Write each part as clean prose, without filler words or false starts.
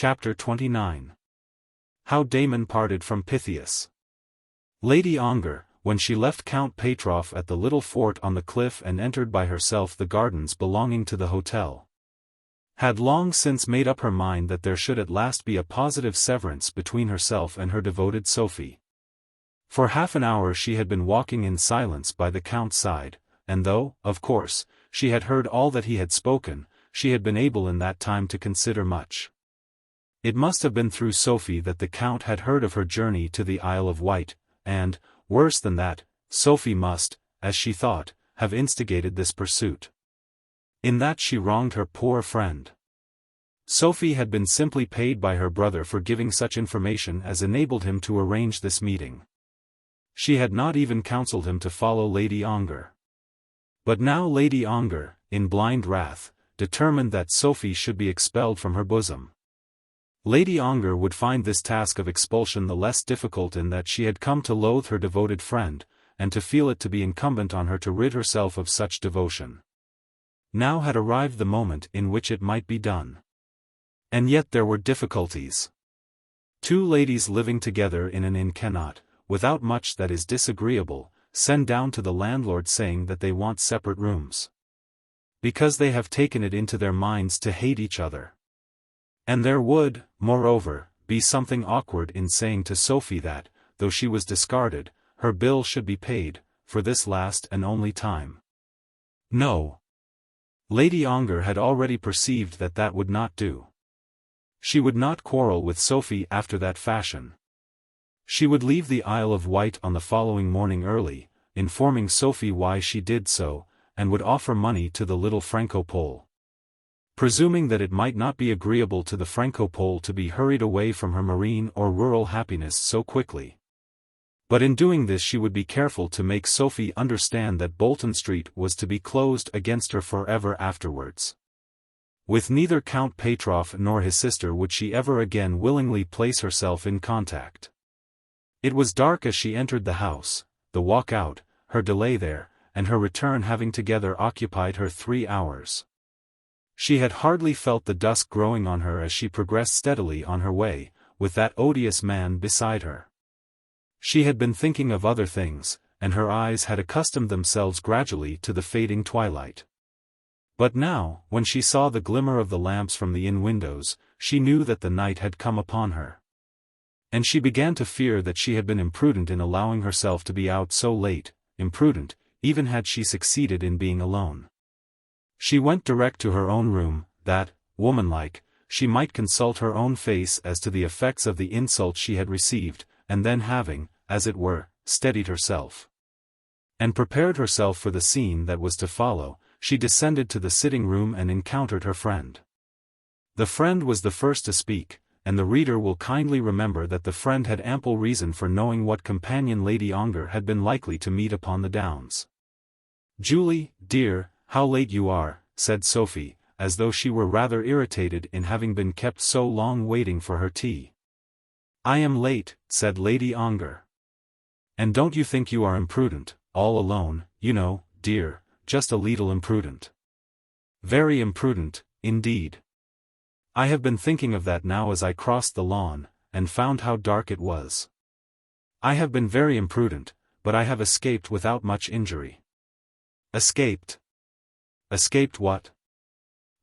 Chapter 29. How Damon parted from Pythias. Lady Ongar, when she left Count Pateroff at the little fort on the cliff and entered by herself the gardens belonging to the hotel, had long since made up her mind that there should at last be a positive severance between herself and her devoted Sophie. For half an hour she had been walking in silence by the Count's side, and though, of course, she had heard all that he had spoken, she had been able in that time to consider much. It must have been through Sophie that the Count had heard of her journey to the Isle of Wight, and, worse than that, Sophie must, as she thought, have instigated this pursuit. In that she wronged her poor friend. Sophie had been simply paid by her brother for giving such information as enabled him to arrange this meeting. She had not even counselled him to follow Lady Ongar. But now Lady Ongar, in blind wrath, determined that Sophie should be expelled from her bosom. Lady Ongar would find this task of expulsion the less difficult in that she had come to loathe her devoted friend, and to feel it to be incumbent on her to rid herself of such devotion. Now had arrived the moment in which it might be done. And yet there were difficulties. Two ladies living together in an inn cannot, without much that is disagreeable, send down to the landlord saying that they want separate rooms, because they have taken it into their minds to hate each other. And there would, moreover, be something awkward in saying to Sophie that, though she was discarded, her bill should be paid, for this last and only time. No. Lady Ongar had already perceived that that would not do. She would not quarrel with Sophie after that fashion. She would leave the Isle of Wight on the following morning early, informing Sophie why she did so, and would offer money to the little Franco-Pole. Presuming that it might not be agreeable to the Franco-Pole to be hurried away from her marine or rural happiness so quickly. But in doing this she would be careful to make Sophie understand that Bolton Street was to be closed against her forever afterwards. With neither Count Pateroff nor his sister would she ever again willingly place herself in contact. It was dark as she entered the house, the walk out, her delay there, and her return having together occupied her 3 hours. She had hardly felt the dusk growing on her as she progressed steadily on her way, with that odious man beside her. She had been thinking of other things, and her eyes had accustomed themselves gradually to the fading twilight. But now, when she saw the glimmer of the lamps from the inn windows, she knew that the night had come upon her. And she began to fear that she had been imprudent in allowing herself to be out so late, imprudent, even had she succeeded in being alone. She went direct to her own room, that, womanlike, she might consult her own face as to the effects of the insult she had received, and then having, as it were, steadied herself, and prepared herself for the scene that was to follow, she descended to the sitting-room and encountered her friend. The friend was the first to speak, and the reader will kindly remember that the friend had ample reason for knowing what companion Lady Ongar had been likely to meet upon the downs. "Julie, dear, how late you are," said Sophie, as though she were rather irritated in having been kept so long waiting for her tea. "I am late," said Lady Ongar. "And don't you think you are imprudent, all alone, you know, dear, just a leetle imprudent. Very imprudent, indeed. I have been thinking of that now as I crossed the lawn, and found how dark it was. I have been very imprudent, but I have escaped without much injury." "Escaped? Escaped what?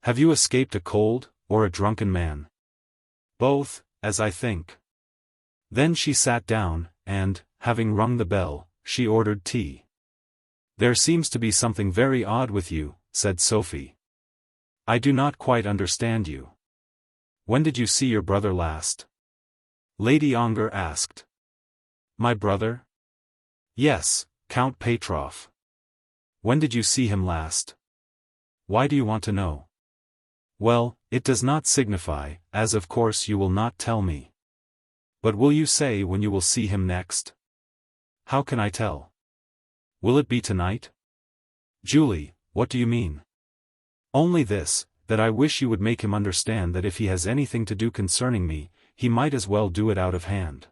Have you escaped a cold, or a drunken man?" "Both, as I think." Then she sat down, and, having rung the bell, she ordered tea. "There seems to be something very odd with you," said Sophie. "I do not quite understand you. When did you see your brother last?" Lady Ongar asked. "My brother?" "Yes, Count Pateroff. When did you see him last?" "Why do you want to know?" "Well, it does not signify, as of course you will not tell me. But will you say when you will see him next?" "How can I tell? Will it be tonight?" "Julie, what do you mean?" "Only this, that I wish you would make him understand that if he has anything to do concerning me, he might as well do it out of hand."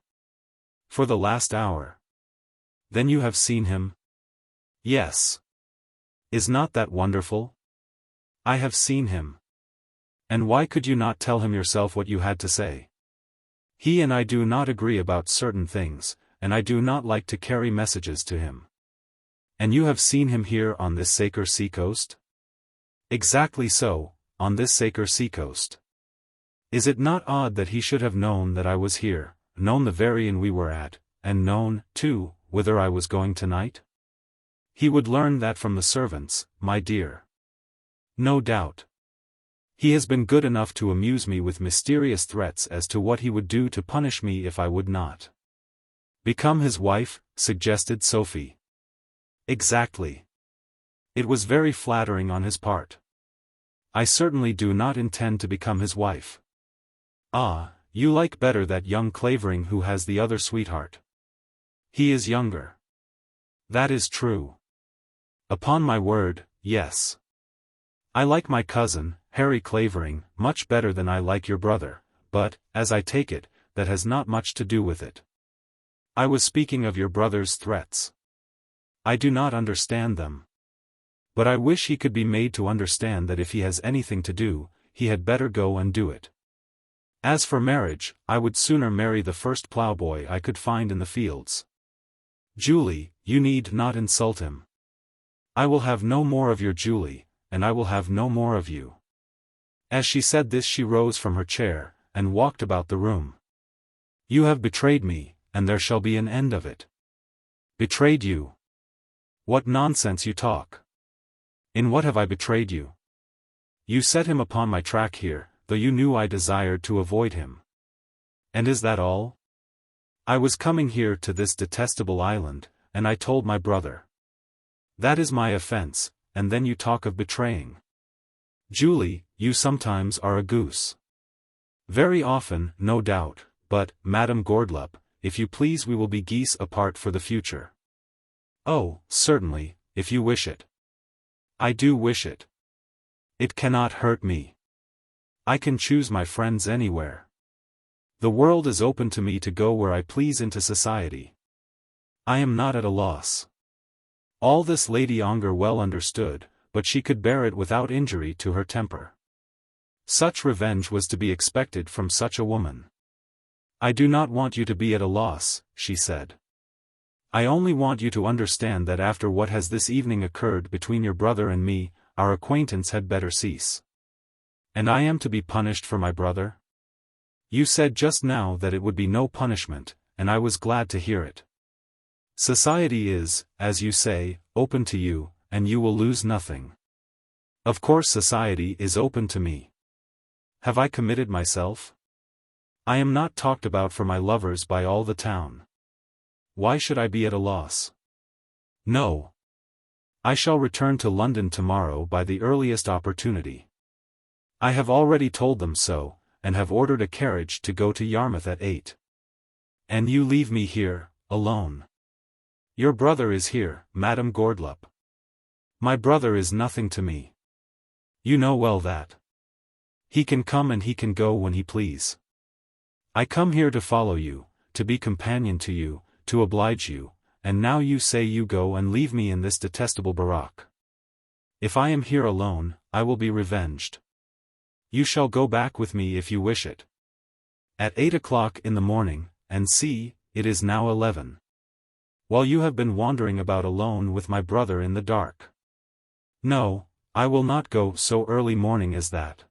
"For the last hour? Then you have seen him?" "Yes. Is not that wonderful? I have seen him. And why could you not tell him yourself what you had to say? He and I do not agree about certain things, and I do not like to carry messages to him. And you have seen him here on this sacred sea-coast? Exactly so, on this sacred sea-coast. Is it not odd that he should have known that I was here, known the very inn we were at, and known, too, whither I was going tonight? He would learn that from the servants, my dear. No doubt. He has been good enough to amuse me with mysterious threats as to what he would do to punish me if I would not become his wife, suggested Sophie. Exactly. It was very flattering on his part. I certainly do not intend to become his wife. Ah, you like better that young Clavering who has the other sweetheart. He is younger. That is true. Upon my word, yes. I like my cousin, Harry Clavering, much better than I like your brother, but, as I take it, that has not much to do with it. I was speaking of your brother's threats. I do not understand them. But I wish he could be made to understand that if he has anything to do, he had better go and do it. As for marriage, I would sooner marry the first ploughboy I could find in the fields. Julie, you need not insult him. I will have no more of your Julie, and I will have no more of you. As she said this she rose from her chair, and walked about the room. You have betrayed me, and there shall be an end of it. Betrayed you? What nonsense you talk. In what have I betrayed you? You set him upon my track here, though you knew I desired to avoid him. And is that all? I was coming here to this detestable island, and I told my brother. That is my offense, and then you talk of betraying. Julie, you sometimes are a goose. Very often, no doubt, but, Mme Gourdeloup, if you please we will be geese apart for the future. Oh, certainly, if you wish it. I do wish it. It cannot hurt me. I can choose my friends anywhere. The world is open to me to go where I please into society. I am not at a loss. All this Lady Ongar well understood, but she could bear it without injury to her temper. Such revenge was to be expected from such a woman. I do not want you to be at a loss, she said. I only want you to understand that after what has this evening occurred between your brother and me, our acquaintance had better cease. And I am to be punished for my brother? You said just now that it would be no punishment, and I was glad to hear it. Society is, as you say, open to you, and you will lose nothing. Of course society is open to me. Have I committed myself? I am not talked about for my lovers by all the town. Why should I be at a loss? No. I shall return to London tomorrow by the earliest opportunity. I have already told them so, and have ordered a carriage to go to Yarmouth at 8. And you leave me here, alone. Your brother is here, Mme Gourdeloup. My brother is nothing to me. You know well that. He can come and he can go when he please. I come here to follow you, to be companion to you, to oblige you, and now you say you go and leave me in this detestable barrack. If I am here alone, I will be revenged. You shall go back with me if you wish it. At 8 o'clock in the morning, and see, it is now 11. While you have been wandering about alone with my brother in the dark. No, I will not go so early morning as that.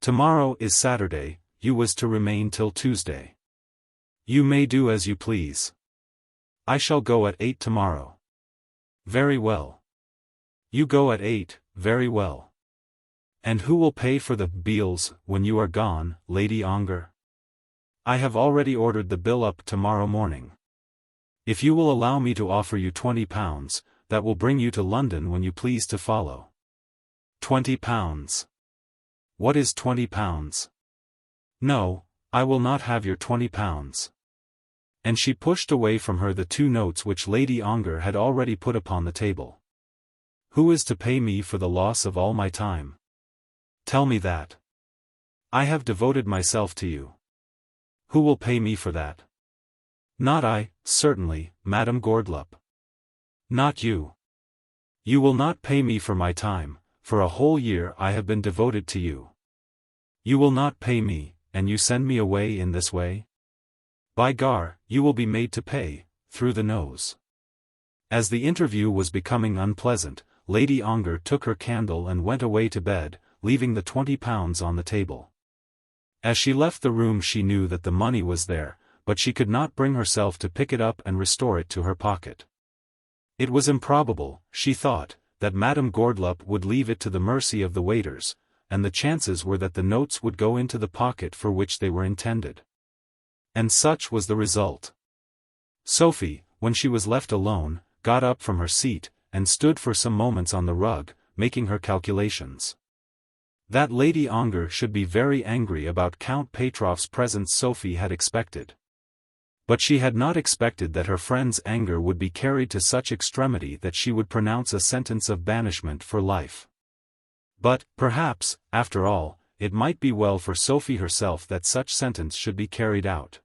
Tomorrow is Saturday, you was to remain till Tuesday. You may do as you please. I shall go at 8 tomorrow. Very well. You go at 8, very well. And who will pay for the bills when you are gone, Lady Ongar? I have already ordered the bill up tomorrow morning. If you will allow me to offer you £20, that will bring you to London when you please to follow. £20. What is £20? No, I will not have your £20. And she pushed away from her the 2 notes which Lady Ongar had already put upon the table. Who is to pay me for the loss of all my time? Tell me that. I have devoted myself to you. Who will pay me for that? Not I, certainly, Mme Gourdeloup. Not you. You will not pay me for my time, for a whole year I have been devoted to you. You will not pay me, and you send me away in this way? By Gar, you will be made to pay, through the nose. As the interview was becoming unpleasant, Lady Ongar took her candle and went away to bed, leaving the £20 on the table. As she left the room she knew that the money was there, but she could not bring herself to pick it up and restore it to her pocket. It was improbable, she thought, that Mme Gourdeloup would leave it to the mercy of the waiters, and the chances were that the notes would go into the pocket for which they were intended. And such was the result. Sophie, when she was left alone, got up from her seat, and stood for some moments on the rug, making her calculations. That Lady Ongar should be very angry about Count Pateroff's presence Sophie had expected. But she had not expected that her friend's anger would be carried to such extremity that she would pronounce a sentence of banishment for life. But, perhaps, after all, it might be well for Sophie herself that such sentence should be carried out.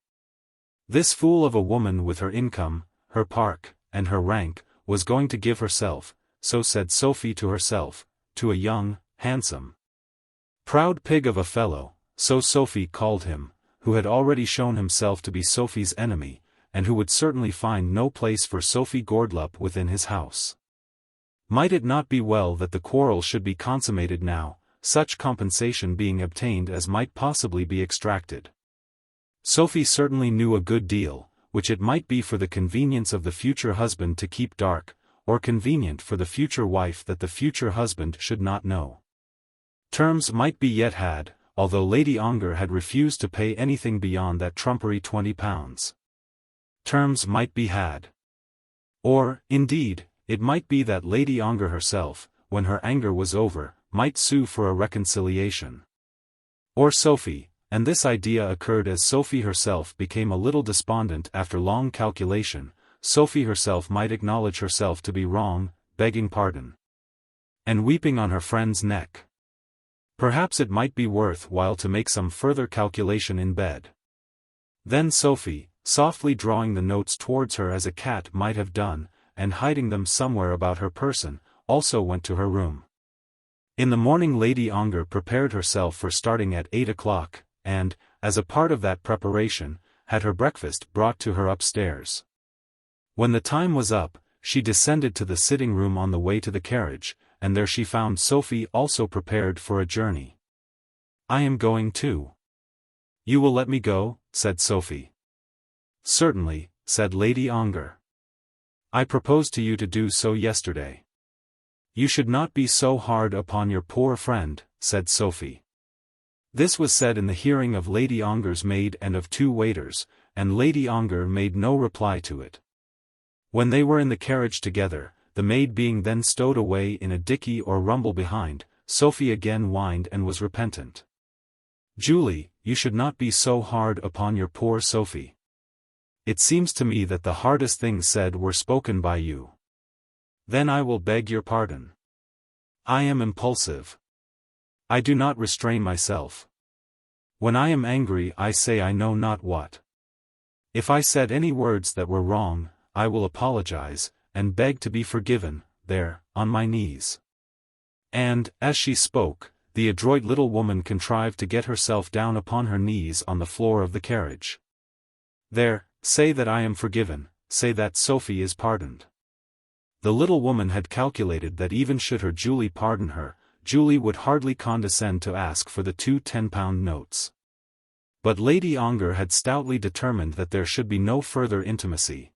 This fool of a woman with her income, her park, and her rank, was going to give herself, so said Sophie to herself, to a young, handsome, proud pig of a fellow, so Sophie called him, who had already shown himself to be Sophie's enemy, and who would certainly find no place for Sophie Gourdeloup within his house. Might it not be well that the quarrel should be consummated now, such compensation being obtained as might possibly be extracted? Sophie certainly knew a good deal, which it might be for the convenience of the future husband to keep dark, or convenient for the future wife that the future husband should not know. Terms might be yet had, although Lady Ongar had refused to pay anything beyond that trumpery £20. Terms might be had. Or, indeed, it might be that Lady Ongar herself, when her anger was over, might sue for a reconciliation. Or Sophie, and this idea occurred as Sophie herself became a little despondent after long calculation, Sophie herself might acknowledge herself to be wrong, begging pardon, and weeping on her friend's neck. Perhaps it might be worth while to make some further calculation in bed. Then Sophie, softly drawing the notes towards her as a cat might have done, and hiding them somewhere about her person, also went to her room. In the morning Lady Ongar prepared herself for starting at 8 o'clock, and, as a part of that preparation, had her breakfast brought to her upstairs. When the time was up, she descended to the sitting room on the way to the carriage, and there she found Sophie also prepared for a journey. "I am going too." "You will let me go?" said Sophie. "Certainly," said Lady Ongar. "I proposed to you to do so yesterday." "You should not be so hard upon your poor friend," said Sophie. This was said in the hearing of Lady Ongar's maid and of 2 waiters, and Lady Ongar made no reply to it. When they were in the carriage together, the maid being then stowed away in a dickey or rumble behind, Sophie again whined and was repentant. "Julie, you should not be so hard upon your poor Sophie. It seems to me that the hardest things said were spoken by you." "Then I will beg your pardon. I am impulsive. I do not restrain myself. When I am angry I say I know not what. If I said any words that were wrong, I will apologize, and beg to be forgiven, there, on my knees." And, as she spoke, the adroit little woman contrived to get herself down upon her knees on the floor of the carriage. "There, say that I am forgiven, say that Sophie is pardoned." The little woman had calculated that even should her Julie pardon her, Julie would hardly condescend to ask for the 2 £10 notes. But Lady Ongar had stoutly determined that there should be no further intimacy,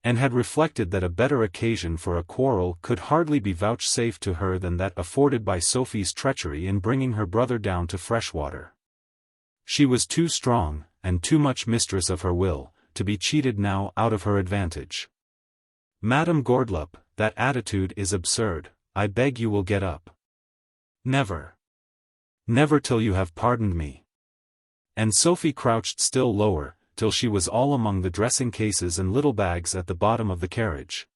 and had reflected that a better occasion for a quarrel could hardly be vouchsafed to her than that afforded by Sophie's treachery in bringing her brother down to fresh water. She was too strong, and too much mistress of her will, to be cheated now out of her advantage. "Mme Gourdeloup, that attitude is absurd, I beg you will get up." "Never. Never till you have pardoned me." And Sophie crouched still lower, till she was all among the dressing cases and little bags at the bottom of the carriage.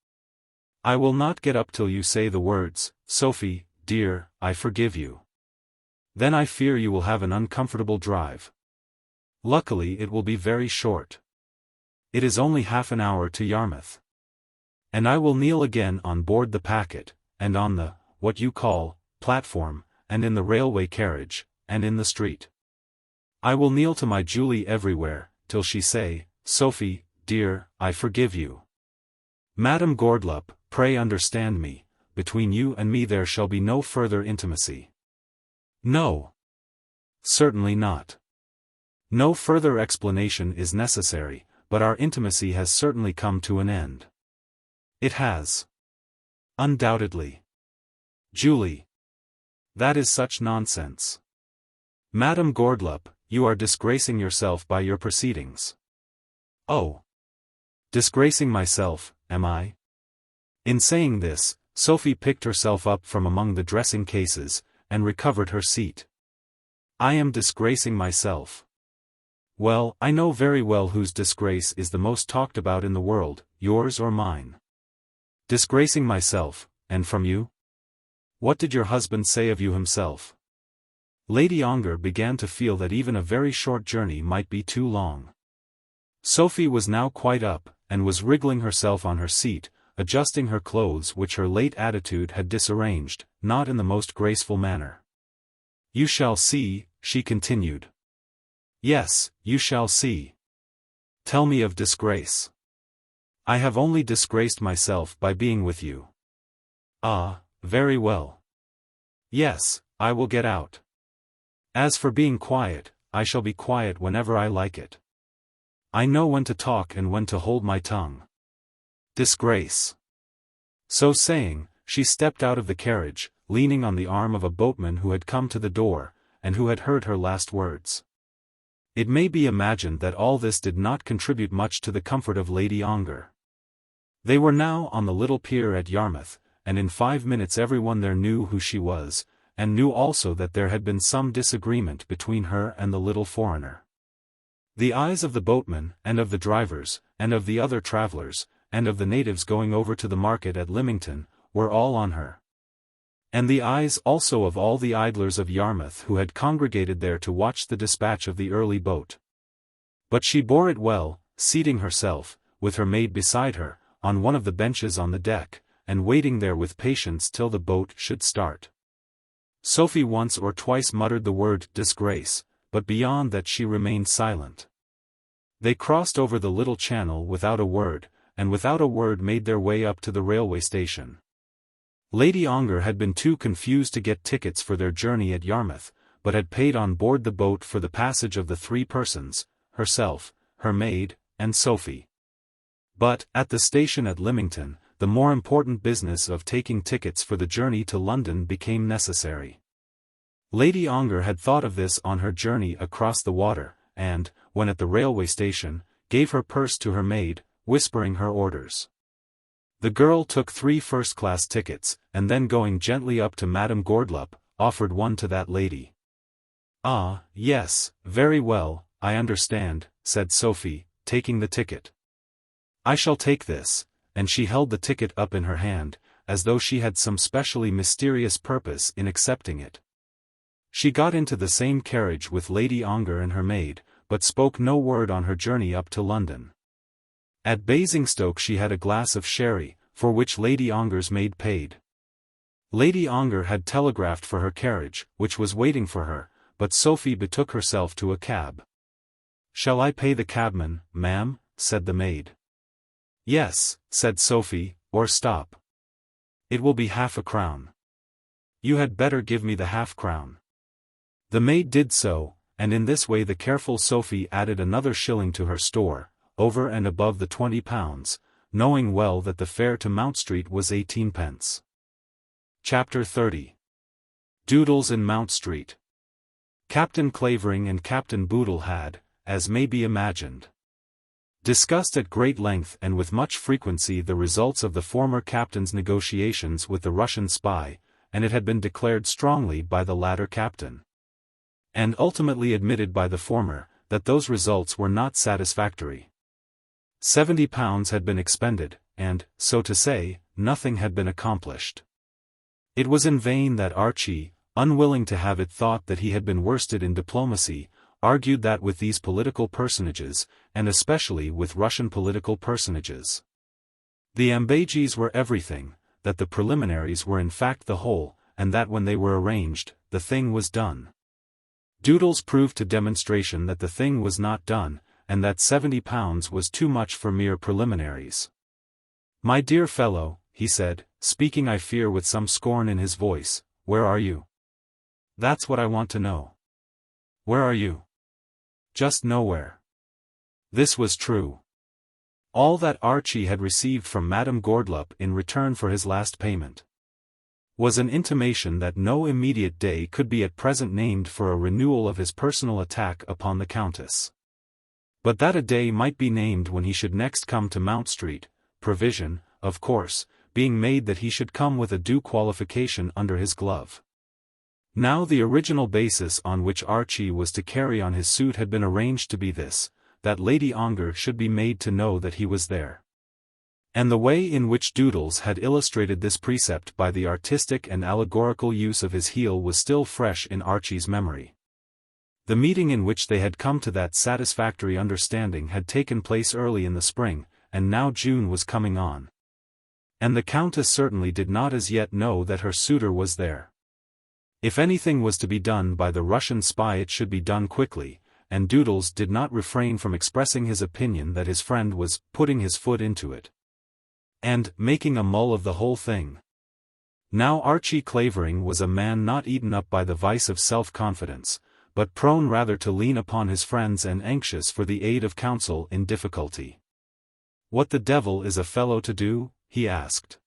"I will not get up till you say the words, Sophie, dear, I forgive you. Then I fear you will have an uncomfortable drive. Luckily it will be very short. It is only half an hour to Yarmouth. And I will kneel again on board the packet, and on the, what you call, platform, and in the railway carriage, and in the street. I will kneel to my Julie everywhere, till she say, Sophie, dear, I forgive you. Mme Gourdeloup, pray understand me, between you and me there shall be no further intimacy. No. Certainly not. No further explanation is necessary, but our intimacy has certainly come to an end. It has. Undoubtedly. Julie. That is such nonsense. Mme Gourdeloup, you are disgracing yourself by your proceedings. Oh. Disgracing myself, am I? In saying this, Sophie picked herself up from among the dressing cases, and recovered her seat. I am disgracing myself. Well, I know very well whose disgrace is the most talked about in the world, yours or mine. Disgracing myself, and from you? What did your husband say of you himself? Lady Ongar began to feel that even a very short journey might be too long. Sophie was now quite up, and was wriggling herself on her seat, adjusting her clothes which her late attitude had disarranged, not in the most graceful manner. You shall see, she continued. Yes, you shall see. Tell me of disgrace. I have only disgraced myself by being with you. Ah, very well. Yes, I will get out. As for being quiet, I shall be quiet whenever I like it. I know when to talk and when to hold my tongue. Disgrace. So saying, she stepped out of the carriage, leaning on the arm of a boatman who had come to the door, and who had heard her last words. It may be imagined that all this did not contribute much to the comfort of Lady Ongar. They were now on the little pier at Yarmouth, and in 5 minutes everyone there knew who she was, and knew also that there had been some disagreement between her and the little foreigner. The eyes of the boatmen, and of the drivers, and of the other travellers, and of the natives going over to the market at Lymington, were all on her. And the eyes also of all the idlers of Yarmouth who had congregated there to watch the dispatch of the early boat. But she bore it well, seating herself, with her maid beside her, on one of the benches on the deck, and waiting there with patience till the boat should start. Sophie once or twice muttered the word disgrace, but beyond that she remained silent. They crossed over the little channel without a word, and without a word made their way up to the railway station. Lady Ongar had been too confused to get tickets for their journey at Yarmouth, but had paid on board the boat for the passage of the 3 persons, herself, her maid, and Sophie. But, at the station at Lymington, the more important business of taking tickets for the journey to London became necessary. Lady Ongar had thought of this on her journey across the water, and, when at the railway station, gave her purse to her maid, whispering her orders. The girl took 3 first-class tickets, and then going gently up to Mme Gourdeloup, offered one to that lady. Ah, yes, very well, I understand, said Sophie, taking the ticket. I shall take this, and she held the ticket up in her hand, as though she had some specially mysterious purpose in accepting it. She got into the same carriage with Lady Ongar and her maid, but spoke no word on her journey up to London. At Basingstoke she had a glass of sherry, for which Lady Ongar's maid paid. Lady Ongar had telegraphed for her carriage, which was waiting for her, but Sophie betook herself to a cab. Shall I pay the cabman, ma'am? Said the maid. Yes, said Sophie, or stop. It will be half a crown. You had better give me the half-crown. The maid did so, and in this way the careful Sophie added another shilling to her store, over and above the £20, knowing well that the fare to Mount Street was 18 pence. Chapter 30. Doodles in Mount Street. Captain Clavering and Captain Boodle had, as may be imagined, discussed at great length and with much frequency the results of the former captain's negotiations with the Russian spy, and it had been declared strongly by the latter captain, and ultimately admitted by the former, that those results were not satisfactory. £70 had been expended, and, so to say, nothing had been accomplished. It was in vain that Archie, unwilling to have it thought that he had been worsted in diplomacy, argued that with these political personages, and especially with Russian political personages, the embassies were everything, that the preliminaries were in fact the whole, and that when they were arranged, the thing was done. Doodles proved to demonstration that the thing was not done, and that £70 was too much for mere preliminaries. "My dear fellow," he said, speaking I fear with some scorn in his voice, "where are you? That's what I want to know. Where are you?" "Just nowhere." This was true. All that Archie had received from Mme Gourdeloup in return for his last payment was an intimation that no immediate day could be at present named for a renewal of his personal attack upon the Countess. But that a day might be named when he should next come to Mount Street, provision, of course, being made that he should come with a due qualification under his glove. Now the original basis on which Archie was to carry on his suit had been arranged to be this, that Lady Ongar should be made to know that he was there. And the way in which Doodles had illustrated this precept by the artistic and allegorical use of his heel was still fresh in Archie's memory. The meeting in which they had come to that satisfactory understanding had taken place early in the spring, and now June was coming on. And the Countess certainly did not as yet know that her suitor was there. If anything was to be done by the Russian spy it should be done quickly, and Doodles did not refrain from expressing his opinion that his friend was putting his foot into it, and making a mull of the whole thing. Now Archie Clavering was a man not eaten up by the vice of self-confidence, but prone rather to lean upon his friends and anxious for the aid of counsel in difficulty. "What the devil is a fellow to do?" he asked.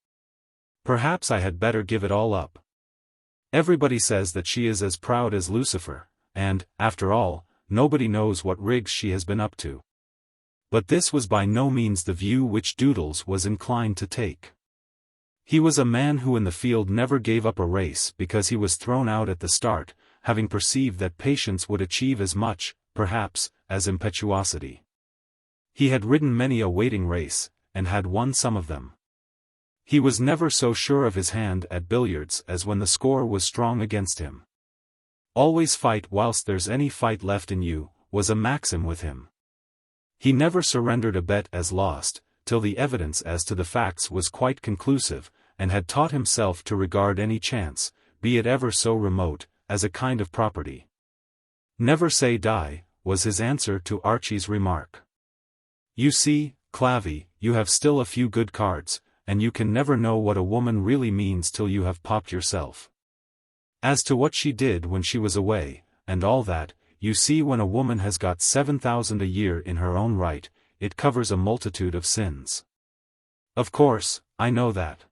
"Perhaps I had better give it all up. Everybody says that she is as proud as Lucifer, and, after all, nobody knows what rigs she has been up to." But this was by no means the view which Doodles was inclined to take. He was a man who in the field never gave up a race because he was thrown out at the start, having perceived that patience would achieve as much, perhaps, as impetuosity. He had ridden many a waiting race, and had won some of them. He was never so sure of his hand at billiards as when the score was strong against him. "Always fight whilst there's any fight left in you," was a maxim with him. He never surrendered a bet as lost, till the evidence as to the facts was quite conclusive, and had taught himself to regard any chance, be it ever so remote, as a kind of property. "Never say die," was his answer to Archie's remark. "You see, Clavy, you have still a few good cards, and you can never know what a woman really means till you have popped yourself. As to what she did when she was away, and all that, you see when a woman has got 7,000 a year in her own right, it covers a multitude of sins. Of course, I know that.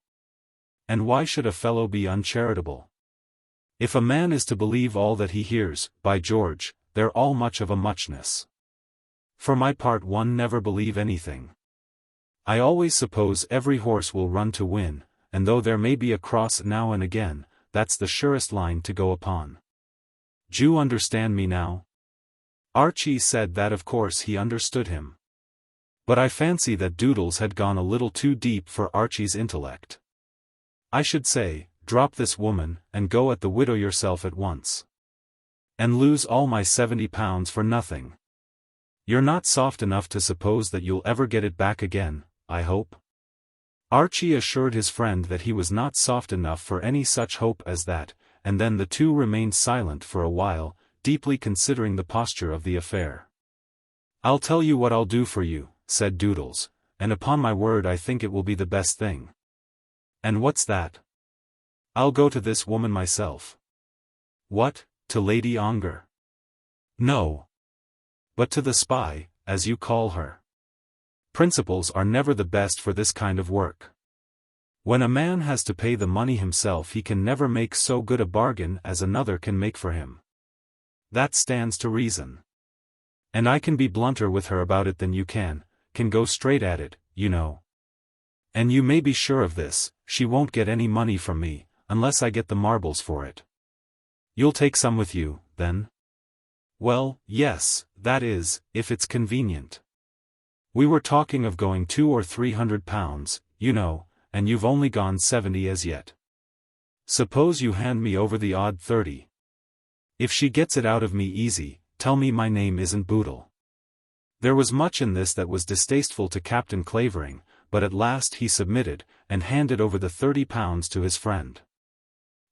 And why should a fellow be uncharitable? If a man is to believe all that he hears, by George, they're all much of a muchness. For my part one never believe anything. I always suppose every horse will run to win, and though there may be a cross now and again, that's the surest line to go upon. D'you understand me now?" Archie said that of course he understood him. But I fancy that Doodles had gone a little too deep for Archie's intellect. "I should say, drop this woman, and go at the widow yourself at once. And lose all my £70 for nothing. You're not soft enough to suppose that you'll ever get it back again, I hope?" Archie assured his friend that he was not soft enough for any such hope as that, and then the two remained silent for a while, deeply considering the posture of the affair. "I'll tell you what I'll do for you," said Doodles, "and upon my word I think it will be the best thing." "And what's that?" "I'll go to this woman myself." "What, to Lady Ongar?" "No. But to the spy, as you call her. Principals are never the best for this kind of work. When a man has to pay the money himself he can never make so good a bargain as another can make for him. That stands to reason. And I can be blunter with her about it than you can go straight at it, you know. And you may be sure of this, she won't get any money from me, unless I get the marbles for it." "You'll take some with you, then?" "Well, yes, that is, if it's convenient. We were talking of going £200 or £300, you know, and you've only gone 70 as yet. Suppose you hand me over the odd 30. If she gets it out of me easy, tell me my name isn't Boodle." There was much in this that was distasteful to Captain Clavering, but at last he submitted, and handed over the £30 to his friend.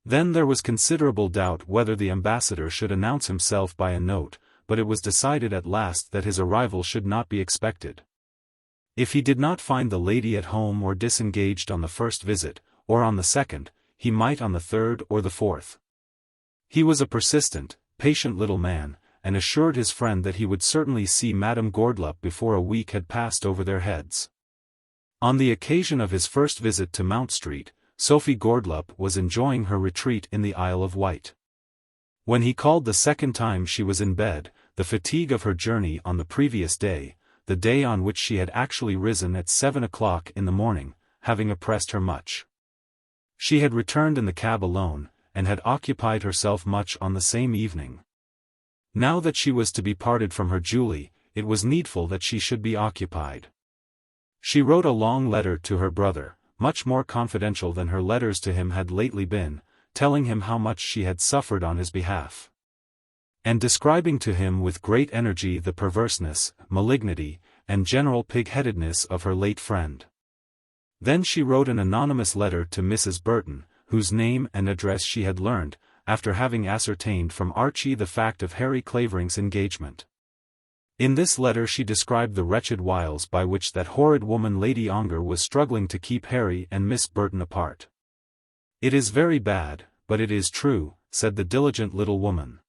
Then there was considerable doubt whether the ambassador should announce himself by a note, but it was decided at last that his arrival should not be expected. If he did not find the lady at home or disengaged on the first visit, or on the second, he might on the third or the fourth. He was a persistent, patient little man, and assured his friend that he would certainly see Mme Gourdeloup before a week had passed over their heads. On the occasion of his first visit to Mount Street, Sophie Gourdeloup was enjoying her retreat in the Isle of Wight. When he called the second time she was in bed, the fatigue of her journey on the previous day, the day on which she had actually risen at 7 o'clock in the morning, having oppressed her much. She had returned in the cab alone, and had occupied herself much on the same evening. Now that she was to be parted from her Julie, it was needful that she should be occupied. She wrote a long letter to her brother, much more confidential than her letters to him had lately been, telling him how much she had suffered on his behalf, and describing to him with great energy the perverseness, malignity, and general pig-headedness of her late friend. Then she wrote an anonymous letter to Mrs. Burton, whose name and address she had learned, after having ascertained from Archie the fact of Harry Clavering's engagement. In this letter she described the wretched wiles by which that horrid woman Lady Ongar was struggling to keep Harry and Miss Burton apart. "It is very bad, but it is true," said the diligent little woman.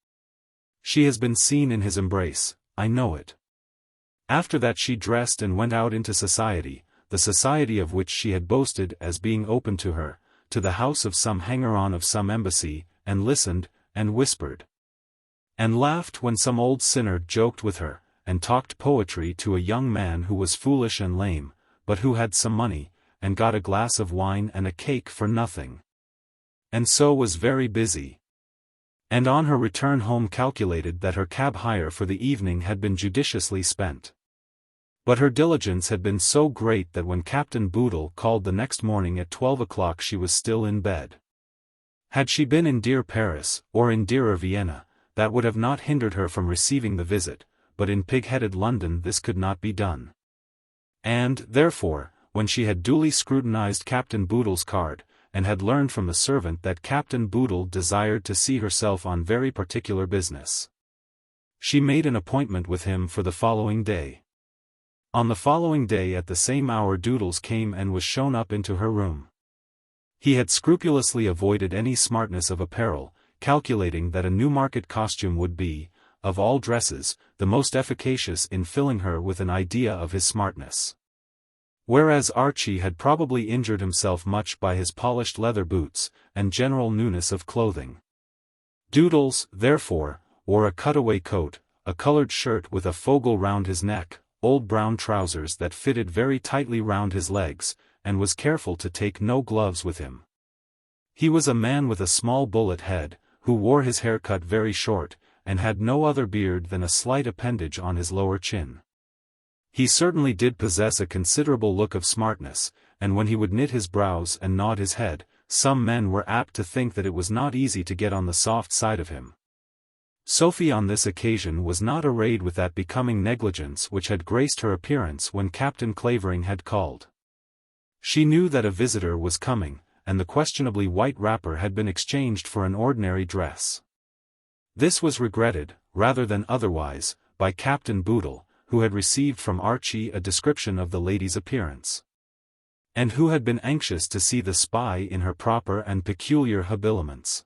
"She has been seen in his embrace, I know it." After that she dressed and went out into society, the society of which she had boasted as being open to her, to the house of some hanger-on of some embassy, and listened, and whispered, and laughed when some old sinner joked with her, and talked poetry to a young man who was foolish and lame, but who had some money, and got a glass of wine and a cake for nothing. And so was very busy. And on her return home calculated that her cab hire for the evening had been judiciously spent. But her diligence had been so great that when Captain Boodle called the next morning at 12 o'clock she was still in bed. Had she been in dear Paris, or in dearer Vienna, that would have not hindered her from receiving the visit, but in pig-headed London this could not be done. And, therefore, when she had duly scrutinized Captain Boodle's card, and had learned from the servant that Captain Boodle desired to see herself on very particular business, she made an appointment with him for the following day. On the following day at the same hour Doodles came and was shown up into her room. He had scrupulously avoided any smartness of apparel, calculating that a Newmarket costume would be, of all dresses, the most efficacious in filling her with an idea of his smartness. Whereas Archie had probably injured himself much by his polished leather boots, and general newness of clothing. Doodles, therefore, wore a cutaway coat, a coloured shirt with a fogle round his neck, old brown trousers that fitted very tightly round his legs, and was careful to take no gloves with him. He was a man with a small bullet head, who wore his hair cut very short, and had no other beard than a slight appendage on his lower chin. He certainly did possess a considerable look of smartness, and when he would knit his brows and nod his head, some men were apt to think that it was not easy to get on the soft side of him. Sophie on this occasion was not arrayed with that becoming negligence which had graced her appearance when Captain Clavering had called. She knew that a visitor was coming, and the questionably white wrapper had been exchanged for an ordinary dress. This was regretted, rather than otherwise, by Captain Boodle, who had received from Archie a description of the lady's appearance, and who had been anxious to see the spy in her proper and peculiar habiliments.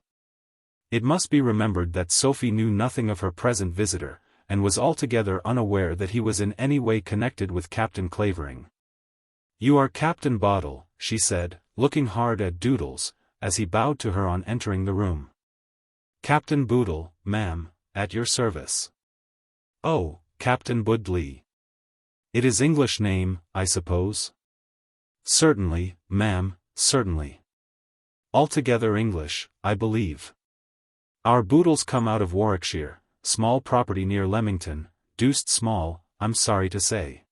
It must be remembered that Sophie knew nothing of her present visitor, and was altogether unaware that he was in any way connected with Captain Clavering. "You are Captain Boodle," she said, looking hard at Doodles, as he bowed to her on entering the room. "Captain Boodle, ma'am, at your service." "Oh, Captain Boodle. It is English name, I suppose?" "Certainly, ma'am, certainly. Altogether English, I believe. Our Boodles come out of Warwickshire, small property near Leamington, deuced small, I'm sorry to say."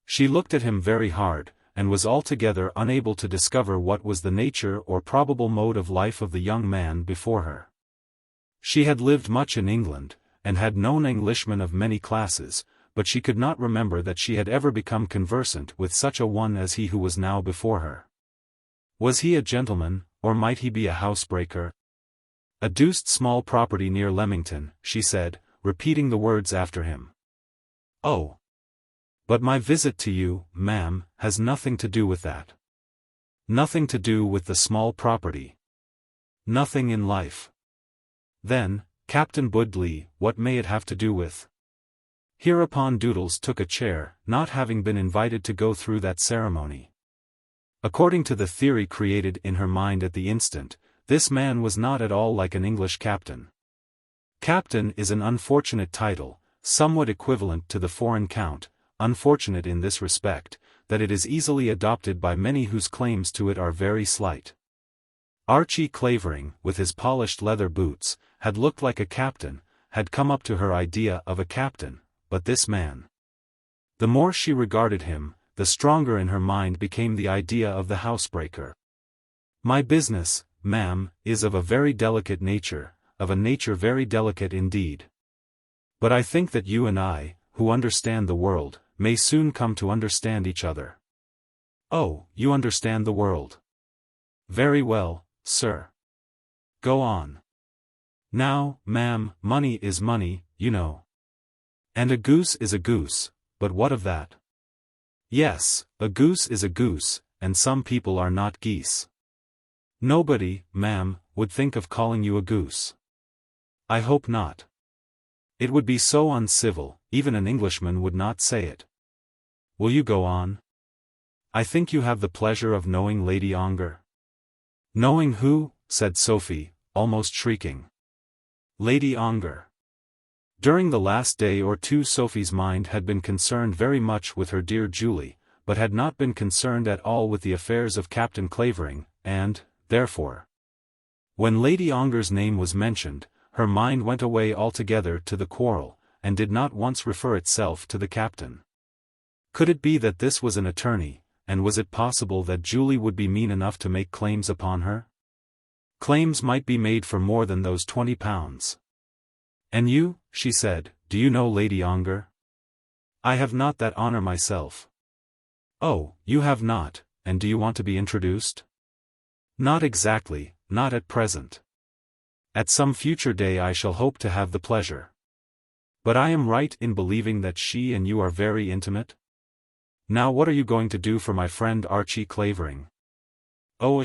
She looked at him very hard, and was altogether unable to discover what was the nature or probable mode of life of the young man before her. She had lived much in England, and had known Englishmen of many classes, but she could not remember that she had ever become conversant with such a one as he who was now before her. Was he a gentleman, or might he be a housebreaker? A deuced small property near Leamington, she said, repeating the words after him. Oh. But my visit to you, ma'am, has nothing to do with that. Nothing to do with the small property. Nothing in life. Then, Captain Boodley, what may it have to do with? Hereupon Doodles took a chair, not having been invited to go through that ceremony. According to the theory created in her mind at the instant, this man was not at all like an English captain. Captain is an unfortunate title, somewhat equivalent to the foreign count, unfortunate in this respect, that it is easily adopted by many whose claims to it are very slight. Archie Clavering, with his polished leather boots, had looked like a captain, had come up to her idea of a captain, but this man. The more she regarded him, the stronger in her mind became the idea of the housebreaker. My business, ma'am, is of a very delicate nature, of a nature very delicate indeed. But I think that you and I, who understand the world, may soon come to understand each other. Oh, you understand the world. Very well, sir. Go on. Now, ma'am, money is money, you know. And a goose is a goose, but what of that? Yes, a goose is a goose, and some people are not geese. Nobody, ma'am, would think of calling you a goose. I hope not. It would be so uncivil, even an Englishman would not say it. Will you go on? I think you have the pleasure of knowing Lady Ongar. Knowing who? Said Sophie, almost shrieking. Lady Ongar. During the last day or two Sophie's mind had been concerned very much with her dear Julie, but had not been concerned at all with the affairs of Captain Clavering, and, therefore, when Lady Ongar's name was mentioned, her mind went away altogether to the quarrel, and did not once refer itself to the captain. Could it be that this was an attorney, and was it possible that Julie would be mean enough to make claims upon her? Claims might be made for more than those £20. And you, she said, do you know Lady Ongar? I have not that honor myself. Oh, you have not, and do you want to be introduced? Not exactly, not at present. At some future day I shall hope to have the pleasure. But I am right in believing that she and you are very intimate? Now what are you going to do for my friend Archie Clavering? Oh,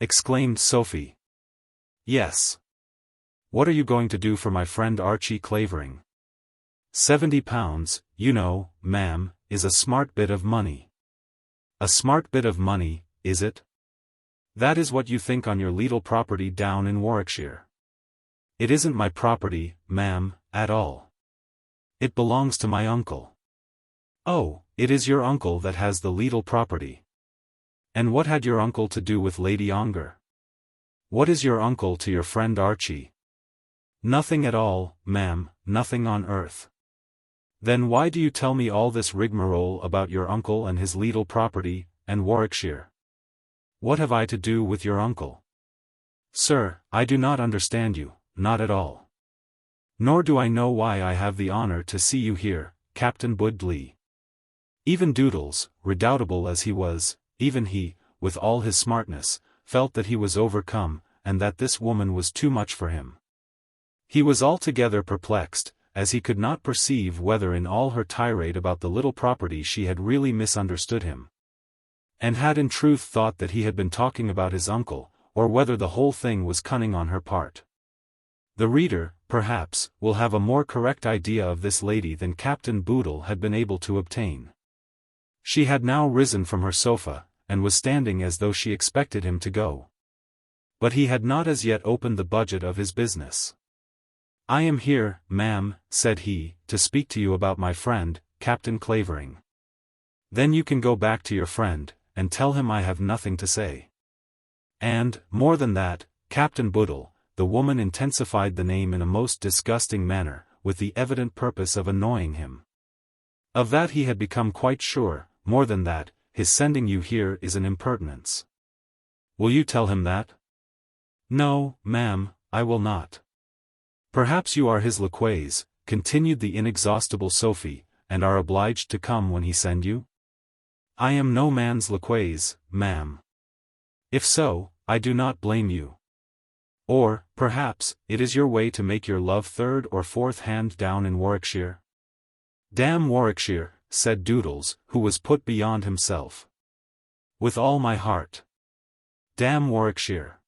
exclaimed Sophie. Yes. What are you going to do for my friend Archie Clavering? £70, you know, ma'am, is a smart bit of money. A smart bit of money, is it? That is what you think on your little property down in Warwickshire. It isn't my property, ma'am, at all. It belongs to my uncle. Oh, it is your uncle that has the little property. And what had your uncle to do with Lady Ongar? What is your uncle to your friend Archie? Nothing at all, ma'am, nothing on earth. Then why do you tell me all this rigmarole about your uncle and his little property, and Warwickshire? What have I to do with your uncle? Sir, I do not understand you, not at all. Nor do I know why I have the honor to see you here, Captain Boodley. Even Doodles, redoubtable as he was, even he, with all his smartness, felt that he was overcome, and that this woman was too much for him. He was altogether perplexed, as he could not perceive whether in all her tirade about the little property she had really misunderstood him, and had in truth thought that he had been talking about his uncle, or whether the whole thing was cunning on her part. The reader, perhaps, will have a more correct idea of this lady than Captain Boodle had been able to obtain. She had now risen from her sofa, and was standing as though she expected him to go. But he had not as yet opened the budget of his business. I am here, ma'am, said he, to speak to you about my friend, Captain Clavering. Then you can go back to your friend, and tell him I have nothing to say. And, more than that, Captain Boodle, the woman intensified the name in a most disgusting manner, with the evident purpose of annoying him. Of that he had become quite sure. More than that, his sending you here is an impertinence. Will you tell him that? No, ma'am, I will not. Perhaps you are his laquais, continued the inexhaustible Sophie, and are obliged to come when he send you? I am no man's laquais, ma'am. If so, I do not blame you. Or, perhaps, it is your way to make your love third or fourth hand down in Warwickshire? Damn Warwickshire, said Doodles, who was put beyond himself. With all my heart. Damn Warwickshire.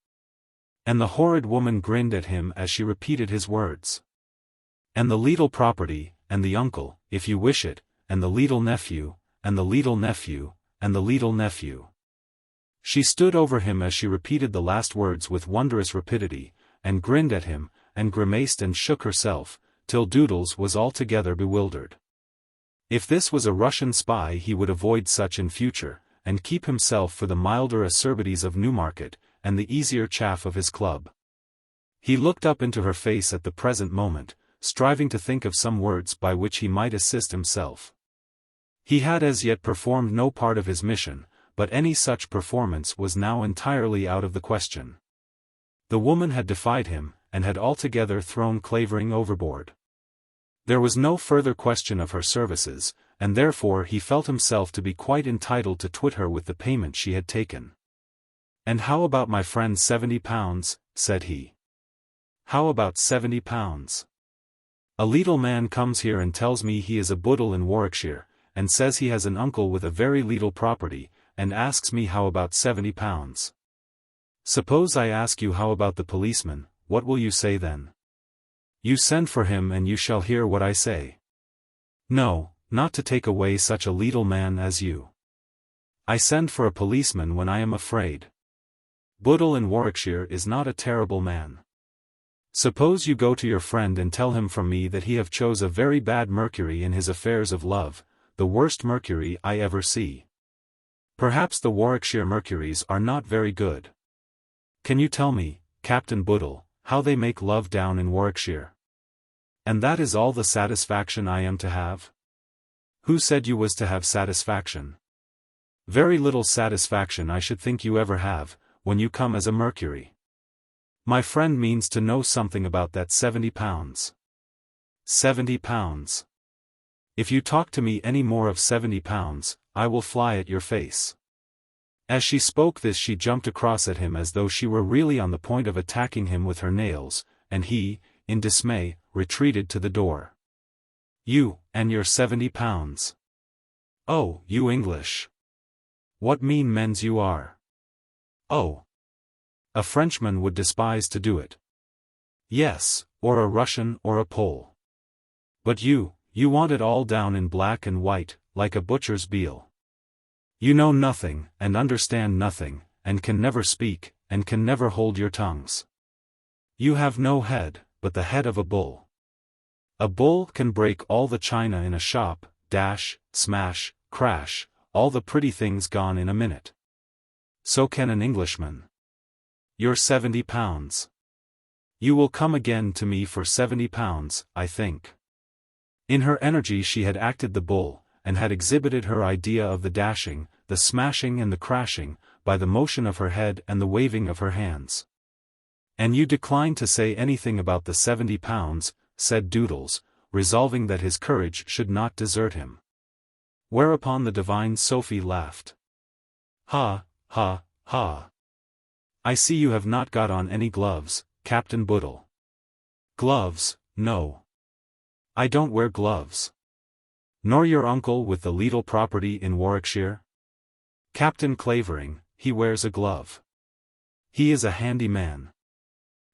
And the horrid woman grinned at him as she repeated his words. And the leetle property, and the uncle, if you wish it, and the leetle nephew, and the leetle nephew, and the leetle nephew. She stood over him as she repeated the last words with wondrous rapidity, and grinned at him, and grimaced and shook herself, till Doodles was altogether bewildered. If this was a Russian spy he would avoid such in future, and keep himself for the milder acerbities of Newmarket, and the easier chaff of his club. He looked up into her face at the present moment, striving to think of some words by which he might assist himself. He had as yet performed no part of his mission, but any such performance was now entirely out of the question. The woman had defied him, and had altogether thrown Clavering overboard. There was no further question of her services, and therefore he felt himself to be quite entitled to twit her with the payment she had taken. "And how about my friend's £70, said he. "How about £70? A leetle man comes here and tells me he is a Boodle in Warwickshire, and says he has an uncle with a very leetle property, and asks me how about £70. Suppose I ask you how about the policeman, what will you say then? You send for him and you shall hear what I say. No, not to take away such a leetle man as you. I send for a policeman when I am afraid. Boodle in Warwickshire is not a terrible man. Suppose you go to your friend and tell him from me that he have chose a very bad Mercury in his affairs of love, the worst Mercury I ever see. Perhaps the Warwickshire Mercuries are not very good. Can you tell me, Captain Boodle, how they make love down in Warwickshire? And that is all the satisfaction I am to have? Who said you was to have satisfaction? Very little satisfaction I should think you ever have, when you come as a Mercury. My friend means to know something about that £70. £70. If you talk to me any more of £70, I will fly at your face. As she spoke this she jumped across at him as though she were really on the point of attacking him with her nails, and he, in dismay, retreated to the door. You, and your £70. Oh, you English. What mean mens you are. Oh. A Frenchman would despise to do it. Yes, or a Russian or a Pole. But you want it all down in black and white, like a butcher's bill. You know nothing, and understand nothing, and can never speak, and can never hold your tongues. You have no head, but the head of a bull. A bull can break all the china in a shop, dash, smash, crash, all the pretty things gone in a minute. So can an Englishman. Your £70. You will come again to me for £70, I think. In her energy she had acted the bull, and had exhibited her idea of the dashing, the smashing and the crashing, by the motion of her head and the waving of her hands. And you decline to say anything about the £70, said Doodles, resolving that his courage should not desert him. Whereupon the divine Sophie laughed. Ha, ha, ha. I see you have not got on any gloves, Captain Boodle. Gloves, no. I don't wear gloves. Nor your uncle with the leetle property in Warwickshire? Captain Clavering, he wears a glove. He is a handy man.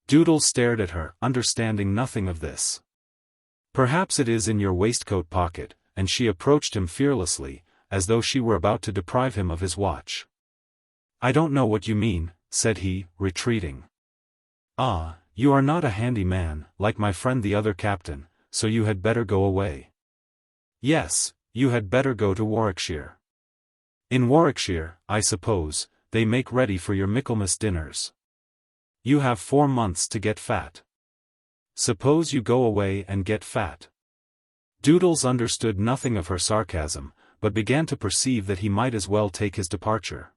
Doodles stared at her, understanding nothing of this. Perhaps it is in your waistcoat pocket, and she approached him fearlessly, as though she were about to deprive him of his watch. I don't know what you mean, said he, retreating. Ah, you are not a handy man, like my friend the other captain, so you had better go away. Yes, you had better go to Warwickshire. In Warwickshire, I suppose, they make ready for your Michaelmas dinners. You have 4 months to get fat. Suppose you go away and get fat. Doodles understood nothing of her sarcasm, but began to perceive that he might as well take his departure.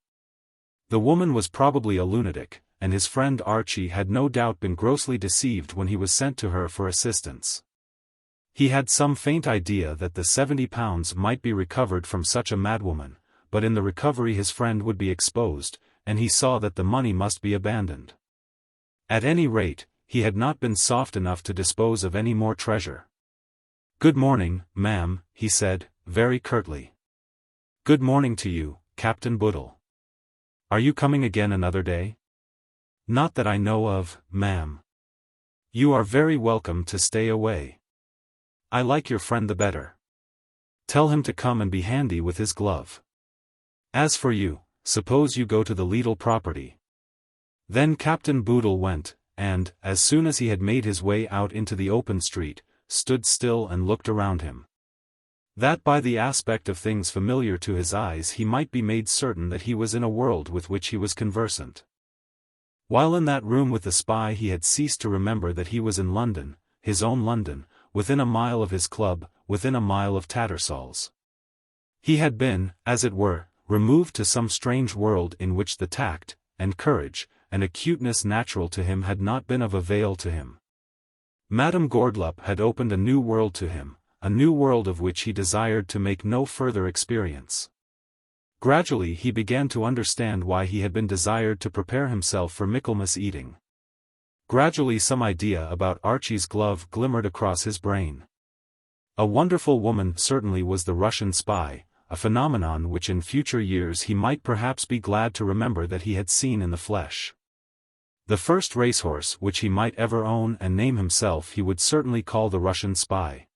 The woman was probably a lunatic, and his friend Archie had no doubt been grossly deceived when he was sent to her for assistance. He had some faint idea that the £70 might be recovered from such a madwoman, but in the recovery his friend would be exposed, and he saw that the money must be abandoned. At any rate, he had not been soft enough to dispose of any more treasure. "Good morning, ma'am," he said, very curtly. "Good morning to you, Captain Boodle. Are you coming again another day?" "Not that I know of, ma'am." "You are very welcome to stay away. I like your friend the better. Tell him to come and be handy with his glove. As for you, suppose you go to the Lidl property." Then Captain Boodle went, and, as soon as he had made his way out into the open street, stood still and looked around him. That by the aspect of things familiar to his eyes he might be made certain that he was in a world with which he was conversant. While in that room with the spy he had ceased to remember that he was in London, his own London, within a mile of his club, within a mile of Tattersall's. He had been, as it were, removed to some strange world in which the tact, and courage, and acuteness natural to him had not been of avail to him. Mme Gourdeloup had opened a new world to him, a new world of which he desired to make no further experience. Gradually he began to understand why he had been desired to prepare himself for Michaelmas eating. Gradually some idea about Archie's glove glimmered across his brain. A wonderful woman certainly was the Russian spy, a phenomenon which in future years he might perhaps be glad to remember that he had seen in the flesh. The first racehorse which he might ever own and name himself he would certainly call the Russian spy.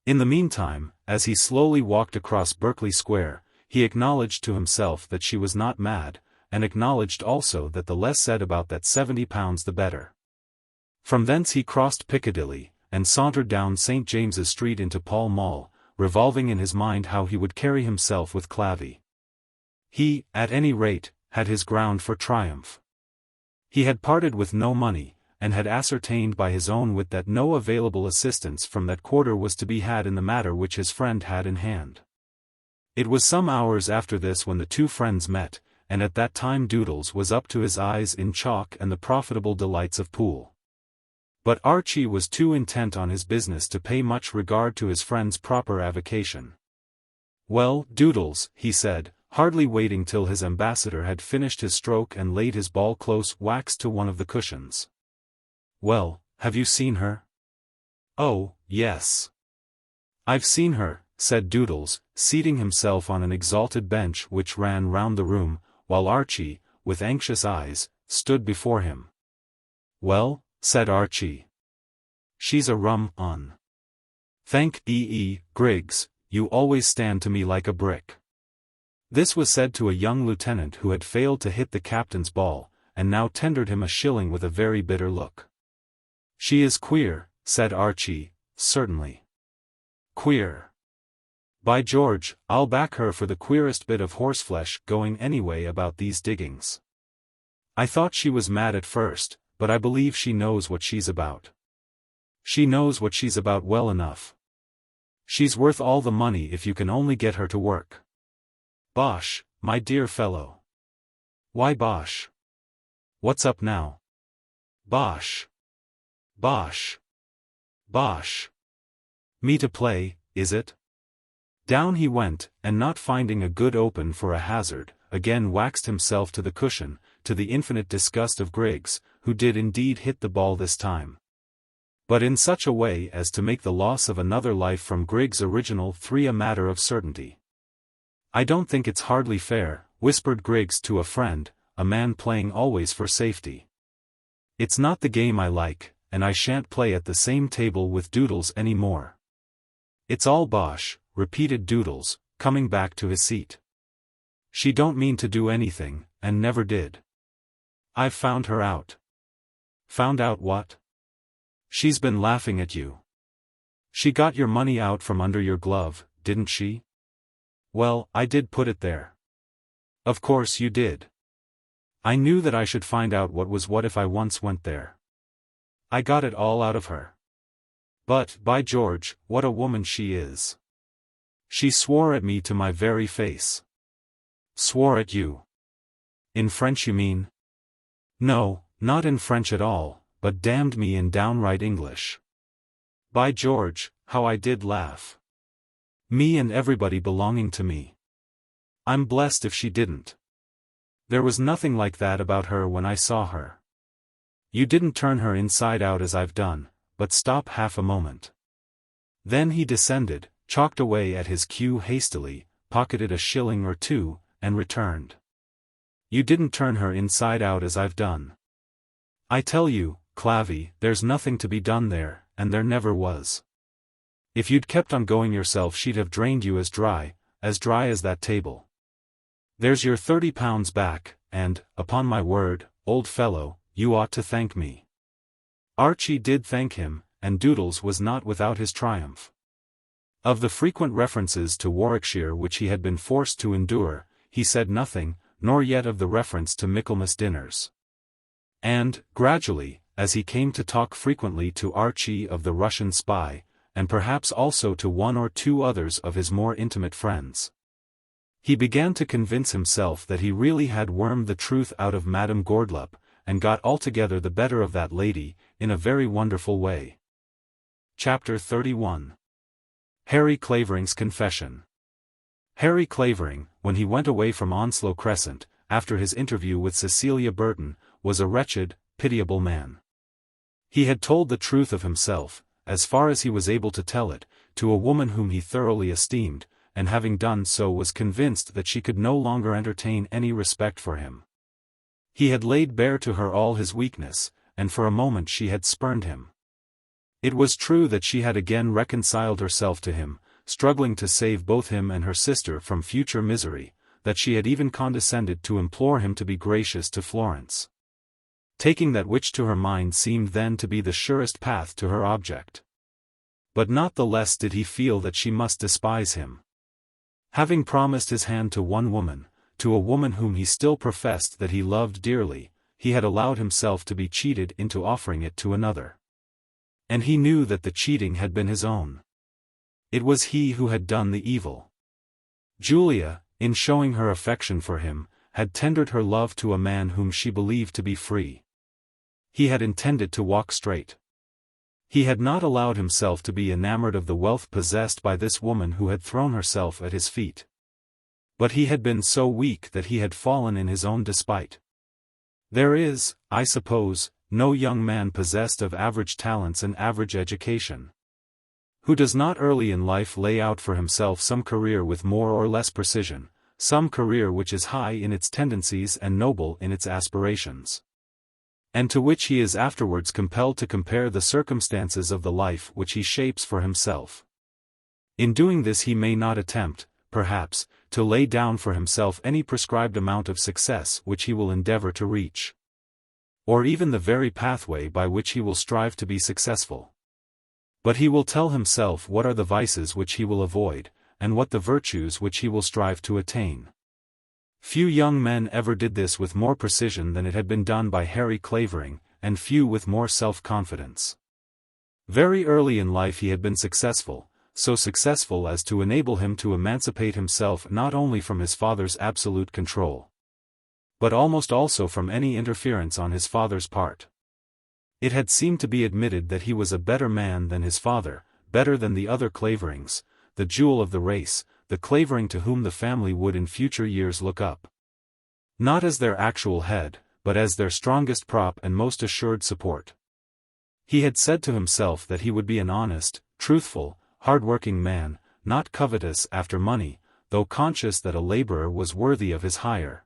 In the meantime, as he slowly walked across Berkeley Square, he acknowledged to himself that she was not mad, and acknowledged also that the less said about that £70 the better. From thence he crossed Piccadilly, and sauntered down St. James's Street into Pall Mall, revolving in his mind how he would carry himself with Clavey. He, at any rate, had his ground for triumph. He had parted with no money, and had ascertained by his own wit that no available assistance from that quarter was to be had in the matter which his friend had in hand. It was some hours after this when the two friends met, and at that time Doodles was up to his eyes in chalk and the profitable delights of pool. But Archie was too intent on his business to pay much regard to his friend's proper avocation. "Well, Doodles," he said, hardly waiting till his ambassador had finished his stroke and laid his ball close waxed to one of the cushions. "Well, have you seen her?" "Oh, yes. I've seen her," said Doodles, seating himself on an exalted bench which ran round the room, while Archie, with anxious eyes, stood before him. "Well," said Archie. "She's a rum un. Thank Griggs, you always stand to me like a brick." This was said to a young lieutenant who had failed to hit the captain's ball, and now tendered him a shilling with a very bitter look. "She is queer," said Archie, "certainly. Queer. By George, I'll back her for the queerest bit of horseflesh going anyway about these diggings. I thought she was mad at first, but I believe she knows what she's about. She knows what she's about well enough. She's worth all the money if you can only get her to work." "Bosh, my dear fellow." "Why bosh? What's up now?" "Bosh. Bosh. Bosh. Me to play, is it?" Down he went, and not finding a good open for a hazard, again waxed himself to the cushion, to the infinite disgust of Griggs, who did indeed hit the ball this time. But in such a way as to make the loss of another life from Griggs' original 3 a matter of certainty. "I don't think it's hardly fair," whispered Griggs to a friend, a man playing always for safety. "It's not the game I like, and I shan't play at the same table with Doodles any more." "It's all bosh," repeated Doodles, coming back to his seat. "She don't mean to do anything, and never did. I've found her out." "Found out what?" "She's been laughing at you. She got your money out from under your glove, didn't she?" "Well, I did put it there." "Of course you did. I knew that I should find out what was what if I once went there. I got it all out of her. But, by George, what a woman she is. She swore at me to my very face." "Swore at you? In French you mean?" "No, not in French at all, but damned me in downright English. By George, how I did laugh. Me and everybody belonging to me. I'm blessed if she didn't. There was nothing like that about her when I saw her. You didn't turn her inside out as I've done, but stop half a moment." Then he descended, chalked away at his cue hastily, pocketed a shilling or two, and returned. "You didn't turn her inside out as I've done. I tell you, Clavvy, there's nothing to be done there, and there never was. If you'd kept on going yourself she'd have drained you as dry as that table. There's your £30 back, and, upon my word, old fellow, you ought to thank me." Archie did thank him, and Doodles was not without his triumph. Of the frequent references to Warwickshire which he had been forced to endure, he said nothing, nor yet of the reference to Michaelmas dinners. And, gradually, as he came to talk frequently to Archie of the Russian spy, and perhaps also to one or two others of his more intimate friends, he began to convince himself that he really had wormed the truth out of Mme Gourdeloup, and got altogether the better of that lady, in a very wonderful way. Chapter 31. Harry Clavering's Confession. Harry Clavering, when he went away from Onslow Crescent, after his interview with Cecilia Burton, was a wretched, pitiable man. He had told the truth of himself, as far as he was able to tell it, to a woman whom he thoroughly esteemed, and having done so was convinced that she could no longer entertain any respect for him. He had laid bare to her all his weakness, and for a moment she had spurned him. It was true that she had again reconciled herself to him, struggling to save both him and her sister from future misery, that she had even condescended to implore him to be gracious to Florence, taking that which to her mind seemed then to be the surest path to her object. But not the less did he feel that she must despise him. Having promised his hand to one woman, to a woman whom he still professed that he loved dearly, he had allowed himself to be cheated into offering it to another. And he knew that the cheating had been his own. It was he who had done the evil. Julia, in showing her affection for him, had tendered her love to a man whom she believed to be free. He had intended to walk straight. He had not allowed himself to be enamored of the wealth possessed by this woman who had thrown herself at his feet. But he had been so weak that he had fallen in his own despite. There is, I suppose, no young man possessed of average talents and average education, who does not early in life lay out for himself some career with more or less precision, some career which is high in its tendencies and noble in its aspirations, and to which he is afterwards compelled to compare the circumstances of the life which he shapes for himself. In doing this he may not attempt, perhaps, to lay down for himself any prescribed amount of success which he will endeavor to reach, or even the very pathway by which he will strive to be successful. But he will tell himself what are the vices which he will avoid, and what the virtues which he will strive to attain. Few young men ever did this with more precision than it had been done by Harry Clavering, and few with more self-confidence. Very early in life he had been successful, so successful as to enable him to emancipate himself not only from his father's absolute control, but almost also from any interference on his father's part. It had seemed to be admitted that he was a better man than his father, better than the other Claverings, the jewel of the race, the Clavering to whom the family would in future years look up. Not as their actual head, but as their strongest prop and most assured support. He had said to himself that he would be an honest, truthful, hard-working man, not covetous after money, though conscious that a laborer was worthy of his hire,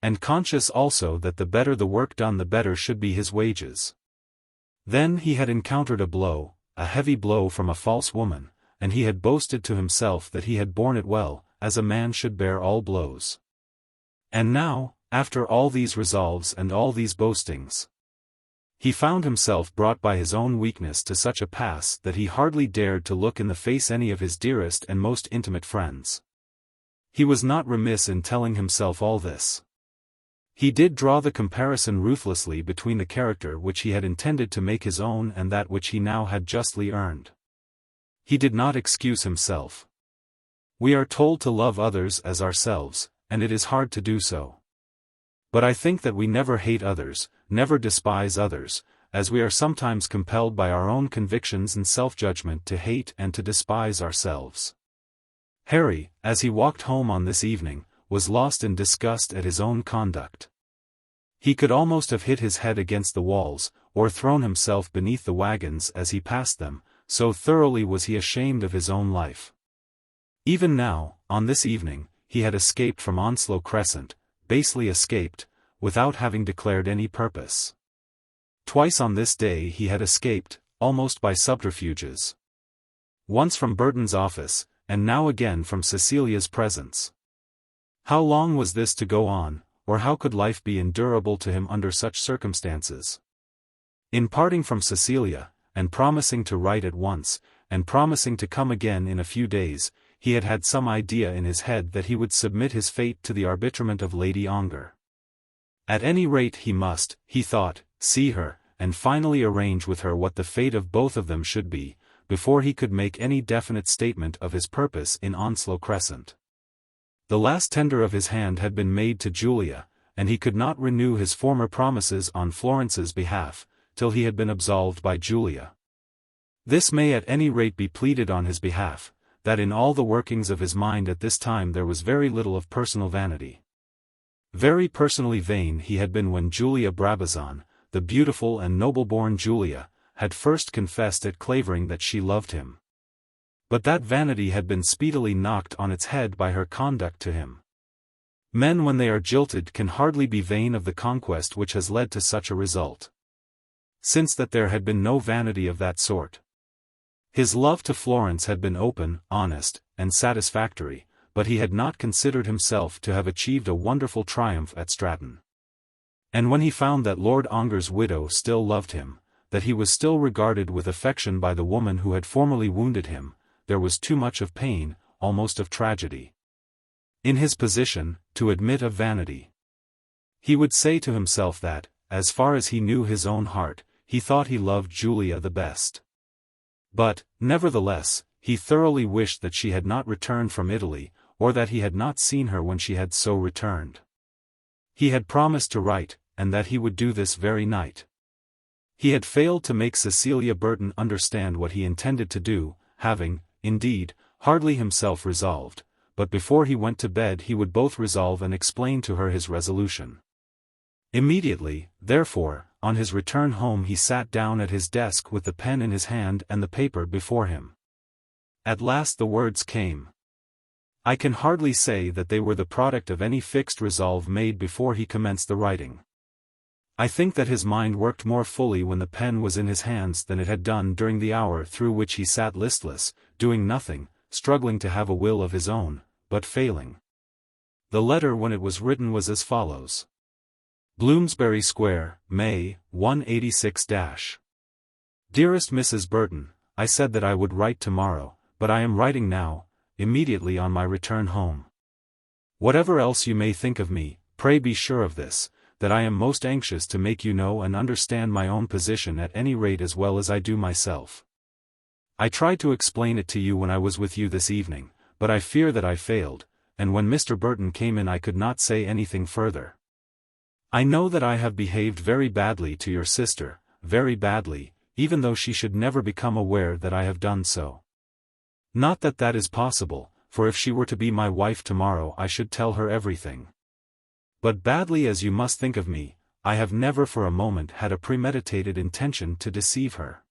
and conscious also that the better the work done the better should be his wages. Then he had encountered a blow, a heavy blow from a false woman, and he had boasted to himself that he had borne it well, as a man should bear all blows. And now, after all these resolves and all these boastings, he found himself brought by his own weakness to such a pass that he hardly dared to look in the face any of his dearest and most intimate friends. He was not remiss in telling himself all this. He did draw the comparison ruthlessly between the character which he had intended to make his own and that which he now had justly earned. He did not excuse himself. We are told to love others as ourselves, and it is hard to do so. But I think that we never hate others, never despise others, as we are sometimes compelled by our own convictions and self-judgment to hate and to despise ourselves. Harry, as he walked home on this evening, was lost in disgust at his own conduct. He could almost have hit his head against the walls, or thrown himself beneath the wagons as he passed them, so thoroughly was he ashamed of his own life. Even now, on this evening, he had escaped from Onslow Crescent, basely escaped, without having declared any purpose. Twice on this day he had escaped, almost by subterfuges. Once from Burton's office, and now again from Cecilia's presence. How long was this to go on, or how could life be endurable to him under such circumstances? In parting from Cecilia, and promising to write at once, and promising to come again in a few days, he had had some idea in his head that he would submit his fate to the arbitrament of Lady Ongar. At any rate he must, he thought, see her, and finally arrange with her what the fate of both of them should be, before he could make any definite statement of his purpose in Onslow Crescent. The last tender of his hand had been made to Julia, and he could not renew his former promises on Florence's behalf, till he had been absolved by Julia. This may at any rate be pleaded on his behalf, that in all the workings of his mind at this time there was very little of personal vanity. Very personally vain he had been when Julia Brabazon, the beautiful and noble-born Julia, had first confessed at Clavering that she loved him. But that vanity had been speedily knocked on its head by her conduct to him. Men when they are jilted can hardly be vain of the conquest which has led to such a result. Since that there had been no vanity of that sort. His love to Florence had been open, honest, and satisfactory, but he had not considered himself to have achieved a wonderful triumph at Stratton. And when he found that Lord Ongar's widow still loved him, that he was still regarded with affection by the woman who had formerly wounded him, there was too much of pain, almost of tragedy, in his position, to admit of vanity. He would say to himself that, as far as he knew his own heart, he thought he loved Julia the best. But, nevertheless, he thoroughly wished that she had not returned from Italy, or that he had not seen her when she had so returned. He had promised to write, and that he would do this very night. He had failed to make Cecilia Burton understand what he intended to do, having, indeed, hardly himself resolved, but before he went to bed he would both resolve and explain to her his resolution. Immediately, therefore, on his return home he sat down at his desk with the pen in his hand and the paper before him. At last the words came. I can hardly say that they were the product of any fixed resolve made before he commenced the writing. I think that his mind worked more fully when the pen was in his hands than it had done during the hour through which he sat listless, doing nothing, struggling to have a will of his own, but failing. The letter when it was written was as follows. Bloomsbury Square, May, 186-. Dearest Mrs. Burton, I said that I would write tomorrow, but I am writing now, immediately on my return home. Whatever else you may think of me, pray be sure of this, that I am most anxious to make you know and understand my own position at any rate as well as I do myself. I tried to explain it to you when I was with you this evening, but I fear that I failed, and when Mr. Burton came in I could not say anything further. I know that I have behaved very badly to your sister, very badly, even though she should never become aware that I have done so. Not that that is possible, for if she were to be my wife tomorrow I should tell her everything. But badly as you must think of me, I have never for a moment had a premeditated intention to deceive her.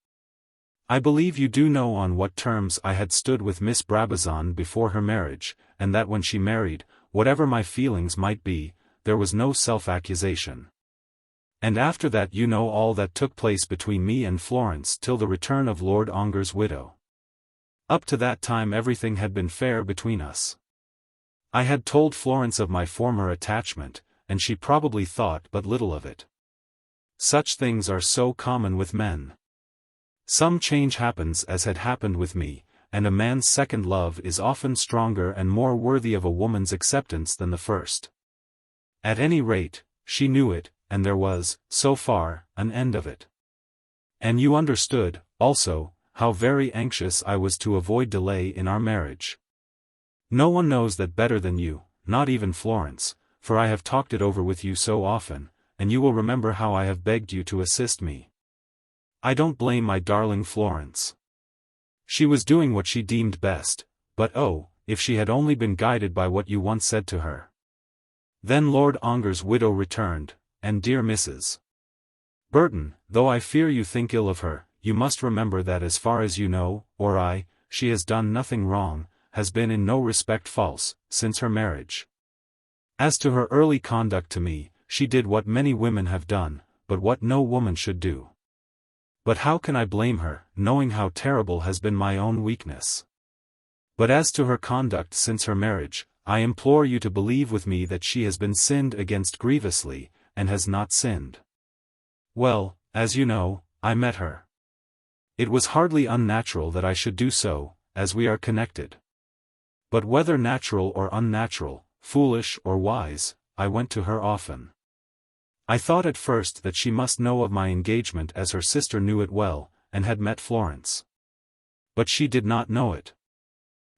I believe you do know on what terms I had stood with Miss Brabazon before her marriage, and that when she married, whatever my feelings might be, there was no self-accusation. And after that you know all that took place between me and Florence till the return of Lord Ongar's widow. Up to that time everything had been fair between us. I had told Florence of my former attachment, and she probably thought but little of it. Such things are so common with men. Some change happens as had happened with me, and a man's second love is often stronger and more worthy of a woman's acceptance than the first. At any rate, she knew it, and there was, so far, an end of it. And you understood, also, how very anxious I was to avoid delay in our marriage. No one knows that better than you, not even Florence, for I have talked it over with you so often, and you will remember how I have begged you to assist me. I don't blame my darling Florence. She was doing what she deemed best, but oh, if she had only been guided by what you once said to her. Then Lord Ongar's widow returned, and dear Mrs. Burton, though I fear you think ill of her, you must remember that as far as you know, or I, she has done nothing wrong, has been in no respect false, since her marriage. As to her early conduct to me, she did what many women have done, but what no woman should do. But how can I blame her, knowing how terrible has been my own weakness? But as to her conduct since her marriage, I implore you to believe with me that she has been sinned against grievously, and has not sinned. Well, as you know, I met her. It was hardly unnatural that I should do so, as we are connected. But whether natural or unnatural, foolish or wise, I went to her often. I thought at first that she must know of my engagement as her sister knew it well, and had met Florence. But she did not know it.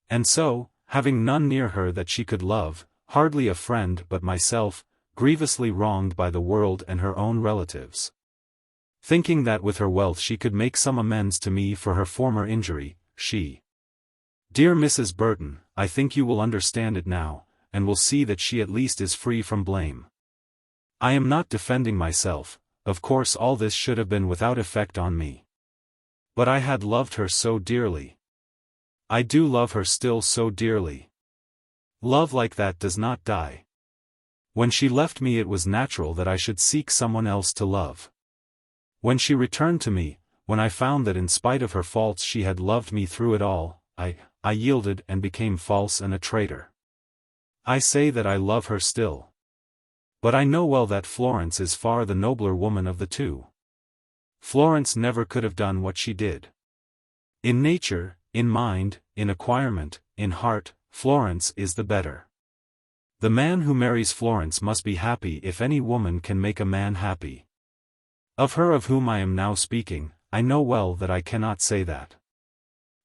And so, having none near her that she could love, hardly a friend but myself, grievously wronged by the world and her own relatives. Thinking that with her wealth she could make some amends to me for her former injury, she. Dear Mrs. Burton, I think you will understand it now, and will see that she at least is free from blame. I am not defending myself, of course all this should have been without effect on me. But I had loved her so dearly. I do love her still so dearly. Love like that does not die. When she left me it was natural that I should seek someone else to love. When she returned to me, when I found that in spite of her faults she had loved me through it all, I yielded and became false and a traitor. I say that I love her still. But I know well that Florence is far the nobler woman of the two. Florence never could have done what she did. In nature, in mind, in acquirement, in heart, Florence is the better. The man who marries Florence must be happy if any woman can make a man happy. Of her of whom I am now speaking, I know well that I cannot say that.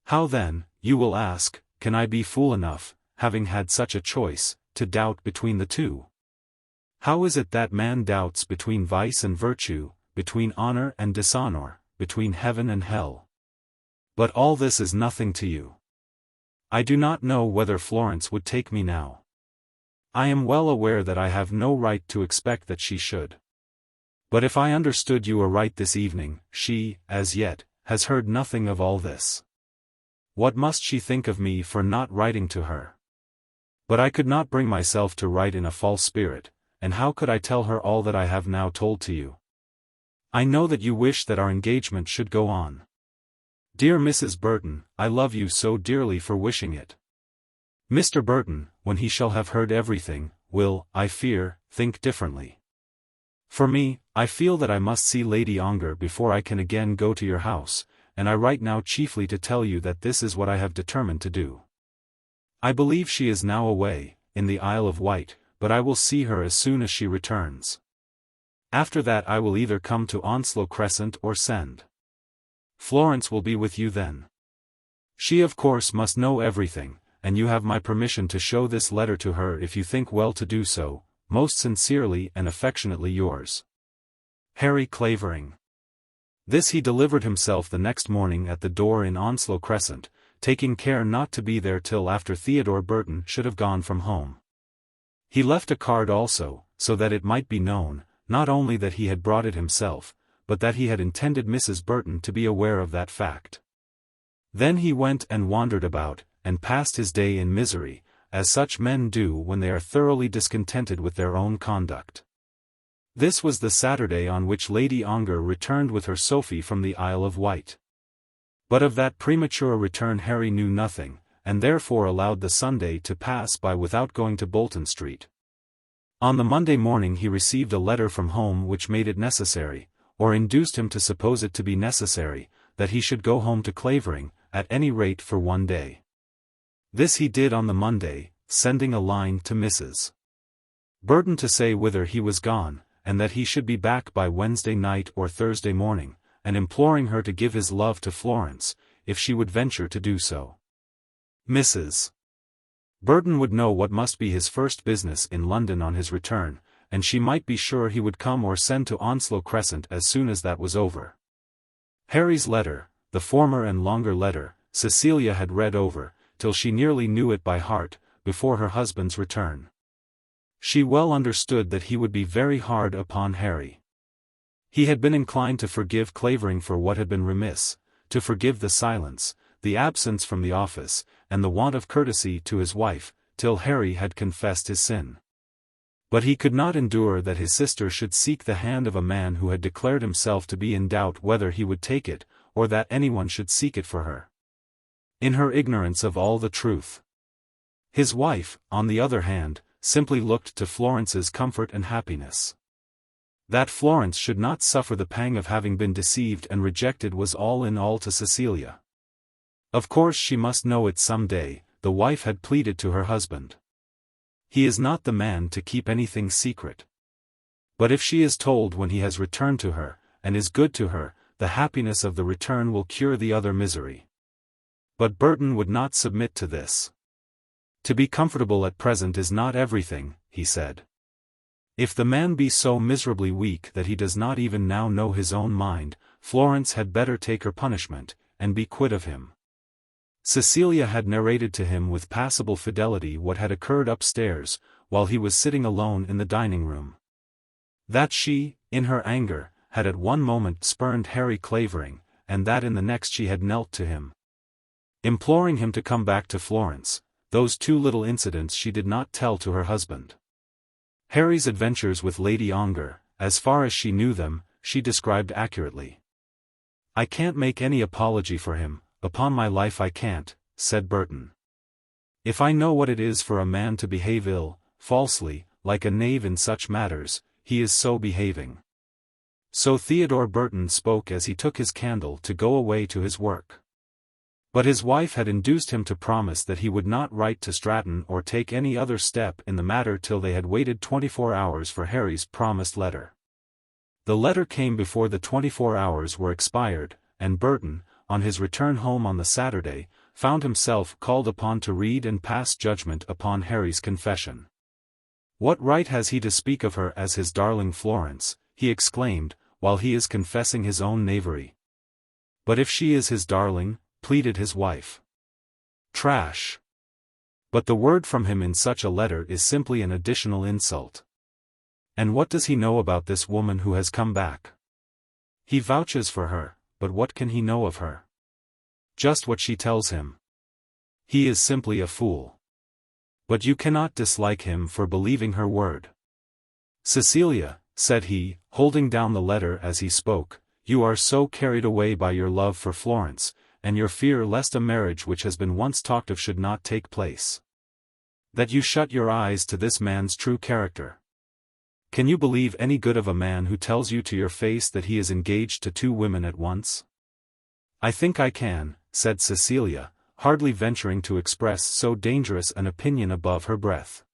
How then, you will ask, can I be fool enough, having had such a choice, to doubt between the two? How is it that man doubts between vice and virtue, between honor and dishonor, between heaven and hell? But all this is nothing to you. I do not know whether Florence would take me now. I am well aware that I have no right to expect that she should. But if I understood you aright this evening, she, as yet, has heard nothing of all this. What must she think of me for not writing to her? But I could not bring myself to write in a false spirit, and how could I tell her all that I have now told to you? I know that you wish that our engagement should go on. Dear Mrs. Burton, I love you so dearly for wishing it. Mr. Burton, when he shall have heard everything, will, I fear, think differently. For me, I feel that I must see Lady Ongar before I can again go to your house, and I write now chiefly to tell you that this is what I have determined to do. I believe she is now away, in the Isle of Wight, but I will see her as soon as she returns. After that I will either come to Onslow Crescent or send. Florence will be with you then. She of course must know everything, and you have my permission to show this letter to her if you think well to do so. Most sincerely and affectionately yours, Harry Clavering. This he delivered himself the next morning at the door in Onslow Crescent, taking care not to be there till after Theodore Burton should have gone from home. He left a card also, so that it might be known, not only that he had brought it himself, but that he had intended Mrs. Burton to be aware of that fact. Then he went and wandered about, and passed his day in misery, as such men do when they are thoroughly discontented with their own conduct. This was the Saturday on which Lady Ongar returned with her Sophie from the Isle of Wight. But of that premature return Harry knew nothing, and therefore allowed the Sunday to pass by without going to Bolton Street. On the Monday morning he received a letter from home which made it necessary, or induced him to suppose it to be necessary, that he should go home to Clavering, at any rate for one day. This he did on the Monday, sending a line to Mrs. Burton to say whither he was gone, and that he should be back by Wednesday night or Thursday morning, and imploring her to give his love to Florence, if she would venture to do so. Mrs. Burton would know what must be his first business in London on his return, and she might be sure he would come or send to Onslow Crescent as soon as that was over. Harry's letter, the former and longer letter, Cecilia had read over, till she nearly knew it by heart, before her husband's return. She well understood that he would be very hard upon Harry. He had been inclined to forgive Clavering for what had been remiss, to forgive the silence, the absence from the office, and the want of courtesy to his wife, till Harry had confessed his sin. But he could not endure that his sister should seek the hand of a man who had declared himself to be in doubt whether he would take it, or that anyone should seek it for her. In her ignorance of all the truth. His wife, on the other hand, simply looked to Florence's comfort and happiness. That Florence should not suffer the pang of having been deceived and rejected was all in all to Cecilia. Of course she must know it some day, the wife had pleaded to her husband. He is not the man to keep anything secret. But if she is told when he has returned to her, and is good to her, the happiness of the return will cure the other misery. But Burton would not submit to this. To be comfortable at present is not everything, he said. If the man be so miserably weak that he does not even now know his own mind, Florence had better take her punishment, and be quit of him. Cecilia had narrated to him with passable fidelity what had occurred upstairs, while he was sitting alone in the dining-room. That she, in her anger, had at one moment spurned Harry Clavering, and that in the next she had knelt to him, imploring him to come back to Florence. Those two little incidents she did not tell to her husband. Harry's adventures with Lady Ongar, as far as she knew them, she described accurately. "I can't make any apology for him, upon my life I can't," said Burton. "If I know what it is for a man to behave ill, falsely, like a knave in such matters, he is so behaving." So Theodore Burton spoke as he took his candle to go away to his work. But his wife had induced him to promise that he would not write to Stratton or take any other step in the matter till they had waited 24 hours for Harry's promised letter. The letter came before the 24 hours were expired, and Burton, on his return home on the Saturday, found himself called upon to read and pass judgment upon Harry's confession. "What right has he to speak of her as his darling Florence," he exclaimed, "while he is confessing his own knavery? But if she is his darling," pleaded his wife. "Trash! But the word from him in such a letter is simply an additional insult. And what does he know about this woman who has come back? He vouches for her, but what can he know of her? Just what she tells him. He is simply a fool. But you cannot dislike him for believing her word." "Cecilia," said he, holding down the letter as he spoke, "you are so carried away by your love for Florence, and your fear lest a marriage which has been once talked of should not take place, that you shut your eyes to this man's true character. Can you believe any good of a man who tells you to your face that he is engaged to two women at once?" "I think I can," said Cecilia, hardly venturing to express so dangerous an opinion above her breath.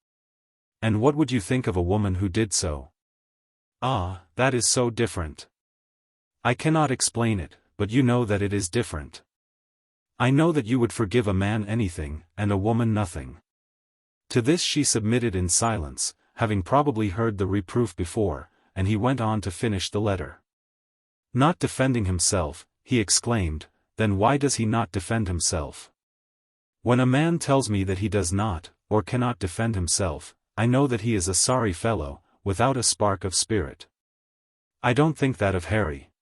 "And what would you think of a woman who did so?" "Ah, that is so different. I cannot explain it, but you know that it is different. I know that you would forgive a man anything, and a woman nothing." To this she submitted in silence, having probably heard the reproof before, and he went on to finish the letter. "Not defending himself," he exclaimed, "then why does he not defend himself? When a man tells me that he does not, or cannot defend himself, I know that he is a sorry fellow, without a spark of spirit. I don't think that of Harry.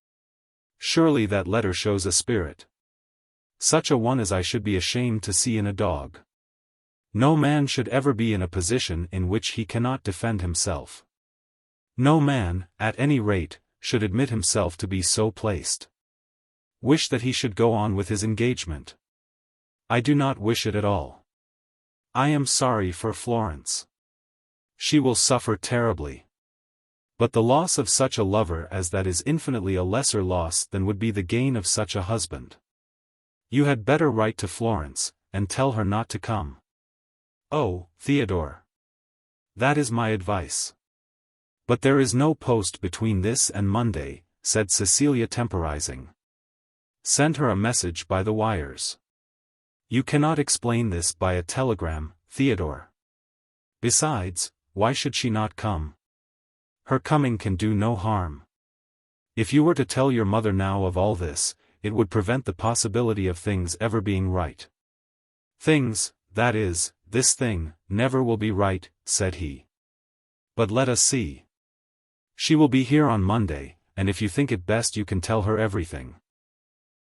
Surely that letter shows a spirit. Such a one as I should be ashamed to see in a dog. No man should ever be in a position in which he cannot defend himself. No man, at any rate, should admit himself to be so placed. Wish that he should go on with his engagement. I do not wish it at all. I am sorry for Florence. She will suffer terribly. But the loss of such a lover as that is infinitely a lesser loss than would be the gain of such a husband. You had better write to Florence, and tell her not to come." "Oh, Theodore. That is my advice." "But there is no post between this and Monday," said Cecilia temporizing. "Send her a message by the wires. You cannot explain this by a telegram, Theodore. Besides, why should she not come? Her coming can do no harm. If you were to tell your mother now of all this, it would prevent the possibility of things ever being right." "Things, that is, this thing, never will be right," said he. But let us see. She will be here on Monday, and if you think it best you can tell her everything.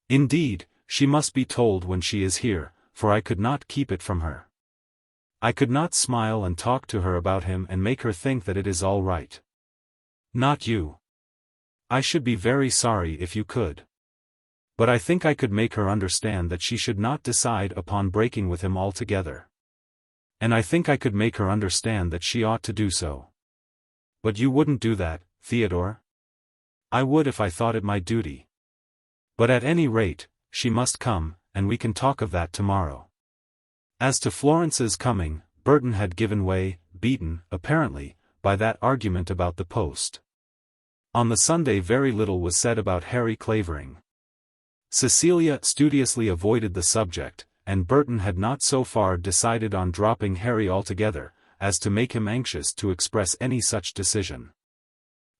Indeed, she must be told when she is here, for I could not keep it from her. I could not smile and talk to her about him and make her think that it is all right. Not you. I should be very sorry if you could. But I think I could make her understand that she should not decide upon breaking with him altogether. And I think I could make her understand that she ought to do so. But you wouldn't do that, Theodore? I would if I thought it my duty. But at any rate, she must come, and we can talk of that tomorrow. As to Florence's coming, Burton had given way, beaten, apparently, by that argument about the post. On the Sunday very little was said about Harry Clavering. Cecilia studiously avoided the subject, and Burton had not so far decided on dropping Harry altogether, as to make him anxious to express any such decision.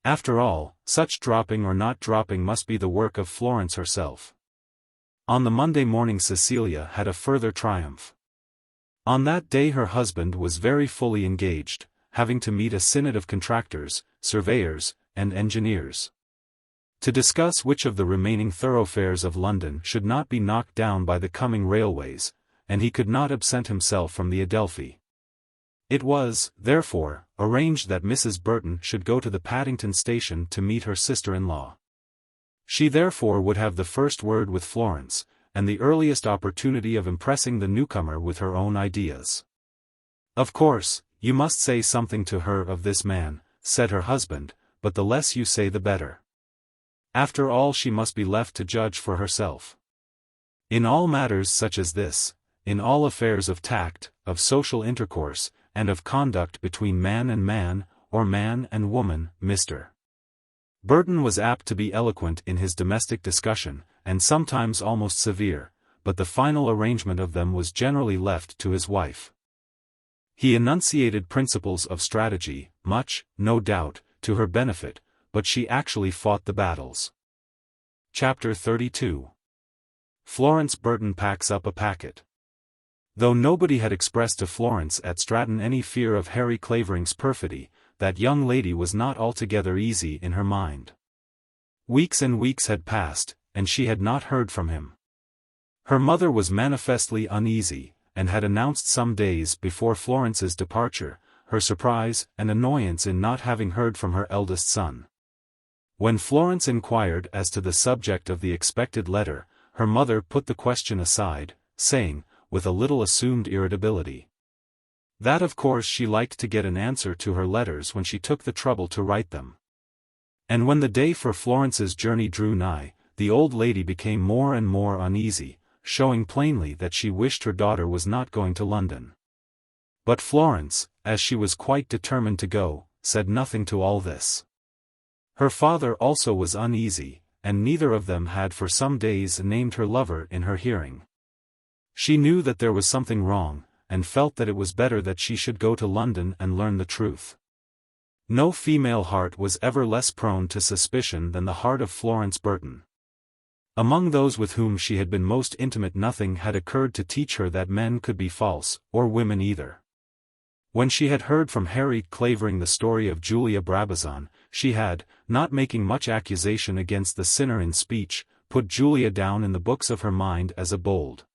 After all, such dropping or not dropping must be the work of Florence herself. On the Monday morning Cecilia had a further triumph. On that day her husband was very fully engaged, having to meet a synod of contractors, surveyors, and engineers, to discuss which of the remaining thoroughfares of London should not be knocked down by the coming railways, and he could not absent himself from the Adelphi. It was, therefore, arranged that Mrs. Burton should go to the Paddington station to meet her sister-in-law. She therefore would have the first word with Florence, and the earliest opportunity of impressing the newcomer with her own ideas. "Of course, you must say something to her of this man," said her husband, "but the less you say the better. After all she must be left to judge for herself. In all matters such as this, in all affairs of tact, of social intercourse, and of conduct between man and man, or man and woman, Mr. Burton was apt to be eloquent in his domestic discussion, and sometimes almost severe, but the final arrangement of them was generally left to his wife. He enunciated principles of strategy, much, no doubt, to her benefit, but she actually fought the battles. Chapter 32. Florence Burton packs up a packet. Though nobody had expressed to Florence at Stratton any fear of Harry Clavering's perfidy, that young lady was not altogether easy in her mind. Weeks and weeks had passed, and she had not heard from him. Her mother was manifestly uneasy, and had announced some days before Florence's departure, her surprise and annoyance in not having heard from her eldest son. When Florence inquired as to the subject of the expected letter, her mother put the question aside, saying, with a little assumed irritability, that of course she liked to get an answer to her letters when she took the trouble to write them. And when the day for Florence's journey drew nigh, the old lady became more and more uneasy, showing plainly that she wished her daughter was not going to London. But Florence, as she was quite determined to go, said nothing to all this. Her father also was uneasy, and neither of them had for some days named her lover in her hearing. She knew that there was something wrong, and felt that it was better that she should go to London and learn the truth. No female heart was ever less prone to suspicion than the heart of Florence Burton. Among those with whom she had been most intimate nothing had occurred to teach her that men could be false, or women either. When she had heard from Harry Clavering the story of Julia Brabazon, she had, not making much accusation against the sinner in speech, put Julia down in the books of her mind as a bold,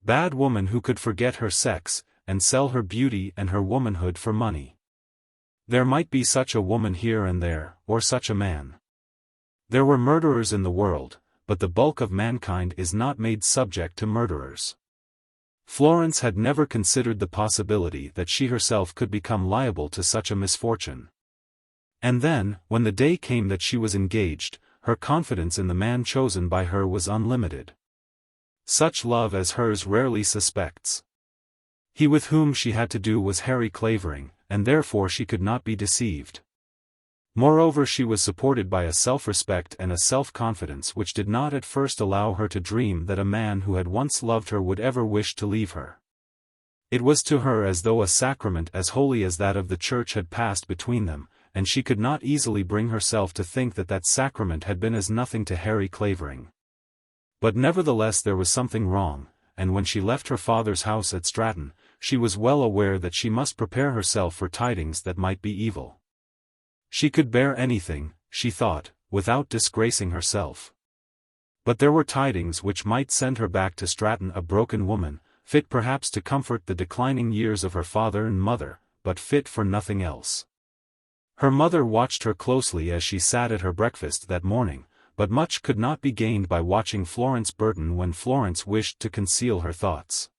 bad woman who could forget her sex, and sell her beauty and her womanhood for money. There might be such a woman here and there, or such a man. There were murderers in the world, but the bulk of mankind is not made subject to murderers. Florence had never considered the possibility that she herself could become liable to such a misfortune. And then, when the day came that she was engaged, her confidence in the man chosen by her was unlimited. Such love as hers rarely suspects. He with whom she had to do was Harry Clavering, and therefore she could not be deceived. Moreover, she was supported by a self-respect and a self-confidence which did not at first allow her to dream that a man who had once loved her would ever wish to leave her. It was to her as though a sacrament as holy as that of the Church had passed between them, and she could not easily bring herself to think that that sacrament had been as nothing to Harry Clavering. But nevertheless there was something wrong, and when she left her father's house at Stratton, she was well aware that she must prepare herself for tidings that might be evil. She could bear anything, she thought, without disgracing herself. But there were tidings which might send her back to Stratton a broken woman, fit perhaps to comfort the declining years of her father and mother, but fit for nothing else. Her mother watched her closely as she sat at her breakfast that morning, but much could not be gained by watching Florence Burton when Florence wished to conceal her thoughts.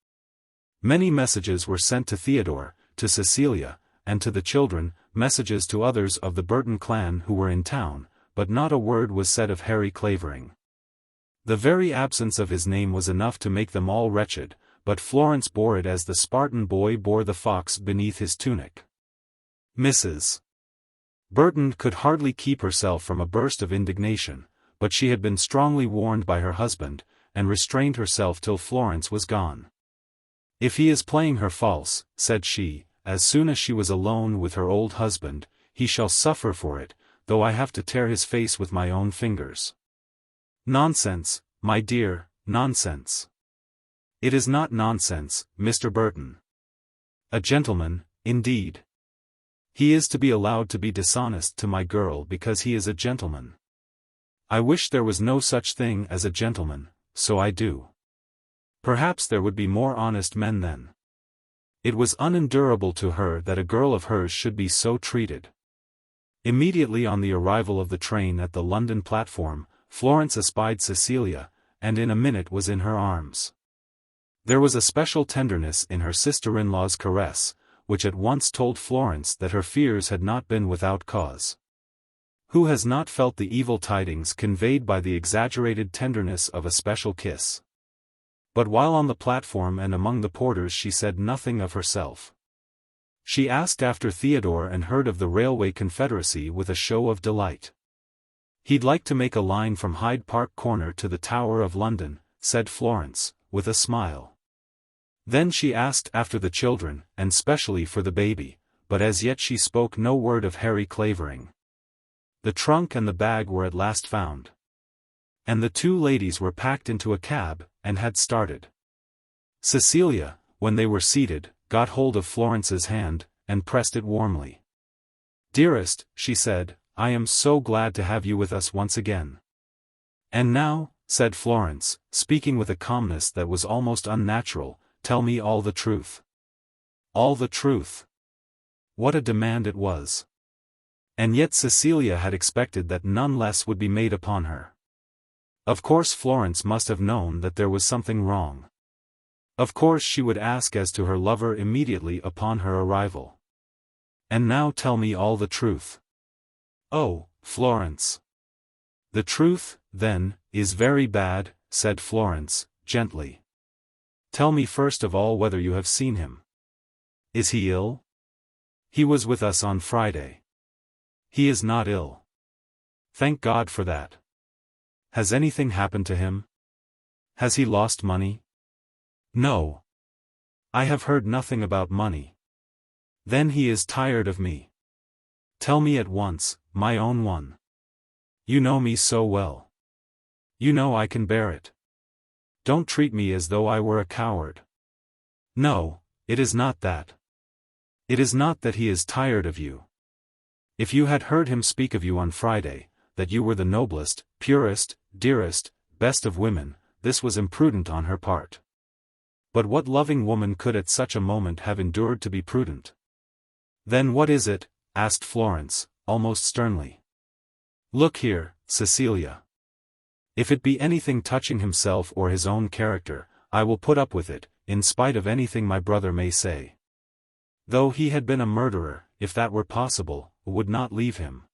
Many messages were sent to Theodore, to Cecilia, and to the children, messages to others of the Burton clan who were in town, but not a word was said of Harry Clavering. The very absence of his name was enough to make them all wretched, but Florence bore it as the Spartan boy bore the fox beneath his tunic. Mrs. Burton could hardly keep herself from a burst of indignation, but she had been strongly warned by her husband, and restrained herself till Florence was gone. "If he is playing her false," said she, as soon as she was alone with her old husband, "he shall suffer for it, though I have to tear his face with my own fingers." "Nonsense, my dear, nonsense." "It is not nonsense, Mr. Burton." "A gentleman, indeed. He is to be allowed to be dishonest to my girl because he is a gentleman. I wish there was no such thing as a gentleman, so I do. Perhaps there would be more honest men then." It was unendurable to her that a girl of hers should be so treated. Immediately on the arrival of the train at the London platform, Florence espied Cecilia, and in a minute was in her arms. There was a special tenderness in her sister-in-law's caress, which at once told Florence that her fears had not been without cause. Who has not felt the evil tidings conveyed by the exaggerated tenderness of a special kiss? But while on the platform and among the porters she said nothing of herself. She asked after Theodore and heard of the railway confederacy with a show of delight. "He'd like to make a line from Hyde Park Corner to the Tower of London," said Florence, with a smile. Then she asked after the children, and specially for the baby, but as yet she spoke no word of Harry Clavering. The trunk and the bag were at last found. And the two ladies were packed into a cab, and had started. Cecilia, when they were seated, got hold of Florence's hand, and pressed it warmly. "Dearest," she said, "I am so glad to have you with us once again." "And now," said Florence, speaking with a calmness that was almost unnatural, "tell me all the truth." All the truth. What a demand it was. And yet Cecilia had expected that none less would be made upon her. Of course Florence must have known that there was something wrong. Of course she would ask as to her lover immediately upon her arrival. "And now tell me all the truth." "Oh, Florence." "The truth, then, is very bad," said Florence, gently. "Tell me first of all whether you have seen him. Is he ill?" "He was with us on Friday." "He is not ill. Thank God for that. Has anything happened to him? Has he lost money?" "No. I have heard nothing about money." "Then he is tired of me. Tell me at once, my own one. You know me so well. You know I can bear it. Don't treat me as though I were a coward." "No, it is not that. It is not that he is tired of you. If you had heard him speak of you on Friday, that you were the noblest, purest, dearest, best of women, this was imprudent on her part. But what loving woman could at such a moment have endured to be prudent?" "Then what is it?" asked Florence, almost sternly. "Look here, Cecilia. If it be anything touching himself or his own character, I will put up with it, in spite of anything my brother may say. Though he had been a murderer, if that were possible, would not leave him.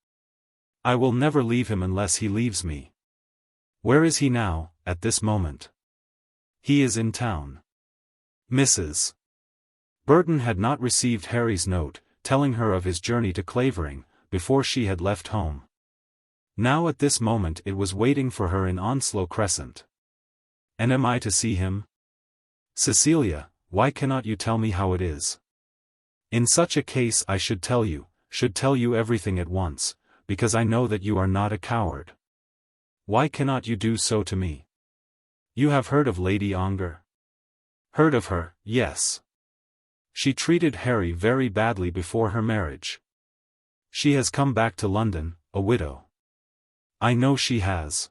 I will never leave him unless he leaves me. Where is he now, at this moment?" "He is in town." Mrs. Burton had not received Harry's note, telling her of his journey to Clavering, before she had left home. Now at this moment it was waiting for her in Onslow Crescent. "And am I to see him? Cecilia, why cannot you tell me how it is? In such a case I should tell you everything at once, because I know that you are not a coward. Why cannot you do so to me? You have heard of Lady Ongar?" "Heard of her, yes. She treated Harry very badly before her marriage. She has come back to London, a widow. I know she has.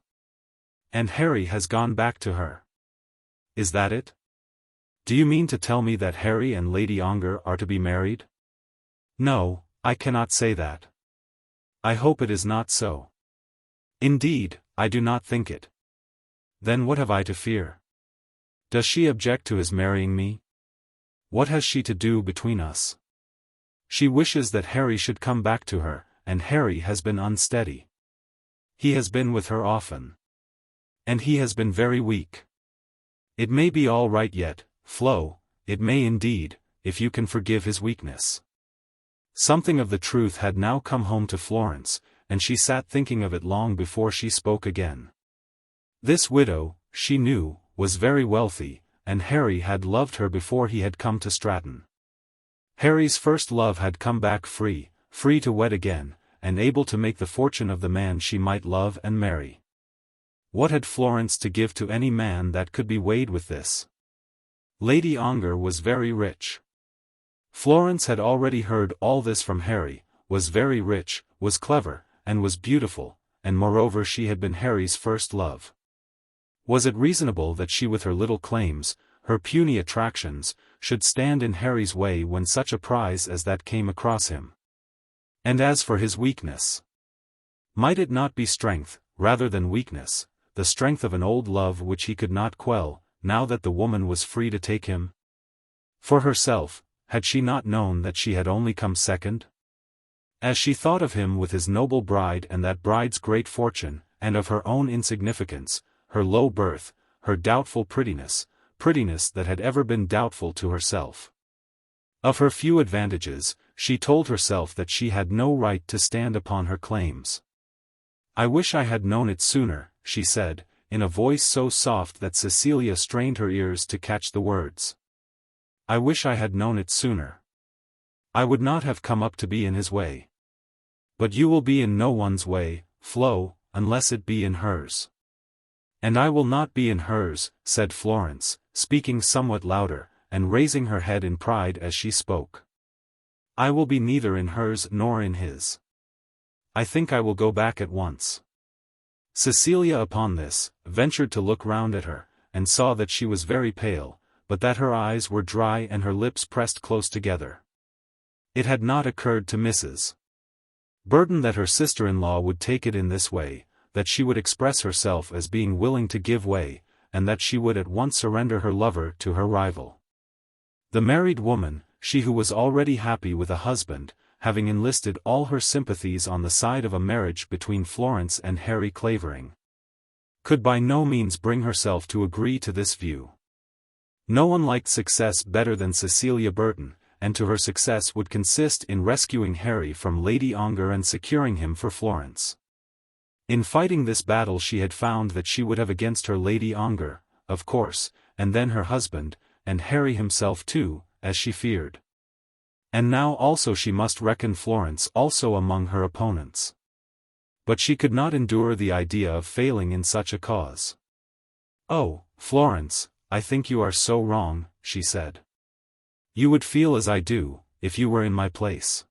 And Harry has gone back to her. Is that it? Do you mean to tell me that Harry and Lady Ongar are to be married? No, I cannot say that. I hope it is not so. Indeed, I do not think it. Then what have I to fear? Does she object to his marrying me? What has she to do between us? She wishes that Harry should come back to her, and Harry has been unsteady. He has been with her often. And he has been very weak. It may be all right yet, Flo, it may indeed, if you can forgive his weakness. Something of the truth had now come home to Florence, and she sat thinking of it long before she spoke again. This widow, she knew, was very wealthy, and Harry had loved her before he had come to Stratton. Harry's first love had come back free to wed again, and able to make the fortune of the man she might love and marry. What had Florence to give to any man that could be weighed with this? Lady Ongar was very rich. Florence had already heard all this from Harry, was very rich, was clever, and was beautiful, and moreover she had been Harry's first love. Was it reasonable that she with her little claims, her puny attractions, should stand in Harry's way when such a prize as that came across him? And as for his weakness, might it not be strength, rather than weakness, the strength of an old love which he could not quell, now that the woman was free to take him? For herself, had she not known that she had only come second? As she thought of him with his noble bride and that bride's great fortune, and of her own insignificance, her low birth, her doubtful prettiness that had ever been doubtful to herself. Of her few advantages, she told herself that she had no right to stand upon her claims. "I wish I had known it sooner," she said, in a voice so soft that Cecilia strained her ears to catch the words. "I wish I had known it sooner. I would not have come up to be in his way. But you will be in no one's way, Flo, unless it be in hers." "And I will not be in hers," said Florence, speaking somewhat louder, and raising her head in pride as she spoke. "I will be neither in hers nor in his. I think I will go back at once." Cecilia upon this, ventured to look round at her, and saw that she was very pale, but that her eyes were dry and her lips pressed close together. It had not occurred to Mrs. Burton that her sister-in-law would take it in this way, that she would express herself as being willing to give way, and that she would at once surrender her lover to her rival. The married woman, she who was already happy with a husband, having enlisted all her sympathies on the side of a marriage between Florence and Harry Clavering, could by no means bring herself to agree to this view. No one liked success better than Cecilia Burton, and to her success would consist in rescuing Harry from Lady Ongar and securing him for Florence. In fighting this battle she had found that she would have against her Lady Ongar, of course, and then her husband, and Harry himself too, as she feared. And now also she must reckon Florence also among her opponents. But she could not endure the idea of failing in such a cause. "Oh, Florence, I think you are so wrong," she said. "You would feel as I do, if you were in my place.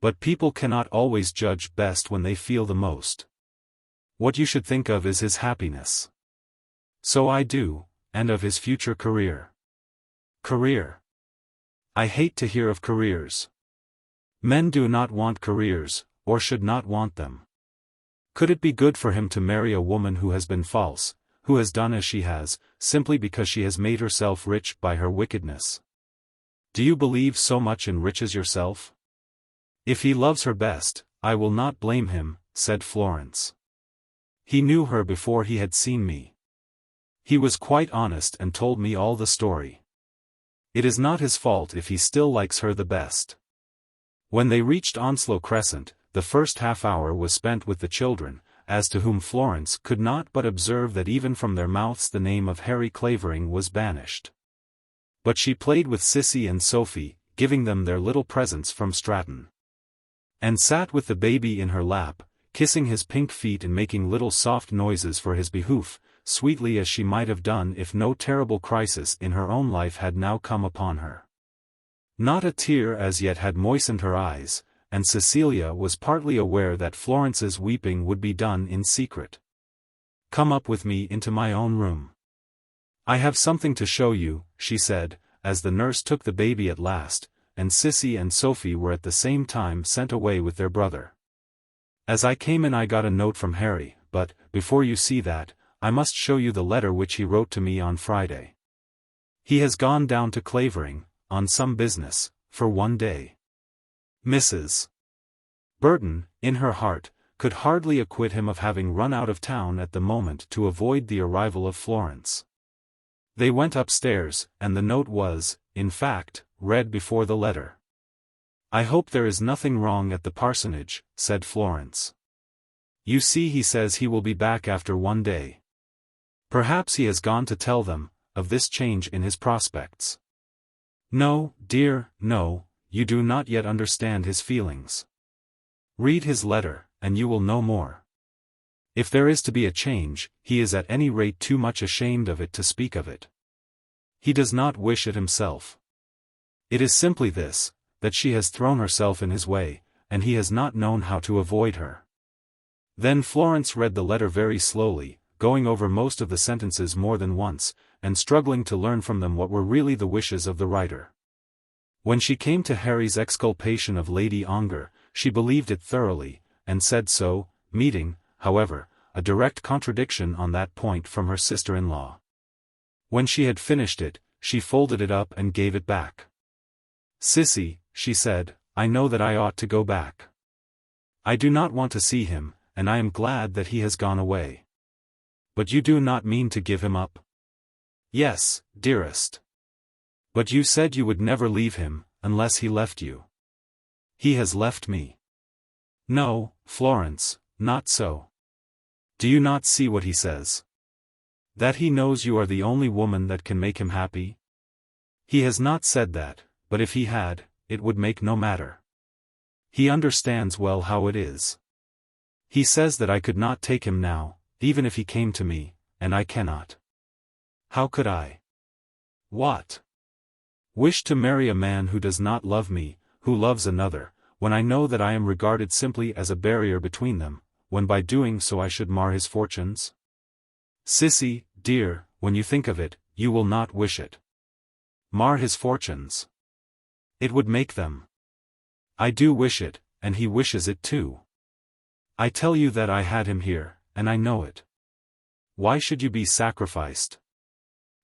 But people cannot always judge best when they feel the most. What you should think of is his happiness." "So I do, and of his future career." "Career? I hate to hear of careers. Men do not want careers, or should not want them. Could it be good for him to marry a woman who has been false, who has done as she has, simply because she has made herself rich by her wickedness? Do you believe so much in riches yourself?" "If he loves her best, I will not blame him," said Florence. "He knew her before he had seen me. He was quite honest and told me all the story. It is not his fault if he still likes her the best." When they reached Onslow Crescent, the first half-hour was spent with the children, as to whom Florence could not but observe that even from their mouths the name of Harry Clavering was banished. But she played with Sissy and Sophie, giving them their little presents from Stratton. And sat with the baby in her lap, kissing his pink feet and making little soft noises for his behoof, sweetly as she might have done if no terrible crisis in her own life had now come upon her. Not a tear as yet had moistened her eyes, and Cecilia was partly aware that Florence's weeping would be done in secret. "Come up with me into my own room. I have something to show you," she said, as the nurse took the baby at last, and Sissy and Sophie were at the same time sent away with their brother. "As I came in I got a note from Harry, but, before you see that, I must show you the letter which he wrote to me on Friday. He has gone down to Clavering, on some business, for one day." Mrs. Burton, in her heart, could hardly acquit him of having run out of town at the moment to avoid the arrival of Florence. They went upstairs, and the note was, in fact, read before the letter. "I hope there is nothing wrong at the parsonage," said Florence. "You see he says he will be back after one day. Perhaps he has gone to tell them of this change in his prospects." "No, dear, no, you do not yet understand his feelings. Read his letter, and you will know more. If there is to be a change, he is at any rate too much ashamed of it to speak of it. He does not wish it himself. It is simply this, that she has thrown herself in his way, and he has not known how to avoid her." Then Florence read the letter very slowly, going over most of the sentences more than once, and struggling to learn from them what were really the wishes of the writer. When she came to Harry's exculpation of Lady Ongar, she believed it thoroughly, and said so, meeting, however, a direct contradiction on that point from her sister-in-law. When she had finished it, she folded it up and gave it back. "Sissy," she said, "I know that I ought to go back. I do not want to see him, and I am glad that he has gone away. But you do not mean to give him up?" "Yes, dearest. But you said you would never leave him, unless he left you." "He has left me." "No, Florence, not so. Do you not see what he says? That he knows you are the only woman that can make him happy? He has not said that, but if he had, it would make no matter. He understands well how it is. He says that I could not take him now, even if he came to me, and I cannot. How could I? What? Wish to marry a man who does not love me, who loves another, when I know that I am regarded simply as a barrier between them, when by doing so I should mar his fortunes? Sissy, dear, when you think of it, you will not wish it. Mar his fortunes. It would make them. I do wish it, and he wishes it too. I tell you that I had him here, and I know it. Why should you be sacrificed?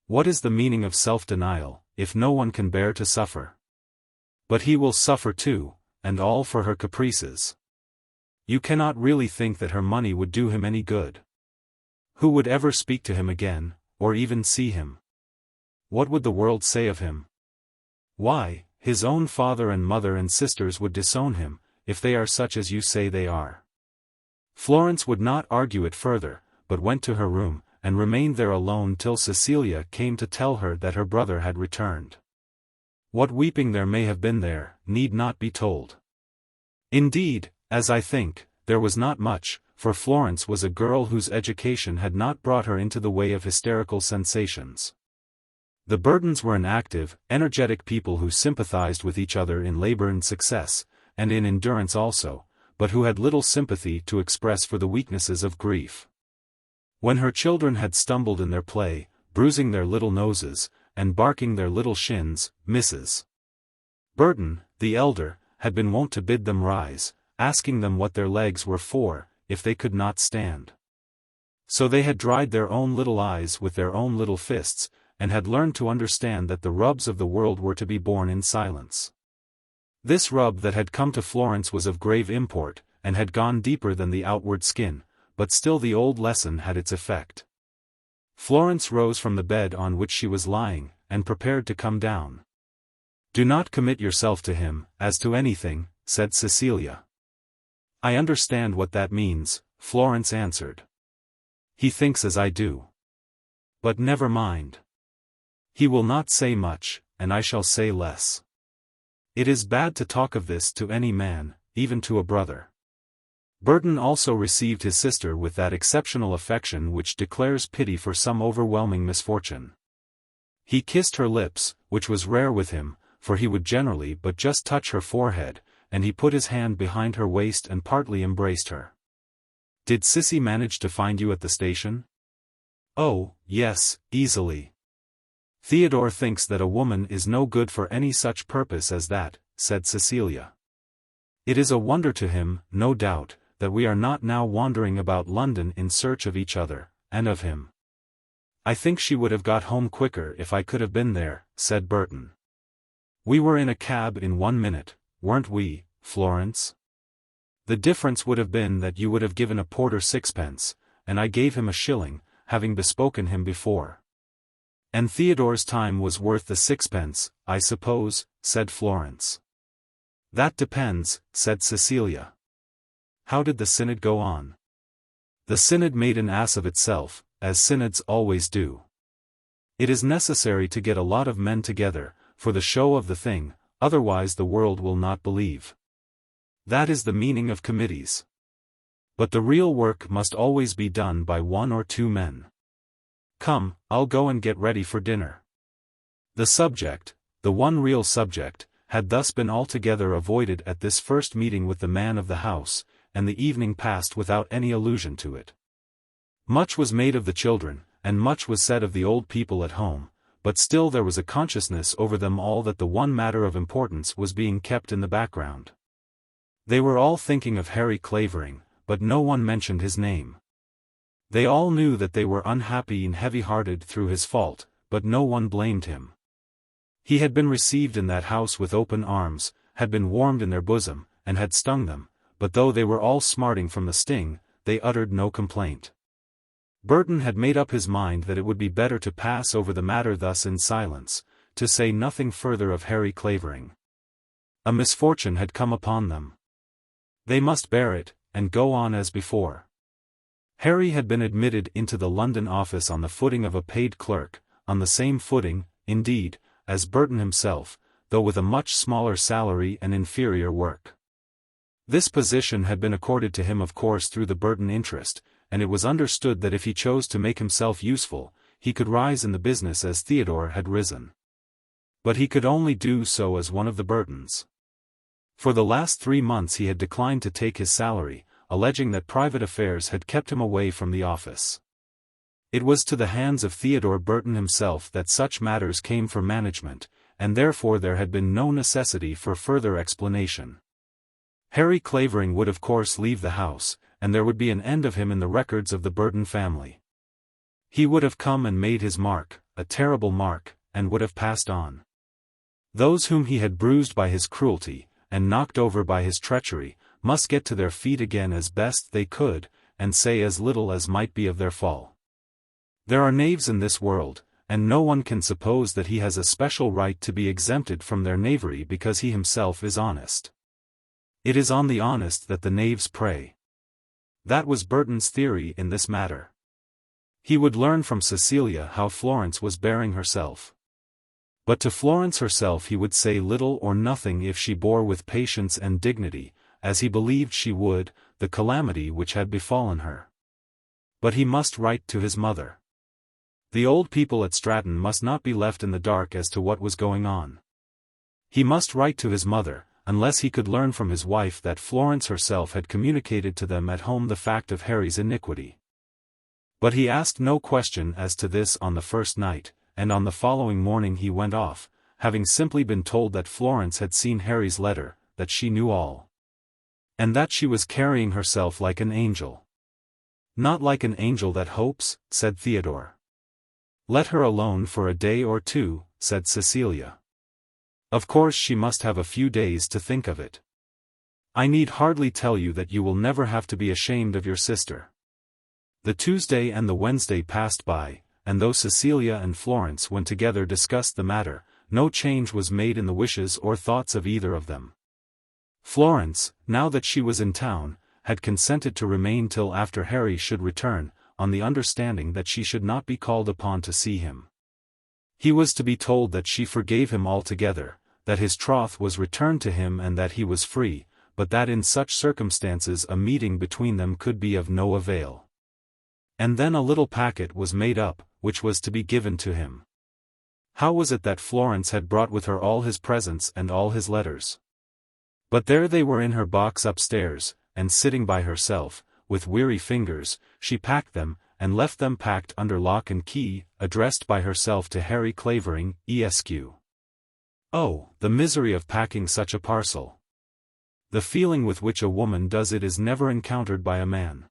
What is the meaning of self-denial, if no one can bear to suffer? But he will suffer too, and all for her caprices. You cannot really think that her money would do him any good. Who would ever speak to him again, or even see him? What would the world say of him? Why, his own father and mother and sisters would disown him, if they are such as you say they are." Florence would not argue it further, but went to her room, and remained there alone till Cecilia came to tell her that her brother had returned. What weeping there may have been there, need not be told. Indeed, as I think, there was not much, for Florence was a girl whose education had not brought her into the way of hysterical sensations. The Burtons were an active, energetic people who sympathized with each other in labor and success, and in endurance also, but who had little sympathy to express for the weaknesses of grief. When her children had stumbled in their play, bruising their little noses, and barking their little shins, Mrs. Burton, the elder, had been wont to bid them rise, asking them what their legs were for, if they could not stand. So they had dried their own little eyes with their own little fists, and had learned to understand that the rubs of the world were to be borne in silence. This rub that had come to Florence was of grave import, and had gone deeper than the outward skin, but still the old lesson had its effect. Florence rose from the bed on which she was lying, and prepared to come down. "Do not commit yourself to him, as to anything," said Cecilia. "I understand what that means," Florence answered. "He thinks as I do. But never mind. He will not say much, and I shall say less. It is bad to talk of this to any man, even to a brother." Burton also received his sister with that exceptional affection which declares pity for some overwhelming misfortune. He kissed her lips, which was rare with him, for he would generally but just touch her forehead, and he put his hand behind her waist and partly embraced her. "Did Sissy manage to find you at the station?" "Oh, yes, easily. Theodore thinks that a woman is no good for any such purpose as that," said Cecilia. "It is a wonder to him, no doubt, that we are not now wandering about London in search of each other, and of him." "I think she would have got home quicker if I could have been there," said Burton. "We were in a cab in 1 minute, weren't we, Florence? The difference would have been that you would have given a porter 6 pence, and I gave him a shilling, having bespoken him before." "And Theodore's time was worth the 6 pence, I suppose," said Florence. "That depends," said Cecilia. "How did the synod go on?" "The synod made an ass of itself, as synods always do. It is necessary to get a lot of men together, for the show of the thing, otherwise the world will not believe. That is the meaning of committees. But the real work must always be done by 1 or 2 men. Come, I'll go and get ready for dinner." The subject, the one real subject, had thus been altogether avoided at this first meeting with the man of the house, and the evening passed without any allusion to it. Much was made of the children, and much was said of the old people at home, but still there was a consciousness over them all that the one matter of importance was being kept in the background. They were all thinking of Harry Clavering, but no one mentioned his name. They all knew that they were unhappy and heavy-hearted through his fault, but no one blamed him. He had been received in that house with open arms, had been warmed in their bosom, and had stung them, but though they were all smarting from the sting, they uttered no complaint. Burton had made up his mind that it would be better to pass over the matter thus in silence, to say nothing further of Harry Clavering. A misfortune had come upon them. They must bear it, and go on as before. Harry had been admitted into the London office on the footing of a paid clerk, on the same footing, indeed, as Burton himself, though with a much smaller salary and inferior work. This position had been accorded to him of course through the Burton interest, and it was understood that if he chose to make himself useful, he could rise in the business as Theodore had risen. But he could only do so as one of the Burtons. For the last 3 months he had declined to take his salary, alleging that private affairs had kept him away from the office. It was to the hands of Theodore Burton himself that such matters came for management, and therefore there had been no necessity for further explanation. Harry Clavering would of course leave the house, and there would be an end of him in the records of the Burton family. He would have come and made his mark, a terrible mark, and would have passed on. Those whom he had bruised by his cruelty, and knocked over by his treachery, must get to their feet again as best they could, and say as little as might be of their fall. There are knaves in this world, and no one can suppose that he has a special right to be exempted from their knavery because he himself is honest. It is on the honest that the knaves prey. That was Burton's theory in this matter. He would learn from Cecilia how Florence was bearing herself. But to Florence herself he would say little or nothing if she bore with patience and dignity, as he believed she would, the calamity which had befallen her. But he must write to his mother. The old people at Stratton must not be left in the dark as to what was going on. He must write to his mother, unless he could learn from his wife that Florence herself had communicated to them at home the fact of Harry's iniquity. But he asked no question as to this on the first night, and on the following morning he went off, having simply been told that Florence had seen Harry's letter, that she knew all. And that she was carrying herself like an angel. "Not like an angel that hopes," said Theodore. "Let her alone for a day or 2, said Cecilia. "Of course she must have a few days to think of it. I need hardly tell you that you will never have to be ashamed of your sister." The Tuesday and the Wednesday passed by, and though Cecilia and Florence when together discussed the matter, no change was made in the wishes or thoughts of either of them. Florence, now that she was in town, had consented to remain till after Harry should return, on the understanding that she should not be called upon to see him. He was to be told that she forgave him altogether, that his troth was returned to him and that he was free, but that in such circumstances a meeting between them could be of no avail. And then a little packet was made up, which was to be given to him. How was it that Florence had brought with her all his presents and all his letters? But there they were in her box upstairs, and sitting by herself, with weary fingers, she packed them, and left them packed under lock and key, addressed by herself to Harry Clavering, Esq. Oh, the misery of packing such a parcel! The feeling with which a woman does it is never encountered by a man.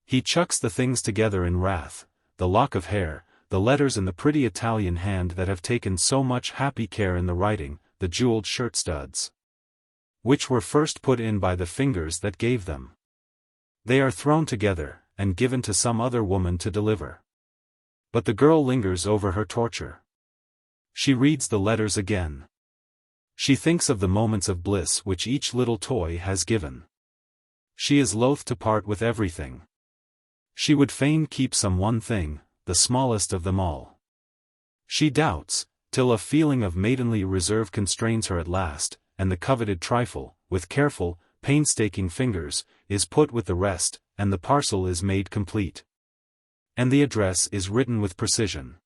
He chucks the things together in wrath, the lock of hair, the letters in the pretty Italian hand that have taken so much happy care in the writing, the jeweled shirt studs, which were first put in by the fingers that gave them. They are thrown together, and given to some other woman to deliver. But the girl lingers over her torture. She reads the letters again. She thinks of the moments of bliss which each little toy has given. She is loath to part with everything. She would fain keep some one thing, the smallest of them all. She doubts, till a feeling of maidenly reserve constrains her at last, and the coveted trifle, with careful, painstaking fingers, is put with the rest, and the parcel is made complete. And the address is written with precision.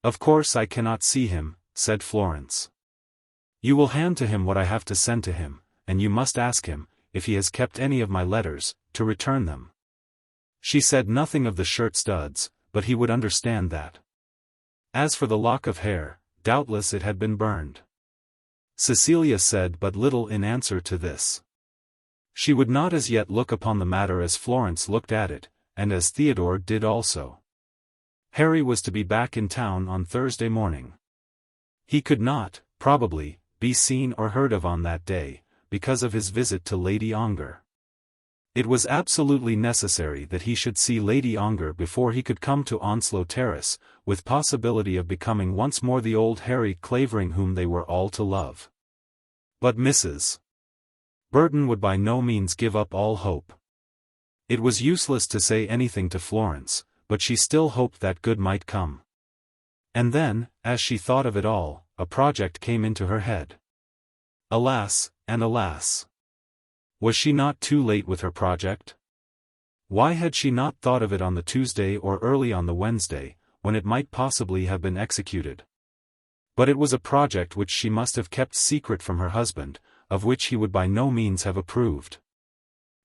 "Of course I cannot see him," said Florence. "You will hand to him what I have to send to him, and you must ask him, if he has kept any of my letters, to return them." She said nothing of the shirt studs, but he would understand that. As for the lock of hair, doubtless it had been burned. Cecilia said but little in answer to this. She would not as yet look upon the matter as Florence looked at it, and as Theodore did also. Harry was to be back in town on Thursday morning. He could not, probably, be seen or heard of on that day, because of his visit to Lady Ongar. It was absolutely necessary that he should see Lady Ongar before he could come to Onslow Terrace, with possibility of becoming once more the old Harry Clavering whom they were all to love. But Mrs. Burton would by no means give up all hope. It was useless to say anything to Florence, but she still hoped that good might come. And then, as she thought of it all, a project came into her head. Alas, and alas! Was she not too late with her project? Why had she not thought of it on the Tuesday or early on the Wednesday, when it might possibly have been executed? But it was a project which she must have kept secret from her husband, of which he would by no means have approved.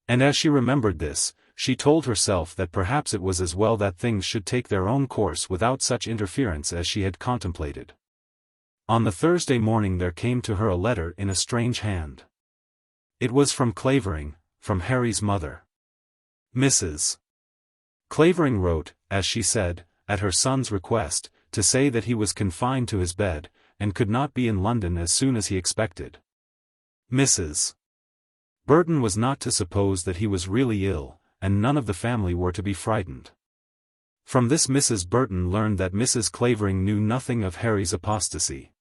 And as she remembered this, she told herself that perhaps it was as well that things should take their own course without such interference as she had contemplated. On the Thursday morning there came to her a letter in a strange hand. It was from Clavering, from Harry's mother. Mrs. Clavering wrote, as she said, at her son's request, to say that he was confined to his bed, and could not be in London as soon as he expected. Mrs. Burton was not to suppose that he was really ill, and none of the family were to be frightened. From this Mrs. Burton learned that Mrs. Clavering knew nothing of Harry's apostasy.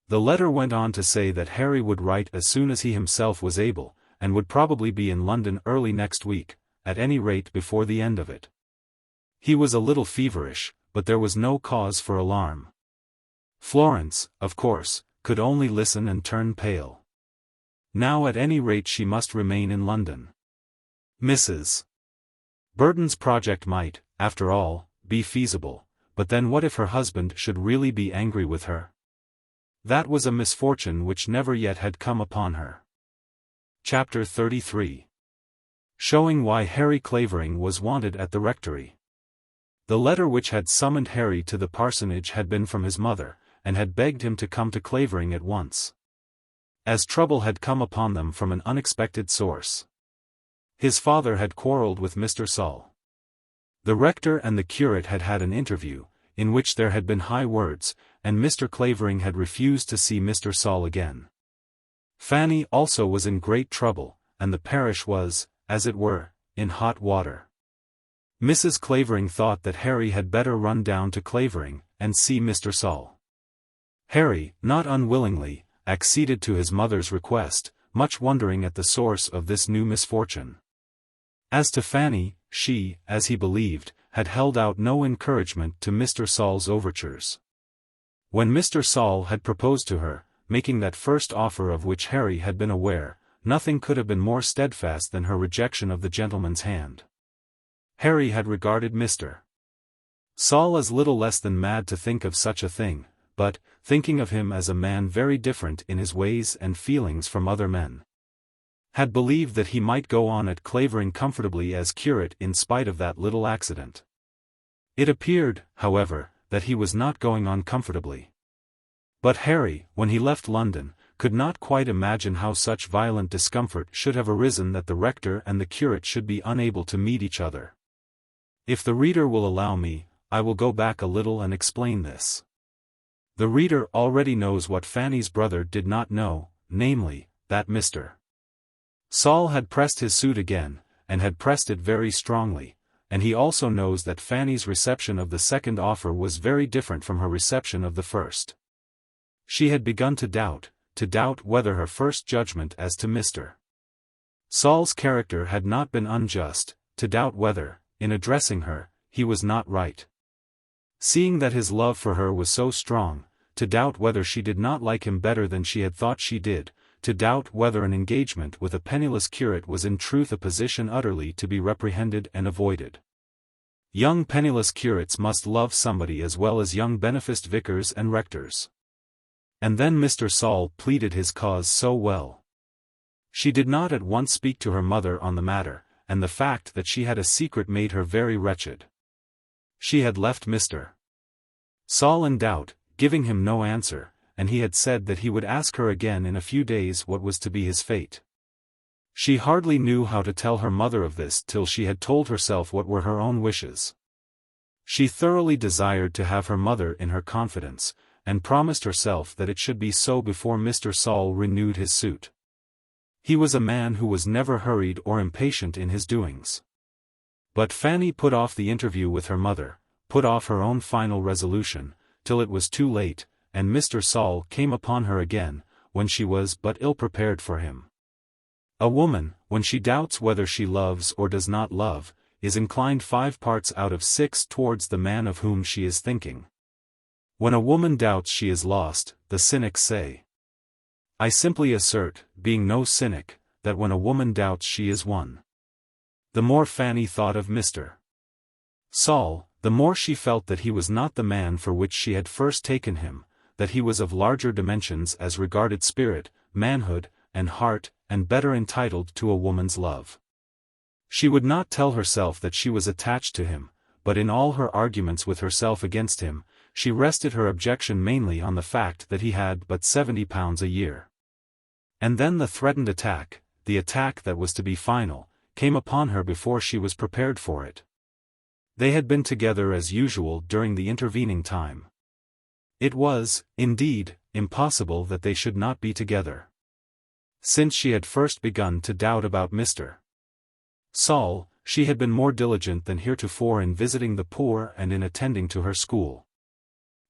The letter went on to say that Harry would write as soon as he himself was able, and would probably be in London early next week, at any rate before the end of it. He was a little feverish, but there was no cause for alarm. Florence, of course, could only listen and turn pale. Now at any rate she must remain in London. Mrs. Burton's project might, after all, be feasible, but then what if her husband should really be angry with her? That was a misfortune which never yet had come upon her. Chapter 33. Showing why Harry Clavering was wanted at the rectory. The letter which had summoned Harry to the parsonage had been from his mother, and had begged him to come to Clavering at once, as trouble had come upon them from an unexpected source. His father had quarrelled with Mr. Saul. The rector and the curate had had an interview, in which there had been high words, and Mr. Clavering had refused to see Mr. Saul again. Fanny also was in great trouble, and the parish was, as it were, in hot water. Mrs. Clavering thought that Harry had better run down to Clavering, and see Mr. Saul. Harry, not unwillingly, acceded to his mother's request, much wondering at the source of this new misfortune. As to Fanny, she, as he believed, had held out no encouragement to Mr. Saul's overtures. When Mr. Saul had proposed to her, making that first offer of which Harry had been aware, nothing could have been more steadfast than her rejection of the gentleman's hand. Harry had regarded Mr. Saul is little less than mad to think of such a thing, but, thinking of him as a man very different in his ways and feelings from other men, had believed that he might go on at Clavering comfortably as curate in spite of that little accident. It appeared, however, that he was not going on comfortably. But Harry, when he left London, could not quite imagine how such violent discomfort should have arisen that the rector and the curate should be unable to meet each other. If the reader will allow me, I will go back a little and explain this. The reader already knows what Fanny's brother did not know, namely, that Mr. Saul had pressed his suit again, and had pressed it very strongly, and he also knows that Fanny's reception of the second offer was very different from her reception of the first. She had begun to doubt whether her first judgment as to Mr. Saul's character had not been unjust, to doubt whether, in addressing her, he was not right. Seeing that his love for her was so strong, to doubt whether she did not like him better than she had thought she did, to doubt whether an engagement with a penniless curate was in truth a position utterly to be reprehended and avoided. Young penniless curates must love somebody as well as young beneficed vicars and rectors. And then Mr. Saul pleaded his cause so well. She did not at once speak to her mother on the matter, and the fact that she had a secret made her very wretched. She had left Mr. Saul in doubt, giving him no answer, and he had said that he would ask her again in a few days what was to be his fate. She hardly knew how to tell her mother of this till she had told herself what were her own wishes. She thoroughly desired to have her mother in her confidence, and promised herself that it should be so before Mr. Saul renewed his suit. He was a man who was never hurried or impatient in his doings. But Fanny put off the interview with her mother, put off her own final resolution, till it was too late, and Mr. Saul came upon her again, when she was but ill prepared for him. A woman, when she doubts whether she loves or does not love, is inclined 5 parts out of 6 towards the man of whom she is thinking. When a woman doubts she is lost, the cynics say. I simply assert, being no cynic, that when a woman doubts she is won. The more Fanny thought of Mr. Saul, the more she felt that he was not the man for which she had first taken him, that he was of larger dimensions as regarded spirit, manhood, and heart, and better entitled to a woman's love. She would not tell herself that she was attached to him, but in all her arguments with herself against him, she rested her objection mainly on the fact that he had but £70 a year. And then the threatened attack, the attack that was to be final, came upon her before she was prepared for it. They had been together as usual during the intervening time. It was, indeed, impossible that they should not be together. Since she had first begun to doubt about Mr. Saul, she had been more diligent than heretofore in visiting the poor and in attending to her school.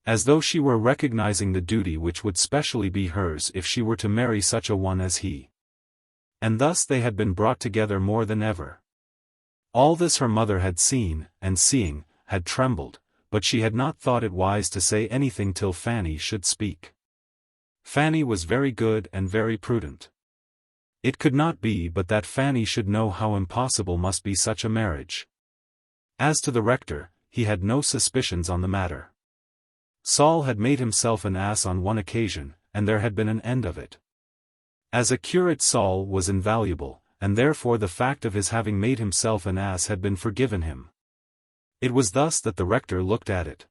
As though she were recognizing the duty which would specially be hers if she were to marry such a one as he. And thus they had been brought together more than ever. All this her mother had seen, and seeing, had trembled, but she had not thought it wise to say anything till Fanny should speak. Fanny was very good and very prudent. It could not be but that Fanny should know how impossible must be such a marriage. As to the rector, he had no suspicions on the matter. Saul had made himself an ass on one occasion, and there had been an end of it. As a curate Saul was invaluable, and therefore the fact of his having made himself an ass had been forgiven him. It was thus that the rector looked at it.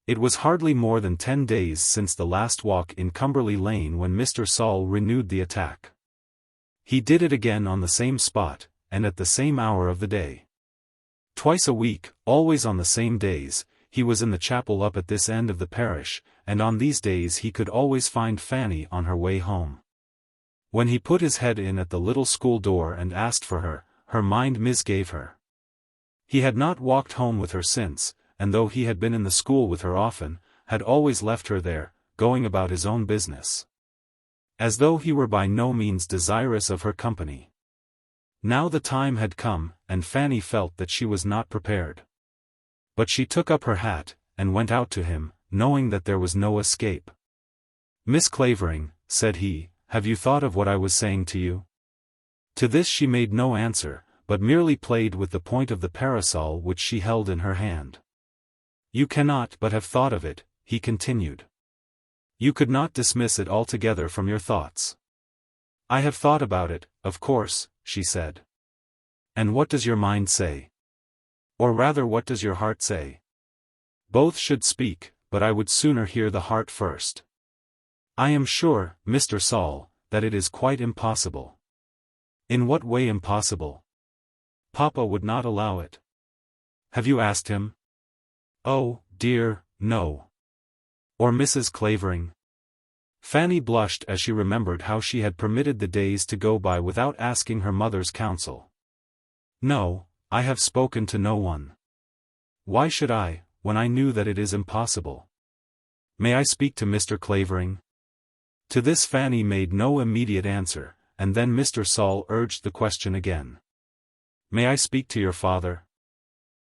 It was hardly more than 10 days since the last walk in Cumberly Lane when Mr. Saul renewed the attack. He did it again on the same spot, and at the same hour of the day. Twice a week, always on the same days, he was in the chapel up at this end of the parish, and on these days he could always find Fanny on her way home. When he put his head in at the little school door and asked for her, her mind misgave her. He had not walked home with her since, and though he had been in the school with her often, had always left her there, going about his own business. As though he were by no means desirous of her company. Now the time had come, and Fanny felt that she was not prepared. But she took up her hat, and went out to him, knowing that there was no escape. Miss Clavering, said he, have you thought of what I was saying to you? To this she made no answer, but merely played with the point of the parasol which she held in her hand. You cannot but have thought of it, he continued. You could not dismiss it altogether from your thoughts. I have thought about it, of course, she said. And what does your mind say? Or rather, what does your heart say? Both should speak, but I would sooner hear the heart first. I am sure, Mr. Saul, that it is quite impossible. In what way impossible? Papa would not allow it. Have you asked him? Oh, dear, no. Or Mrs. Clavering? Fanny blushed as she remembered how she had permitted the days to go by without asking her mother's counsel. No, I have spoken to no one. Why should I, when I knew that it is impossible? May I speak to Mr. Clavering? To this Fanny made no immediate answer, and then Mr. Saul urged the question again. May I speak to your father?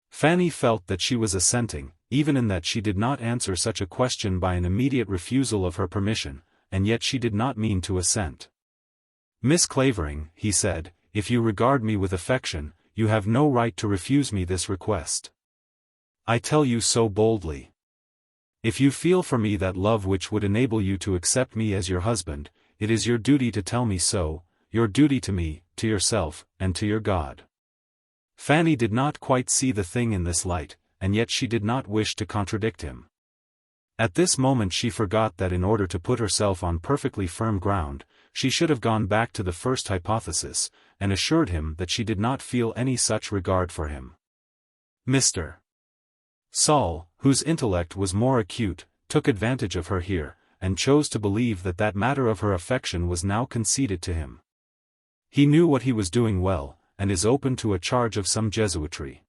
Fanny felt that she was assenting, even in that she did not answer such a question by an immediate refusal of her permission, and yet she did not mean to assent. Miss Clavering, he said, if you regard me with affection, you have no right to refuse me this request. I tell you so boldly. If you feel for me that love which would enable you to accept me as your husband, it is your duty to tell me so, your duty to me, to yourself, and to your God. Fanny did not quite see the thing in this light, and yet she did not wish to contradict him. At this moment she forgot that in order to put herself on perfectly firm ground, she should have gone back to the first hypothesis, and assured him that she did not feel any such regard for him. Mr. Saul, whose intellect was more acute, took advantage of her here, and chose to believe that that matter of her affection was now conceded to him. He knew what he was doing well, and is open to a charge of some Jesuitry.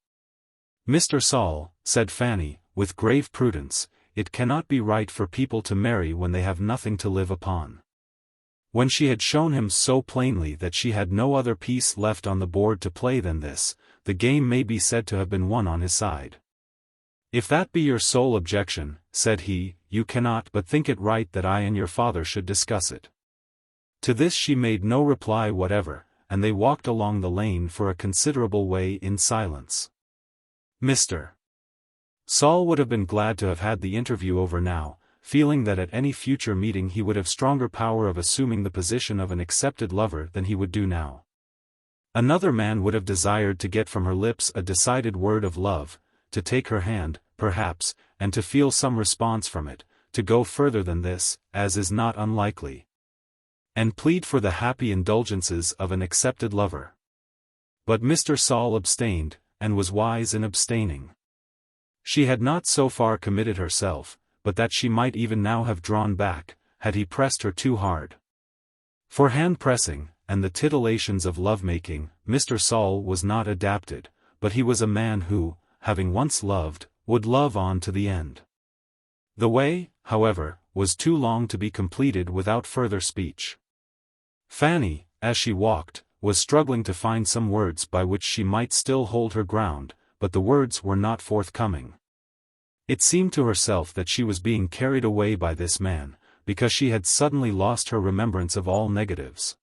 Mr. Saul, said Fanny, with grave prudence, it cannot be right for people to marry when they have nothing to live upon. When she had shown him so plainly that she had no other piece left on the board to play than this, the game may be said to have been won on his side. If that be your sole objection, said he, you cannot but think it right that I and your father should discuss it. To this she made no reply whatever, and they walked along the lane for a considerable way in silence. Mr. Saul would have been glad to have had the interview over now, feeling that at any future meeting he would have stronger power of assuming the position of an accepted lover than he would do now. Another man would have desired to get from her lips a decided word of love, to take her hand, perhaps, and to feel some response from it, to go further than this, as is not unlikely, and plead for the happy indulgences of an accepted lover. But Mr. Saul abstained, and was wise in abstaining. She had not so far committed herself, but that she might even now have drawn back, had he pressed her too hard. For hand-pressing, and the titillations of love-making, Mr. Saul was not adapted, but he was a man who, having once loved, would love on to the end. The way, however, was too long to be completed without further speech. Fanny, as she walked, was struggling to find some words by which she might still hold her ground, but the words were not forthcoming. It seemed to herself that she was being carried away by this man, because she had suddenly lost her remembrance of all negatives.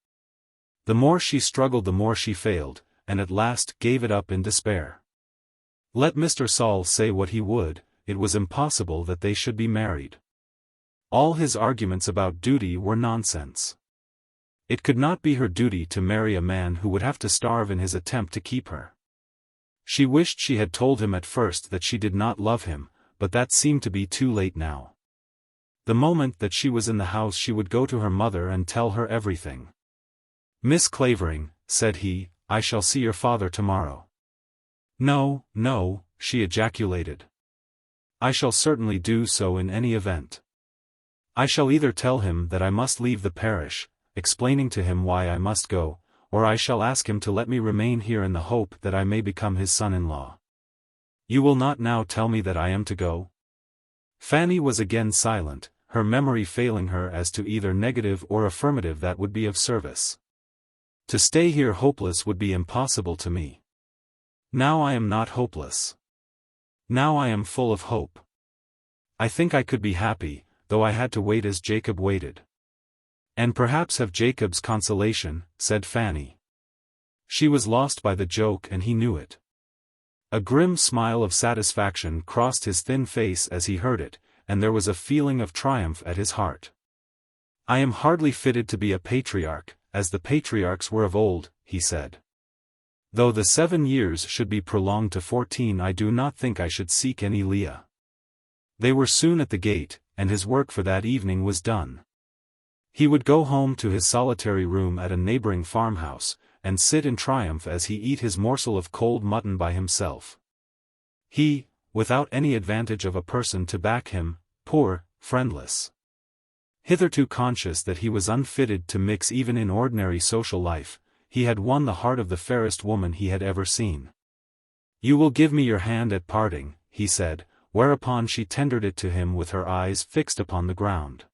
The more she struggled the more she failed, and at last gave it up in despair. Let Mr. Saul say what he would, it was impossible that they should be married. All his arguments about duty were nonsense. It could not be her duty to marry a man who would have to starve in his attempt to keep her. She wished she had told him at first that she did not love him, but that seemed to be too late now. The moment that she was in the house she would go to her mother and tell her everything. Miss Clavering, said he, I shall see your father tomorrow. No, no, she ejaculated. I shall certainly do so in any event. I shall either tell him that I must leave the parish, explaining to him why I must go, or I shall ask him to let me remain here in the hope that I may become his son-in-law. You will not now tell me that I am to go? Fanny was again silent, her memory failing her as to either negative or affirmative that would be of service. To stay here hopeless would be impossible to me. Now I am not hopeless. Now I am full of hope. I think I could be happy, though I had to wait as Jacob waited. And perhaps have Jacob's consolation, said Fanny. She was lost by the joke and he knew it. A grim smile of satisfaction crossed his thin face as he heard it, and there was a feeling of triumph at his heart. "I am hardly fitted to be a patriarch, as the patriarchs were of old," he said. "Though the 7 years should be prolonged to 14, I do not think I should seek any Leah." They were soon at the gate, and his work for that evening was done. He would go home to his solitary room at a neighbouring farmhouse, and sit in triumph as he eat his morsel of cold mutton by himself. He, without any advantage of a person to back him, poor, friendless. Hitherto conscious that he was unfitted to mix even in ordinary social life, he had won the heart of the fairest woman he had ever seen. "You will give me your hand at parting," he said, whereupon she tendered it to him with her eyes fixed upon the ground.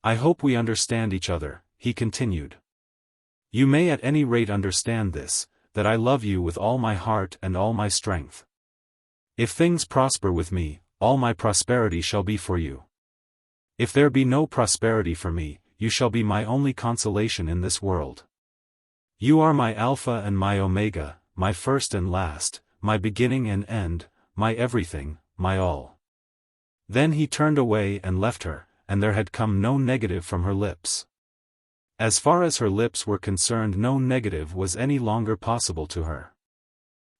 "I hope we understand each other," he continued. "You may at any rate understand this, that I love you with all my heart and all my strength. If things prosper with me, all my prosperity shall be for you. If there be no prosperity for me, you shall be my only consolation in this world. You are my Alpha and my Omega, my first and last, my beginning and end, my everything, my all." Then he turned away and left her, and there had come no negative from her lips. As far as her lips were concerned, no negative was any longer possible to her.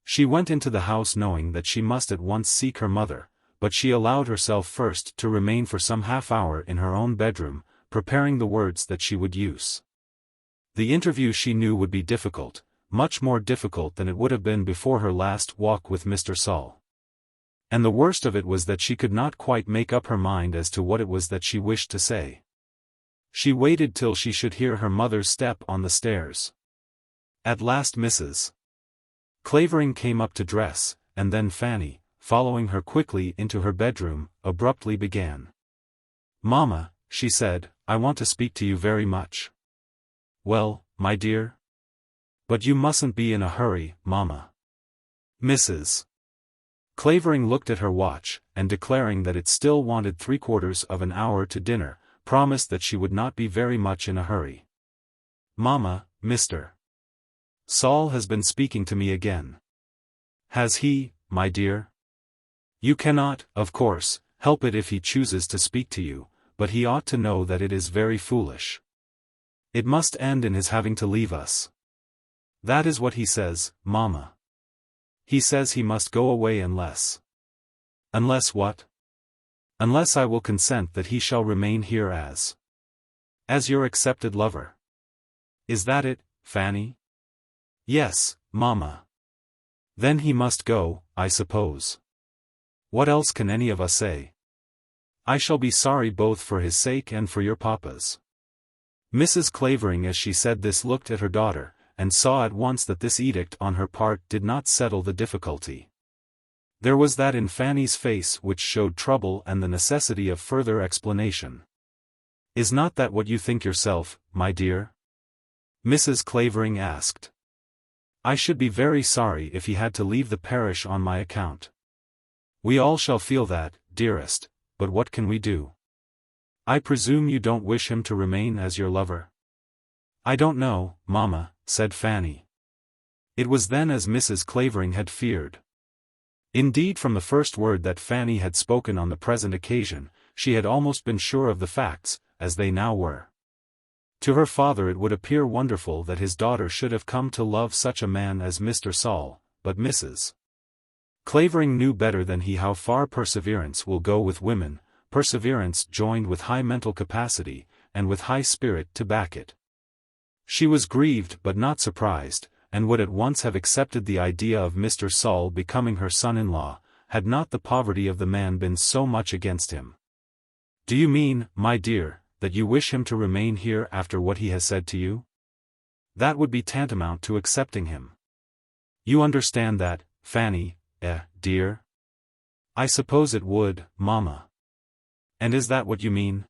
She went into the house knowing that she must at once seek her mother, but she allowed herself first to remain for some half-hour in her own bedroom, preparing the words that she would use. The interview she knew would be difficult, much more difficult than it would have been before her last walk with Mr. Saul. And the worst of it was that she could not quite make up her mind as to what it was that she wished to say. She waited till she should hear her mother's step on the stairs. At last Mrs. Clavering came up to dress, and then Fanny, following her quickly into her bedroom, abruptly began. "Mamma," she said, "I want to speak to you very much." "Well, my dear?" "But you mustn't be in a hurry, Mamma." Mrs. Clavering looked at her watch, and declaring that it still wanted 3/4 of an hour to dinner, promised that she would not be very much in a hurry. "Mamma, Mr. Saul has been speaking to me again." "Has he, my dear?" "You cannot, of course, help it if he chooses to speak to you, but he ought to know that it is very foolish. It must end in his having to leave us." "That is what he says, Mamma. He says he must go away unless—" "Unless what?" "Unless I will consent that he shall remain here as your accepted lover." "Is that it, Fanny?" "Yes, Mamma." "Then he must go, I suppose. What else can any of us say? I shall be sorry both for his sake and for your papa's." Mrs. Clavering as she said this looked at her daughter, and saw at once that this edict on her part did not settle the difficulty. There was that in Fanny's face which showed trouble and the necessity of further explanation. "Is not that what you think yourself, my dear?" Mrs. Clavering asked. "I should be very sorry if he had to leave the parish on my account." "We all shall feel that, dearest, but what can we do? I presume you don't wish him to remain as your lover?" "I don't know, Mamma," said Fanny. It was then as Mrs. Clavering had feared. Indeed, from the first word that Fanny had spoken on the present occasion, she had almost been sure of the facts, as they now were. To her father it would appear wonderful that his daughter should have come to love such a man as Mr. Saul, but Mrs. Clavering knew better than he how far perseverance will go with women, perseverance joined with high mental capacity, and with high spirit to back it. She was grieved but not surprised, and would at once have accepted the idea of Mr. Saul becoming her son-in-law, had not the poverty of the man been so much against him. "Do you mean, my dear, that you wish him to remain here after what he has said to you? That would be tantamount to accepting him. You understand that, Fanny, dear?" "I suppose it would, Mamma." "And is that what you mean?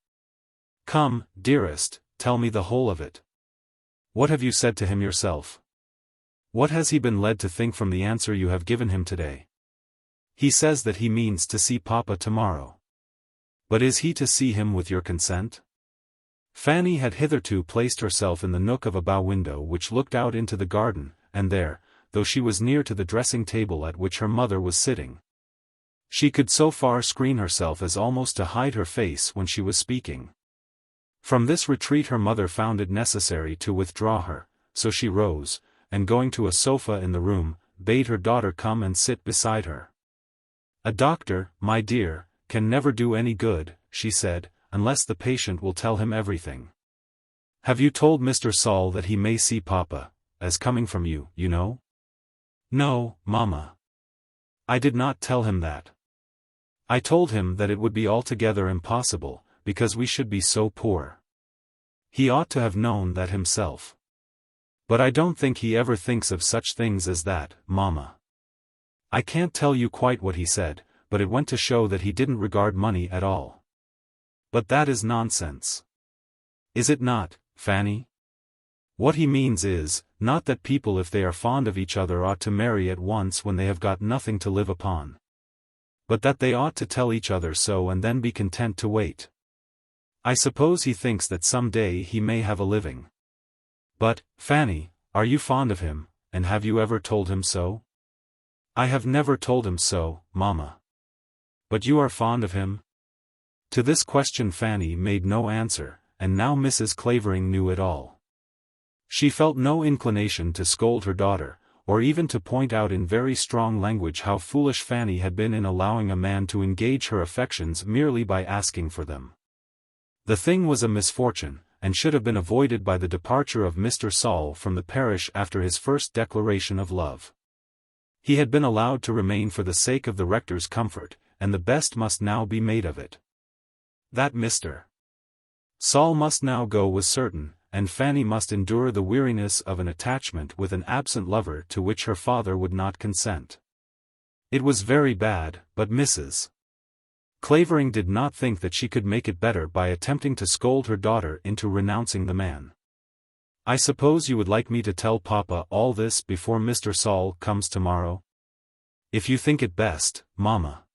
Come, dearest, tell me the whole of it. What have you said to him yourself? What has he been led to think from the answer you have given him today?" "He says that he means to see Papa tomorrow." "But is he to see him with your consent?" Fanny had hitherto placed herself in the nook of a bow window which looked out into the garden, and there, though she was near to the dressing table at which her mother was sitting. She could so far screen herself as almost to hide her face when she was speaking. From this retreat her mother found it necessary to withdraw her, so she rose, and going to a sofa in the room, bade her daughter come and sit beside her. "A doctor, my dear, can never do any good," she said, "unless the patient will tell him everything. Have you told Mr. Saul that he may see Papa, as coming from you, you know?" "No, Mamma. I did not tell him that. I told him that it would be altogether impossible, because we should be so poor. He ought to have known that himself. But I don't think he ever thinks of such things as that, Mamma. I can't tell you quite what he said, but it went to show that he didn't regard money at all." "But that is nonsense. Is it not, Fanny? What he means is, not that people if they are fond of each other ought to marry at once when they have got nothing to live upon. But that they ought to tell each other so and then be content to wait. I suppose he thinks that some day he may have a living. But, Fanny, are you fond of him, and have you ever told him so?" "I have never told him so, Mamma." "But you are fond of him?" To this question Fanny made no answer, and now Mrs. Clavering knew it all. She felt no inclination to scold her daughter, or even to point out in very strong language how foolish Fanny had been in allowing a man to engage her affections merely by asking for them. The thing was a misfortune, and should have been avoided by the departure of Mr. Saul from the parish after his first declaration of love. He had been allowed to remain for the sake of the rector's comfort, and the best must now be made of it. That Mr. Saul must now go was certain, and Fanny must endure the weariness of an attachment with an absent lover to which her father would not consent. It was very bad, but Mrs. Clavering did not think that she could make it better by attempting to scold her daughter into renouncing the man. "I suppose you would like me to tell Papa all this before Mr. Saul comes tomorrow? If you think it best, Mamma."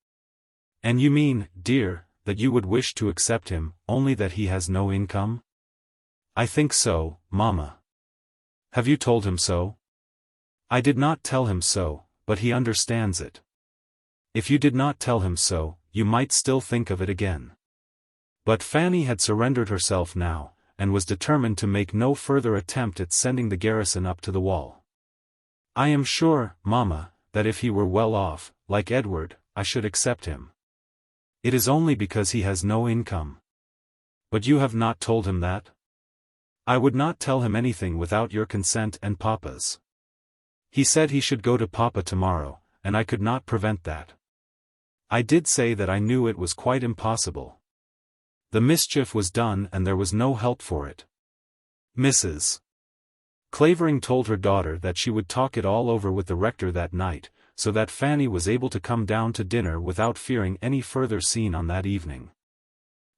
"And you mean, dear, that you would wish to accept him, only that he has no income?" "I think so, Mamma." "Have you told him so?" "I did not tell him so, but he understands it." "If you did not tell him so, you might still think of it again." But Fanny had surrendered herself now, and was determined to make no further attempt at sending the garrison up to the wall. "I am sure, Mamma, that if he were well off, like Edward, I should accept him. It is only because he has no income." "But you have not told him that?" "I would not tell him anything without your consent and Papa's. He said he should go to Papa tomorrow, and I could not prevent that. I did say that I knew it was quite impossible. The mischief was done and there was no help for it." Mrs. Clavering told her daughter that she would talk it all over with the rector that night, so that Fanny was able to come down to dinner without fearing any further scene on that evening.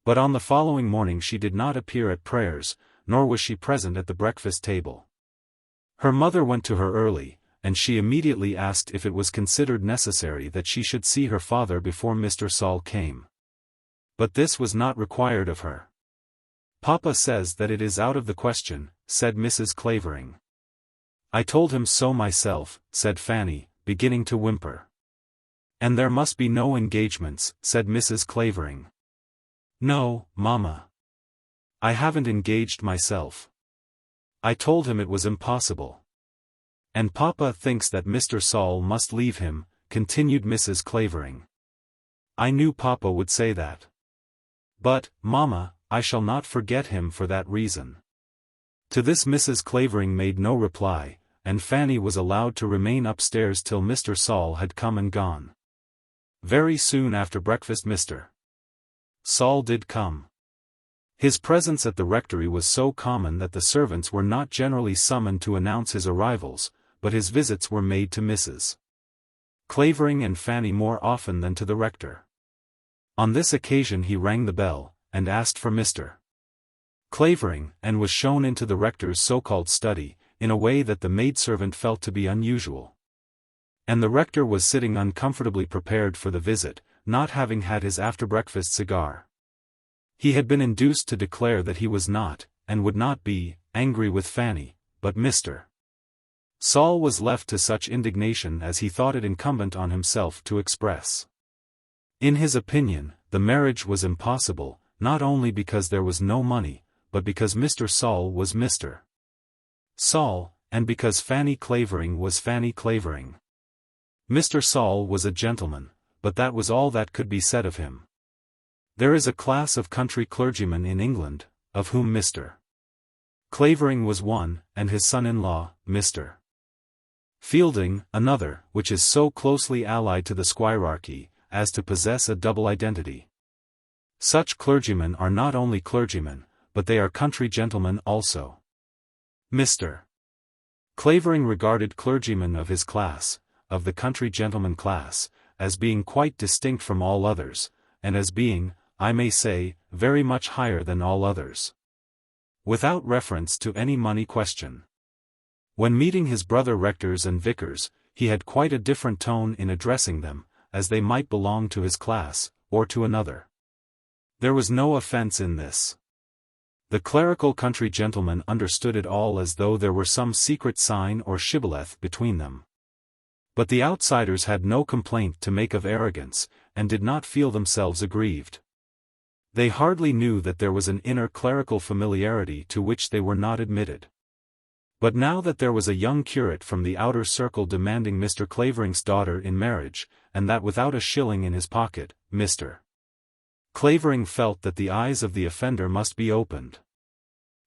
But on the following morning she did not appear at prayers, nor was she present at the breakfast table. Her mother went to her early, and she immediately asked if it was considered necessary that she should see her father before Mr. Saul came. But this was not required of her. "Papa says that it is out of the question," said Mrs. Clavering. "I told him so myself," said Fanny, beginning to whimper. "And there must be no engagements," said Mrs. Clavering. "No, Mamma. I haven't engaged myself. I told him it was impossible. And Papa thinks that Mr. Saul must leave him," continued Mrs. Clavering. "I knew Papa would say that. But, Mamma, I shall not forget him for that reason." To this Mrs. Clavering made no reply, and Fanny was allowed to remain upstairs till Mr. Saul had come and gone. Very soon after breakfast Mr. Saul did come. His presence at the rectory was so common that the servants were not generally summoned to announce his arrivals, but his visits were made to Mrs. Clavering and Fanny more often than to the rector. On this occasion he rang the bell, and asked for Mr. Clavering, and was shown into the rector's so-called study, in a way that the maidservant felt to be unusual. And the rector was sitting uncomfortably prepared for the visit, not having had his after-breakfast cigar. He had been induced to declare that he was not, and would not be, angry with Fanny, but Mr. Saul was left to such indignation as he thought it incumbent on himself to express. In his opinion, the marriage was impossible, not only because there was no money, but because Mr. Saul was Mr. Saul, and because Fanny Clavering was Fanny Clavering. Mr. Saul was a gentleman, but that was all that could be said of him. There is a class of country clergymen in England, of whom Mr. Clavering was one, and his son-in-law, Mr. Fielding, another, which is so closely allied to the squirearchy, as to possess a double identity. Such clergymen are not only clergymen, but they are country gentlemen also. Mr. Clavering regarded clergymen of his class, of the country gentleman class, as being quite distinct from all others, and as being, I may say, very much higher than all others. Without reference to any money question. When meeting his brother rectors and vicars, he had quite a different tone in addressing them, as they might belong to his class, or to another. There was no offence in this. The clerical country gentleman understood it all as though there were some secret sign or shibboleth between them. But the outsiders had no complaint to make of arrogance, and did not feel themselves aggrieved. They hardly knew that there was an inner clerical familiarity to which they were not admitted. But now that there was a young curate from the outer circle demanding Mr. Clavering's daughter in marriage, and that without a shilling in his pocket, Mr. Clavering felt that the eyes of the offender must be opened.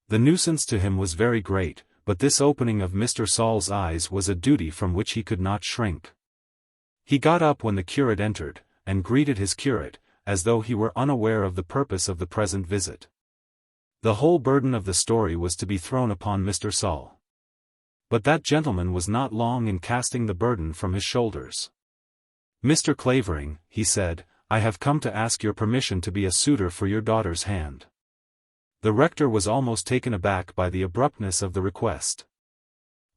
The nuisance to him was very great, but this opening of Mr. Saul's eyes was a duty from which he could not shrink. He got up when the curate entered, and greeted his curate, as though he were unaware of the purpose of the present visit. The whole burden of the story was to be thrown upon Mr. Saul. But that gentleman was not long in casting the burden from his shoulders. "Mr. Clavering," he said, "I have come to ask your permission to be a suitor for your daughter's hand." The rector was almost taken aback by the abruptness of the request.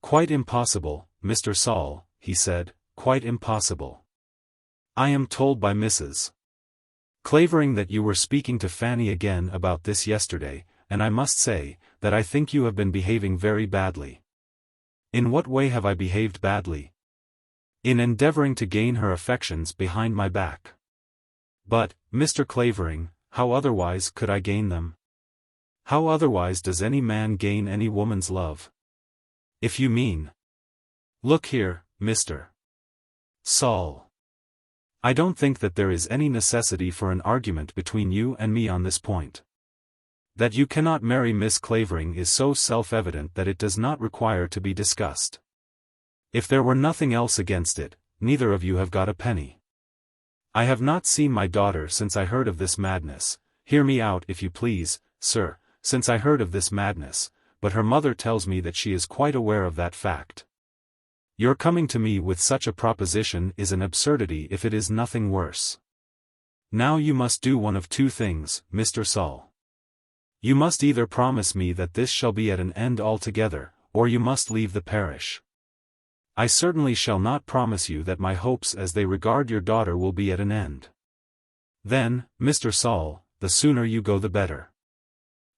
"Quite impossible, Mr. Saul," he said, "quite impossible. I am told by Mrs. Clavering that you were speaking to Fanny again about this yesterday, and I must say, that I think you have been behaving very badly." "In what way have I behaved badly?" "In endeavouring to gain her affections behind my back." "But, Mr. Clavering, how otherwise could I gain them? How otherwise does any man gain any woman's love? If you mean—" "Look here, Mr. Saul. I don't think that there is any necessity for an argument between you and me on this point. That you cannot marry Miss Clavering is so self-evident that it does not require to be discussed. If there were nothing else against it, neither of you have got a penny. I have not seen my daughter since I heard of this madness. Hear me out if you please, sir, since I heard of this madness, but her mother tells me that she is quite aware of that fact. Your coming to me with such a proposition is an absurdity if it is nothing worse. Now you must do one of two things, Mr. Saul. You must either promise me that this shall be at an end altogether, or you must leave the parish. I certainly shall not promise you that my hopes as they regard your daughter will be at an end. Then, Mr. Saul, the sooner you go the better."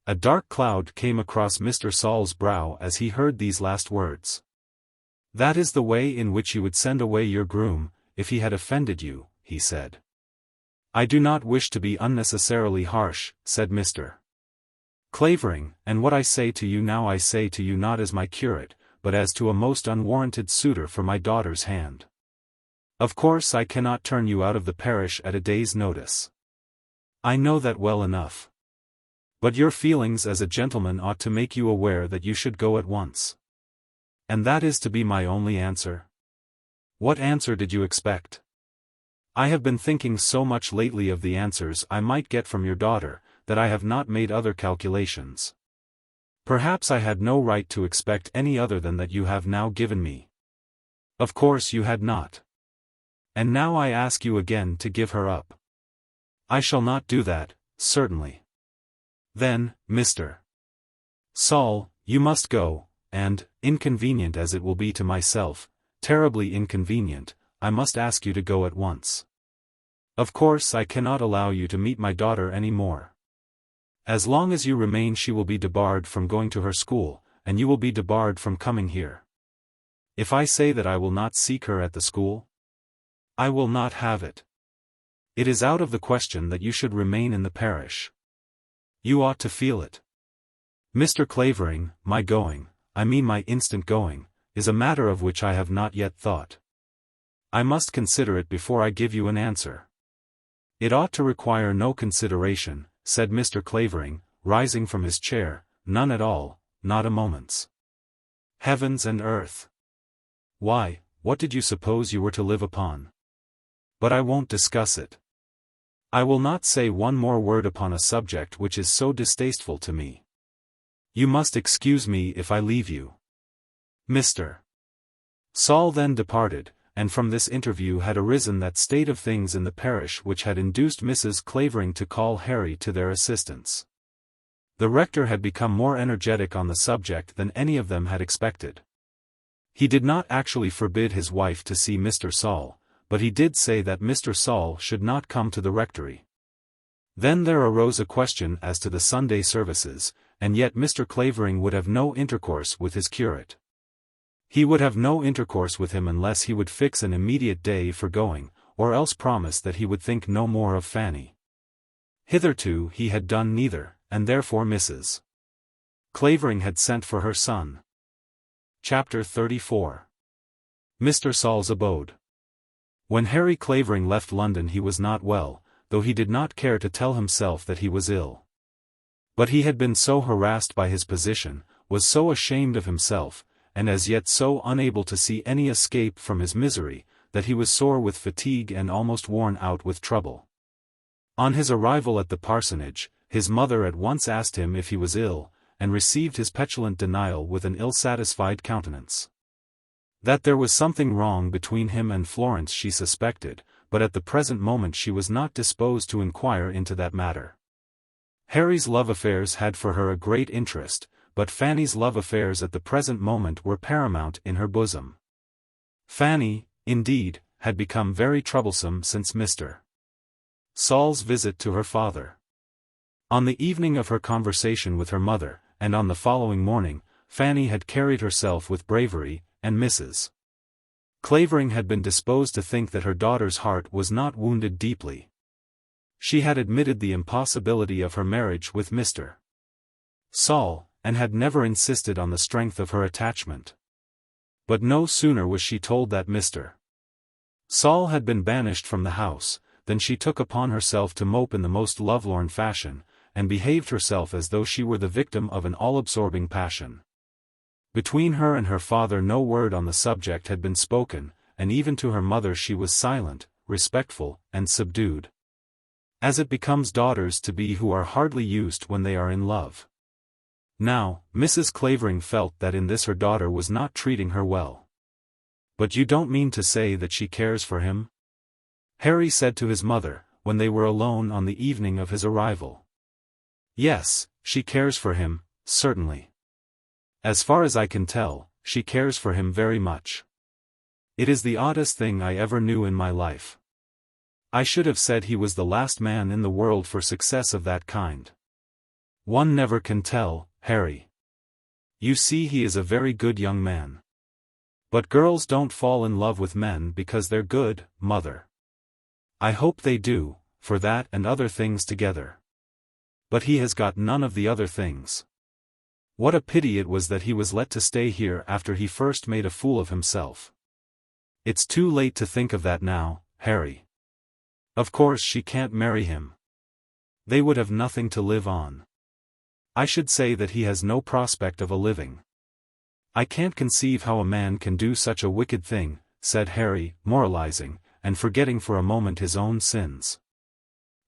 A dark cloud came across Mr. Saul's brow as he heard these last words. "That is the way in which you would send away your groom, if he had offended you," he said. "I do not wish to be unnecessarily harsh," said Mr. Clavering, "and what I say to you now I say to you not as my curate, but as to a most unwarranted suitor for my daughter's hand. Of course I cannot turn you out of the parish at a day's notice. I know that well enough. But your feelings as a gentleman ought to make you aware that you should go at once. And that is to be my only answer. What answer did you expect? I have been thinking so much lately of the answers I might get from your daughter, that I have not made other calculations. Perhaps I had no right to expect any other than that you have now given me. Of course you had not. And now I ask you again to give her up. I shall not do that, certainly. Then, Mr. Saul, you must go, and, inconvenient as it will be to myself, terribly inconvenient, I must ask you to go at once. Of course I cannot allow you to meet my daughter any more. As long as you remain she will be debarred from going to her school, and you will be debarred from coming here. If I say that I will not seek her at the school? I will not have it. It is out of the question that you should remain in the parish. You ought to feel it. Mr. Clavering, my going, I mean my instant going, is a matter of which I have not yet thought. I must consider it before I give you an answer. It ought to require no consideration, said Mr. Clavering, rising from his chair, none at all, not a moment's. Heavens and earth! Why, what did you suppose you were to live upon? But I won't discuss it. I will not say one more word upon a subject which is so distasteful to me. You must excuse me if I leave you. Mr. Saul then departed, and from this interview had arisen that state of things in the parish which had induced Mrs. Clavering to call Harry to their assistance. The rector had become more energetic on the subject than any of them had expected. He did not actually forbid his wife to see Mr. Saul, but he did say that Mr. Saul should not come to the rectory. Then there arose a question as to the Sunday services, and yet Mr. Clavering would have no intercourse with his curate. He would have no intercourse with him unless he would fix an immediate day for going, or else promise that he would think no more of Fanny. Hitherto he had done neither, and therefore Mrs. Clavering had sent for her son. Chapter 34. Mr. Saul's abode. When Harry Clavering left London he was not well, though he did not care to tell himself that he was ill. But he had been so harassed by his position, was so ashamed of himself, and as yet so unable to see any escape from his misery, that he was sore with fatigue and almost worn out with trouble. On his arrival at the parsonage, his mother at once asked him if he was ill, and received his petulant denial with an ill-satisfied countenance. That there was something wrong between him and Florence she suspected, but at the present moment she was not disposed to inquire into that matter. Harry's love affairs had for her a great interest, but Fanny's love affairs at the present moment were paramount in her bosom. Fanny, indeed, had become very troublesome since Mr. Saul's visit to her father. On the evening of her conversation with her mother, and on the following morning, Fanny had carried herself with bravery, and Mrs. Clavering had been disposed to think that her daughter's heart was not wounded deeply. She had admitted the impossibility of her marriage with Mr. Saul, and had never insisted on the strength of her attachment. But no sooner was she told that Mr. Saul had been banished from the house, than she took upon herself to mope in the most lovelorn fashion, and behaved herself as though she were the victim of an all-absorbing passion. Between her and her father no word on the subject had been spoken, and even to her mother she was silent, respectful, and subdued. As it becomes daughters to be who are hardly used when they are in love. Now, Mrs. Clavering felt that in this her daughter was not treating her well. "But you don't mean to say that she cares for him?" Harry said to his mother, when they were alone on the evening of his arrival. "Yes, she cares for him, certainly. As far as I can tell, she cares for him very much. It is the oddest thing I ever knew in my life. I should have said he was the last man in the world for success of that kind. One never can tell, Harry. You see he is a very good young man. But girls don't fall in love with men because they're good, mother. I hope they do, for that and other things together. But he has got none of the other things. What a pity it was that he was let to stay here after he first made a fool of himself. It's too late to think of that now, Harry. Of course she can't marry him. They would have nothing to live on. I should say that he has no prospect of a living. I can't conceive how a man can do such a wicked thing," said Harry, moralizing, and forgetting for a moment his own sins.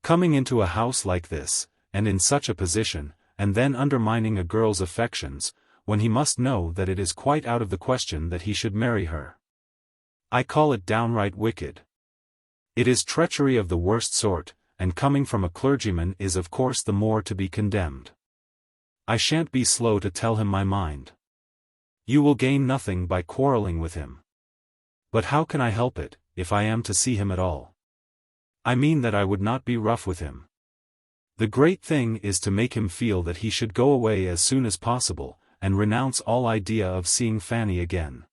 "Coming into a house like this, and in such a position, and then undermining a girl's affections, when he must know that it is quite out of the question that he should marry her. I call it downright wicked. It is treachery of the worst sort, and coming from a clergyman is of course the more to be condemned. I shan't be slow to tell him my mind. You will gain nothing by quarrelling with him. But how can I help it, if I am to see him at all? I mean that I would not be rough with him. The great thing is to make him feel that he should go away as soon as possible, and renounce all idea of seeing Fanny again.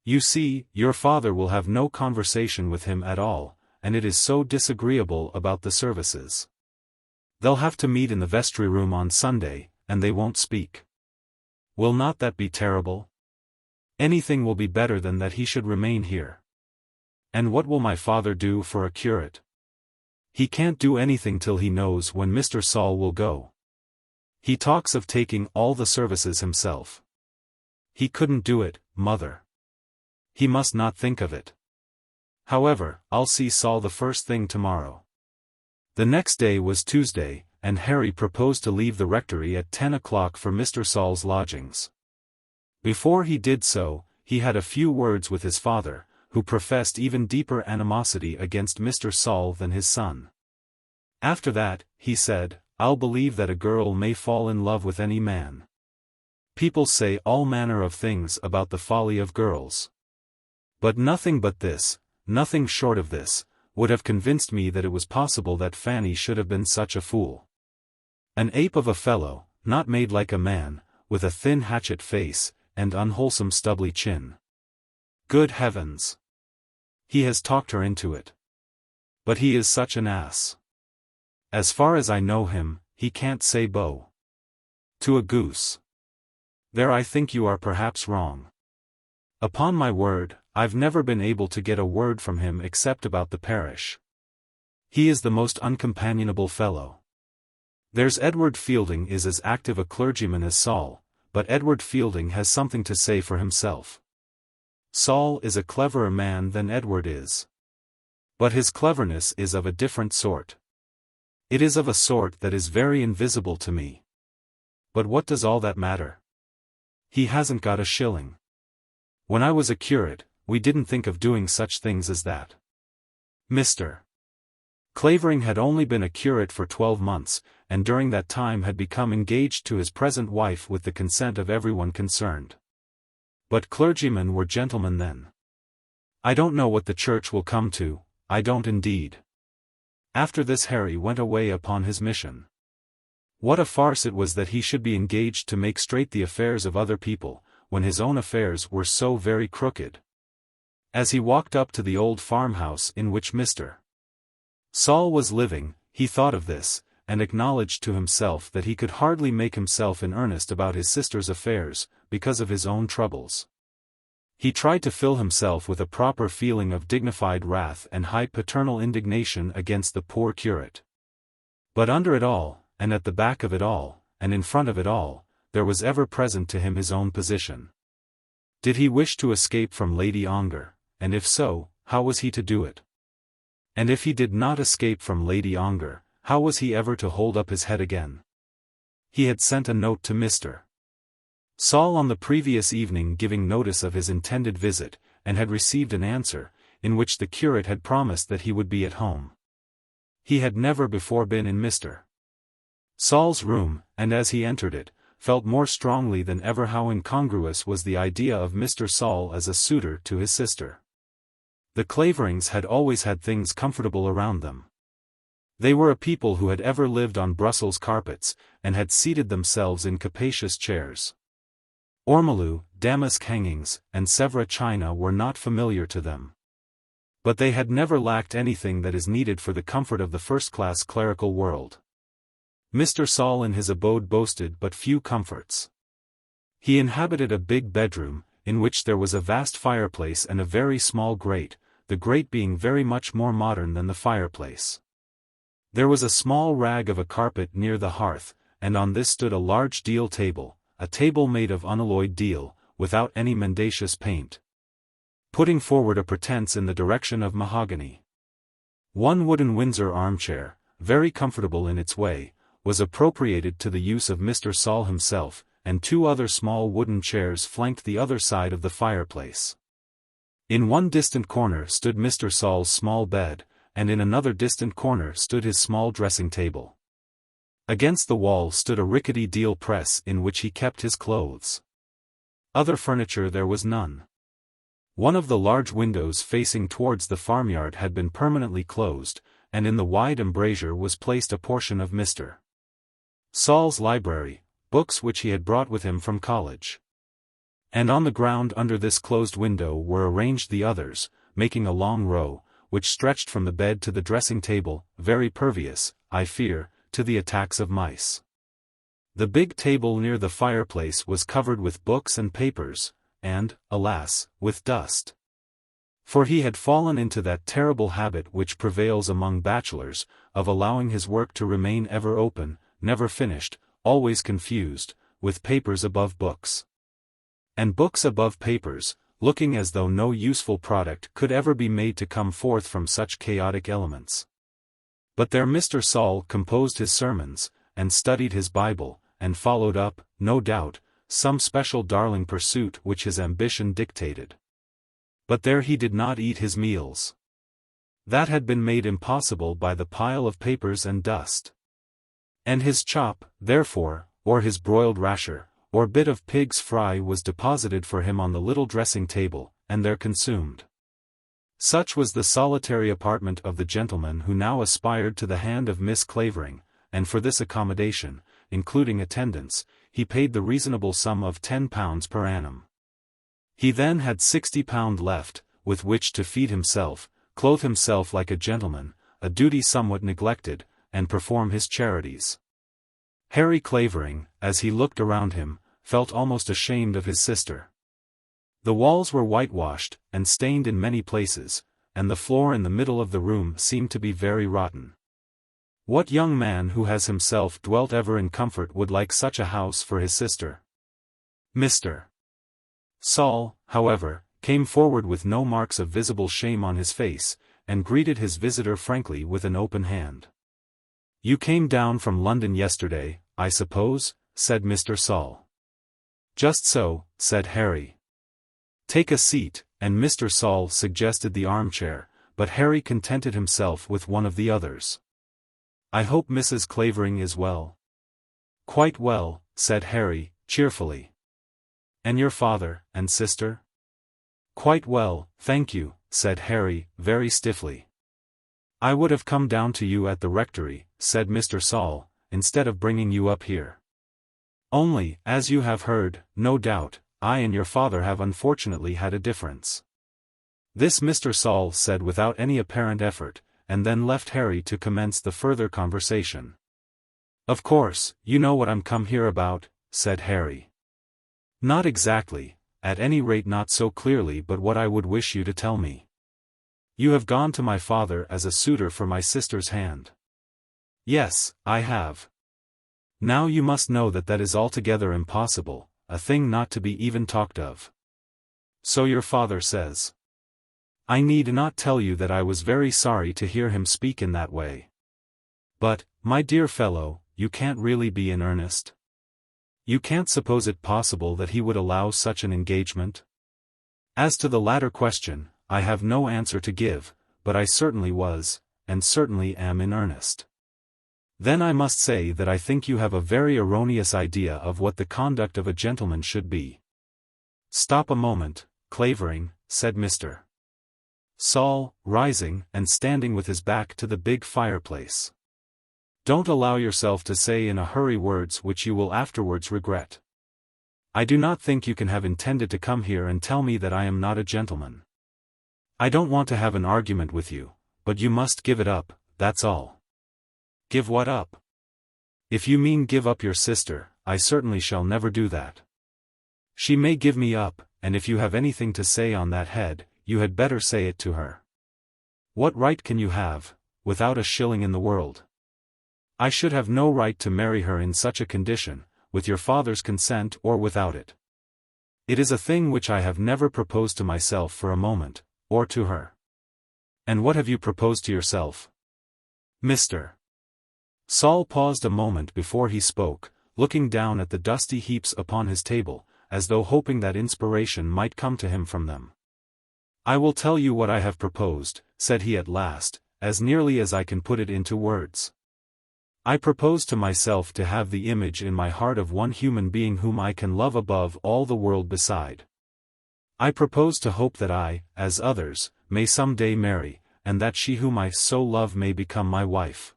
You see, your father will have no conversation with him at all, and it is so disagreeable about the services. They'll have to meet in the vestry room on Sunday, and they won't speak. Will not that be terrible? Anything will be better than that he should remain here. And what will my father do for a curate? He can't do anything till he knows when Mr. Saul will go. He talks of taking all the services himself. He couldn't do it, mother. He must not think of it. However, I'll see Saul the first thing tomorrow. The next day was Tuesday, and Harry proposed to leave the rectory at 10 o'clock for Mr. Saul's lodgings. Before he did so, he had a few words with his father, who professed even deeper animosity against Mr. Saul than his son. After that, he said, I'll believe that a girl may fall in love with any man. People say all manner of things about the folly of girls. But nothing but this, nothing short of this, would have convinced me that it was possible that Fanny should have been such a fool. An ape of a fellow, not made like a man, with a thin hatchet face, and unwholesome stubbly chin. Good heavens! He has talked her into it. But he is such an ass. As far as I know him, he can't say bo to a goose. There I think you are perhaps wrong. Upon my word, I've never been able to get a word from him except about the parish. He is the most uncompanionable fellow. There's Edward Fielding is as active a clergyman as Saul, but Edward Fielding has something to say for himself. Saul is a cleverer man than Edward is. But his cleverness is of a different sort. It is of a sort that is very invisible to me. But what does all that matter? He hasn't got a shilling. When I was a curate, we didn't think of doing such things as that. Mr. Clavering had only been a curate for 12 months, and during that time had become engaged to his present wife with the consent of everyone concerned. But clergymen were gentlemen then. I don't know what the church will come to, I don't indeed. After this Harry went away upon his mission. What a farce it was that he should be engaged to make straight the affairs of other people, when his own affairs were so very crooked. As he walked up to the old farmhouse in which Mr. Saul was living, he thought of this, and acknowledged to himself that he could hardly make himself in earnest about his sister's affairs, because of his own troubles. He tried to fill himself with a proper feeling of dignified wrath and high paternal indignation against the poor curate. But under it all, and at the back of it all, and in front of it all, there was ever present to him his own position. Did he wish to escape from Lady Ongar, and if so, how was he to do it? And if he did not escape from Lady Ongar, how was he ever to hold up his head again? He had sent a note to Mr. Saul on the previous evening giving notice of his intended visit, and had received an answer, in which the curate had promised that he would be at home. He had never before been in Mr. Saul's room, and as he entered it, felt more strongly than ever how incongruous was the idea of Mr. Saul as a suitor to his sister. The Claverings had always had things comfortable around them. They were a people who had ever lived on Brussels carpets, and had seated themselves in capacious chairs. Ormolu, damask hangings, and Sèvres china were not familiar to them. But they had never lacked anything that is needed for the comfort of the first-class clerical world. Mr. Saul in his abode boasted but few comforts. He inhabited a big bedroom, in which there was a vast fireplace and a very small grate, the grate being very much more modern than the fireplace. There was a small rag of a carpet near the hearth, and on this stood a large deal table, a table made of unalloyed deal, without any mendacious paint, putting forward a pretence in the direction of mahogany. One wooden Windsor armchair, very comfortable in its way, was appropriated to the use of Mr. Saul himself, and two other small wooden chairs flanked the other side of the fireplace. In one distant corner stood Mr. Saul's small bed, and in another distant corner stood his small dressing table. Against the wall stood a rickety deal press in which he kept his clothes. Other furniture there was none. One of the large windows facing towards the farmyard had been permanently closed, and in the wide embrasure was placed a portion of Mr. Saul's library, books which he had brought with him from college. And on the ground under this closed window were arranged the others, making a long row, which stretched from the bed to the dressing table, very pervious, I fear, to the attacks of mice. The big table near the fireplace was covered with books and papers, and, alas, with dust. For he had fallen into that terrible habit which prevails among bachelors, of allowing his work to remain ever open, never finished, always confused, with papers above books. And books above papers, looking as though no useful product could ever be made to come forth from such chaotic elements. But there Mr. Saul composed his sermons, and studied his Bible, and followed up, no doubt, some special darling pursuit which his ambition dictated. But there he did not eat his meals. That had been made impossible by the pile of papers and dust. And his chop, therefore, or his broiled rasher, or bit of pig's fry was deposited for him on the little dressing table, and there consumed. Such was the solitary apartment of the gentleman who now aspired to the hand of Miss Clavering, and for this accommodation, including attendance, he paid the reasonable sum of £10 per annum. He then had £60 left, with which to feed himself, clothe himself like a gentleman, a duty somewhat neglected, and perform his charities. Harry Clavering, as he looked around him, felt almost ashamed of his sister. The walls were whitewashed, and stained in many places, and the floor in the middle of the room seemed to be very rotten. What young man who has himself dwelt ever in comfort would like such a house for his sister? Mr. Saul, however, came forward with no marks of visible shame on his face, and greeted his visitor frankly with an open hand. "You came down from London yesterday, I suppose?" said Mr. Saul. "Just so," said Harry. "Take a seat," and Mr. Saul suggested the armchair, but Harry contented himself with one of the others. "I hope Mrs. Clavering is well?" "Quite well," said Harry, cheerfully. "And your father and sister?" "Quite well, thank you," said Harry, very stiffly. "I would have come down to you at the rectory," said Mr. Saul, "instead of bringing you up here. Only, as you have heard, no doubt, I and your father have unfortunately had a difference." This Mr. Saul said without any apparent effort, and then left Harry to commence the further conversation. "Of course, you know what I'm come here about," said Harry. "Not exactly, at any rate not so clearly, but what I would wish you to tell me. You have gone to my father as a suitor for my sister's hand." "Yes, I have." "Now you must know that that is altogether impossible, a thing not to be even talked of." "So your father says." "I need not tell you that I was very sorry to hear him speak in that way." "But, my dear fellow, you can't really be in earnest? You can't suppose it possible that he would allow such an engagement?" "As to the latter question, I have no answer to give, but I certainly was, and certainly am in earnest." "Then I must say that I think you have a very erroneous idea of what the conduct of a gentleman should be." "Stop a moment, Clavering," said Mr. Saul, rising and standing with his back to the big fireplace. "Don't allow yourself to say in a hurry words which you will afterwards regret. I do not think you can have intended to come here and tell me that I am not a gentleman. I don't want to have an argument with you, but you must give it up, that's all." "Give what up?" "If you mean give up your sister, I certainly shall never do that. She may give me up, and if you have anything to say on that head, you had better say it to her. What right can you have, without a shilling in the world? I should have no right to marry her in such a condition, with your father's consent or without it. It is a thing which I have never proposed to myself for a moment, or to her." "And what have you proposed to yourself?" Mr. Saul paused a moment before he spoke, looking down at the dusty heaps upon his table, as though hoping that inspiration might come to him from them. "I will tell you what I have proposed," said he at last, "as nearly as I can put it into words. I propose to myself to have the image in my heart of one human being whom I can love above all the world beside. I propose to hope that I, as others, may some day marry, and that she whom I so love may become my wife.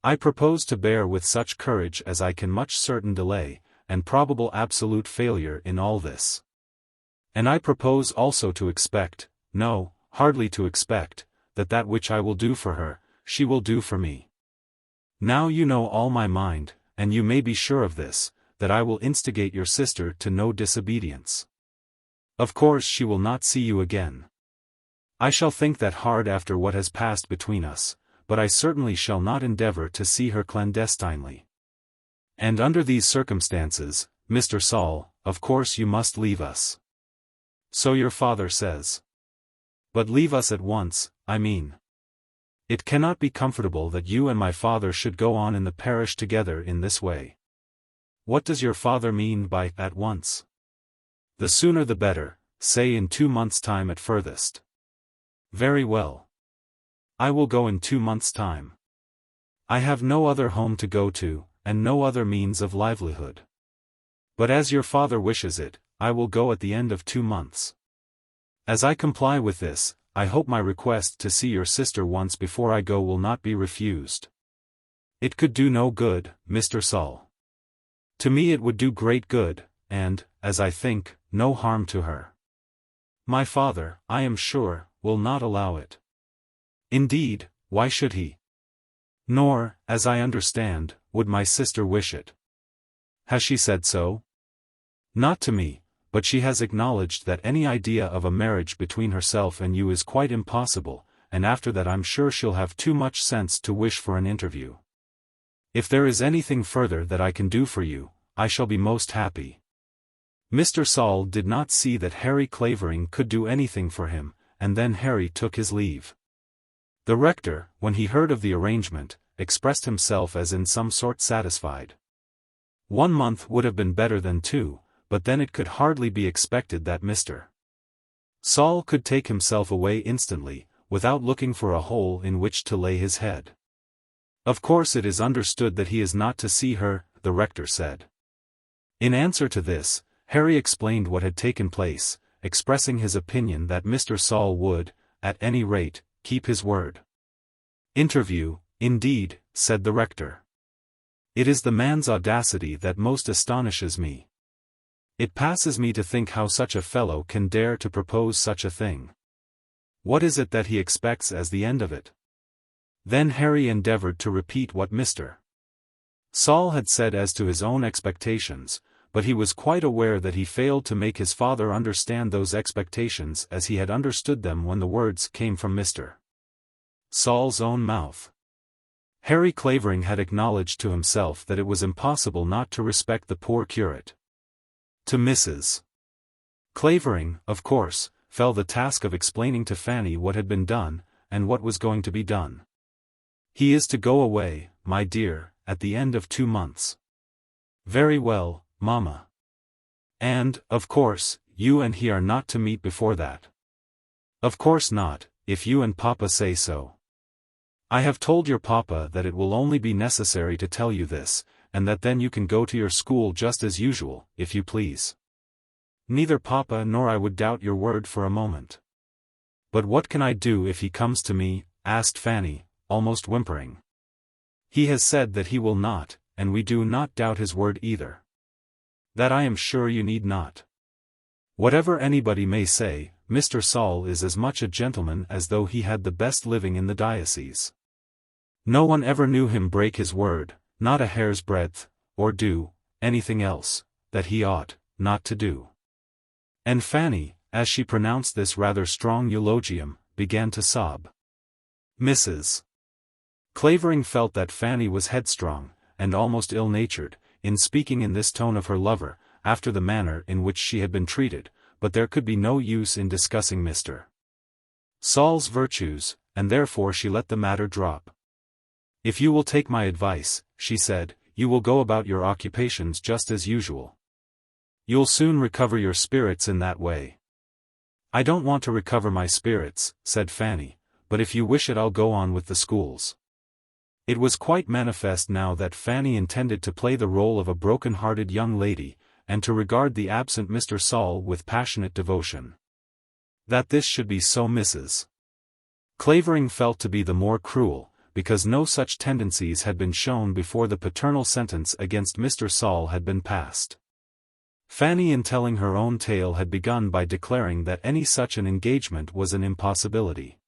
I propose to bear with such courage as I can much certain delay, and probable absolute failure in all this. And I propose also to expect, no, hardly to expect, that which I will do for her, she will do for me. Now you know all my mind, and you may be sure of this, that I will instigate your sister to no disobedience. Of course she will not see you again. I shall think that hard after what has passed between us, but I certainly shall not endeavour to see her clandestinely. And under these circumstances, Mr. Saul, of course you must leave us. So your father says. But leave us at once, I mean. It cannot be comfortable that you and my father should go on in the parish together in this way. What does your father mean by at once? The sooner the better, say in 2 months' time at furthest. Very well. I will go in 2 months' time. I have no other home to go to, and no other means of livelihood. But as your father wishes it, I will go at the end of 2 months. As I comply with this, I hope my request to see your sister once before I go will not be refused. It could do no good, Mr. Saul. To me it would do great good, and, as I think, no harm to her. My father, I am sure, will not allow it. Indeed, why should he? Nor, as I understand, would my sister wish it. Has she said so? Not to me, but she has acknowledged that any idea of a marriage between herself and you is quite impossible, and after that I'm sure she'll have too much sense to wish for an interview. If there is anything further that I can do for you, I shall be most happy. Mr. Saul did not see that Harry Clavering could do anything for him, and then Harry took his leave. The rector, when he heard of the arrangement, expressed himself as in some sort satisfied. 1 month would have been better than 2, but then it could hardly be expected that Mr. Saul could take himself away instantly, without looking for a hole in which to lay his head. Of course it is understood that he is not to see her, the rector said. In answer to this, Harry explained what had taken place, expressing his opinion that Mr. Saul would, at any rate, keep his word. Interview, indeed, said the rector. It is the man's audacity that most astonishes me. It passes me to think how such a fellow can dare to propose such a thing. What is it that he expects as the end of it? Then Harry endeavoured to repeat what Mr. Saul had said as to his own expectations, but he was quite aware that he failed to make his father understand those expectations as he had understood them when the words came from Mr. Saul's own mouth. Harry Clavering had acknowledged to himself that it was impossible not to respect the poor curate. To Mrs. Clavering, of course, fell the task of explaining to Fanny what had been done, and what was going to be done. He is to go away, my dear, at the end of 2 months. Very well, Mamma. And, of course, you and he are not to meet before that. Of course not, if you and Papa say so. I have told your Papa that it will only be necessary to tell you this, and that then you can go to your school just as usual, if you please. Neither Papa nor I would doubt your word for a moment. But what can I do if he comes to me? Asked Fanny, almost whimpering. He has said that he will not, and we do not doubt his word either. That I am sure you need not. Whatever anybody may say, Mr. Saul is as much a gentleman as though he had the best living in the diocese. No one ever knew him break his word, not a hair's breadth, or do anything else that he ought not to do. And Fanny, as she pronounced this rather strong eulogium, began to sob. Mrs. Clavering felt that Fanny was headstrong, and almost ill-natured, in speaking in this tone of her lover, after the manner in which she had been treated, but there could be no use in discussing Mr. Saul's virtues, and therefore she let the matter drop. If you will take my advice, she said, you will go about your occupations just as usual. You'll soon recover your spirits in that way. I don't want to recover my spirits, said Fanny, but if you wish it I'll go on with the schools. It was quite manifest now that Fanny intended to play the role of a broken-hearted young lady, and to regard the absent Mr. Saul with passionate devotion. That this should be so Mrs. Clavering felt to be the more cruel, because no such tendencies had been shown before the paternal sentence against Mr. Saul had been passed. Fanny, in telling her own tale, had begun by declaring that any such an engagement was an impossibility.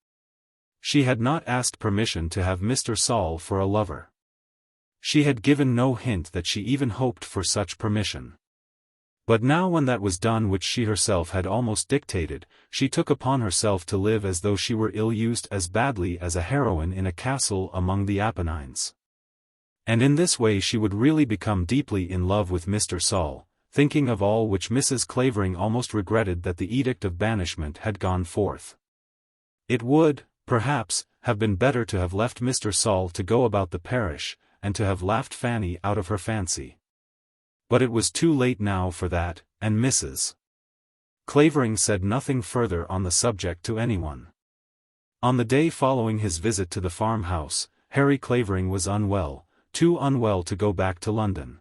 She had not asked permission to have Mr. Saul for a lover. She had given no hint that she even hoped for such permission. But now, when that was done which she herself had almost dictated, she took upon herself to live as though she were ill-used as badly as a heroine in a castle among the Apennines. And in this way she would really become deeply in love with Mr. Saul, thinking of all which Mrs. Clavering almost regretted that the edict of banishment had gone forth. It would, perhaps, have been better to have left Mr. Saul to go about the parish, and to have laughed Fanny out of her fancy. But it was too late now for that, and Mrs. Clavering said nothing further on the subject to anyone. On the day following his visit to the farmhouse, Harry Clavering was unwell, too unwell to go back to London.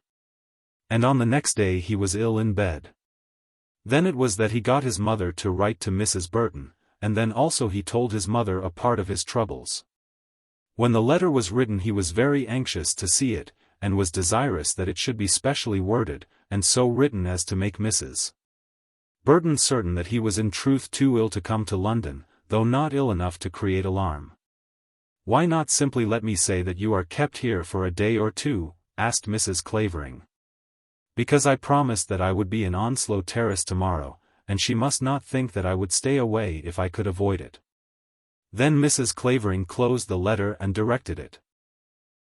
And on the next day he was ill in bed. Then it was that he got his mother to write to Mrs. Burton, and then also he told his mother a part of his troubles. When the letter was written he was very anxious to see it, and was desirous that it should be specially worded, and so written as to make Mrs. Burton certain that he was in truth too ill to come to London, though not ill enough to create alarm. "Why not simply let me say that you are kept here for a day or two?" asked Mrs. Clavering. "Because I promised that I would be in Onslow Terrace tomorrow, and she must not think that I would stay away if I could avoid it." Then Mrs. Clavering closed the letter and directed it.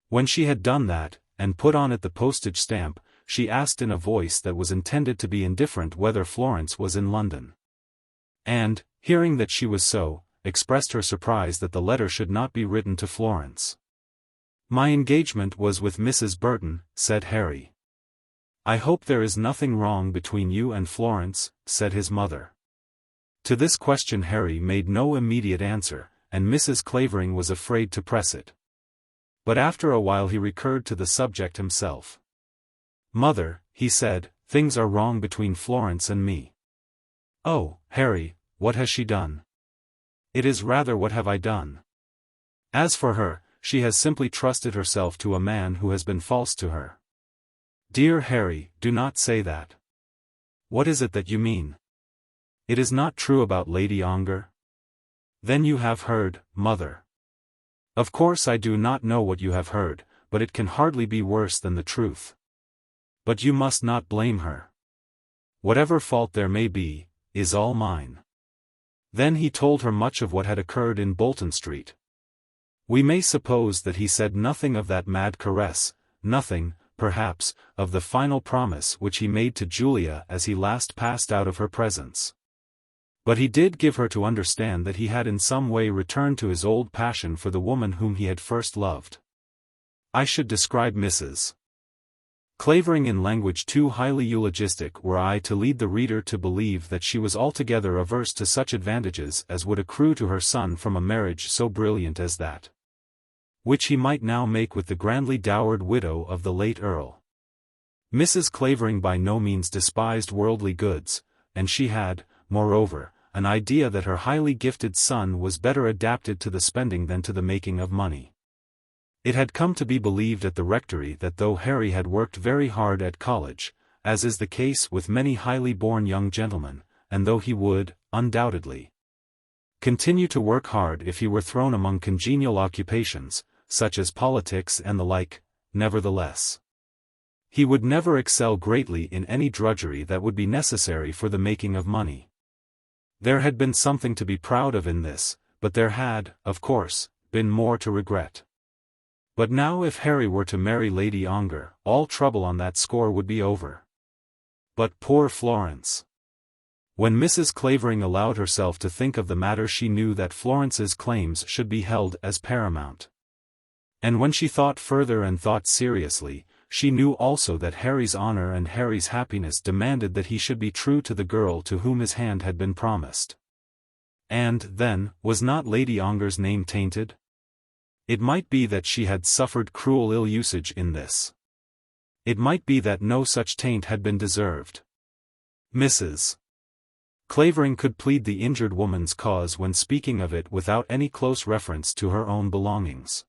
When she had done that, and put on it the postage stamp, she asked in a voice that was intended to be indifferent whether Florence was in London. And, hearing that she was so, expressed her surprise that the letter should not be written to Florence. "My engagement was with Mrs. Burton," said Harry. "I hope there is nothing wrong between you and Florence," said his mother. To this question Harry made no immediate answer, and Mrs. Clavering was afraid to press it. But after a while he recurred to the subject himself. "Mother," he said, "things are wrong between Florence and me." "Oh, Harry, what has she done?" "It is rather what have I done. As for her, she has simply trusted herself to a man who has been false to her." "Dear Harry, do not say that." "What is it that you mean? It is not true about Lady Ongar?" "Then you have heard, mother." "Of course I do not know what you have heard, but it can hardly be worse than the truth. But you must not blame her. Whatever fault there may be, is all mine." Then he told her much of what had occurred in Bolton Street. We may suppose that he said nothing of that mad caress, nothing, perhaps, of the final promise which he made to Julia as he last passed out of her presence. But he did give her to understand that he had in some way returned to his old passion for the woman whom he had first loved. I should describe Mrs. Clavering in language too highly eulogistic were I to lead the reader to believe that she was altogether averse to such advantages as would accrue to her son from a marriage so brilliant as that which he might now make with the grandly dowered widow of the late earl. Mrs. Clavering by no means despised worldly goods, and she had, moreover, an idea that her highly gifted son was better adapted to the spending than to the making of money. It had come to be believed at the rectory that though Harry had worked very hard at college, as is the case with many highly born young gentlemen, and though he would, undoubtedly, continue to work hard if he were thrown among congenial occupations, such as politics and the like, nevertheless, he would never excel greatly in any drudgery that would be necessary for the making of money. There had been something to be proud of in this, but there had, of course, been more to regret. But now if Harry were to marry Lady Ongar, all trouble on that score would be over. But poor Florence! When Mrs. Clavering allowed herself to think of the matter she knew that Florence's claims should be held as paramount. And when she thought further and thought seriously, she knew also that Harry's honor and Harry's happiness demanded that he should be true to the girl to whom his hand had been promised. And, then, was not Lady Ongar's name tainted? It might be that she had suffered cruel ill-usage in this. It might be that no such taint had been deserved. Mrs. Clavering could plead the injured woman's cause when speaking of it without any close reference to her own belongings.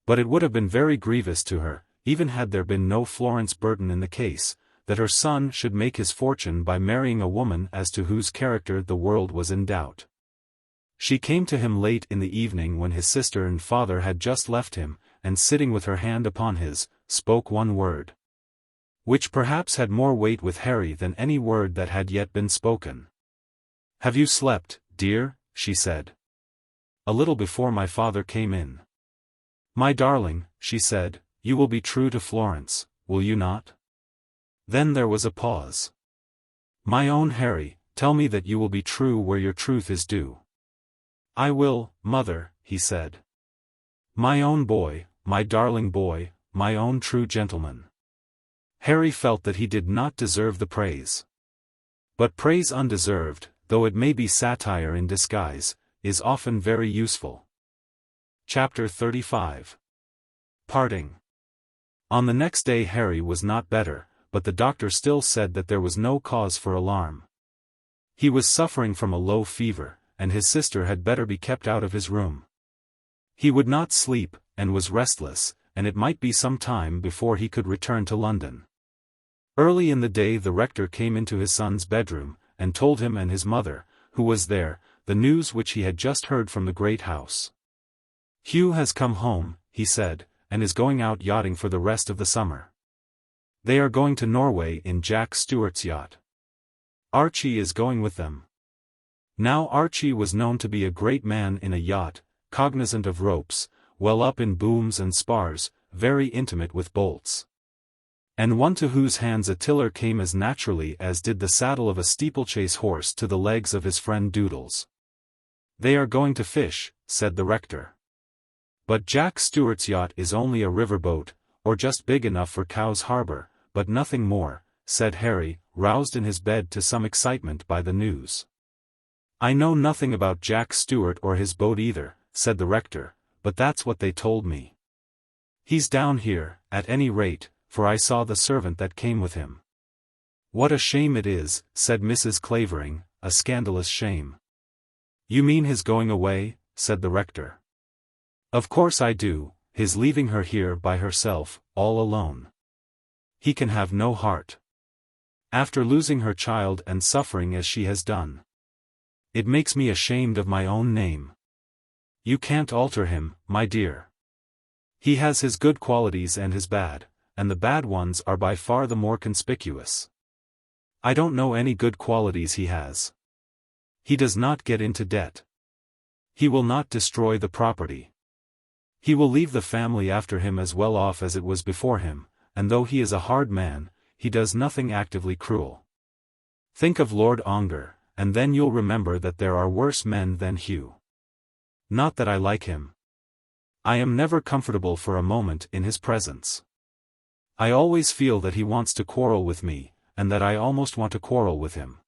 But it would have been very grievous to her, even had there been no Florence Burton in the case, that her son should make his fortune by marrying a woman as to whose character the world was in doubt. She came to him late in the evening when his sister and father had just left him, and sitting with her hand upon his, spoke one word, which perhaps had more weight with Harry than any word that had yet been spoken. "Have you slept, dear?" she said. "A little before my father came in." "My darling," she said, "you will be true to Florence, will you not?" Then there was a pause. "My own Harry, tell me that you will be true where your truth is due." "I will, mother," he said. "My own boy, my darling boy, my own true gentleman." Harry felt that he did not deserve the praise. But praise undeserved, though it may be satire in disguise, is often very useful. Chapter 35. Parting. On the next day Harry was not better, but the doctor still said that there was no cause for alarm. He was suffering from a low fever, and his sister had better be kept out of his room. He would not sleep, and was restless, and it might be some time before he could return to London. Early in the day the rector came into his son's bedroom, and told him and his mother, who was there, the news which he had just heard from the great house. "Hugh has come home," he said, "and is going out yachting for the rest of the summer. They are going to Norway in Jack Stuart's yacht. Archie is going with them." Now Archie was known to be a great man in a yacht, cognizant of ropes, well up in booms and spars, very intimate with bolts. And one to whose hands a tiller came as naturally as did the saddle of a steeplechase horse to the legs of his friend Doodles. "They are going to fish," said the rector. "But Jack Stuart's yacht is only a river boat, or just big enough for Cowes Harbour, but nothing more," said Harry, roused in his bed to some excitement by the news. "I know nothing about Jack Stuart or his boat either," said the rector, "but that's what they told me. He's down here, at any rate, for I saw the servant that came with him." "What a shame it is," said Mrs. Clavering, "a scandalous shame." "You mean his going away?" said the rector. "Of course I do, his leaving her here by herself, all alone. He can have no heart. After losing her child and suffering as she has done. It makes me ashamed of my own name." "You can't alter him, my dear. He has his good qualities and his bad, and the bad ones are by far the more conspicuous. I don't know any good qualities he has. He does not get into debt. He will not destroy the property. He will leave the family after him as well off as it was before him, and though he is a hard man, he does nothing actively cruel. Think of Lord Ongar, and then you'll remember that there are worse men than Hugh. Not that I like him. I am never comfortable for a moment in his presence. I always feel that he wants to quarrel with me, and that I almost want to quarrel with him.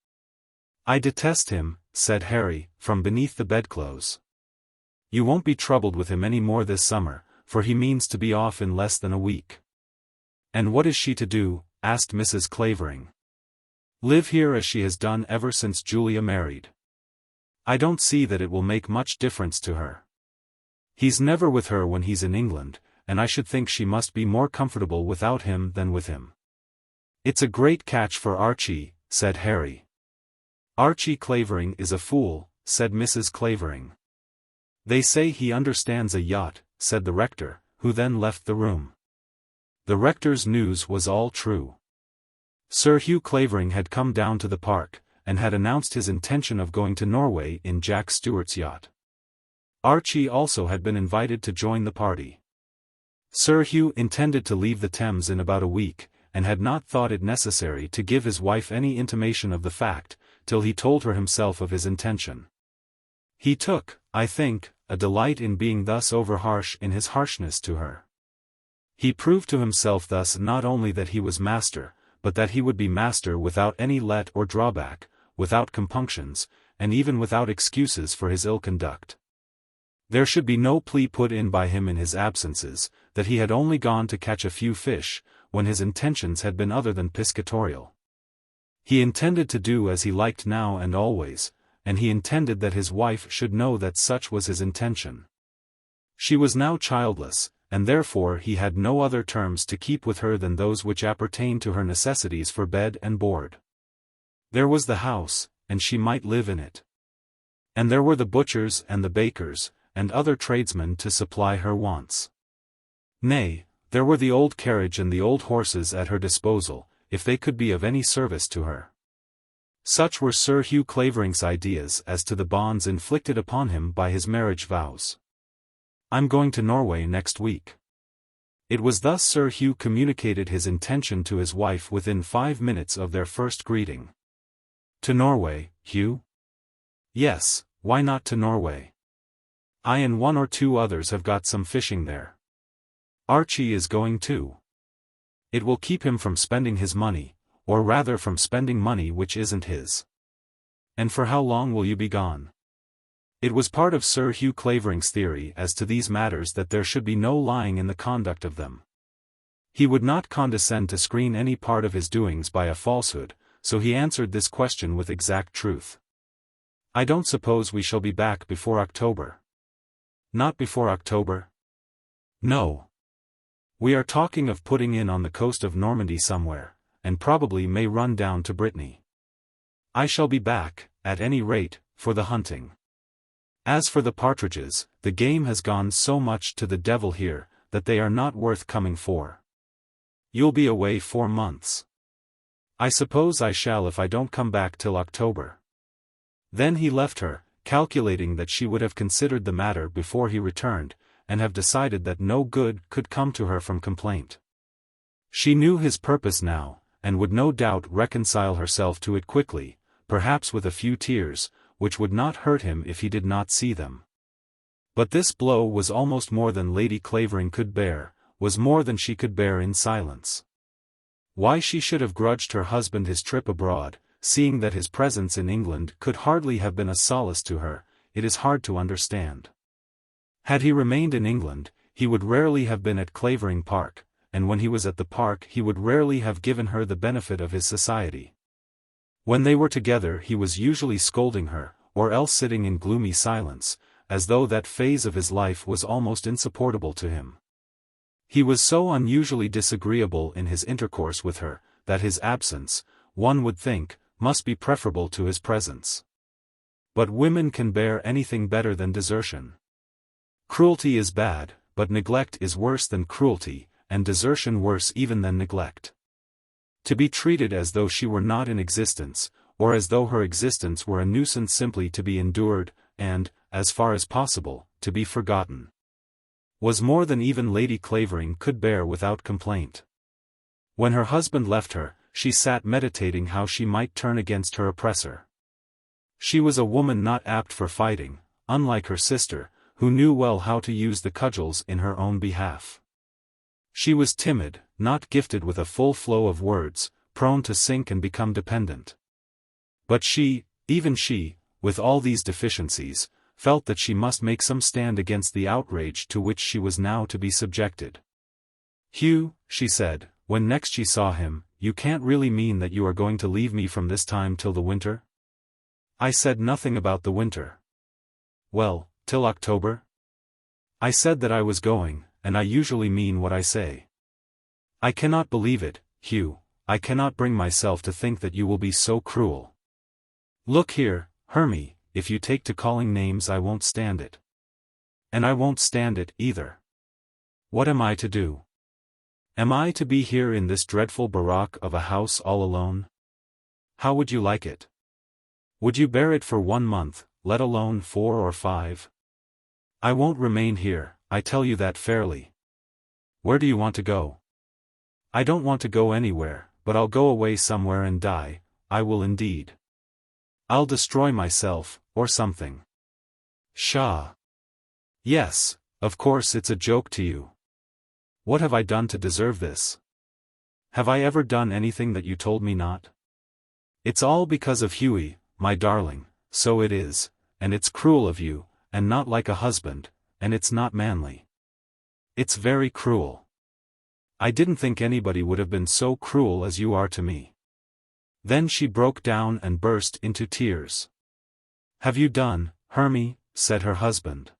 I detest him," said Harry, from beneath the bedclothes. "You won't be troubled with him any more this summer, for he means to be off in less than a week." "And what is she to do?" asked Mrs. Clavering. "Live here as she has done ever since Julia married. I don't see that it will make much difference to her. He's never with her when he's in England, and I should think she must be more comfortable without him than with him." "It's a great catch for Archie," said Harry. "Archie Clavering is a fool," said Mrs. Clavering. "They say he understands a yacht," said the rector, who then left the room. The rector's news was all true. Sir Hugh Clavering had come down to the park, and had announced his intention of going to Norway in Jack Stuart's yacht. Archie also had been invited to join the party. Sir Hugh intended to leave the Thames in about a week, and had not thought it necessary to give his wife any intimation of the fact, till he told her himself of his intention. He took, I think, a delight in being thus over-harsh in his harshness to her. He proved to himself thus not only that he was master, but that he would be master without any let or drawback, without compunctions, and even without excuses for his ill conduct. There should be no plea put in by him in his absences, that he had only gone to catch a few fish, when his intentions had been other than piscatorial. He intended to do as he liked now and always, and he intended that his wife should know that such was his intention. She was now childless, and therefore he had no other terms to keep with her than those which appertained to her necessities for bed and board. There was the house, and she might live in it. And there were the butchers and the bakers, and other tradesmen to supply her wants. Nay, there were the old carriage and the old horses at her disposal, if they could be of any service to her. Such were Sir Hugh Clavering's ideas as to the bonds inflicted upon him by his marriage vows. "I'm going to Norway next week." It was thus Sir Hugh communicated his intention to his wife within 5 minutes of their first greeting. "To Norway, Hugh?" "Yes, why not to Norway? I and 1 or 2 others have got some fishing there. Archie is going too. It will keep him from spending his money, or rather from spending money which isn't his." "And for how long will you be gone?" It was part of Sir Hugh Clavering's theory as to these matters that there should be no lying in the conduct of them. He would not condescend to screen any part of his doings by a falsehood, so he answered this question with exact truth. "I don't suppose we shall be back before October." "Not before October?" "No. We are talking of putting in on the coast of Normandy somewhere, and probably may run down to Brittany. I shall be back, at any rate, for the hunting. As for the partridges, the game has gone so much to the devil here, that they are not worth coming for. You'll be away 4 months. I suppose I shall if I don't come back till October." Then he left her, calculating that she would have considered the matter before he returned, and have decided that no good could come to her from complaint. She knew his purpose now, and would no doubt reconcile herself to it quickly, perhaps with a few tears, which would not hurt him if he did not see them. But this blow was almost more than Lady Clavering could bear, was more than she could bear in silence. Why she should have grudged her husband his trip abroad, seeing that his presence in England could hardly have been a solace to her, it is hard to understand. Had he remained in England, he would rarely have been at Clavering Park, and when he was at the park he would rarely have given her the benefit of his society. When they were together he was usually scolding her, or else sitting in gloomy silence, as though that phase of his life was almost insupportable to him. He was so unusually disagreeable in his intercourse with her, that his absence, one would think, must be preferable to his presence. But women can bear anything better than desertion. Cruelty is bad, but neglect is worse than cruelty, and desertion worse even than neglect. To be treated as though she were not in existence, or as though her existence were a nuisance simply to be endured, and, as far as possible, to be forgotten, was more than even Lady Clavering could bear without complaint. When her husband left her, she sat meditating how she might turn against her oppressor. She was a woman not apt for fighting, unlike her sister, who knew well how to use the cudgels in her own behalf. She was timid, not gifted with a full flow of words, prone to sink and become dependent. But she, even she, with all these deficiencies, felt that she must make some stand against the outrage to which she was now to be subjected. "Hugh," she said, when next she saw him, "you can't really mean that you are going to leave me from this time till the winter?" "I said nothing about the winter." "Well, till October?" "I said that I was going, and I usually mean what I say." "I cannot believe it, Hugh, I cannot bring myself to think that you will be so cruel. Look here, Hermie, if you take to calling names I won't stand it. And I won't stand it, either. What am I to do? Am I to be here in this dreadful barrack of a house all alone? How would you like it? Would you bear it for 1 month, let alone 4 or 5? I won't remain here, I tell you that fairly. Where do you want to go?" "I don't want to go anywhere, but I'll go away somewhere and die, I will indeed. I'll destroy myself, or something." "Pshaw! Yes, of course it's a joke to you. What have I done to deserve this? Have I ever done anything that you told me not? It's all because of Hughie, my darling, so it is, and it's cruel of you, and not like a husband, and it's not manly. It's very cruel. I didn't think anybody would have been so cruel as you are to me." Then she broke down and burst into tears. "Have you done, Hermie?" said her husband.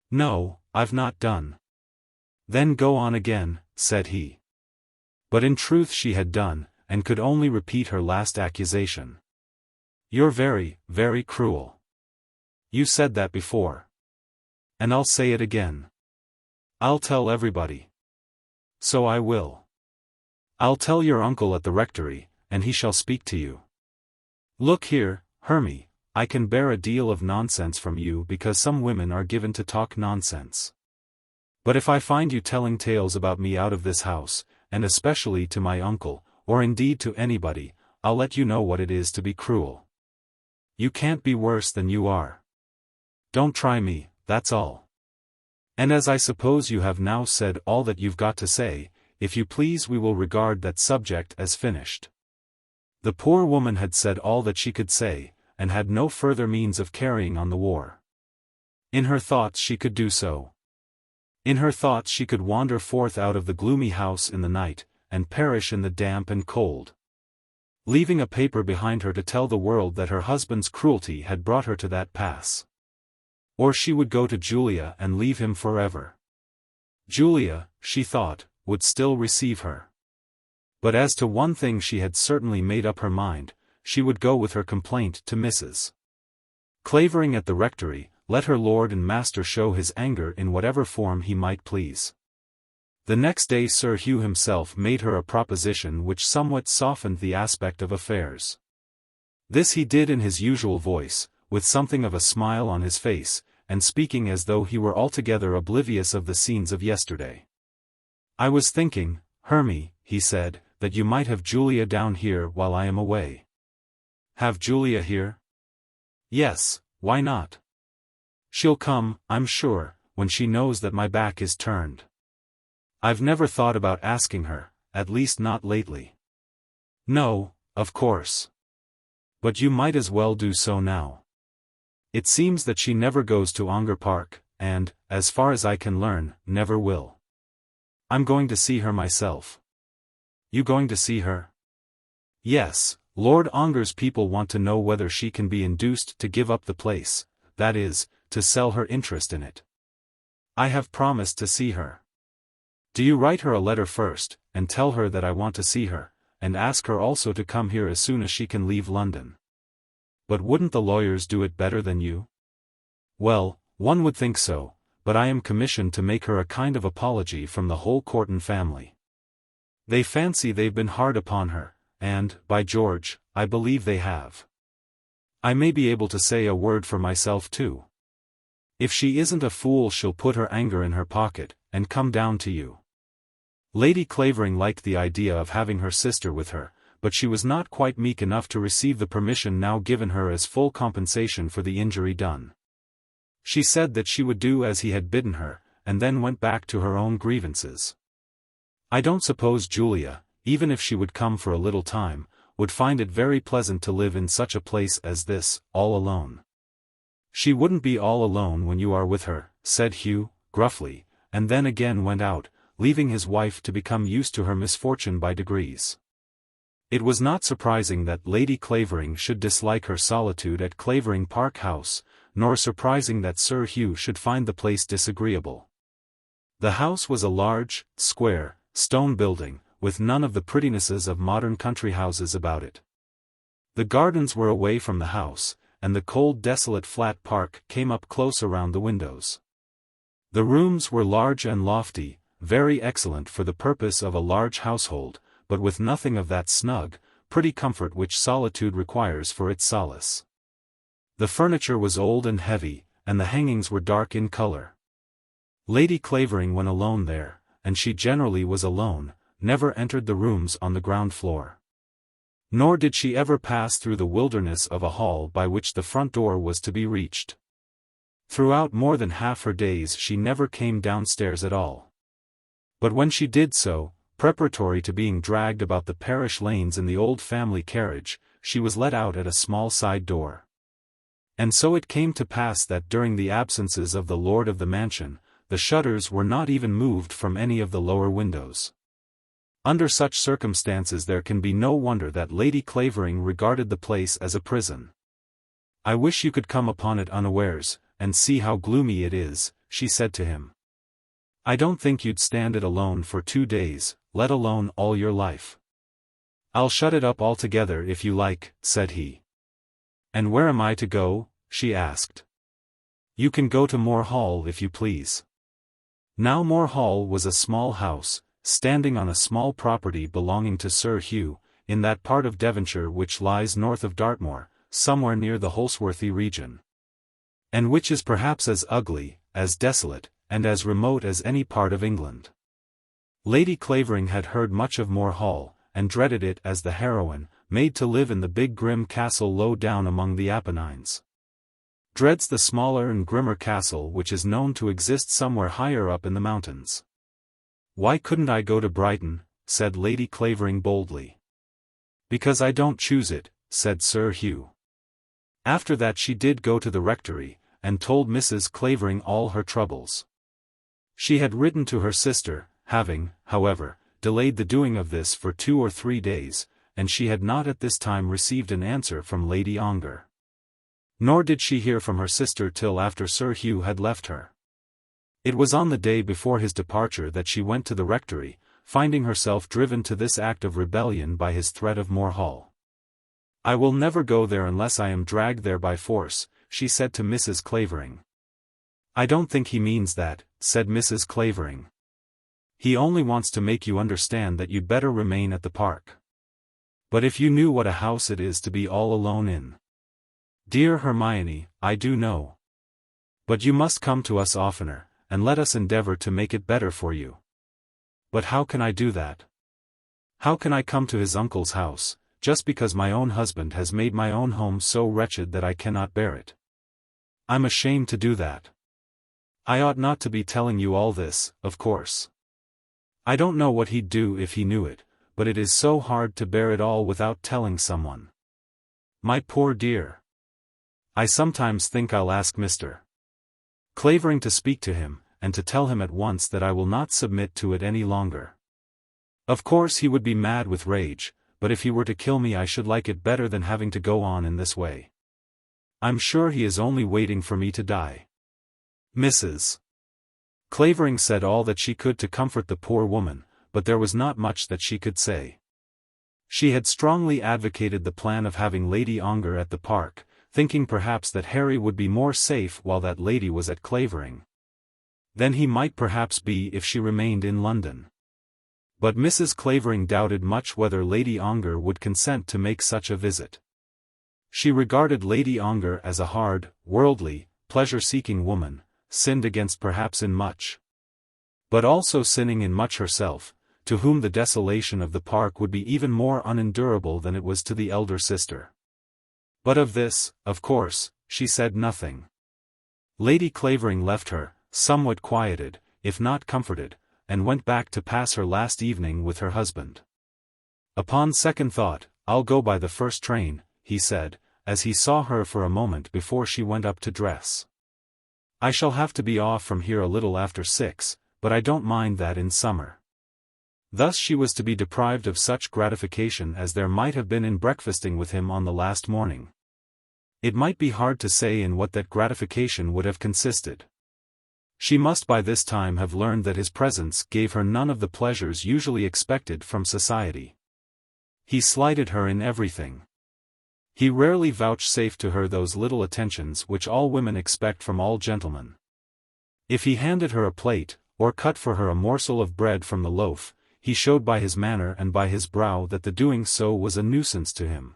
"No, I've not done." Then go on again, said he. But in truth she had done, and could only repeat her last accusation. You're very, very cruel. You said that before. And I'll say it again. I'll tell everybody. So I will. I'll tell your uncle at the rectory, and he shall speak to you. Look here, Hermie, I can bear a deal of nonsense from you because some women are given to talk nonsense. But if I find you telling tales about me out of this house, and especially to my uncle, or indeed to anybody, I'll let you know what it is to be cruel. You can't be worse than you are. Don't try me, that's all. And as I suppose you have now said all that you've got to say, if you please we will regard that subject as finished. The poor woman had said all that she could say, and had no further means of carrying on the war. In her thoughts she could do so. In her thoughts she could wander forth out of the gloomy house in the night, and perish in the damp and cold, leaving a paper behind her to tell the world that her husband's cruelty had brought her to that pass. Or she would go to Julia and leave him forever. Julia, she thought, would still receive her. But as to one thing she had certainly made up her mind, she would go with her complaint to Mrs. Clavering at the rectory, let her lord and master show his anger in whatever form he might please. The next day Sir Hugh himself made her a proposition which somewhat softened the aspect of affairs. This he did in his usual voice, with something of a smile on his face, and speaking as though he were altogether oblivious of the scenes of yesterday. I was thinking, Hermie, he said, that you might have Julia down here while I am away. Have Julia here? Yes, why not? She'll come, I'm sure, when she knows that my back is turned. I've never thought about asking her, at least not lately. No, of course. But you might as well do so now. It seems that she never goes to Ongar Park, and, as far as I can learn, never will. I'm going to see her myself. You going to see her? Yes, Lord Ongar's people want to know whether she can be induced to give up the place, that is, to sell her interest in it. I have promised to see her. Do you write her a letter first, and tell her that I want to see her, and ask her also to come here as soon as she can leave London. But wouldn't the lawyers do it better than you? Well, one would think so, but I am commissioned to make her a kind of apology from the whole Courton family. They fancy they've been hard upon her, and, by George, I believe they have. I may be able to say a word for myself too. If she isn't a fool she'll put her anger in her pocket, and come down to you. Lady Clavering liked the idea of having her sister with her, but she was not quite meek enough to receive the permission now given her as full compensation for the injury done. She said that she would do as he had bidden her, and then went back to her own grievances. I don't suppose Julia, even if she would come for a little time, would find it very pleasant to live in such a place as this, all alone. She wouldn't be all alone when you are with her, said Hugh, gruffly, and then again went out, leaving his wife to become used to her misfortune by degrees. It was not surprising that Lady Clavering should dislike her solitude at Clavering Park House, nor surprising that Sir Hugh should find the place disagreeable. The house was a large, square, stone building, with none of the prettinesses of modern country houses about it. The gardens were away from the house, and the cold desolate flat park came up close around the windows. The rooms were large and lofty, very excellent for the purpose of a large household, but with nothing of that snug, pretty comfort which solitude requires for its solace. The furniture was old and heavy, and the hangings were dark in color. Lady Clavering when alone there, and she generally was alone, never entered the rooms on the ground floor. Nor did she ever pass through the wilderness of a hall by which the front door was to be reached. Throughout more than half her days she never came downstairs at all. But when she did so, preparatory to being dragged about the parish lanes in the old family carriage, she was let out at a small side door. And so it came to pass that during the absences of the lord of the mansion, the shutters were not even moved from any of the lower windows. Under such circumstances there can be no wonder that Lady Clavering regarded the place as a prison. I wish you could come upon it unawares, and see how gloomy it is, she said to him. I don't think you'd stand it alone for 2 days, let alone all your life. I'll shut it up altogether if you like, said he. And where am I to go? She asked. You can go to Moor Hall if you please. Now Moor Hall was a small house, standing on a small property belonging to Sir Hugh, in that part of Devonshire which lies north of Dartmoor, somewhere near the Holsworthy region. And which is perhaps as ugly, as desolate, and as remote as any part of England. Lady Clavering had heard much of Moor Hall, and dreaded it as the heroine, made to live in the big grim castle low down among the Apennines, dreads the smaller and grimmer castle which is known to exist somewhere higher up in the mountains. Why couldn't I go to Brighton? Said Lady Clavering boldly. Because I don't choose it, said Sir Hugh. After that she did go to the rectory, and told Mrs. Clavering all her troubles. She had written to her sister, having, however, delayed the doing of this for 2 or 3 days, and she had not at this time received an answer from Lady Ongar. Nor did she hear from her sister till after Sir Hugh had left her. It was on the day before his departure that she went to the rectory, finding herself driven to this act of rebellion by his threat of Moor Hall. I will never go there unless I am dragged there by force, she said to Mrs. Clavering. I don't think he means that, said Mrs. Clavering. He only wants to make you understand that you'd better remain at the park. But if you knew what a house it is to be all alone in. Dear Hermione, I do know. But you must come to us oftener, and let us endeavour to make it better for you. But how can I do that? How can I come to his uncle's house, just because my own husband has made my own home so wretched that I cannot bear it? I'm ashamed to do that. I ought not to be telling you all this, of course. I don't know what he'd do if he knew it, but it is so hard to bear it all without telling someone. My poor dear. I sometimes think I'll ask Mr. Clavering to speak to him, and to tell him at once that I will not submit to it any longer. Of course he would be mad with rage, but if he were to kill me I should like it better than having to go on in this way. I'm sure he is only waiting for me to die. Mrs. Clavering said all that she could to comfort the poor woman, but there was not much that she could say. She had strongly advocated the plan of having Lady Ongar at the park, thinking perhaps that Harry would be more safe while that lady was at Clavering than he might perhaps be if she remained in London. But Mrs. Clavering doubted much whether Lady Ongar would consent to make such a visit. She regarded Lady Ongar as a hard, worldly, pleasure-seeking woman, sinned against perhaps in much, but also sinning in much herself, to whom the desolation of the park would be even more unendurable than it was to the elder sister. But of this, of course, she said nothing. Lady Clavering left her, somewhat quieted, if not comforted, and went back to pass her last evening with her husband. Upon second thought, I'll go by the first train, he said, as he saw her for a moment before she went up to dress. I shall have to be off from here a little after 6, but I don't mind that in summer. Thus she was to be deprived of such gratification as there might have been in breakfasting with him on the last morning. It might be hard to say in what that gratification would have consisted. She must by this time have learned that his presence gave her none of the pleasures usually expected from society. He slighted her in everything. He rarely vouchsafed to her those little attentions which all women expect from all gentlemen. If he handed her a plate, or cut for her a morsel of bread from the loaf, he showed by his manner and by his brow that the doing so was a nuisance to him.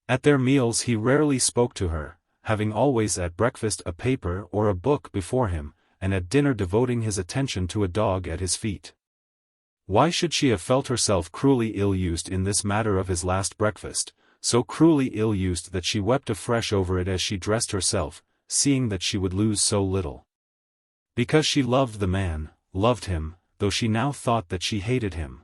At their meals he rarely spoke to her, having always at breakfast a paper or a book before him, and at dinner devoting his attention to a dog at his feet. Why should she have felt herself cruelly ill-used in this matter of his last breakfast, so cruelly ill-used that she wept afresh over it as she dressed herself, seeing that she would lose so little? Because she loved the man, loved him, though she now thought that she hated him.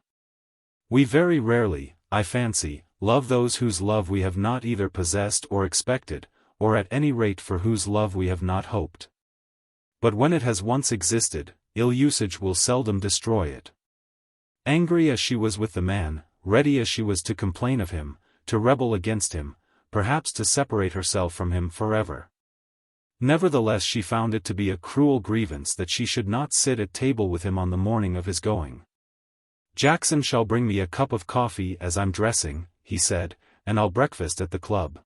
We very rarely, I fancy, love those whose love we have not either possessed or expected, or at any rate for whose love we have not hoped. But when it has once existed, ill-usage will seldom destroy it. Angry as she was with the man, ready as she was to complain of him, to rebel against him, perhaps to separate herself from him forever. Nevertheless she found it to be a cruel grievance that she should not sit at table with him on the morning of his going. "Jackson shall bring me a cup of coffee as I'm dressing," he said, "and I'll breakfast at the club."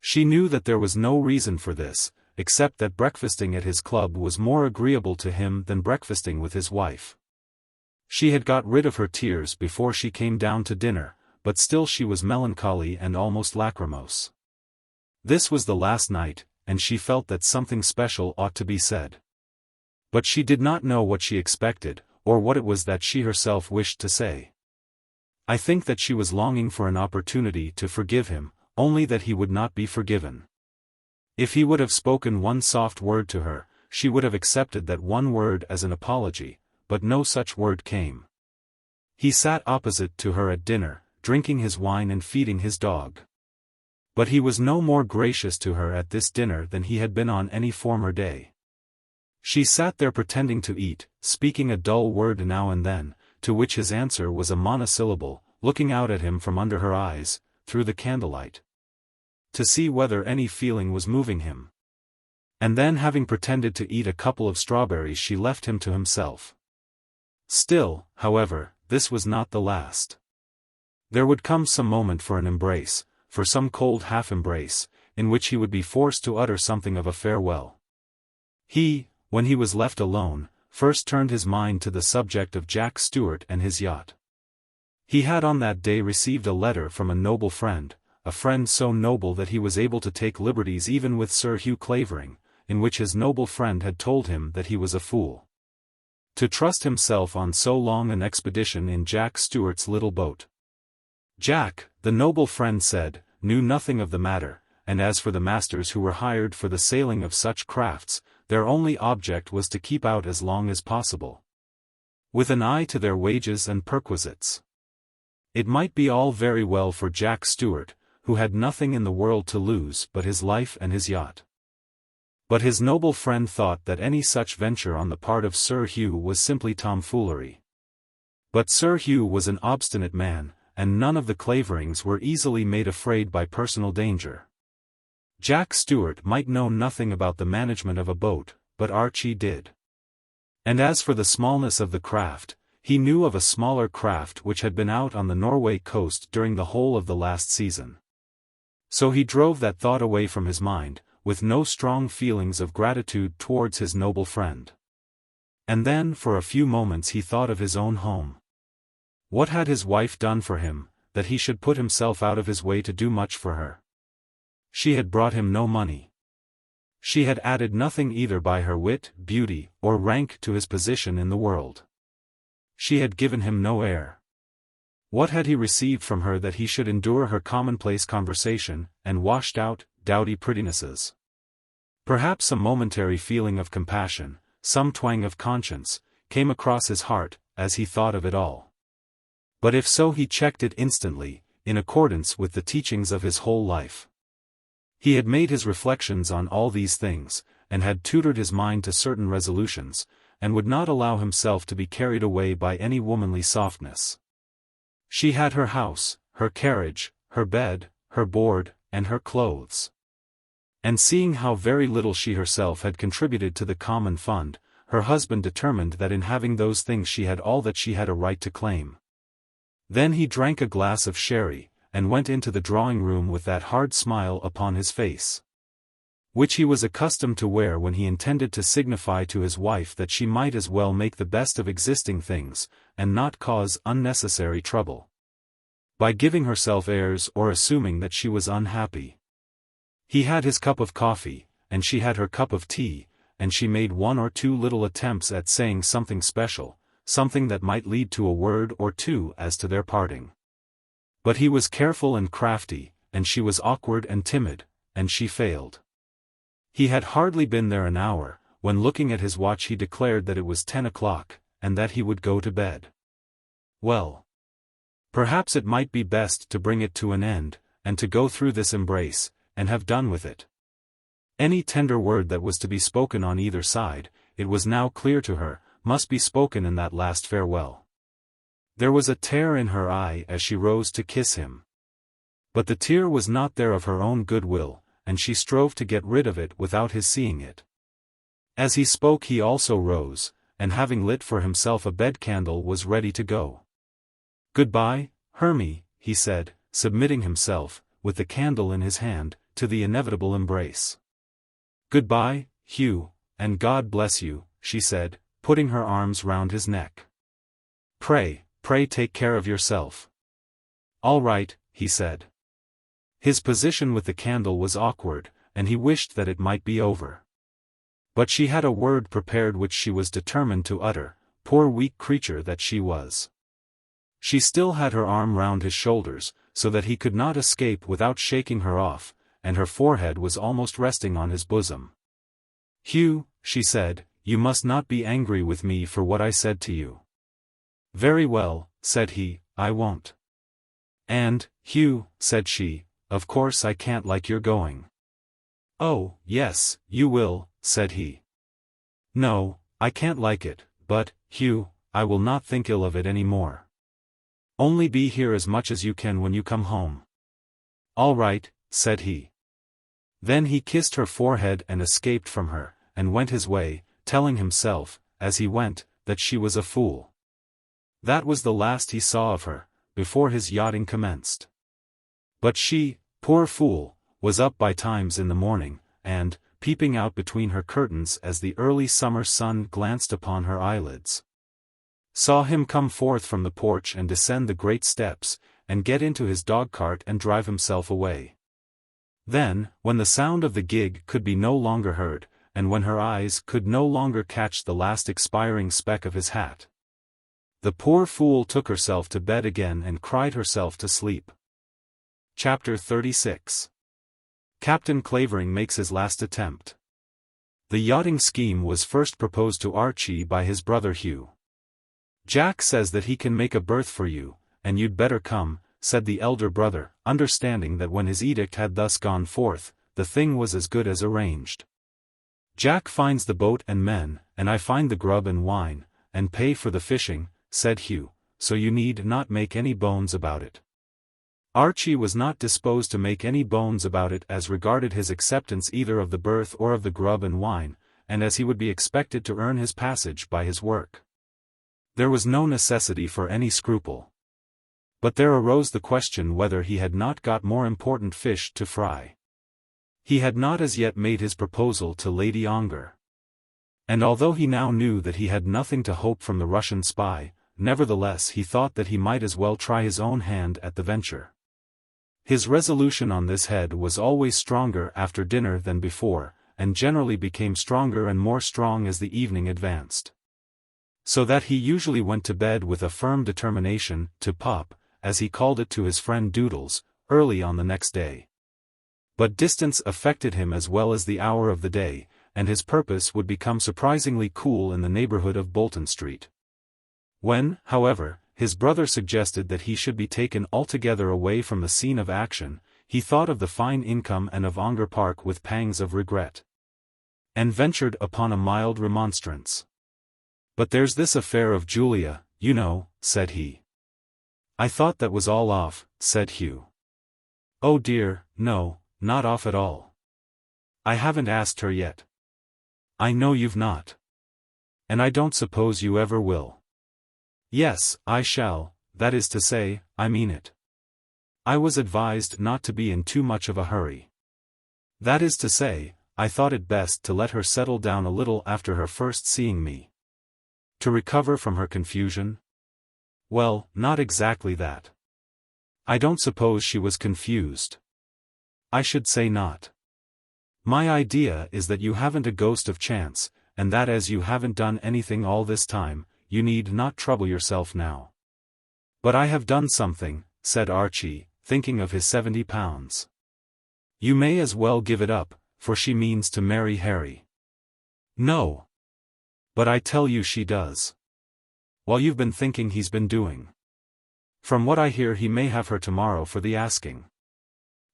She knew that there was no reason for this, except that breakfasting at his club was more agreeable to him than breakfasting with his wife. She had got rid of her tears before she came down to dinner, but still she was melancholy and almost lachrymose. This was the last night, and she felt that something special ought to be said. But she did not know what she expected, or what it was that she herself wished to say. I think that she was longing for an opportunity to forgive him, only that he would not be forgiven. If he would have spoken one soft word to her, she would have accepted that one word as an apology, but no such word came. He sat opposite to her at dinner, drinking his wine and feeding his dog. But he was no more gracious to her at this dinner than he had been on any former day. She sat there pretending to eat, speaking a dull word now and then, to which his answer was a monosyllable, looking out at him from under her eyes, through the candlelight, to see whether any feeling was moving him. And then, having pretended to eat a couple of strawberries, she left him to himself. Still, however, this was not the last. There would come some moment for an embrace, for some cold half-embrace, in which he would be forced to utter something of a farewell. He, when he was left alone, first turned his mind to the subject of Jack Stuart and his yacht. He had on that day received a letter from a noble friend, a friend so noble that he was able to take liberties even with Sir Hugh Clavering, in which his noble friend had told him that he was a fool to trust himself on so long an expedition in Jack Stuart's little boat. Jack, the noble friend said, knew nothing of the matter, and as for the masters who were hired for the sailing of such crafts, their only object was to keep out as long as possible, with an eye to their wages and perquisites. It might be all very well for Jack Stuart, who had nothing in the world to lose but his life and his yacht. But his noble friend thought that any such venture on the part of Sir Hugh was simply tomfoolery. But Sir Hugh was an obstinate man, and none of the Claverings were easily made afraid by personal danger. Jack Stuart might know nothing about the management of a boat, but Archie did. And as for the smallness of the craft, he knew of a smaller craft which had been out on the Norway coast during the whole of the last season. So he drove that thought away from his mind, with no strong feelings of gratitude towards his noble friend. And then for a few moments he thought of his own home. What had his wife done for him, that he should put himself out of his way to do much for her? She had brought him no money. She had added nothing either by her wit, beauty, or rank to his position in the world. She had given him no heir. What had he received from her that he should endure her commonplace conversation, and washed-out, dowdy prettinesses? Perhaps a momentary feeling of compassion, some twang of conscience, came across his heart, as he thought of it all. But if so, he checked it instantly, in accordance with the teachings of his whole life. He had made his reflections on all these things, and had tutored his mind to certain resolutions, and would not allow himself to be carried away by any womanly softness. She had her house, her carriage, her bed, her board, and her clothes. And seeing how very little she herself had contributed to the common fund, her husband determined that in having those things she had all that she had a right to claim. Then he drank a glass of sherry, and went into the drawing-room with that hard smile upon his face, which he was accustomed to wear when he intended to signify to his wife that she might as well make the best of existing things, and not cause unnecessary trouble by giving herself airs or assuming that she was unhappy. He had his cup of coffee, and she had her cup of tea, and she made one or two little attempts at saying something special, something that might lead to a word or two as to their parting. But he was careful and crafty, and she was awkward and timid, and she failed. He had hardly been there an hour, when looking at his watch he declared that it was 10 o'clock, and that he would go to bed. Well, perhaps it might be best to bring it to an end, and to go through this embrace, and have done with it. Any tender word that was to be spoken on either side, it was now clear to her, must be spoken in that last farewell. There was a tear in her eye as she rose to kiss him. But the tear was not there of her own good will, and she strove to get rid of it without his seeing it. As he spoke he also rose, and having lit for himself a bed candle was ready to go. "Goodbye, Hermie," he said, submitting himself, with the candle in his hand, to the inevitable embrace. "Goodbye, Hugh, and God bless you," she said, putting her arms round his neck. Pray take care of yourself." "All right," he said. His position with the candle was awkward, and he wished that it might be over. But she had a word prepared which she was determined to utter, poor weak creature that she was. She still had her arm round his shoulders, so that he could not escape without shaking her off, and her forehead was almost resting on his bosom. "Hugh," she said, "you must not be angry with me for what I said to you." "Very well," said he, "I won't." "And, Hugh," said she, "of course I can't like your going." "Oh, yes, you will," said he. "No, I can't like it, but, Hugh, I will not think ill of it any more. Only be here as much as you can when you come home." "All right," said he. Then he kissed her forehead and escaped from her, and went his way, telling himself, as he went, that she was a fool. That was the last he saw of her, before his yachting commenced. But she, poor fool, was up by times in the morning, and, peeping out between her curtains as the early summer sun glanced upon her eyelids, saw him come forth from the porch and descend the great steps, and get into his dog-cart and drive himself away. Then, when the sound of the gig could be no longer heard, and when her eyes could no longer catch the last expiring speck of his hat, the poor fool took herself to bed again and cried herself to sleep. Chapter 36. Captain Clavering makes his last attempt. The yachting scheme was first proposed to Archie by his brother Hugh. "Jack says that he can make a berth for you, and you'd better come," said the elder brother, understanding that when his edict had thus gone forth, the thing was as good as arranged. "Jack finds the boat and men, and I find the grub and wine, and pay for the fishing," said Hugh, "so you need not make any bones about it." Archie was not disposed to make any bones about it as regarded his acceptance either of the berth or of the grub and wine, and as he would be expected to earn his passage by his work. There was no necessity for any scruple. But there arose the question whether he had not got more important fish to fry. He had not as yet made his proposal to Lady Ongar. And although he now knew that he had nothing to hope from the Russian spy, nevertheless he thought that he might as well try his own hand at the venture. His resolution on this head was always stronger after dinner than before, and generally became stronger and more strong as the evening advanced. So that he usually went to bed with a firm determination to pop, as he called it to his friend Doodles, early on the next day. But distance affected him as well as the hour of the day, and his purpose would become surprisingly cool in the neighbourhood of Bolton Street. When, however, his brother suggested that he should be taken altogether away from the scene of action, he thought of the fine income and of Ongar Park with pangs of regret, and ventured upon a mild remonstrance. "But there's this affair of Julia, you know," said he. "I thought that was all off," said Hugh. "Oh dear, no, not off at all. I haven't asked her yet." "I know you've not. And I don't suppose you ever will." "Yes, I shall, that is to say, I mean it. I was advised not to be in too much of a hurry. That is to say, I thought it best to let her settle down a little after her first seeing me. To recover from her confusion? Well, not exactly that. I don't suppose she was confused. I should say not. My idea is that you haven't a ghost of chance, and that as you haven't done anything all this time, you need not trouble yourself now." "But I have done something," said Archie, thinking of his £70. "You may as well give it up, for she means to marry Harry." "No. But I tell you she does. While you've been thinking he's been doing. From what I hear he may have her tomorrow for the asking."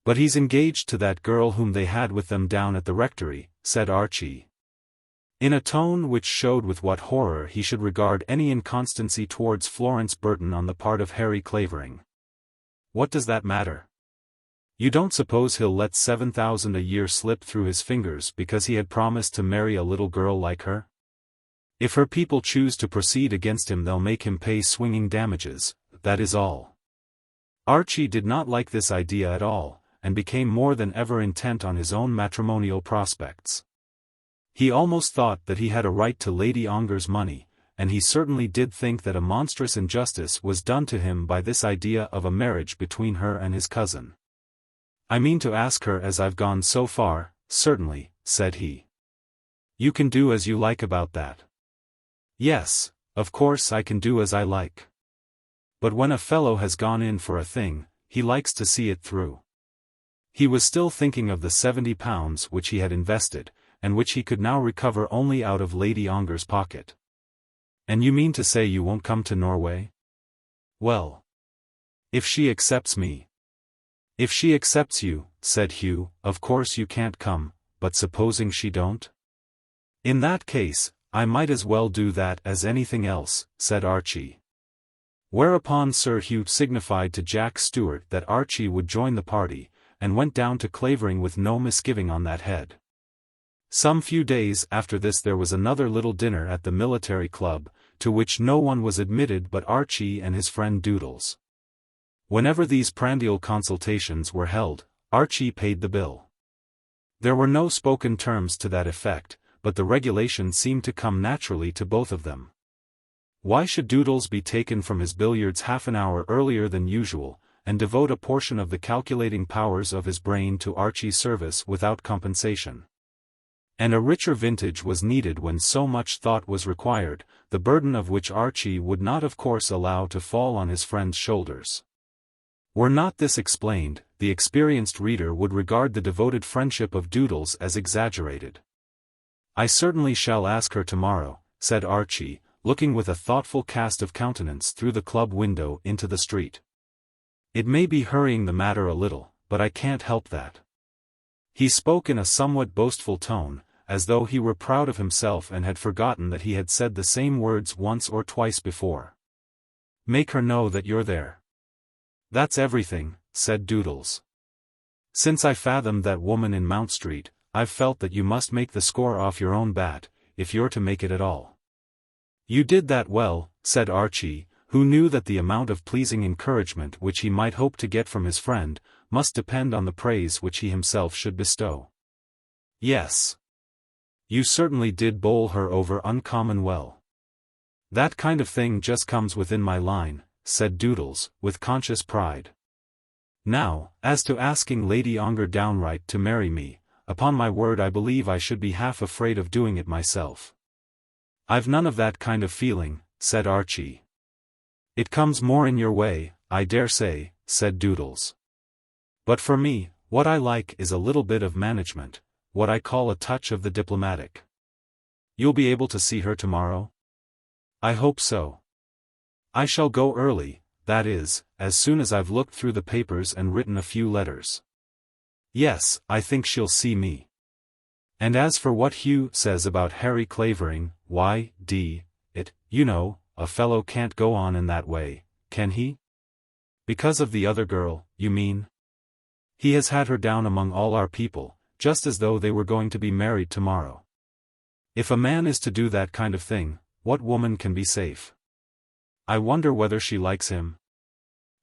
"But he's engaged to that girl whom they had with them down at the rectory," said Archie, in a tone which showed with what horror he should regard any inconstancy towards Florence Burton on the part of Harry Clavering. "What does that matter? You don't suppose he'll let 7,000 a year slip through his fingers because he had promised to marry a little girl like her? If her people choose to proceed against him, they'll make him pay swinging damages, that is all. Archie did not like this idea at all, and became more than ever intent on his own matrimonial prospects. He almost thought that he had a right to Lady Ongar's money, and he certainly did think that a monstrous injustice was done to him by this idea of a marriage between her and his cousin. "I mean to ask her as I've gone so far, certainly," said he. "You can do as you like about that." "Yes, of course I can do as I like. But when a fellow has gone in for a thing, he likes to see it through." He was still thinking of the £70 which he had invested, and which he could now recover only out of Lady Ongar's pocket. "And you mean to say you won't come to Norway?" "Well, if she accepts me." "If she accepts you," said Hugh, "of course you can't come, but supposing she don't?" "In that case, I might as well do that as anything else," said Archie. Whereupon Sir Hugh signified to Jack Stewart that Archie would join the party, and went down to Clavering with no misgiving on that head. Some few days after this there was another little dinner at the military club, to which no one was admitted but Archie and his friend Doodles. Whenever these prandial consultations were held, Archie paid the bill. There were no spoken terms to that effect, but the regulation seemed to come naturally to both of them. Why should Doodles be taken from his billiards half an hour earlier than usual, and devote a portion of the calculating powers of his brain to Archie's service without compensation? And a richer vintage was needed when so much thought was required, the burden of which Archie would not of course allow to fall on his friend's shoulders. Were not this explained, the experienced reader would regard the devoted friendship of Doodles as exaggerated. "I certainly shall ask her tomorrow," said Archie, looking with a thoughtful cast of countenance through the club window into the street. "It may be hurrying the matter a little, but I can't help that." He spoke in a somewhat boastful tone, as though he were proud of himself and had forgotten that he had said the same words once or twice before. "Make her know that you're there." "That's everything," said Doodles. "Since I fathomed that woman in Mount Street, I've felt that you must make the score off your own bat, if you're to make it at all." "You did that well," said Archie, who knew that the amount of pleasing encouragement which he might hope to get from his friend, must depend on the praise which he himself should bestow. "Yes. You certainly did bowl her over uncommon well." "That kind of thing just comes within my line," said Doodles, with conscious pride. "Now, as to asking Lady Ongar downright to marry me, upon my word I believe I should be half afraid of doing it myself." "I've none of that kind of feeling," said Archie. "It comes more in your way, I dare say," said Doodles. "But for me, what I like is a little bit of management, what I call a touch of the diplomatic." "You'll be able to see her tomorrow?" "I hope so. I shall go early, that is, as soon as I've looked through the papers and written a few letters." "Yes, I think she'll see me. And as for what Hugh says about Harry Clavering, why, you know, a fellow can't go on in that way, can he?" "Because of the other girl, you mean? He has had her down among all our people, just as though they were going to be married tomorrow. If a man is to do that kind of thing, what woman can be safe?" "I wonder whether she likes him?"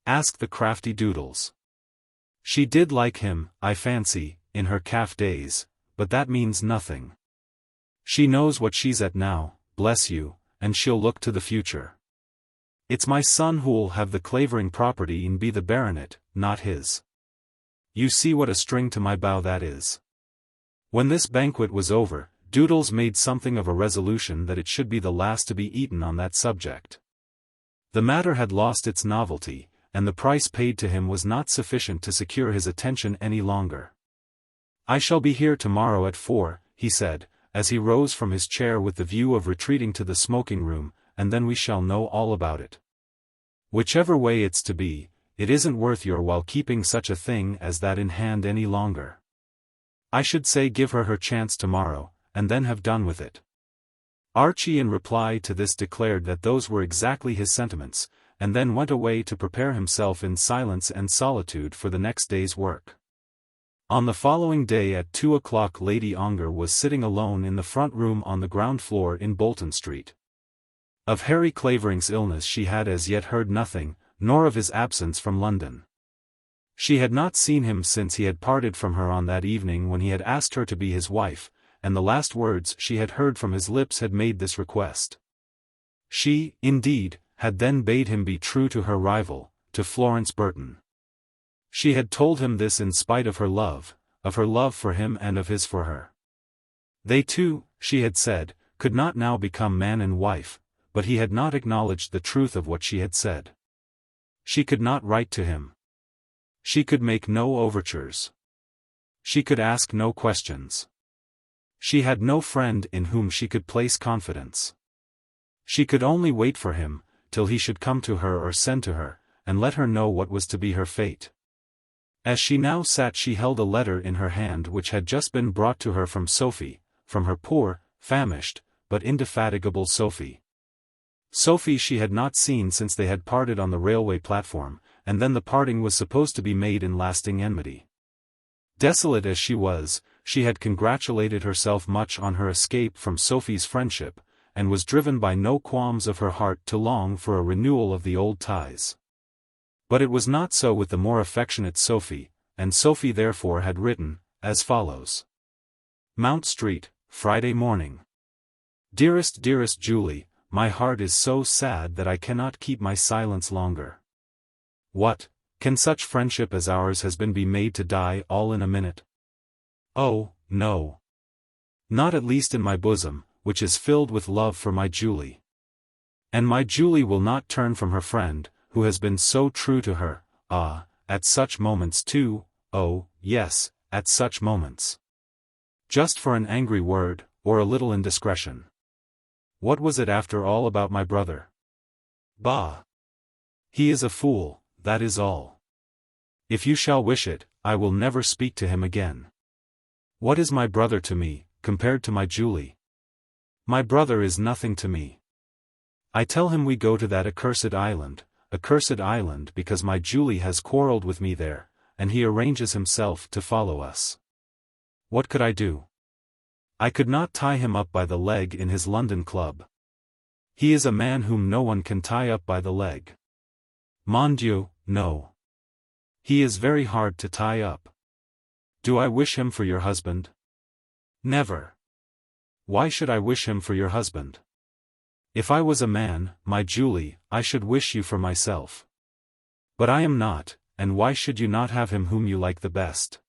asked the crafty Doodles. "She did like him, I fancy, in her calf days, but that means nothing. She knows what she's at now, bless you, and she'll look to the future. It's my son who'll have the Clavering property and be the baronet, not his. You see what a string to my bow that is." When this banquet was over, Doodles made something of a resolution that it should be the last to be eaten on that subject. The matter had lost its novelty, and the price paid to him was not sufficient to secure his attention any longer. "I shall be here tomorrow at 4, he said, as he rose from his chair with the view of retreating to the smoking room, "and then we shall know all about it. Whichever way it's to be, it isn't worth your while keeping such a thing as that in hand any longer. I should say give her her chance tomorrow, and then have done with it." Archie in reply to this declared that those were exactly his sentiments, and then went away to prepare himself in silence and solitude for the next day's work. On the following day at 2 o'clock Lady Ongar was sitting alone in the front room on the ground floor in Bolton Street. Of Harry Clavering's illness she had as yet heard nothing, nor of his absence from London. She had not seen him since he had parted from her on that evening when he had asked her to be his wife, and the last words she had heard from his lips had made this request. She, indeed, had then bade him be true to her rival, to Florence Burton. She had told him this in spite of her love for him and of his for her. They two, she had said, could not now become man and wife, but he had not acknowledged the truth of what she had said. She could not write to him. She could make no overtures. She could ask no questions. She had no friend in whom she could place confidence. She could only wait for him, till he should come to her or send to her, and let her know what was to be her fate. As she now sat she held a letter in her hand which had just been brought to her from Sophie, from her poor, famished, but indefatigable Sophie. Sophie she had not seen since they had parted on the railway platform, and then the parting was supposed to be made in lasting enmity. Desolate as she was, she had congratulated herself much on her escape from Sophie's friendship, and was driven by no qualms of her heart to long for a renewal of the old ties. But it was not so with the more affectionate Sophie, and Sophie therefore had written, as follows. Mount Street, Friday morning. Dearest Julie, my heart is so sad that I cannot keep my silence longer. What, can such friendship as ours has been be made to die all in a minute? Oh, no. Not at least in my bosom, which is filled with love for my Julie. And my Julie will not turn from her friend, who has been so true to her, at such moments too, oh, yes, at such moments. Just for an angry word, or a little indiscretion. What was it after all about my brother? Bah! He is a fool, that is all. If you shall wish it, I will never speak to him again. What is my brother to me, compared to my Julie? My brother is nothing to me. I tell him we go to that accursed island because my Julie has quarrelled with me there, and he arranges himself to follow us. What could I do? I could not tie him up by the leg in his London club. He is a man whom no one can tie up by the leg. Mon Dieu, no. He is very hard to tie up. Do I wish him for your husband? Never. Why should I wish him for your husband? If I was a man, my Julie, I should wish you for myself. But I am not, and why should you not have him whom you like the best?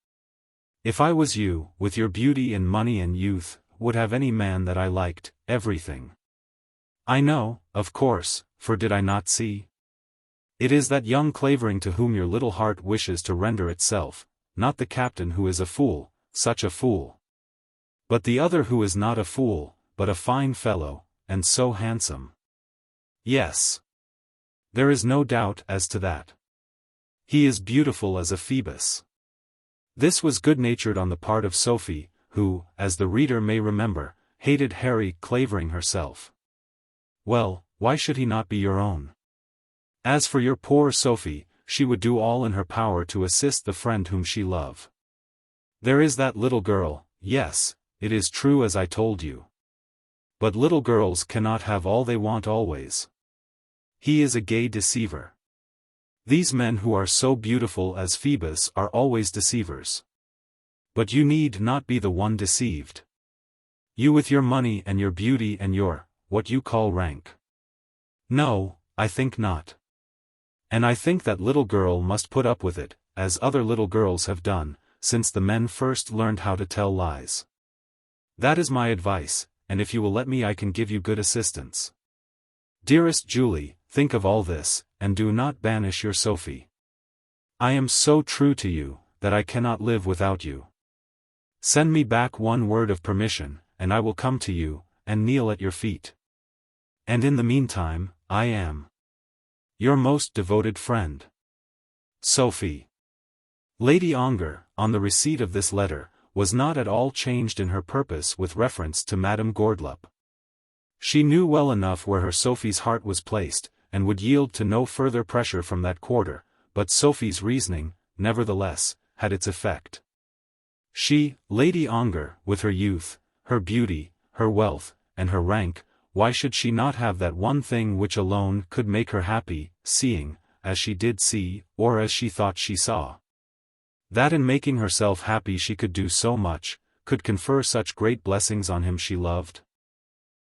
If I was you, with your beauty and money and youth, would have any man that I liked, everything. I know, of course, for did I not see? It is that young Clavering to whom your little heart wishes to render itself, not the captain who is a fool, such a fool. But the other who is not a fool, but a fine fellow, and so handsome. Yes. There is no doubt as to that. He is beautiful as a Phoebus. This was good-natured on the part of Sophie, who, as the reader may remember, hated Harry Clavering herself. Well, why should he not be your own? As for your poor Sophie, she would do all in her power to assist the friend whom she loved. There is that little girl, yes, it is true as I told you. But little girls cannot have all they want always. He is a gay deceiver. These men who are so beautiful as Phoebus are always deceivers. But you need not be the one deceived. You with your money and your beauty and your, what you call rank. No, I think not. And I think that little girl must put up with it, as other little girls have done, since the men first learned how to tell lies. That is my advice, and if you will let me I can give you good assistance. Dearest Julie, think of all this, and do not banish your Sophie. I am so true to you, that I cannot live without you. Send me back one word of permission, and I will come to you, and kneel at your feet. And in the meantime, I am your most devoted friend, Sophie. Lady Ongar, on the receipt of this letter, was not at all changed in her purpose with reference to Mme Gourdeloup. She knew well enough where her Sophie's heart was placed, and would yield to no further pressure from that quarter, but Sophie's reasoning, nevertheless, had its effect. She, Lady Ongar, with her youth, her beauty, her wealth, and her rank, why should she not have that one thing which alone could make her happy, seeing, as she did see, or as she thought she saw? That in making herself happy she could do so much, could confer such great blessings on him she loved.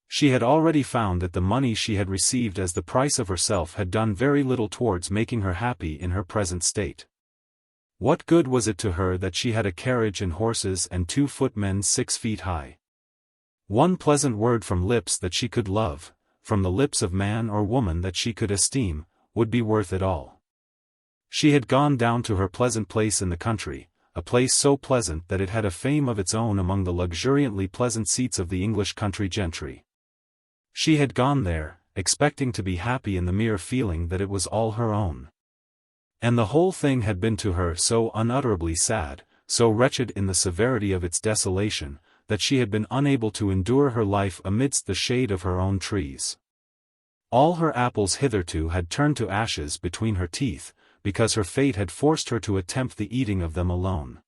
She had already found that the money she had received as the price of herself had done very little towards making her happy in her present state. What good was it to her that she had a carriage and horses and 2 footmen 6 feet high? One pleasant word from lips that she could love, from the lips of man or woman that she could esteem, would be worth it all. She had gone down to her pleasant place in the country, a place so pleasant that it had a fame of its own among the luxuriantly pleasant seats of the English country gentry. She had gone there, expecting to be happy in the mere feeling that it was all her own. And the whole thing had been to her so unutterably sad, so wretched in the severity of its desolation, that she had been unable to endure her life amidst the shade of her own trees. All her apples hitherto had turned to ashes between her teeth, because her fate had forced her to attempt the eating of them alone.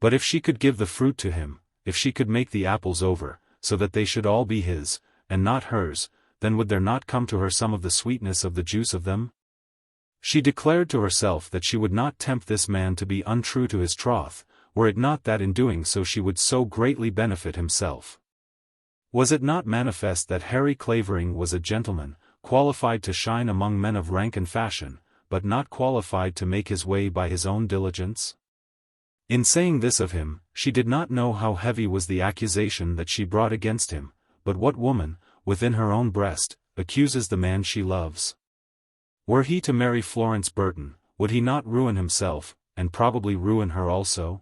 But if she could give the fruit to him, if she could make the apples over, so that they should all be his, and not hers, then would there not come to her some of the sweetness of the juice of them? She declared to herself that she would not tempt this man to be untrue to his troth, were it not that in doing so she would so greatly benefit himself. Was it not manifest that Harry Clavering was a gentleman, qualified to shine among men of rank and fashion, but not qualified to make his way by his own diligence? In saying this of him, she did not know how heavy was the accusation that she brought against him, but what woman, within her own breast, accuses the man she loves? Were he to marry Florence Burton, would he not ruin himself, and probably ruin her also?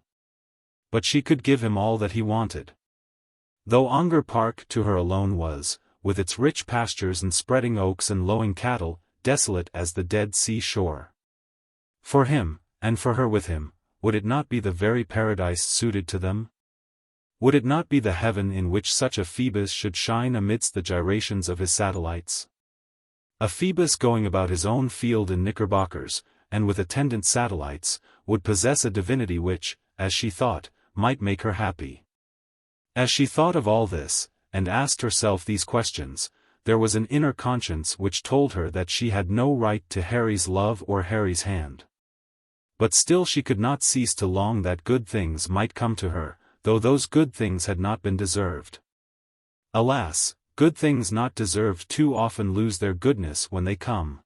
But she could give him all that he wanted. Though Ongar Park to her alone was, with its rich pastures and spreading oaks and lowing cattle, desolate as the Dead Sea shore. For him, and for her with him, would it not be the very paradise suited to them? Would it not be the heaven in which such a Phoebus should shine amidst the gyrations of his satellites? A Phoebus going about his own field in knickerbockers, and with attendant satellites, would possess a divinity which, as she thought, might make her happy. As she thought of all this, and asked herself these questions, there was an inner conscience which told her that she had no right to Harry's love or Harry's hand. But still she could not cease to long that good things might come to her, though those good things had not been deserved. Alas, good things not deserved too often lose their goodness when they come.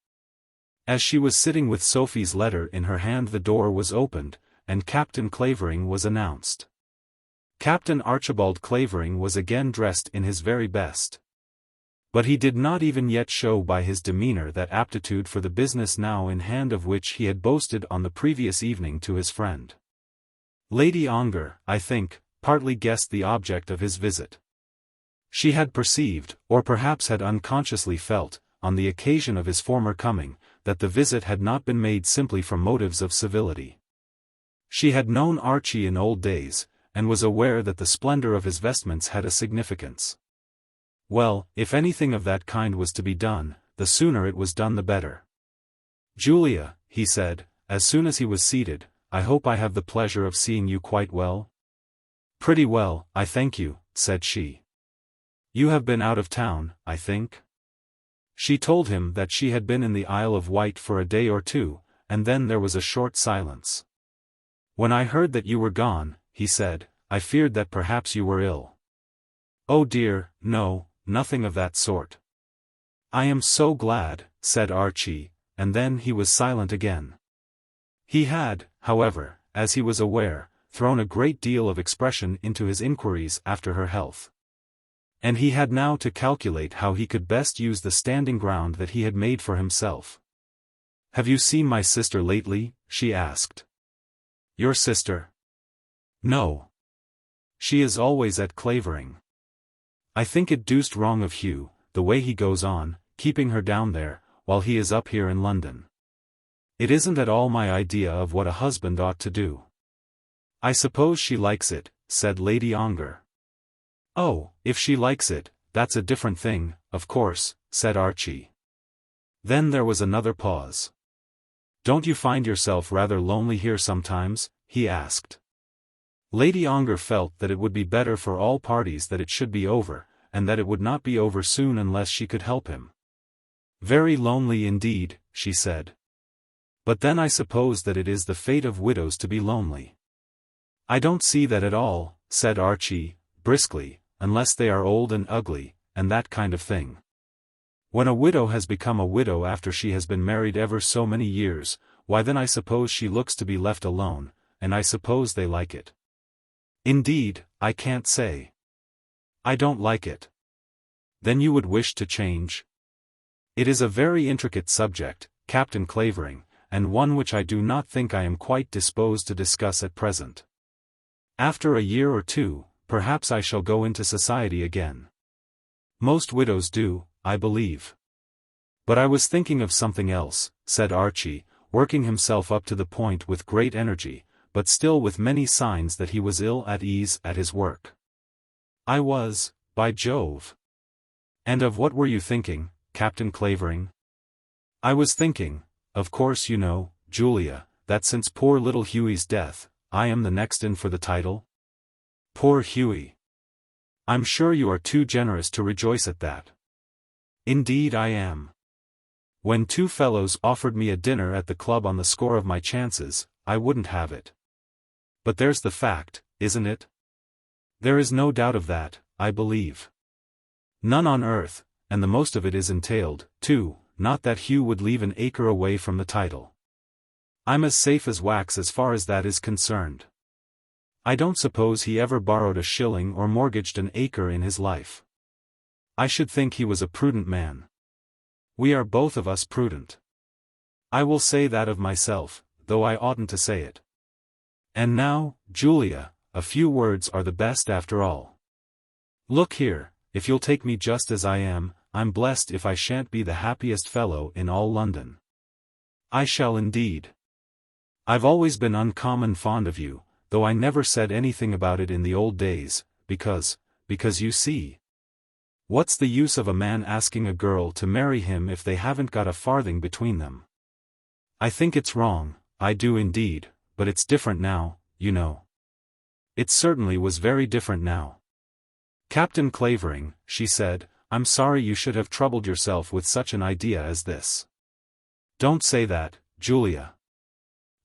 As she was sitting with Sophie's letter in her hand, the door was opened, and Captain Clavering was announced. Captain Archibald Clavering was again dressed in his very best. But he did not even yet show by his demeanour that aptitude for the business now in hand of which he had boasted on the previous evening to his friend. Lady Ongar, I think, partly guessed the object of his visit. She had perceived, or perhaps had unconsciously felt, on the occasion of his former coming, that the visit had not been made simply from motives of civility. She had known Archie in old days, and was aware that the splendour of his vestments had a significance. Well, if anything of that kind was to be done, the sooner it was done the better. "Julia," he said, as soon as he was seated, "I hope I have the pleasure of seeing you quite well?" "Pretty well, I thank you," said she. "You have been out of town, I think?" She told him that she had been in the Isle of Wight for a day or two, and then there was a short silence. "When I heard that you were gone," he said, "I feared that perhaps you were ill." "Oh dear, no, nothing of that sort." "I am so glad," said Archie, and then he was silent again. He had, however, as he was aware, thrown a great deal of expression into his inquiries after her health. And he had now to calculate how he could best use the standing ground that he had made for himself. "Have you seen my sister lately?" she asked. "Your sister?" "No. She is always at Clavering. I think it deuced wrong of Hugh, the way he goes on, keeping her down there, while he is up here in London. It isn't at all my idea of what a husband ought to do." "I suppose she likes it," said Lady Ongar. "Oh, if she likes it, that's a different thing, of course," said Archie. Then there was another pause. "Don't you find yourself rather lonely here sometimes?" he asked. Lady Ongar felt that it would be better for all parties that it should be over, and that it would not be over soon unless she could help him. "Very lonely indeed," she said. "But then I suppose that it is the fate of widows to be lonely." "I don't see that at all," said Archie, briskly, "unless they are old and ugly, and that kind of thing. When a widow has become a widow after she has been married ever so many years, why then I suppose she looks to be left alone, and I suppose they like it." "Indeed, I can't say. I don't like it." "Then you would wish to change?" "It is a very intricate subject, Captain Clavering, and one which I do not think I am quite disposed to discuss at present. After a year or two, perhaps I shall go into society again. Most widows do, I believe." "But I was thinking of something else," said Archie, working himself up to the point with great energy, but still with many signs that he was ill at ease at his work. "I was, by Jove." "And of what were you thinking, Captain Clavering?" "I was thinking, of course you know, Julia, that since poor little Hughie's death, I am the next in for the title." "Poor Hughie! I'm sure you are too generous to rejoice at that." "Indeed I am. When two fellows offered me a dinner at the club on the score of my chances, I wouldn't have it. But there's the fact, isn't it? There is no doubt of that, I believe." "None on earth, and the most of it is entailed, too, not that Hugh would leave an acre away from the title. I'm as safe as wax as far as that is concerned. I don't suppose he ever borrowed a shilling or mortgaged an acre in his life. I should think he was a prudent man. We are both of us prudent. I will say that of myself, though I oughtn't to say it. And now, Julia, a few words are the best after all. Look here, if you'll take me just as I am, I'm blessed if I shan't be the happiest fellow in all London. I shall indeed. I've always been uncommon fond of you, though I never said anything about it in the old days, because you see. What's the use of a man asking a girl to marry him if they haven't got a farthing between them? I think it's wrong, I do indeed, but it's different now, you know. It certainly was very different now." "Captain Clavering," she said, "I'm sorry you should have troubled yourself with such an idea as this." "Don't say that, Julia.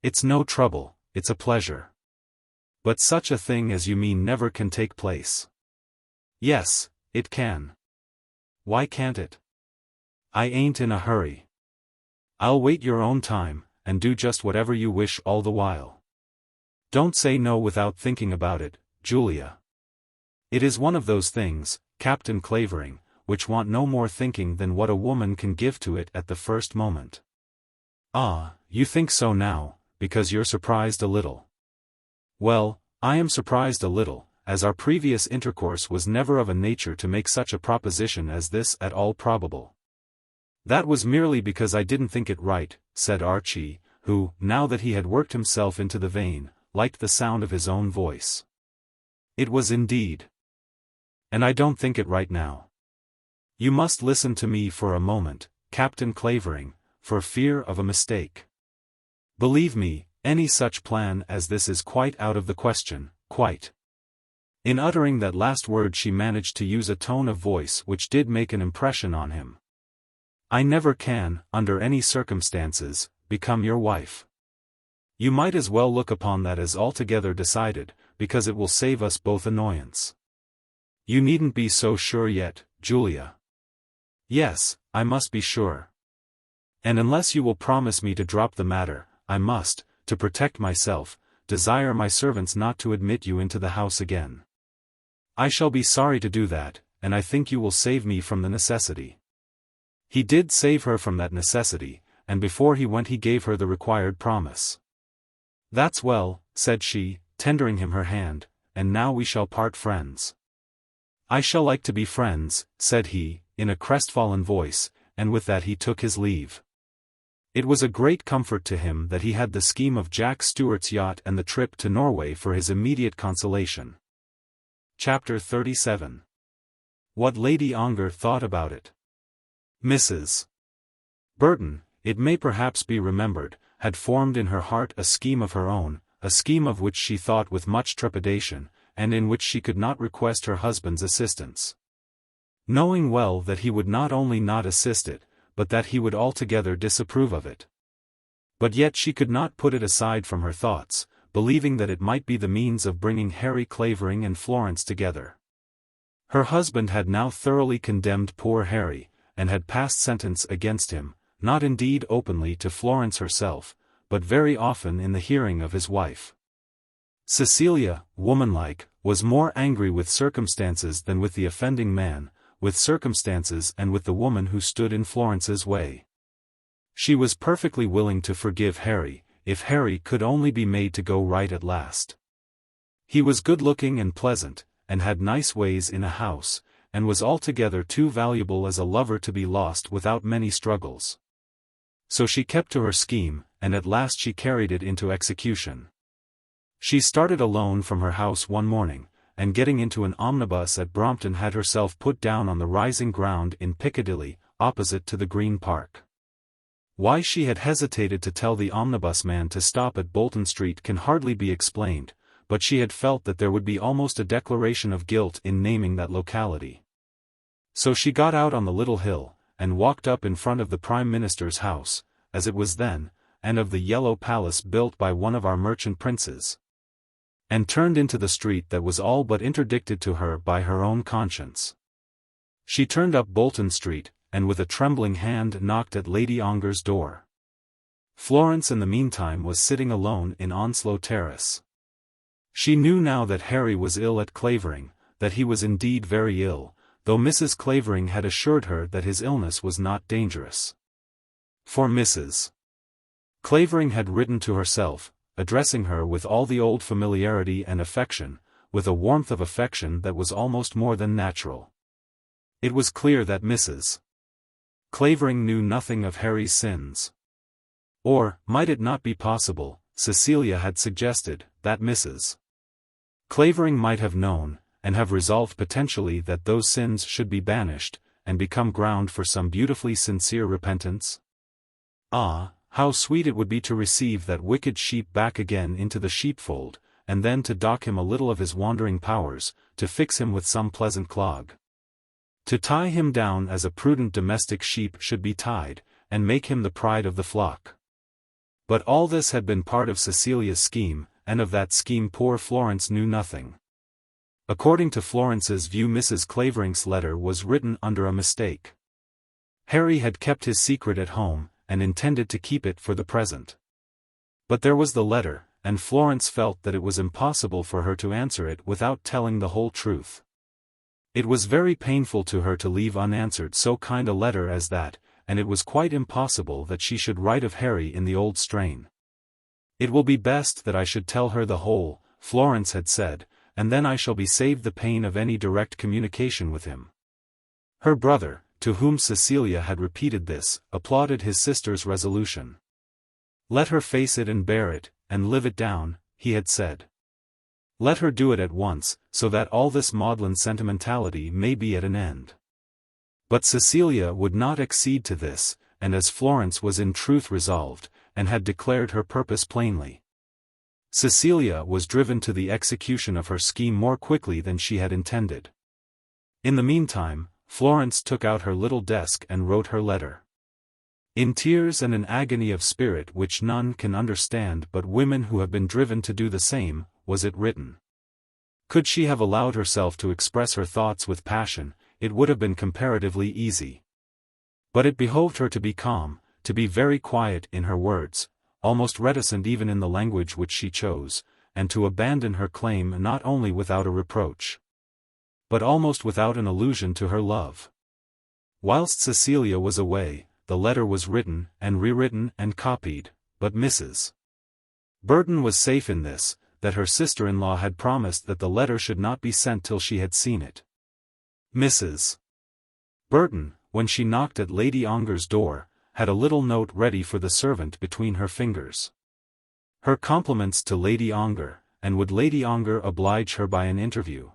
It's no trouble, it's a pleasure." "But such a thing as you mean never can take place." "Yes, it can." "Why can't it?" "I ain't in a hurry. I'll wait your own time, and do just whatever you wish all the while. Don't say no without thinking about it, Julia. It is one of those things, Captain Clavering, which want no more thinking than what a woman can give to it at the first moment." "Ah, you think so now, because you're surprised a little." "Well, I am surprised a little, as our previous intercourse was never of a nature to make such a proposition as this at all probable." "That was merely because I didn't think it right," said Archie, who, now that he had worked himself into the vein, liked the sound of his own voice. "It was indeed. And I don't think it right now. You must listen to me for a moment, Captain Clavering, for fear of a mistake. Believe me, any such plan as this is quite out of the question, quite." In uttering that last word she managed to use a tone of voice which did make an impression on him. "I never can, under any circumstances, become your wife. You might as well look upon that as altogether decided, because it will save us both annoyance." "You needn't be so sure yet, Julia." "Yes, I must be sure. And unless you will promise me to drop the matter, I must, to protect myself, desire my servants not to admit you into the house again. I shall be sorry to do that, and I think you will save me from the necessity." He did save her from that necessity, and before he went he gave her the required promise. "That's well," said she, tendering him her hand, "and now we shall part friends." "I shall like to be friends," said he, in a crestfallen voice, and with that he took his leave. It was a great comfort to him that he had the scheme of Jack Stewart's yacht and the trip to Norway for his immediate consolation. Chapter 37. What Lady Ongar thought about it. Mrs. Burton, it may perhaps be remembered, had formed in her heart a scheme of her own, a scheme of which she thought with much trepidation, and in which she could not request her husband's assistance. Knowing well that he would not only not assist it, but that he would altogether disapprove of it. But yet she could not put it aside from her thoughts, believing that it might be the means of bringing Harry Clavering and Florence together. Her husband had now thoroughly condemned poor Harry, and had passed sentence against him, not indeed openly to Florence herself, but very often in the hearing of his wife. Cecilia, womanlike, was more angry with circumstances than with the offending man, with circumstances and with the woman who stood in Florence's way. She was perfectly willing to forgive Harry, if Harry could only be made to go right at last. He was good-looking and pleasant, and had nice ways in a house, and was altogether too valuable as a lover to be lost without many struggles. So she kept to her scheme, and at last she carried it into execution. She started alone from her house one morning, and getting into an omnibus at Brompton had herself put down on the rising ground in Piccadilly, opposite to the Green Park. Why she had hesitated to tell the omnibus man to stop at Bolton Street can hardly be explained, but she had felt that there would be almost a declaration of guilt in naming that locality. So she got out on the little hill, and walked up in front of the Prime Minister's house, as it was then, and of the Yellow Palace built by one of our merchant princes, and turned into the street that was all but interdicted to her by her own conscience. She turned up Bolton Street, and with a trembling hand knocked at Lady Ongar's door. Florence in the meantime was sitting alone in Onslow Terrace. She knew now that Harry was ill at Clavering, that he was indeed very ill, though Mrs. Clavering had assured her that his illness was not dangerous. For Mrs. Clavering had written to herself, addressing her with all the old familiarity and affection, with a warmth of affection that was almost more than natural. It was clear that Mrs. Clavering knew nothing of Harry's sins. Or, might it not be possible, Cecilia had suggested, that Mrs. Clavering might have known, and have resolved potentially that those sins should be banished, and become ground for some beautifully sincere repentance? Ah, how sweet it would be to receive that wicked sheep back again into the sheepfold, and then to dock him a little of his wandering powers, to fix him with some pleasant clog. To tie him down as a prudent domestic sheep should be tied, and make him the pride of the flock. But all this had been part of Cecilia's scheme, and of that scheme poor Florence knew nothing. According to Florence's view, Mrs. Clavering's letter was written under a mistake. Harry had kept his secret at home, and intended to keep it for the present. But there was the letter, and Florence felt that it was impossible for her to answer it without telling the whole truth. It was very painful to her to leave unanswered so kind a letter as that, and it was quite impossible that she should write of Harry in the old strain. "It will be best that I should tell her the whole," Florence had said, "and then I shall be saved the pain of any direct communication with him." Her brother, to whom Cecilia had repeated this, applauded his sister's resolution. "Let her face it and bear it, and live it down," he had said. "Let her do it at once, so that all this maudlin sentimentality may be at an end." But Cecilia would not accede to this, and as Florence was in truth resolved, and had declared her purpose plainly, Cecilia was driven to the execution of her scheme more quickly than she had intended. In the meantime, Florence took out her little desk and wrote her letter. In tears and an agony of spirit which none can understand but women who have been driven to do the same, was it written. Could she have allowed herself to express her thoughts with passion, it would have been comparatively easy. But it behoved her to be calm, to be very quiet in her words, almost reticent even in the language which she chose, and to abandon her claim not only without a reproach, but almost without an allusion to her love. Whilst Cecilia was away, the letter was written, and rewritten and copied, but Mrs. Burton was safe in this, that her sister-in-law had promised that the letter should not be sent till she had seen it. Mrs. Burton, when she knocked at Lady Ongar's door, had a little note ready for the servant between her fingers. Her compliments to Lady Ongar, and would Lady Ongar oblige her by an interview.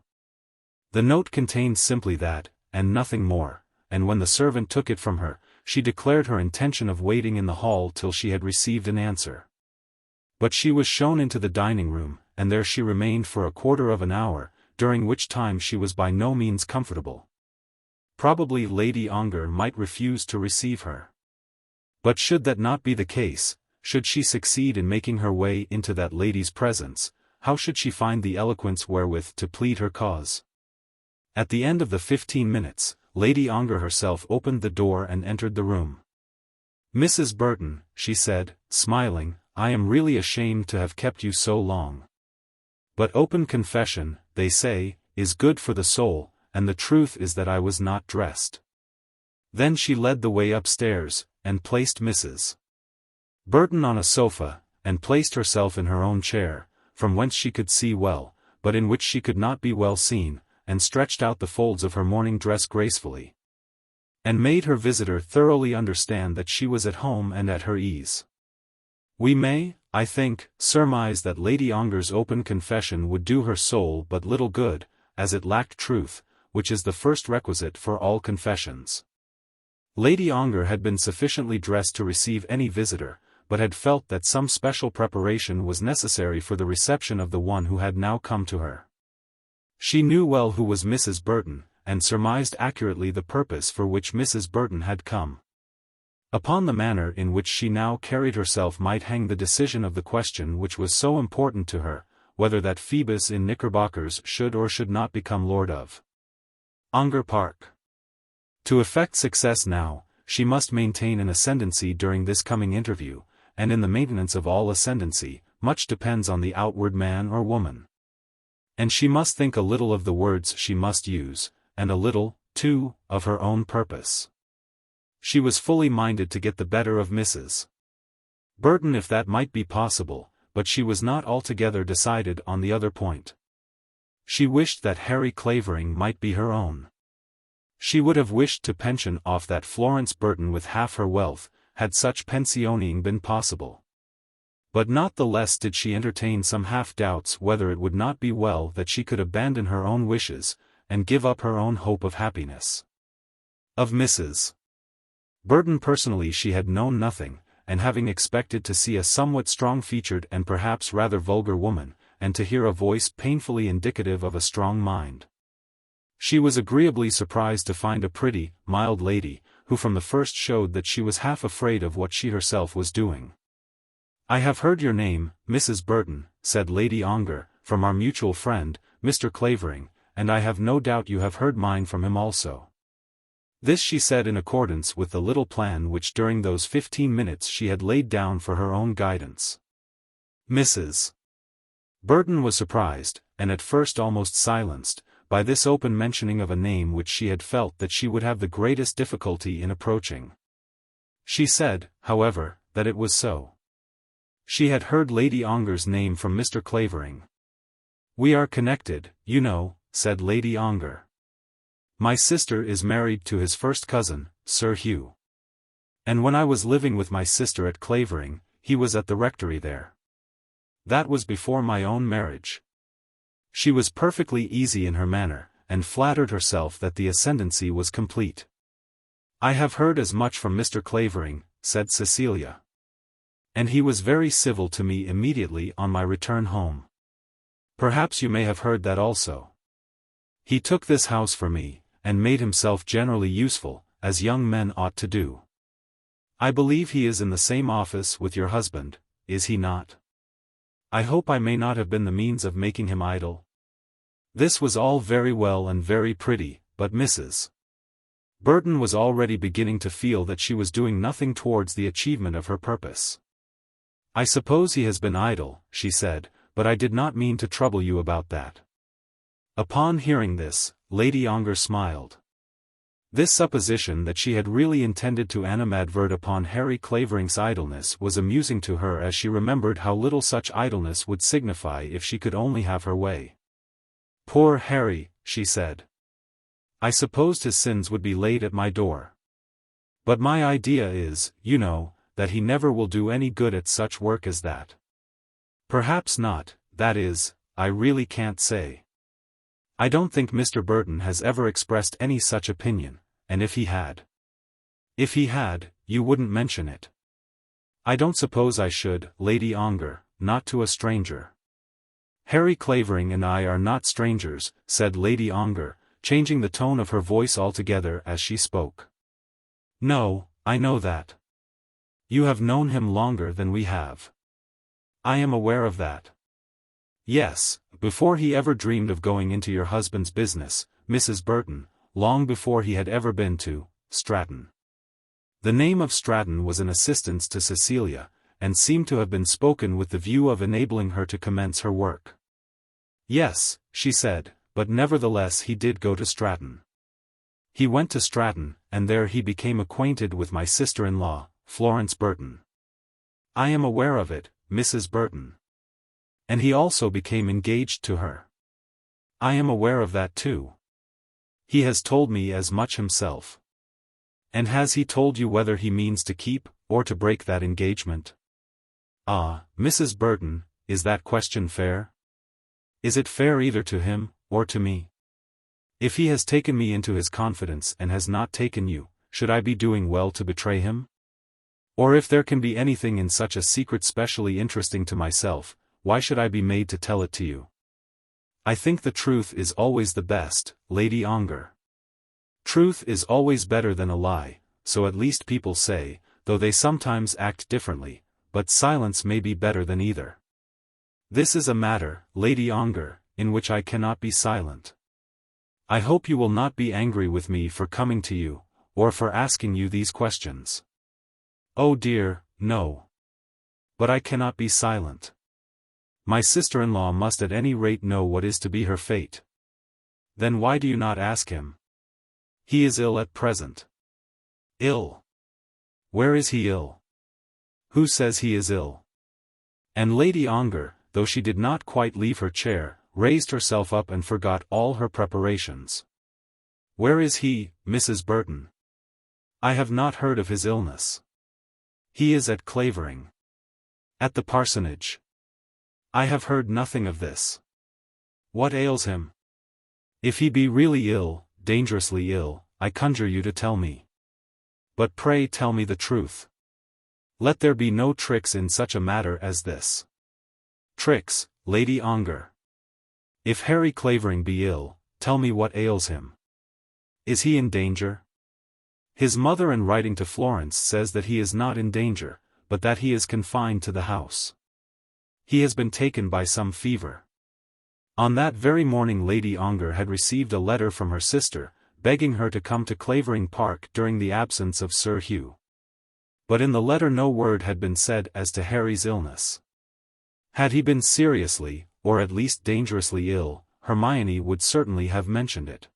The note contained simply that, and nothing more, and when the servant took it from her, she declared her intention of waiting in the hall till she had received an answer. But she was shown into the dining room, and there she remained for a quarter of an hour, during which time she was by no means comfortable. Probably Lady Ongar might refuse to receive her. But should that not be the case, should she succeed in making her way into that lady's presence, how should she find the eloquence wherewith to plead her cause? At the end of the 15 minutes, Lady Ongar herself opened the door and entered the room. "Mrs. Burton," she said, smiling, "I am really ashamed to have kept you so long. But open confession, they say, is good for the soul, and the truth is that I was not dressed." Then she led the way upstairs, and placed Mrs. Burton on a sofa, and placed herself in her own chair, from whence she could see well, but in which she could not be well seen, and stretched out the folds of her morning dress gracefully, and made her visitor thoroughly understand that she was at home and at her ease. We may, I think, surmise that Lady Ongar's open confession would do her soul but little good, as it lacked truth, which is the first requisite for all confessions. Lady Ongar had been sufficiently dressed to receive any visitor, but had felt that some special preparation was necessary for the reception of the one who had now come to her. She knew well who was Mrs. Burton, and surmised accurately the purpose for which Mrs. Burton had come. Upon the manner in which she now carried herself might hang the decision of the question which was so important to her, whether that Phoebus in knickerbockers should or should not become Lord of Ongar Park. To effect success now, she must maintain an ascendancy during this coming interview, and in the maintenance of all ascendancy, much depends on the outward man or woman. And she must think a little of the words she must use, and a little, too, of her own purpose. She was fully minded to get the better of Mrs. Burton if that might be possible, but she was not altogether decided on the other point. She wished that Harry Clavering might be her own. She would have wished to pension off that Florence Burton with half her wealth, had such pensioning been possible. But not the less did she entertain some half-doubts whether it would not be well that she could abandon her own wishes, and give up her own hope of happiness. Of Mrs. Burton personally she had known nothing, and having expected to see a somewhat strong-featured and perhaps rather vulgar woman, and to hear a voice painfully indicative of a strong mind, she was agreeably surprised to find a pretty, mild lady, who from the first showed that she was half afraid of what she herself was doing. "I have heard your name, Mrs. Burton," said Lady Ongar, "from our mutual friend, Mr. Clavering, and I have no doubt you have heard mine from him also." This she said in accordance with the little plan which during those 15 minutes she had laid down for her own guidance. Mrs. Burton was surprised, and at first almost silenced, by this open mentioning of a name which she had felt that she would have the greatest difficulty in approaching. She said, however, that it was so. She had heard Lady Ongar's name from Mr. Clavering. "We are connected, you know," said Lady Ongar. "My sister is married to his first cousin, Sir Hugh. And when I was living with my sister at Clavering, he was at the rectory there. That was before my own marriage." She was perfectly easy in her manner, and flattered herself that the ascendancy was complete. "I have heard as much from Mr. Clavering," said Cecilia. "And he was very civil to me immediately on my return home. Perhaps you may have heard that also. He took this house for me, and made himself generally useful, as young men ought to do. I believe he is in the same office with your husband, is he not? I hope I may not have been the means of making him idle." This was all very well and very pretty, but Mrs. Burton was already beginning to feel that she was doing nothing towards the achievement of her purpose. "I suppose he has been idle," she said, "but I did not mean to trouble you about that." Upon hearing this, Lady Ongar smiled. This supposition that she had really intended to animadvert upon Harry Clavering's idleness was amusing to her as she remembered how little such idleness would signify if she could only have her way. "Poor Harry," she said. "I supposed his sins would be laid at my door. But my idea is, you know, that he never will do any good at such work as that." "Perhaps not, that is, I really can't say. I don't think Mr. Burton has ever expressed any such opinion, and if he had, you wouldn't mention it." "I don't suppose I should, Lady Ongar, not to a stranger. Harry Clavering and I are not strangers, said Lady Ongar, changing the tone of her voice altogether as she spoke. No, I know that. You have known him longer than we have. I am aware of that. Yes, before he ever dreamed of going into your husband's business, Mrs. Burton, long before he had ever been to Stratton. The name of Stratton was an assistance to Cecilia, and seemed to have been spoken with the view of enabling her to commence her work. Yes, she said, but nevertheless he did go to Stratton. He went to Stratton, and there he became acquainted with my sister-in-law, Florence Burton. I am aware of it, Mrs. Burton. And he also became engaged to her. I am aware of that too. He has told me as much himself. And has he told you whether he means to keep, or to break that engagement? Ah, Mrs. Burton, is that question fair? Is it fair either to him, or to me? If he has taken me into his confidence and has not taken you, should I be doing well to betray him? Or if there can be anything in such a secret specially interesting to myself, why should I be made to tell it to you? I think the truth is always the best, Lady Ongar. Truth is always better than a lie, so at least people say, though they sometimes act differently, but silence may be better than either. This is a matter, Lady Ongar, in which I cannot be silent. I hope you will not be angry with me for coming to you, or for asking you these questions. Oh dear, no. But I cannot be silent. My sister-in-law must at any rate know what is to be her fate. Then why do you not ask him? He is ill at present. Ill? Where is he ill? Who says he is ill? And Lady Ongar, though she did not quite leave her chair, raised herself up and forgot all her preparations. Where is he, Mrs. Burton? I have not heard of his illness. He is at Clavering. At the parsonage. I have heard nothing of this. What ails him? If he be really ill, dangerously ill, I conjure you to tell me. But pray tell me the truth. Let there be no tricks in such a matter as this. Tricks, Lady Ongar. If Harry Clavering be ill, tell me what ails him. Is he in danger? His mother in writing to Florence says that he is not in danger, but that he is confined to the house. He has been taken by some fever. On that very morning Lady Ongar had received a letter from her sister, begging her to come to Clavering Park during the absence of Sir Hugh. But in the letter no word had been said as to Harry's illness. Had he been seriously, or at least dangerously ill, Hermione would certainly have mentioned it.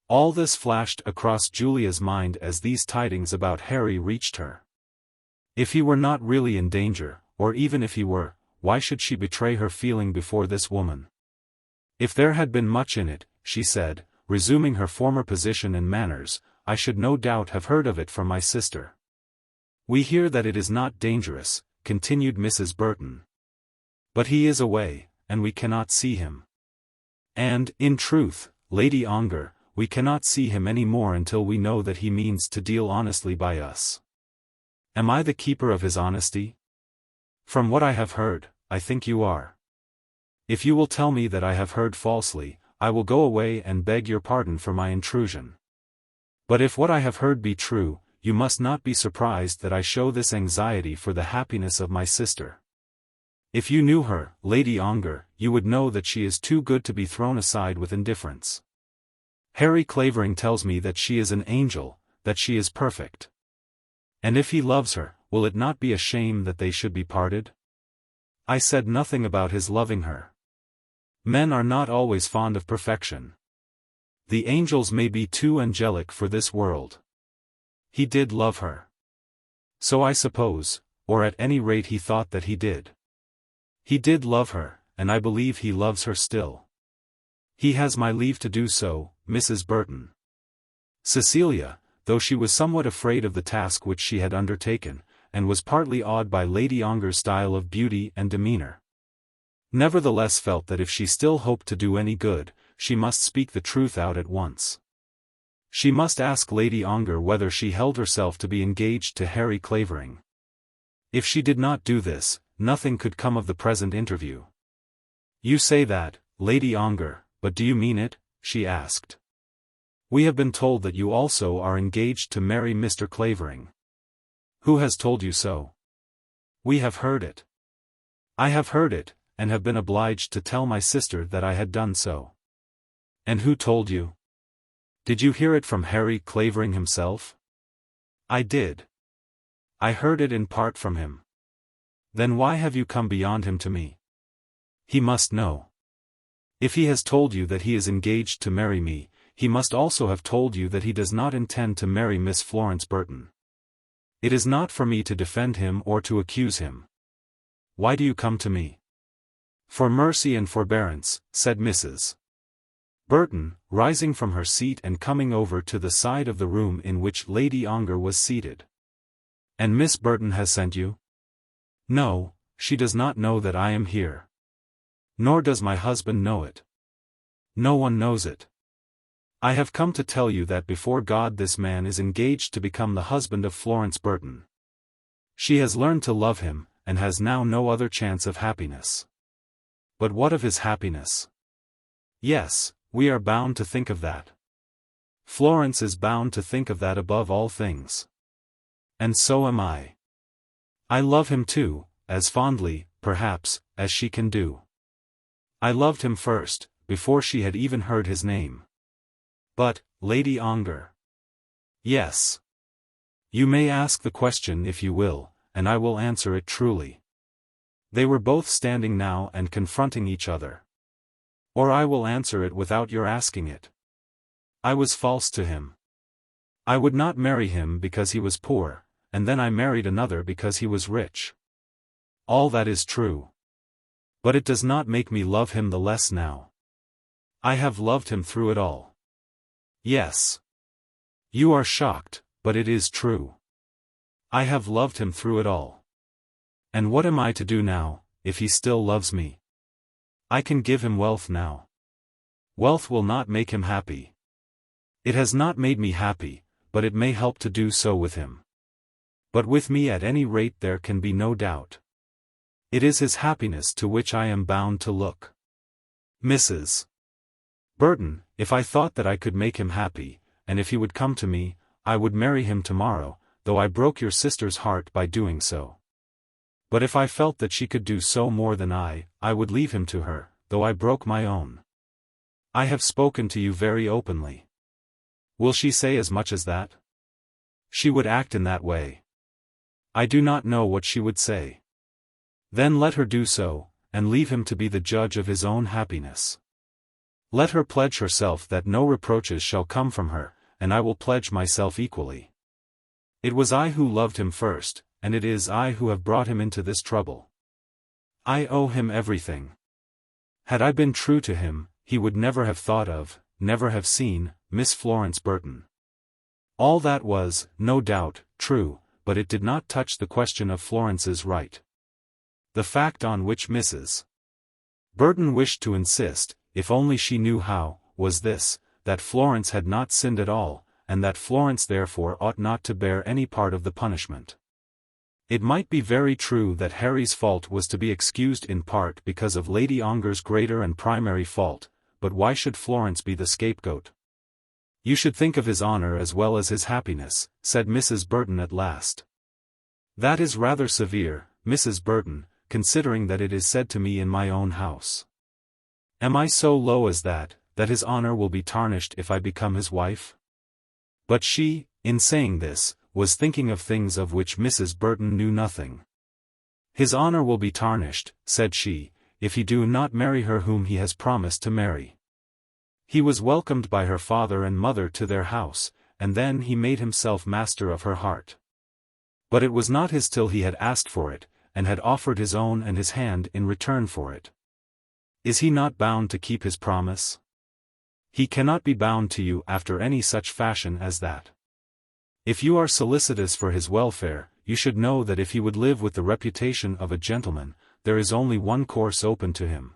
All this flashed across Julia's mind as these tidings about Harry reached her. If he were not really in danger, or even if he were, why should she betray her feeling before this woman? If there had been much in it, she said, resuming her former position and manners, I should no doubt have heard of it from my sister. We hear that it is not dangerous, continued Mrs. Burton. But he is away, and we cannot see him. And, in truth, Lady Ongar, we cannot see him any more until we know that he means to deal honestly by us. Am I the keeper of his honesty? From what I have heard, I think you are. If you will tell me that I have heard falsely, I will go away and beg your pardon for my intrusion. But if what I have heard be true, you must not be surprised that I show this anxiety for the happiness of my sister. If you knew her, Lady Ongar, you would know that she is too good to be thrown aside with indifference. Harry Clavering tells me that she is an angel, that she is perfect. And if he loves her, will it not be a shame that they should be parted? I said nothing about his loving her. Men are not always fond of perfection. The angels may be too angelic for this world. He did love her. So I suppose, or at any rate he thought that he did. He did love her, and I believe he loves her still. He has my leave to do so, Mrs. Burton. Cecilia, though she was somewhat afraid of the task which she had undertaken, and was partly awed by Lady Ongar's style of beauty and demeanour, nevertheless felt that if she still hoped to do any good, she must speak the truth out at once. She must ask Lady Ongar whether she held herself to be engaged to Harry Clavering. If she did not do this, nothing could come of the present interview. "You say that, Lady Ongar, but do you mean it?" she asked. "We have been told that you also are engaged to marry Mr. Clavering." "Who has told you so?" "We have heard it." "I have heard it, and have been obliged to tell my sister that I had done so." "And who told you?" "Did you hear it from Harry Clavering himself?" "I did. I heard it in part from him." "Then why have you come beyond him to me?" "He must know. If he has told you that he is engaged to marry me, he must also have told you that he does not intend to marry Miss Florence Burton. It is not for me to defend him or to accuse him. Why do you come to me?" "For mercy and forbearance," said Mrs. Burton, rising from her seat and coming over to the side of the room in which Lady Ongar was seated. "And Miss Burton has sent you?" "No, she does not know that I am here. Nor does my husband know it. No one knows it. I have come to tell you that before God this man is engaged to become the husband of Florence Burton. She has learned to love him, and has now no other chance of happiness." "But what of his happiness?" "Yes, we are bound to think of that. Florence is bound to think of that above all things. And so am I. I love him too, as fondly, perhaps, as she can do. I loved him first, before she had even heard his name." "But, Lady Ongar—" "Yes. You may ask the question if you will, and I will answer it truly." They were both standing now and confronting each other. "Or I will answer it without your asking it. I was false to him. I would not marry him because he was poor, and then I married another because he was rich. All that is true. But it does not make me love him the less now. I have loved him through it all. Yes. You are shocked, but it is true. I have loved him through it all. And what am I to do now, if he still loves me? I can give him wealth now. Wealth will not make him happy. It has not made me happy, but it may help to do so with him. But with me at any rate there can be no doubt. It is his happiness to which I am bound to look. Mrs. Burton, if I thought that I could make him happy, and if he would come to me, I would marry him tomorrow, though I broke your sister's heart by doing so. But if I felt that she could do so more than I would leave him to her, though I broke my own. I have spoken to you very openly. Will she say as much as that? She would act in that way. I do not know what she would say. Then let her do so, and leave him to be the judge of his own happiness. Let her pledge herself that no reproaches shall come from her, and I will pledge myself equally. It was I who loved him first, and it is I who have brought him into this trouble. I owe him everything. Had I been true to him, he would never have thought of, never have seen, Miss Florence Burton. All that was, no doubt, true, but it did not touch the question of Florence's right. The fact on which Mrs. Burton wished to insist, if only she knew how, was this, that Florence had not sinned at all, and that Florence therefore ought not to bear any part of the punishment. It might be very true that Harry's fault was to be excused in part because of Lady Ongar's greater and primary fault, but why should Florence be the scapegoat? You should think of his honor as well as his happiness, said Mrs. Burton at last. That is rather severe, Mrs. Burton, considering that it is said to me in my own house. Am I so low as that his honor will be tarnished if I become his wife? But she, in saying this, was thinking of things of which Mrs. Burton knew nothing. His honor will be tarnished, said she, if he do not marry her whom he has promised to marry. He was welcomed by her father and mother to their house, and then he made himself master of her heart. But it was not his till he had asked for it, and had offered his own and his hand in return for it. Is he not bound to keep his promise? He cannot be bound to you after any such fashion as that. If you are solicitous for his welfare, you should know that if he would live with the reputation of a gentleman, there is only one course open to him.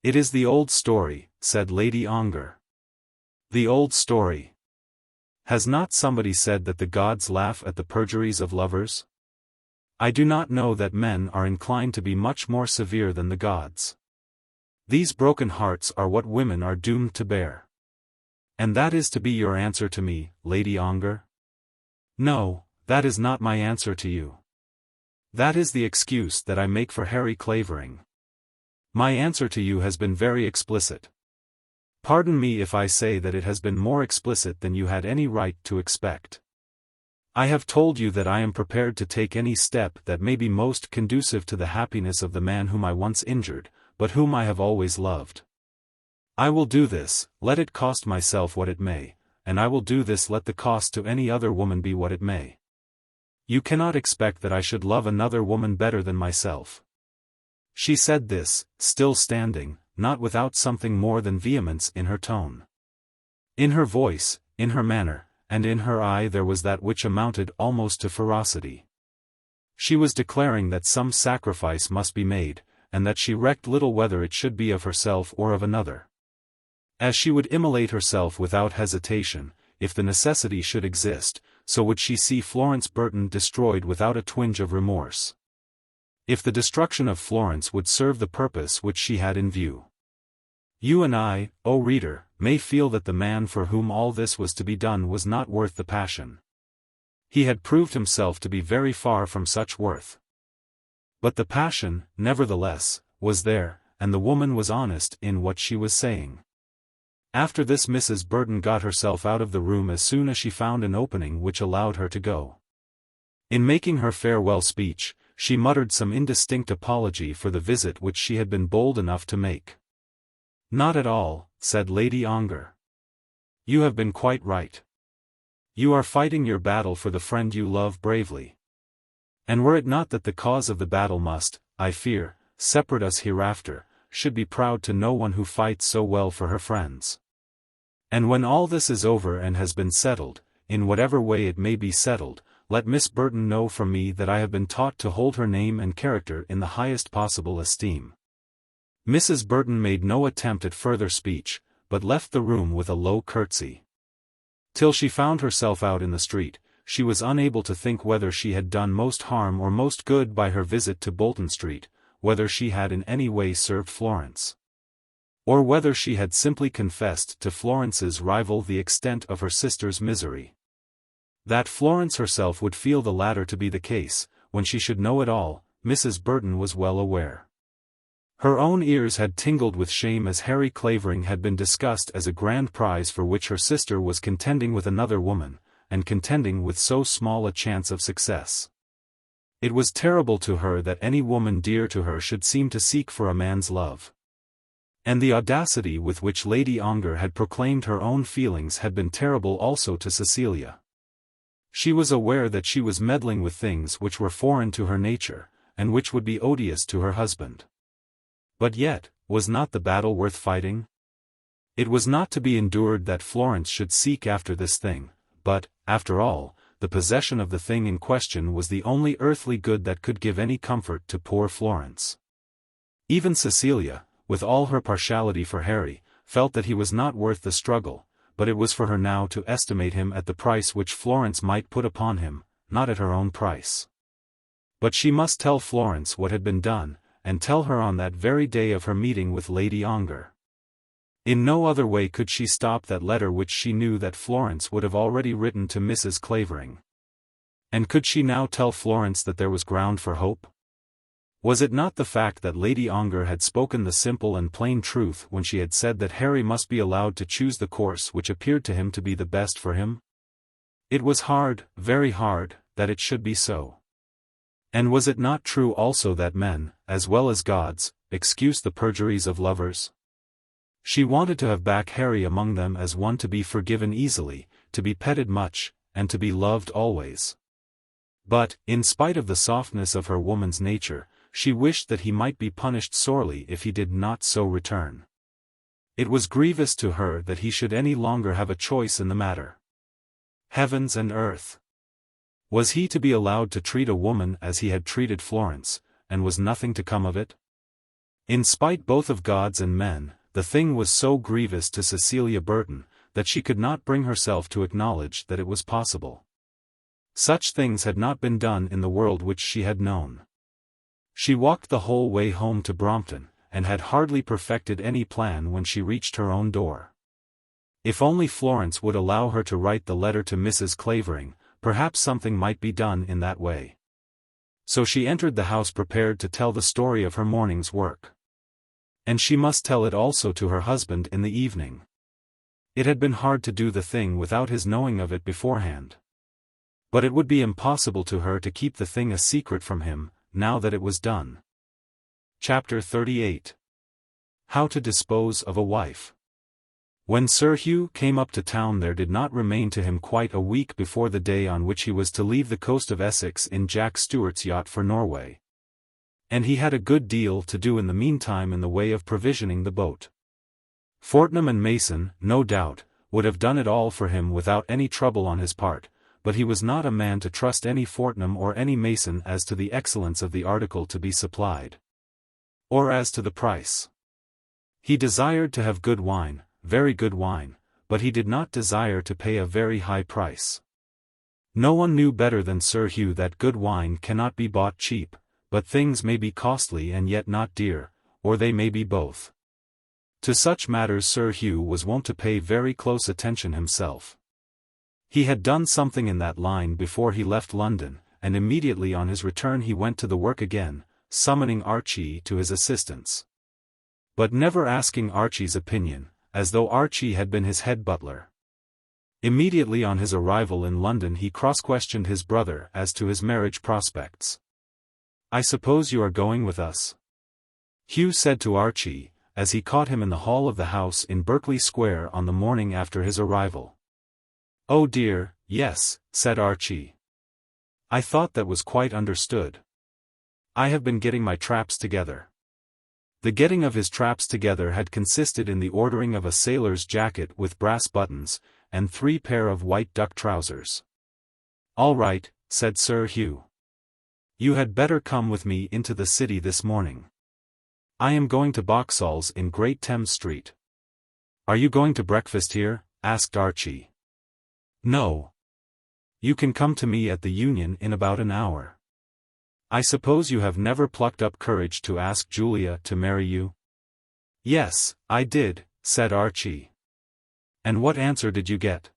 It is the old story, said Lady Ongar. The old story. Has not somebody said that the gods laugh at the perjuries of lovers? I do not know that men are inclined to be much more severe than the gods. These broken hearts are what women are doomed to bear. And that is to be your answer to me, Lady Ongar? No, that is not my answer to you. That is the excuse that I make for Harry Clavering. My answer to you has been very explicit. Pardon me if I say that it has been more explicit than you had any right to expect. I have told you that I am prepared to take any step that may be most conducive to the happiness of the man whom I once injured, but whom I have always loved. I will do this, let it cost myself what it may, and I will do this let the cost to any other woman be what it may. You cannot expect that I should love another woman better than myself. She said this, still standing, not without something more than vehemence in her tone. In her voice, in her manner, and in her eye there was that which amounted almost to ferocity. She was declaring that some sacrifice must be made, and that she recked little whether it should be of herself or of another. As she would immolate herself without hesitation, if the necessity should exist, so would she see Florence Burton destroyed without a twinge of remorse. If the destruction of Florence would serve the purpose which she had in view. You and I, O reader, may feel that the man for whom all this was to be done was not worth the passion. He had proved himself to be very far from such worth. But the passion, nevertheless, was there, and the woman was honest in what she was saying. After this Mrs. Burton got herself out of the room as soon as she found an opening which allowed her to go. In making her farewell speech, she muttered some indistinct apology for the visit which she had been bold enough to make. Not at all, said Lady Ongar. You have been quite right. You are fighting your battle for the friend you love bravely. And were it not that the cause of the battle must, I fear, separate us hereafter, should be proud to know one who fights so well for her friends. And when all this is over and has been settled, in whatever way it may be settled, let Miss Burton know from me that I have been taught to hold her name and character in the highest possible esteem. Mrs. Burton made no attempt at further speech, but left the room with a low curtsy. Till she found herself out in the street, she was unable to think whether she had done most harm or most good by her visit to Bolton Street, whether she had in any way served Florence, or whether she had simply confessed to Florence's rival the extent of her sister's misery. That Florence herself would feel the latter to be the case, when she should know it all, Mrs. Burton was well aware. Her own ears had tingled with shame as Harry Clavering had been discussed as a grand prize for which her sister was contending with another woman, and contending with so small a chance of success. It was terrible to her that any woman dear to her should seem to seek for a man's love. And the audacity with which Lady Ongar had proclaimed her own feelings had been terrible also to Cecilia. She was aware that she was meddling with things which were foreign to her nature, and which would be odious to her husband. But yet, was not the battle worth fighting? It was not to be endured that Florence should seek after this thing, but, after all, the possession of the thing in question was the only earthly good that could give any comfort to poor Florence. Even Cecilia, with all her partiality for Harry, felt that he was not worth the struggle, but it was for her now to estimate him at the price which Florence might put upon him, not at her own price. But she must tell Florence what had been done, and tell her on that very day of her meeting with Lady Ongar. In no other way could she stop that letter which she knew that Florence would have already written to Mrs. Clavering. And could she now tell Florence that there was ground for hope? Was it not the fact that Lady Ongar had spoken the simple and plain truth when she had said that Harry must be allowed to choose the course which appeared to him to be the best for him? It was hard, very hard, that it should be so. And was it not true also that men, as well as gods, excuse the perjuries of lovers? She wanted to have back Harry among them as one to be forgiven easily, to be petted much, and to be loved always. But, in spite of the softness of her woman's nature, she wished that he might be punished sorely if he did not so return. It was grievous to her that he should any longer have a choice in the matter. Heavens and earth! Was he to be allowed to treat a woman as he had treated Florence, and was nothing to come of it? In spite both of gods and men, the thing was so grievous to Cecilia Burton, that she could not bring herself to acknowledge that it was possible. Such things had not been done in the world which she had known. She walked the whole way home to Brompton, and had hardly perfected any plan when she reached her own door. If only Florence would allow her to write the letter to Mrs. Clavering, perhaps something might be done in that way. So she entered the house prepared to tell the story of her morning's work. And she must tell it also to her husband in the evening. It had been hard to do the thing without his knowing of it beforehand. But it would be impossible to her to keep the thing a secret from him, now that it was done. Chapter 38. How to dispose of a wife. When Sir Hugh came up to town there did not remain to him quite a week before the day on which he was to leave the coast of Essex in Jack Stewart's yacht for Norway. And he had a good deal to do in the meantime in the way of provisioning the boat. Fortnum and Mason, no doubt, would have done it all for him without any trouble on his part, but he was not a man to trust any Fortnum or any Mason as to the excellence of the article to be supplied, or as to the price. He desired to have good wine, very good wine, but he did not desire to pay a very high price. No one knew better than Sir Hugh that good wine cannot be bought cheap, but things may be costly and yet not dear, or they may be both. To such matters Sir Hugh was wont to pay very close attention himself. He had done something in that line before he left London, and immediately on his return he went to the work again, summoning Archie to his assistance. But never asking Archie's opinion, as though Archie had been his head butler. Immediately on his arrival in London he cross-questioned his brother as to his marriage prospects. "I suppose you are going with us?" Hugh said to Archie, as he caught him in the hall of the house in Berkeley Square on the morning after his arrival. "Oh dear, yes," said Archie. "I thought that was quite understood. I have been getting my traps together." The getting of his traps together had consisted in the ordering of a sailor's jacket with brass buttons, and 3 pair of white duck trousers. "All right," said Sir Hugh. "You had better come with me into the city this morning. I am going to Vauxhall's in Great Thames Street." "Are you going to breakfast here?" asked Archie. "No. You can come to me at the Union in about an hour. I suppose you have never plucked up courage to ask Julia to marry you?" "Yes, I did," said Archie. "And what answer did you get?"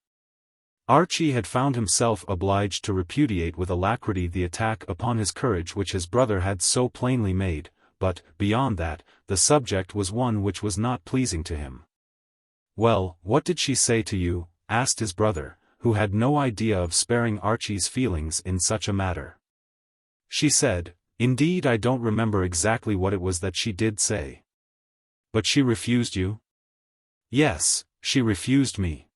Archie had found himself obliged to repudiate with alacrity the attack upon his courage which his brother had so plainly made, but, beyond that, the subject was one which was not pleasing to him. "Well, what did she say to you?" asked his brother, who had no idea of sparing Archie's feelings in such a matter. "She said, indeed I don't remember exactly what it was that she did say." "But she refused you?" "Yes, she refused me.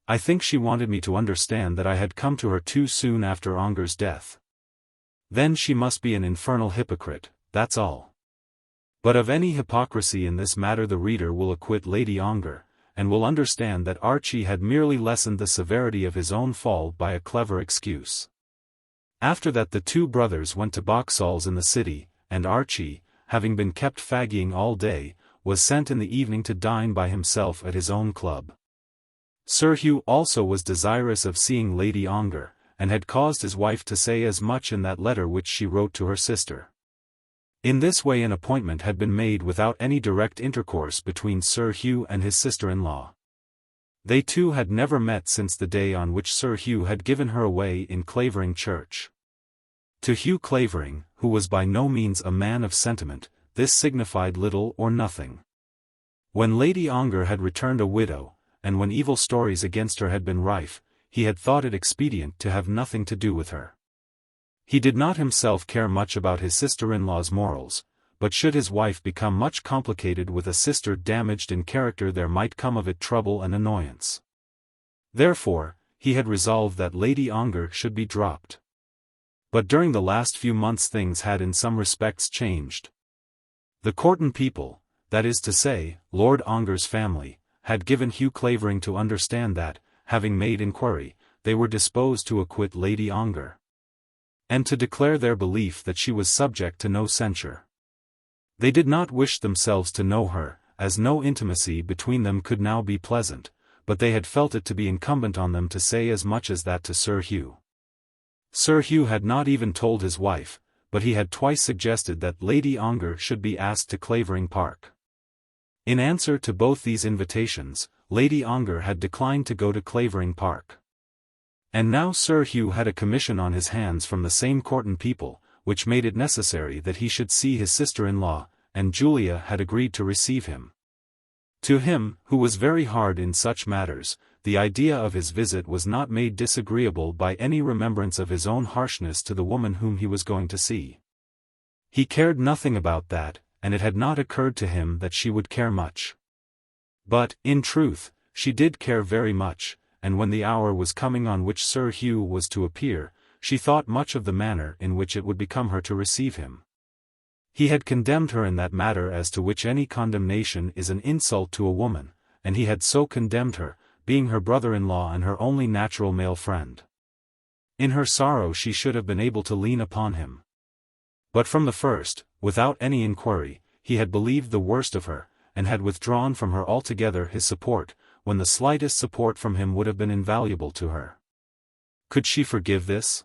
I think she wanted me to understand that I had come to her too soon after Ongar's death. Then she must be an infernal hypocrite, that's all." But of any hypocrisy in this matter the reader will acquit Lady Ongar, and will understand that Archie had merely lessened the severity of his own fall by a clever excuse. After that the 2 brothers went to Vauxhall's in the city, and Archie, having been kept faggying all day, was sent in the evening to dine by himself at his own club. Sir Hugh also was desirous of seeing Lady Ongar, and had caused his wife to say as much in that letter which she wrote to her sister. In this way an appointment had been made without any direct intercourse between Sir Hugh and his sister-in-law. They two had never met since the day on which Sir Hugh had given her away in Clavering Church. To Hugh Clavering, who was by no means a man of sentiment, this signified little or nothing. When Lady Ongar had returned a widow, and when evil stories against her had been rife, he had thought it expedient to have nothing to do with her. He did not himself care much about his sister-in-law's morals, but should his wife become much complicated with a sister damaged in character there might come of it trouble and annoyance. Therefore, he had resolved that Lady Ongar should be dropped. But during the last few months things had in some respects changed. The Courton people, that is to say, Lord Ongar's family, had given Hugh Clavering to understand that, having made inquiry, they were disposed to acquit Lady Ongar, and to declare their belief that she was subject to no censure. They did not wish themselves to know her, as no intimacy between them could now be pleasant, but they had felt it to be incumbent on them to say as much as that to Sir Hugh. Sir Hugh had not even told his wife, but he had twice suggested that Lady Ongar should be asked to Clavering Park. In answer to both these invitations, Lady Ongar had declined to go to Clavering Park. And now Sir Hugh had a commission on his hands from the same Courton people, which made it necessary that he should see his sister-in-law, and Julia had agreed to receive him. To him, who was very hard in such matters, the idea of his visit was not made disagreeable by any remembrance of his own harshness to the woman whom he was going to see. He cared nothing about that, and it had not occurred to him that she would care much. But, in truth, she did care very much, and when the hour was coming on which Sir Hugh was to appear, she thought much of the manner in which it would become her to receive him. He had condemned her in that matter as to which any condemnation is an insult to a woman, and he had so condemned her, being her brother-in-law and her only natural male friend. In her sorrow she should have been able to lean upon him. But from the first, without any inquiry, he had believed the worst of her, and had withdrawn from her altogether his support, when the slightest support from him would have been invaluable to her. Could she forgive this?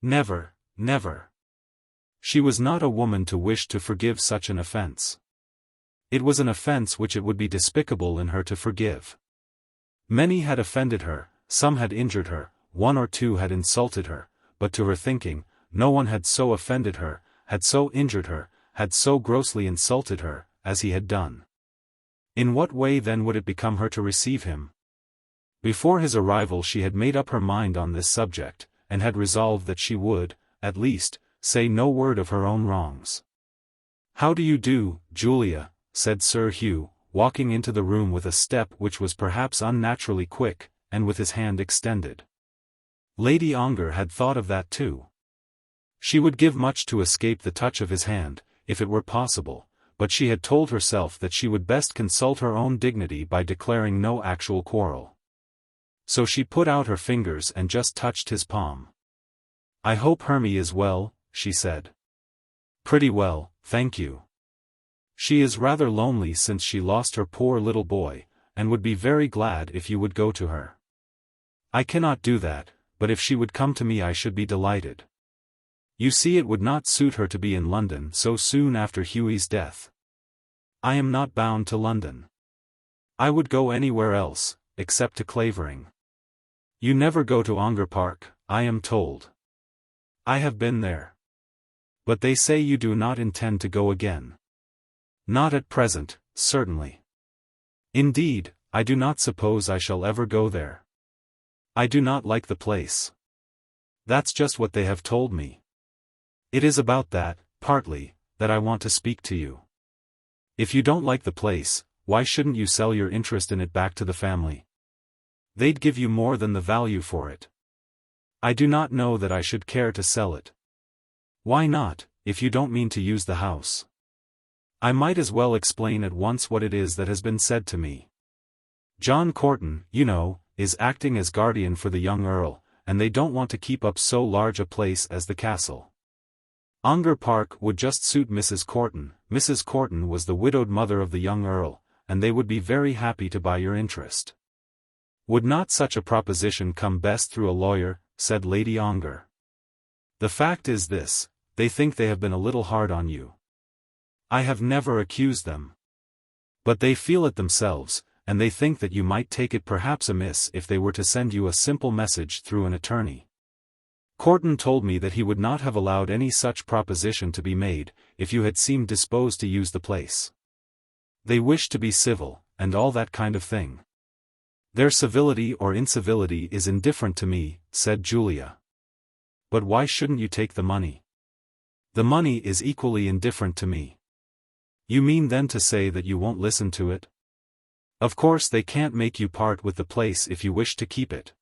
Never, never. She was not a woman to wish to forgive such an offence. It was an offence which it would be despicable in her to forgive. Many had offended her, some had injured her, one or two had insulted her, but to her thinking, no one had so offended her, had so injured her, had so grossly insulted her, as he had done. In what way then would it become her to receive him? Before his arrival she had made up her mind on this subject, and had resolved that she would, at least, say no word of her own wrongs. "How do you do, Julia?" said Sir Hugh, walking into the room with a step which was perhaps unnaturally quick, and with his hand extended. Lady Ongar had thought of that too. She would give much to escape the touch of his hand, if it were possible, but she had told herself that she would best consult her own dignity by declaring no actual quarrel. So she put out her fingers and just touched his palm. "I hope Hermie is well," she said. "Pretty well, thank you. She is rather lonely since she lost her poor little boy, and would be very glad if you would go to her." "I cannot do that, but if she would come to me I should be delighted. You see it would not suit her to be in London so soon after Hughie's death. I am not bound to London. I would go anywhere else, except to Clavering. You never go to Ongar Park, I am told." "I have been there. But they say you do not intend to go again." "Not at present, certainly. Indeed, I do not suppose I shall ever go there. I do not like the place. That's just what they have told me. It is about that, partly, that I want to speak to you. If you don't like the place, why shouldn't you sell your interest in it back to the family? They'd give you more than the value for it." "I do not know that I should care to sell it." "Why not, if you don't mean to use the house?" "I might as well explain at once what it is that has been said to me. John Courton, you know, is acting as guardian for the young earl, and they don't want to keep up so large a place as the castle. Ongar Park would just suit Mrs. Courton. Mrs. Courton was the widowed mother of the young earl, and they would be very happy to buy your interest." "Would not such a proposition come best through a lawyer?" said Lady Ongar. "The fact is this, they think they have been a little hard on you. I have never accused them. But they feel it themselves, and they think that you might take it perhaps amiss if they were to send you a simple message through an attorney. Courton told me that he would not have allowed any such proposition to be made, if you had seemed disposed to use the place. They wish to be civil, and all that kind of thing." "Their civility or incivility is indifferent to me," said Julia. "But why shouldn't you take the money?" "The money is equally indifferent to me." "You mean then to say that you won't listen to it? Of course they can't make you part with the place if you wish to keep it.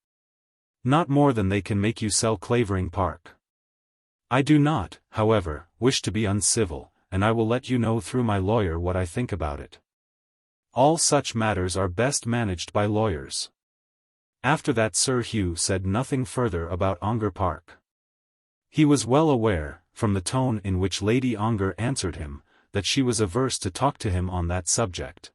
Not more than they can make you sell Clavering Park. I do not, however, wish to be uncivil, and I will let you know through my lawyer what I think about it. All such matters are best managed by lawyers." After that Sir Hugh said nothing further about Ongar Park. He was well aware, from the tone in which Lady Ongar answered him, that she was averse to talk to him on that subject.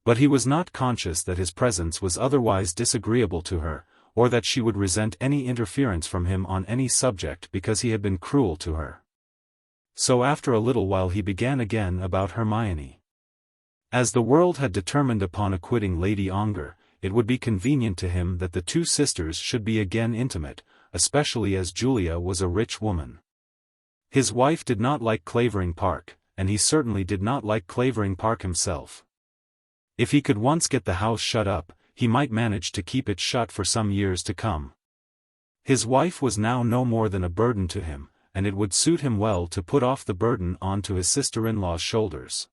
But he was not conscious that his presence was otherwise disagreeable to her, or that she would resent any interference from him on any subject because he had been cruel to her. So after a little while he began again about Hermione. As the world had determined upon acquitting Lady Ongar, it would be convenient to him that the two sisters should be again intimate, especially as Julia was a rich woman. His wife did not like Clavering Park, and he certainly did not like Clavering Park himself. If he could once get the house shut up, he might manage to keep it shut for some years to come. His wife was now no more than a burden to him, and it would suit him well to put off the burden onto his sister-in-law's shoulders.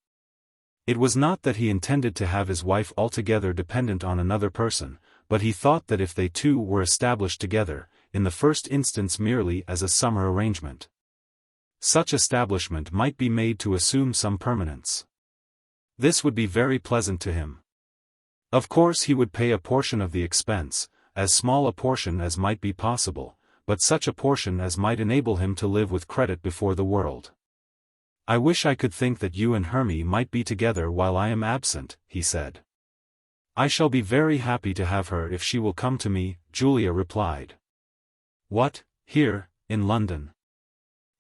It was not that he intended to have his wife altogether dependent on another person, but he thought that if they two were established together, in the first instance merely as a summer arrangement, such establishment might be made to assume some permanence. This would be very pleasant to him. Of course he would pay a portion of the expense, as small a portion as might be possible, but such a portion as might enable him to live with credit before the world. "I wish I could think that you and Hermie might be together while I am absent," he said. "I shall be very happy to have her if she will come to me," Julia replied. "What, here, in London?"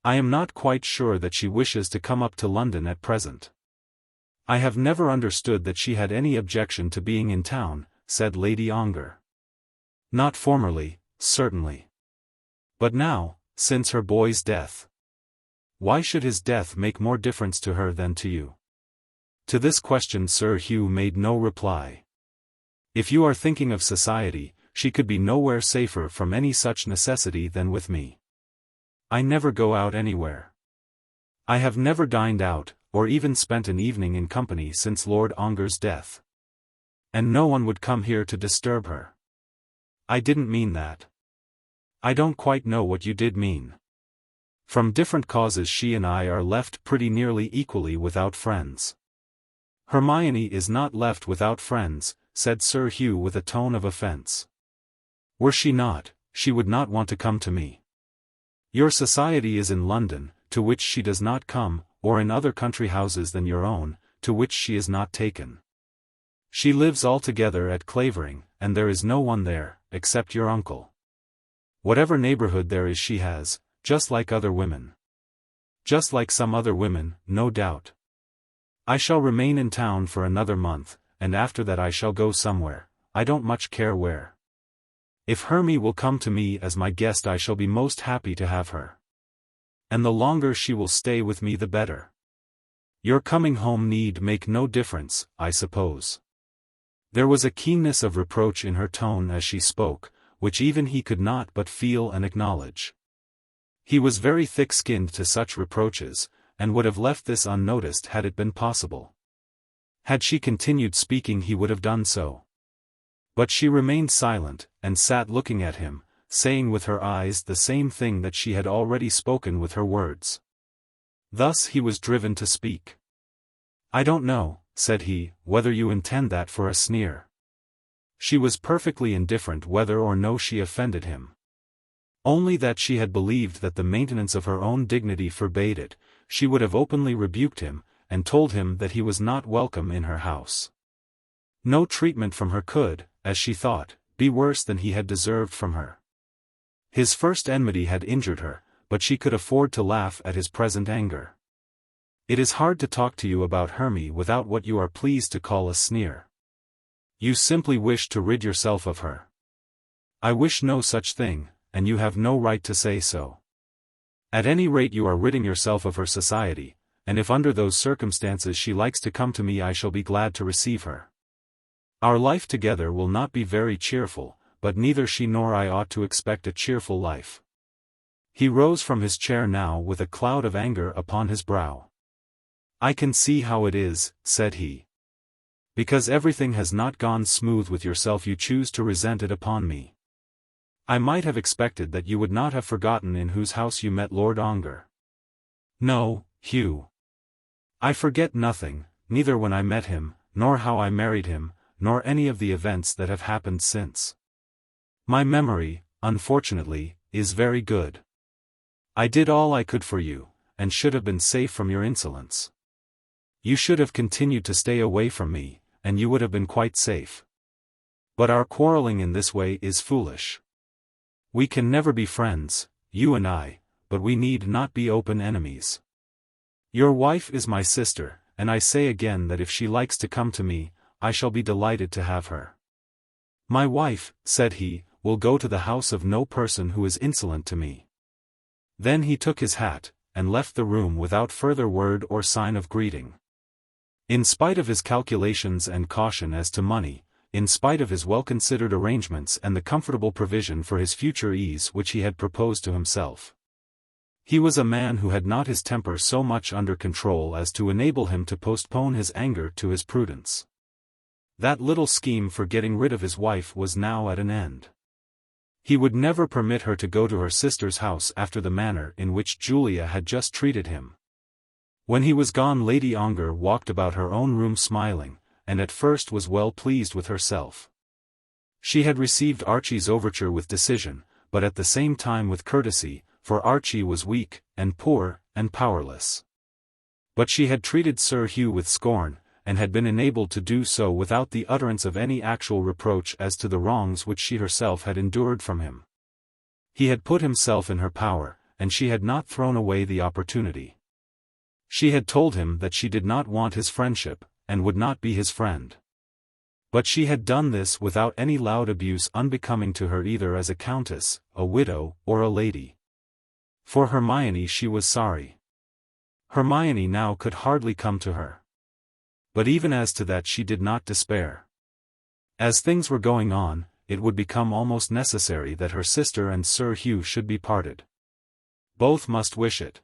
"I am not quite sure that she wishes to come up to London at present." "I have never understood that she had any objection to being in town," said Lady Ongar. "Not formerly, certainly. But now, since her boy's death." "Why should his death make more difference to her than to you?" To this question Sir Hugh made no reply. "If you are thinking of society, she could be nowhere safer from any such necessity than with me. I never go out anywhere. I have never dined out, or even spent an evening in company since Lord Ongar's death. And no one would come here to disturb her." "I didn't mean that." "I don't quite know what you did mean. From different causes she and I are left pretty nearly equally without friends." "Hermione is not left without friends," said Sir Hugh with a tone of offence. "Were she not, she would not want to come to me. Your society is in London, to which she does not come, or in other country houses than your own, to which she is not taken. She lives altogether at Clavering, and there is no one there, except your uncle. Whatever neighbourhood there is she has, just like other women. Just like some other women, no doubt. I shall remain in town for another month, and after that I shall go somewhere, I don't much care where. If Hermie will come to me as my guest I shall be most happy to have her. And the longer she will stay with me the better. Your coming home need make no difference, I suppose." There was a keenness of reproach in her tone as she spoke, which even he could not but feel and acknowledge. He was very thick-skinned to such reproaches, and would have left this unnoticed had it been possible. Had she continued speaking he would have done so. But she remained silent, and sat looking at him, saying with her eyes the same thing that she had already spoken with her words. Thus he was driven to speak. "I don't know," said he, "whether you intend that for a sneer." She was perfectly indifferent whether or no she offended him. Only that she had believed that the maintenance of her own dignity forbade it, she would have openly rebuked him, and told him that he was not welcome in her house. No treatment from her could, as she thought, be worse than he had deserved from her. His first enmity had injured her, but she could afford to laugh at his present anger. "It is hard to talk to you about Hermie without what you are pleased to call a sneer. You simply wish to rid yourself of her. I wish no such thing, and you have no right to say so. At any rate you are ridding yourself of her society, and if under those circumstances she likes to come to me I shall be glad to receive her. Our life together will not be very cheerful, but neither she nor I ought to expect a cheerful life." He rose from his chair now with a cloud of anger upon his brow. "I can see how it is," said he. "Because everything has not gone smooth with yourself you choose to resent it upon me. I might have expected that you would not have forgotten in whose house you met Lord Ongar." "No, Hugh. I forget nothing, neither when I met him, nor how I married him, nor any of the events that have happened since. My memory, unfortunately, is very good. I did all I could for you, and should have been safe from your insolence. You should have continued to stay away from me, and you would have been quite safe. But our quarrelling in this way is foolish. We can never be friends, you and I, but we need not be open enemies. Your wife is my sister, and I say again that if she likes to come to me, I shall be delighted to have her. My wife, said he, will go to the house of no person who is insolent to me. Then he took his hat, and left the room without further word or sign of greeting. In spite of his calculations and caution as to money, in spite of his well-considered arrangements and the comfortable provision for his future ease which he had proposed to himself, he was a man who had not his temper so much under control as to enable him to postpone his anger to his prudence. That little scheme for getting rid of his wife was now at an end. He would never permit her to go to her sister's house after the manner in which Julia had just treated him. When he was gone, Lady Ongar walked about her own room smiling, and at first was well pleased with herself. She had received Archie's overture with decision, but at the same time with courtesy, for Archie was weak, and poor, and powerless. But she had treated Sir Hugh with scorn, and had been enabled to do so without the utterance of any actual reproach as to the wrongs which she herself had endured from him. He had put himself in her power, and she had not thrown away the opportunity. She had told him that she did not want his friendship, and would not be his friend. But she had done this without any loud abuse unbecoming to her either as a countess, a widow, or a lady. For Hermione she was sorry. Hermione now could hardly come to her. But even as to that she did not despair. As things were going on, it would become almost necessary that her sister and Sir Hugh should be parted. Both must wish it.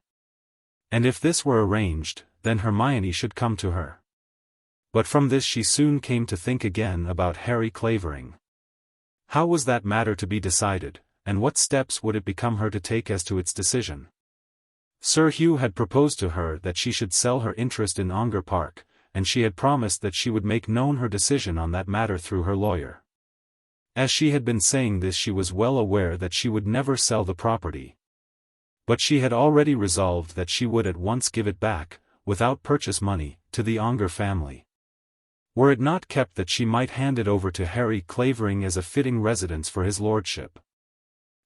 And if this were arranged, then Hermione should come to her. But from this she soon came to think again about Harry Clavering. How was that matter to be decided, and what steps would it become her to take as to its decision? Sir Hugh had proposed to her that she should sell her interest in Ongar Park, and she had promised that she would make known her decision on that matter through her lawyer. As she had been saying this, she was well aware that she would never sell the property. But she had already resolved that she would at once give it back, without purchase money, to the Ongar family. Were it not kept that she might hand it over to Harry Clavering as a fitting residence for his lordship.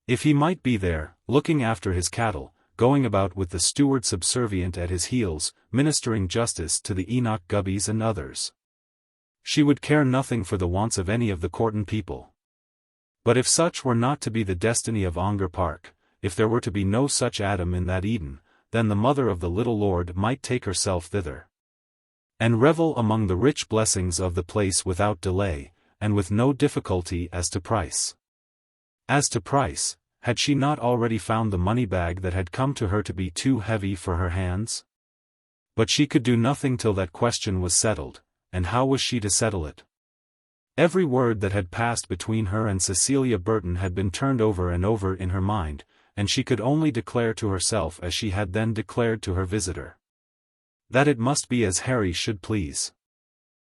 If he might be there, looking after his cattle, going about with the steward subservient at his heels, ministering justice to the Enoch Gubbys and others. She would care nothing for the wants of any of the Courton people. But if such were not to be the destiny of Ongar Park, if there were to be no such Adam in that Eden, then the mother of the little lord might take herself thither, and revel among the rich blessings of the place without delay, and with no difficulty as to price. As to price, had she not already found the money-bag that had come to her to be too heavy for her hands? But she could do nothing till that question was settled, and how was she to settle it? Every word that had passed between her and Cecilia Burton had been turned over and over in her mind, and she could only declare to herself as she had then declared to her visitor, that it must be as Harry should please.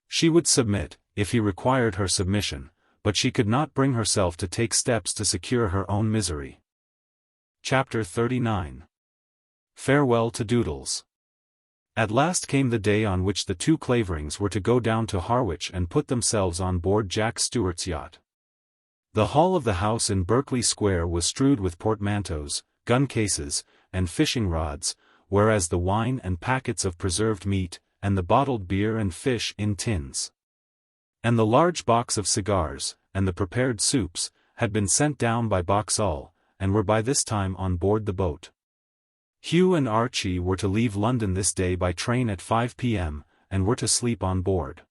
She would submit, if he required her submission, but she could not bring herself to take steps to secure her own misery. Chapter 39. Farewell to Doodles. At last came the day on which the two Claverings were to go down to Harwich and put themselves on board Jack Stuart's yacht. The hall of the house in Berkeley Square was strewed with portmanteaus, gun cases, and fishing rods, whereas the wine and packets of preserved meat, and the bottled beer and fish in tins, and the large box of cigars, and the prepared soups, had been sent down by Boxall, and were by this time on board the boat. Hugh and Archie were to leave London this day by train at 5 p.m., and were to sleep on board.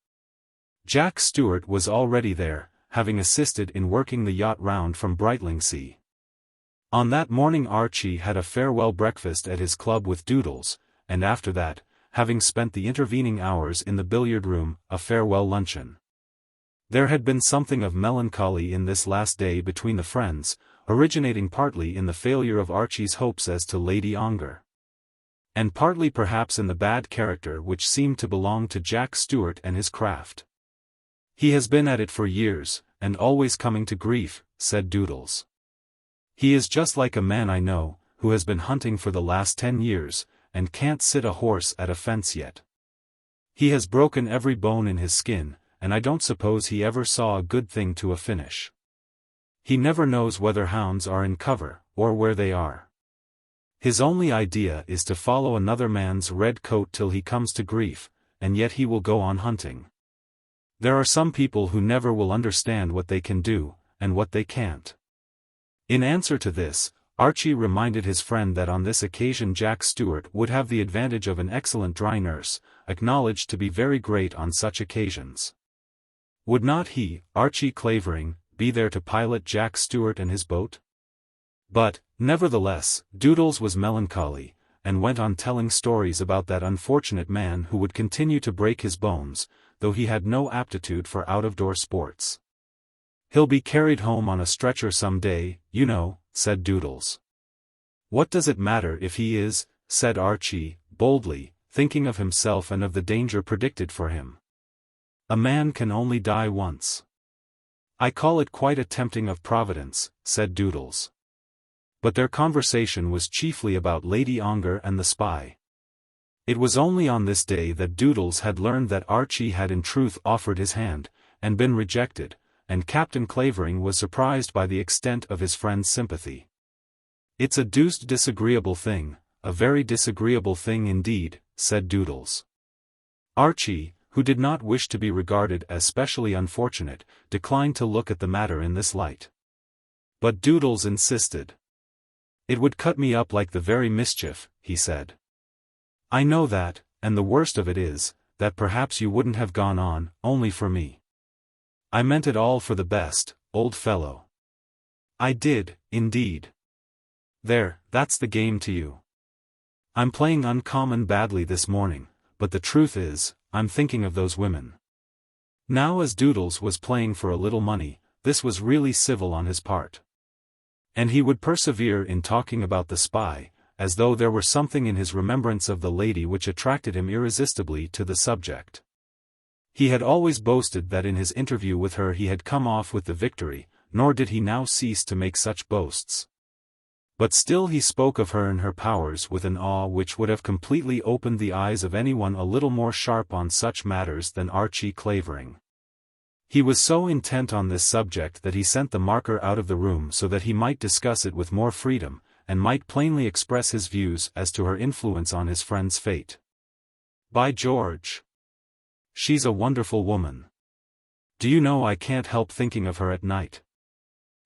Jack Stuart was already there, having assisted in working the yacht round from Brightlingsea. On that morning Archie had a farewell breakfast at his club with Doodles, and after that, having spent the intervening hours in the billiard-room, a farewell luncheon. There had been something of melancholy in this last day between the friends, originating partly in the failure of Archie's hopes as to Lady Ongar, and partly perhaps in the bad character which seemed to belong to Jack Stuart and his craft. "He has been at it for years, and always coming to grief," said Doodles. "He is just like a man I know, who has been hunting for the last 10 years, and can't sit a horse at a fence yet. He has broken every bone in his skin, and I don't suppose he ever saw a good thing to a finish. He never knows whether hounds are in cover, or where they are. His only idea is to follow another man's red coat till he comes to grief, and yet he will go on hunting. There are some people who never will understand what they can do, and what they can't. In answer to this, Archie reminded his friend that on this occasion Jack Stewart would have the advantage of an excellent dry nurse, acknowledged to be very great on such occasions. Would not he, Archie Clavering, be there to pilot Jack Stewart and his boat? But, nevertheless, Doodles was melancholy, and went on telling stories about that unfortunate man who would continue to break his bones, though he had no aptitude for out-of-door sports. "He'll be carried home on a stretcher some day, you know," said Doodles. "What does it matter if he is?" said Archie, boldly, thinking of himself and of the danger predicted for him. "A man can only die once." "I call it quite a tempting of Providence," said Doodles. But their conversation was chiefly about Lady Ongar and the spy. It was only on this day that Doodles had learned that Archie had in truth offered his hand, and been rejected, and Captain Clavering was surprised by the extent of his friend's sympathy. "It's a deuced disagreeable thing, a very disagreeable thing indeed," said Doodles. Archie, who did not wish to be regarded as specially unfortunate, declined to look at the matter in this light. But Doodles insisted. "It would cut me up like the very mischief," he said. "I know that, and the worst of it is, that perhaps you wouldn't have gone on, only for me. I meant it all for the best, old fellow. I did, indeed. There, that's the game to you. I'm playing uncommon badly this morning, but the truth is, I'm thinking of those women." Now as Doodles was playing for a little money, this was really civil on his part. And he would persevere in talking about the spy, as though there were something in his remembrance of the lady which attracted him irresistibly to the subject. He had always boasted that in his interview with her he had come off with the victory, nor did he now cease to make such boasts. But still he spoke of her and her powers with an awe which would have completely opened the eyes of anyone a little more sharp on such matters than Archie Clavering. He was so intent on this subject that he sent the marker out of the room so that he might discuss it with more freedom, and might plainly express his views as to her influence on his friend's fate. "By George! She's a wonderful woman. Do you know I can't help thinking of her at night?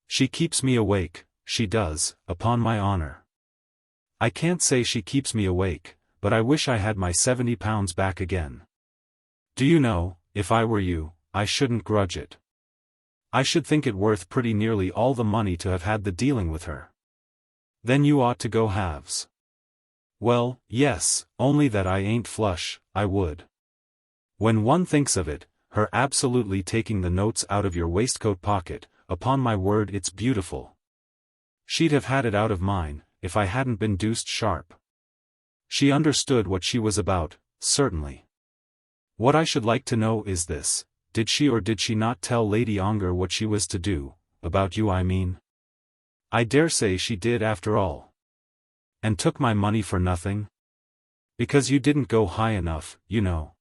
She keeps me awake, she does, upon my honor. I can't say she keeps me awake, but I wish I had my £70 back again. Do you know, if I were you, I shouldn't grudge it. I should think it worth pretty nearly all the money to have had the dealing with her." "Then you ought to go halves." "Well, yes, only that I ain't flush, I would. When one thinks of it, her absolutely taking the notes out of your waistcoat pocket, upon my word it's beautiful. She'd have had it out of mine, if I hadn't been deuced sharp. She understood what she was about, certainly. What I should like to know is this, did she or did she not tell Lady Ongar what she was to do, about you I mean? I dare say she did after all. And took my money for nothing? Because you didn't go high enough, you know.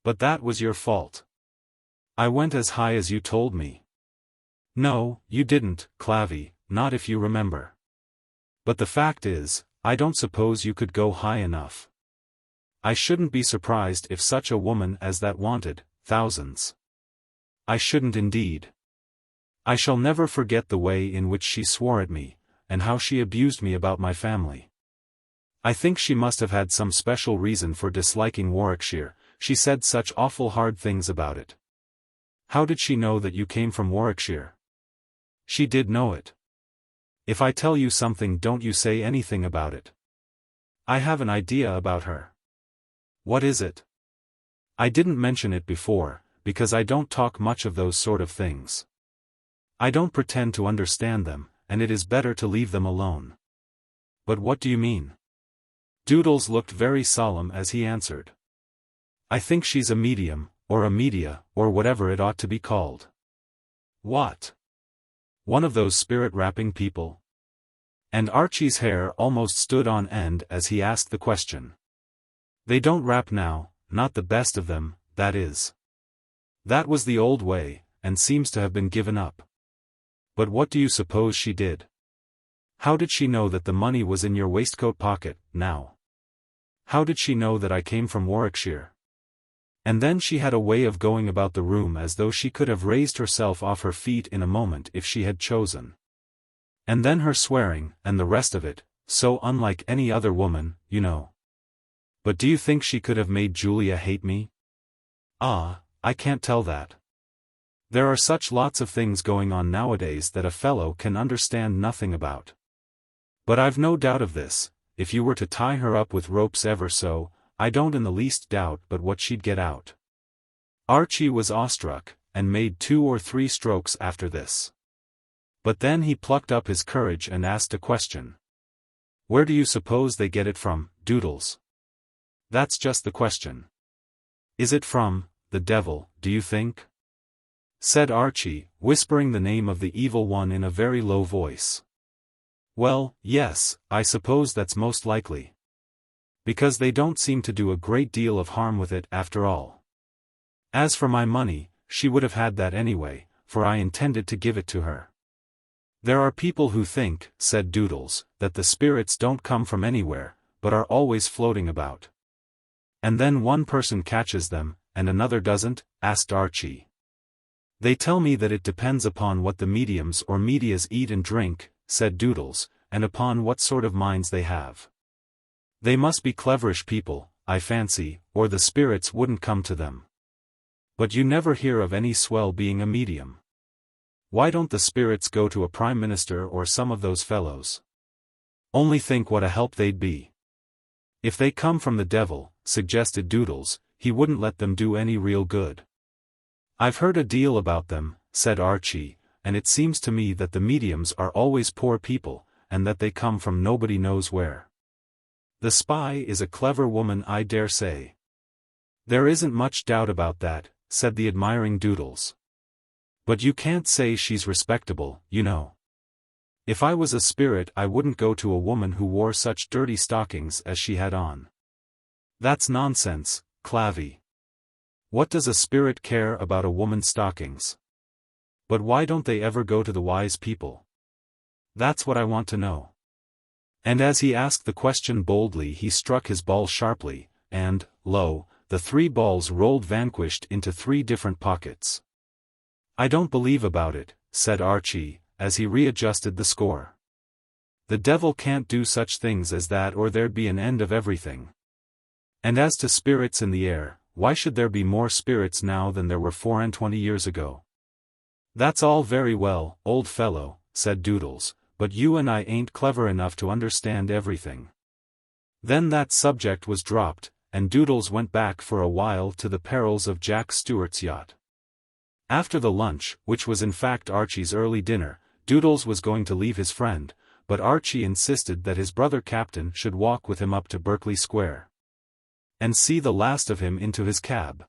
But that was your fault. I went as high as you told me." "No, you didn't, Clavy, not if you remember. But the fact is, I don't suppose you could go high enough. I shouldn't be surprised if such a woman as that wanted thousands. I shouldn't indeed. I shall never forget the way in which she swore at me, and how she abused me about my family. I think she must have had some special reason for disliking Warwickshire, she said such awful hard things about it." "How did she know that you came from Warwickshire?" "She did know it. If I tell you something don't you say anything about it. I have an idea about her." "What is it?" "I didn't mention it before, because I don't talk much of those sort of things. I don't pretend to understand them, and it is better to leave them alone." "But what do you mean?" Doodles looked very solemn as he answered. "I think she's a medium, or a media, or whatever it ought to be called." "What? One of those spirit-rapping people?" And Archie's hair almost stood on end as he asked the question. "They don't rap now, not the best of them, that is. That was the old way, and seems to have been given up. But what do you suppose she did? How did she know that the money was in your waistcoat pocket, now? How did she know that I came from Warwickshire? And then she had a way of going about the room as though she could have raised herself off her feet in a moment if she had chosen. And then her swearing, and the rest of it, so unlike any other woman, you know. But do you think she could have made Julia hate me? Ah, I can't tell that. There are such lots of things going on nowadays that a fellow can understand nothing about. But I've no doubt of this, if you were to tie her up with ropes ever so, I don't in the least doubt but what she'd get out. Archie was awestruck, and made 2 or 3 strokes after this. But then he plucked up his courage and asked a question. Where do you suppose they get it from, Doodles? That's just the question. Is it from the devil, do you think? Said Archie, whispering the name of the evil one in a very low voice. Well, yes, I suppose that's most likely. Because they don't seem to do a great deal of harm with it after all. As for my money, she would have had that anyway, for I intended to give it to her. There are people who think, said Doodles, that the spirits don't come from anywhere, but are always floating about. And then one person catches them, and another doesn't, asked Archie. They tell me that it depends upon what the mediums or medias eat and drink, said Doodles, and upon what sort of minds they have. They must be cleverish people, I fancy, or the spirits wouldn't come to them. But you never hear of any swell being a medium. Why don't the spirits go to a prime minister or some of those fellows? Only think what a help they'd be. If they come from the devil, suggested Doodles, he wouldn't let them do any real good. I've heard a deal about them, said Archie, and it seems to me that the mediums are always poor people, and that they come from nobody knows where. The spy is a clever woman, I dare say. There isn't much doubt about that, said the admiring Doodles. But you can't say she's respectable, you know. If I was a spirit I wouldn't go to a woman who wore such dirty stockings as she had on. That's nonsense, Clavy. What does a spirit care about a woman's stockings? But why don't they ever go to the wise people? That's what I want to know. And as he asked the question boldly he struck his ball sharply, and, lo, the 3 balls rolled vanquished into 3 different pockets. I don't believe about it, said Archie, as he readjusted the score. The devil can't do such things as that or there'd be an end of everything. And as to spirits in the air, why should there be more spirits now than there were 24 years ago? That's all very well, old fellow, said Doodles, but you and I ain't clever enough to understand everything. Then that subject was dropped, and Doodles went back for a while to the perils of Jack Stewart's yacht. After the lunch, which was in fact Archie's early dinner, Doodles was going to leave his friend, but Archie insisted that his brother captain should walk with him up to Berkeley Square and see the last of him into his cab.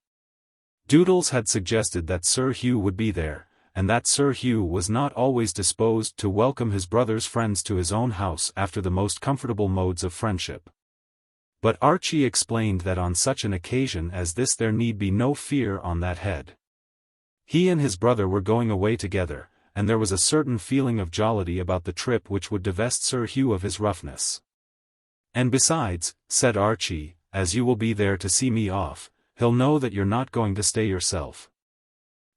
Doodles had suggested that Sir Hugh would be there, and that Sir Hugh was not always disposed to welcome his brother's friends to his own house after the most comfortable modes of friendship. But Archie explained that on such an occasion as this there need be no fear on that head. He and his brother were going away together, and there was a certain feeling of jollity about the trip which would divest Sir Hugh of his roughness. And besides, said Archie, as you will be there to see me off, he'll know that you're not going to stay yourself.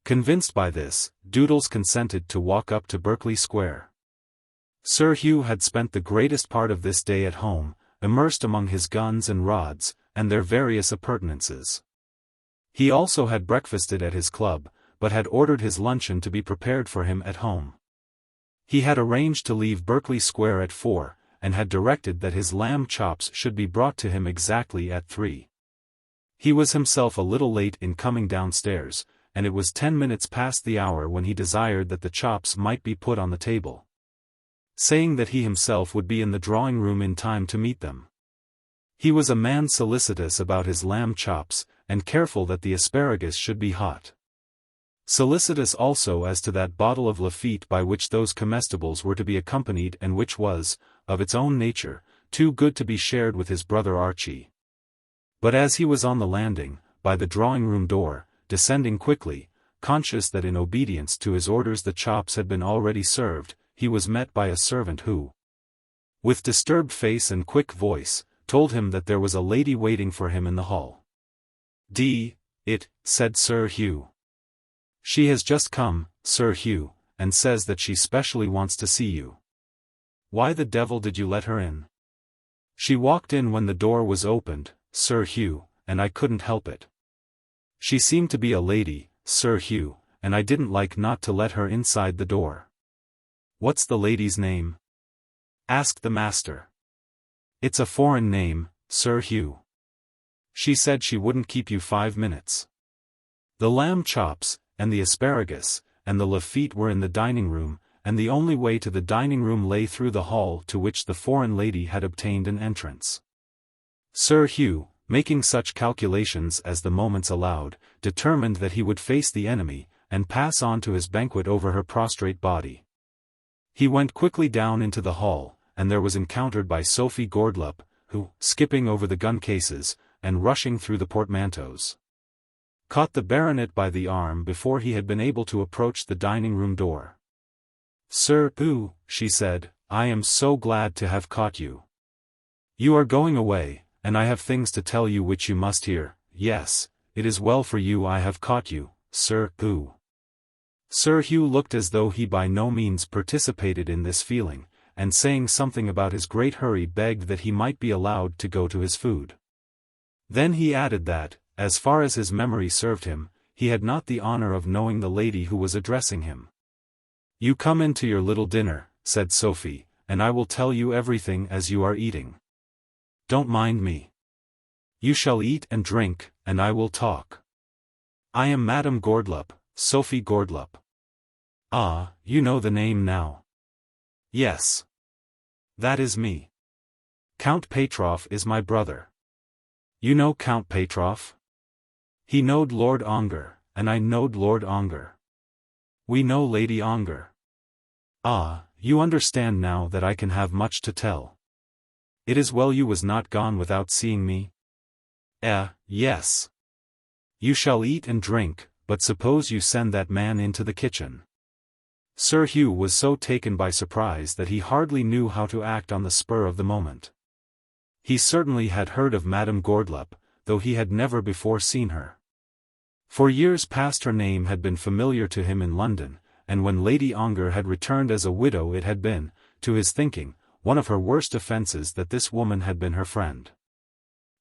Convinced by this, Doodles consented to walk up to Berkeley Square. Sir Hugh had spent the greatest part of this day at home, immersed among his guns and rods, and their various appurtenances. He also had breakfasted at his club, but had ordered his luncheon to be prepared for him at home. He had arranged to leave Berkeley Square at 4, and had directed that his lamb chops should be brought to him exactly at 3. He was himself a little late in coming downstairs, and it was 10 minutes past the hour when he desired that the chops might be put on the table, saying that he himself would be in the drawing-room in time to meet them. He was a man solicitous about his lamb chops, and careful that the asparagus should be hot. Solicitous also as to that bottle of Lafitte by which those comestibles were to be accompanied and which was, of its own nature, too good to be shared with his brother Archie. But as he was on the landing, by the drawing-room door, descending quickly, conscious that in obedience to his orders the chops had been already served, he was met by a servant who, with disturbed face and quick voice, told him that there was a lady waiting for him in the hall. It, said Sir Hugh. She has just come, Sir Hugh, and says that she specially wants to see you. Why the devil did you let her in? She walked in when the door was opened, Sir Hugh, and I couldn't help it. She seemed to be a lady, Sir Hugh, and I didn't like not to let her inside the door. What's the lady's name? Asked the master. It's a foreign name, Sir Hugh. She said she wouldn't keep you 5 minutes. The lamb chops, and the asparagus, and the Lafitte were in the dining room, and the only way to the dining room lay through the hall to which the foreign lady had obtained an entrance. Sir Hugh, making such calculations as the moments allowed, determined that he would face the enemy, and pass on to his banquet over her prostrate body. He went quickly down into the hall, and there was encountered by Sophie Gourdeloup, who, skipping over the gun cases, and rushing through the portmanteaus, caught the baronet by the arm before he had been able to approach the dining-room door. Sir Hugh, she said, I am so glad to have caught you. You are going away, and I have things to tell you which you must hear. Yes, it is well for you I have caught you, Sir Hugh. Sir Hugh looked as though he by no means participated in this feeling, and saying something about his great hurry begged that he might be allowed to go to his food. Then he added that, as far as his memory served him, he had not the honor of knowing the lady who was addressing him. You come in to your little dinner, said Sophie, and I will tell you everything as you are eating. Don't mind me. You shall eat and drink, and I will talk. I am Mme Gourdeloup, Sophie Gourdeloup. Ah, you know the name now. Yes. That is me. Count Pateroff is my brother. You know Count Pateroff? He knowed Lord Ongar, and I knowed Lord Ongar. We know Lady Ongar. Ah, you understand now that I can have much to tell. It is well you was not gone without seeing me. Yes. You shall eat and drink, but suppose you send that man into the kitchen. Sir Hugh was so taken by surprise that he hardly knew how to act on the spur of the moment. He certainly had heard of Mme Gourdeloup, though he had never before seen her. For years past her name had been familiar to him in London, and when Lady Ongar had returned as a widow it had been, to his thinking, one of her worst offences that this woman had been her friend.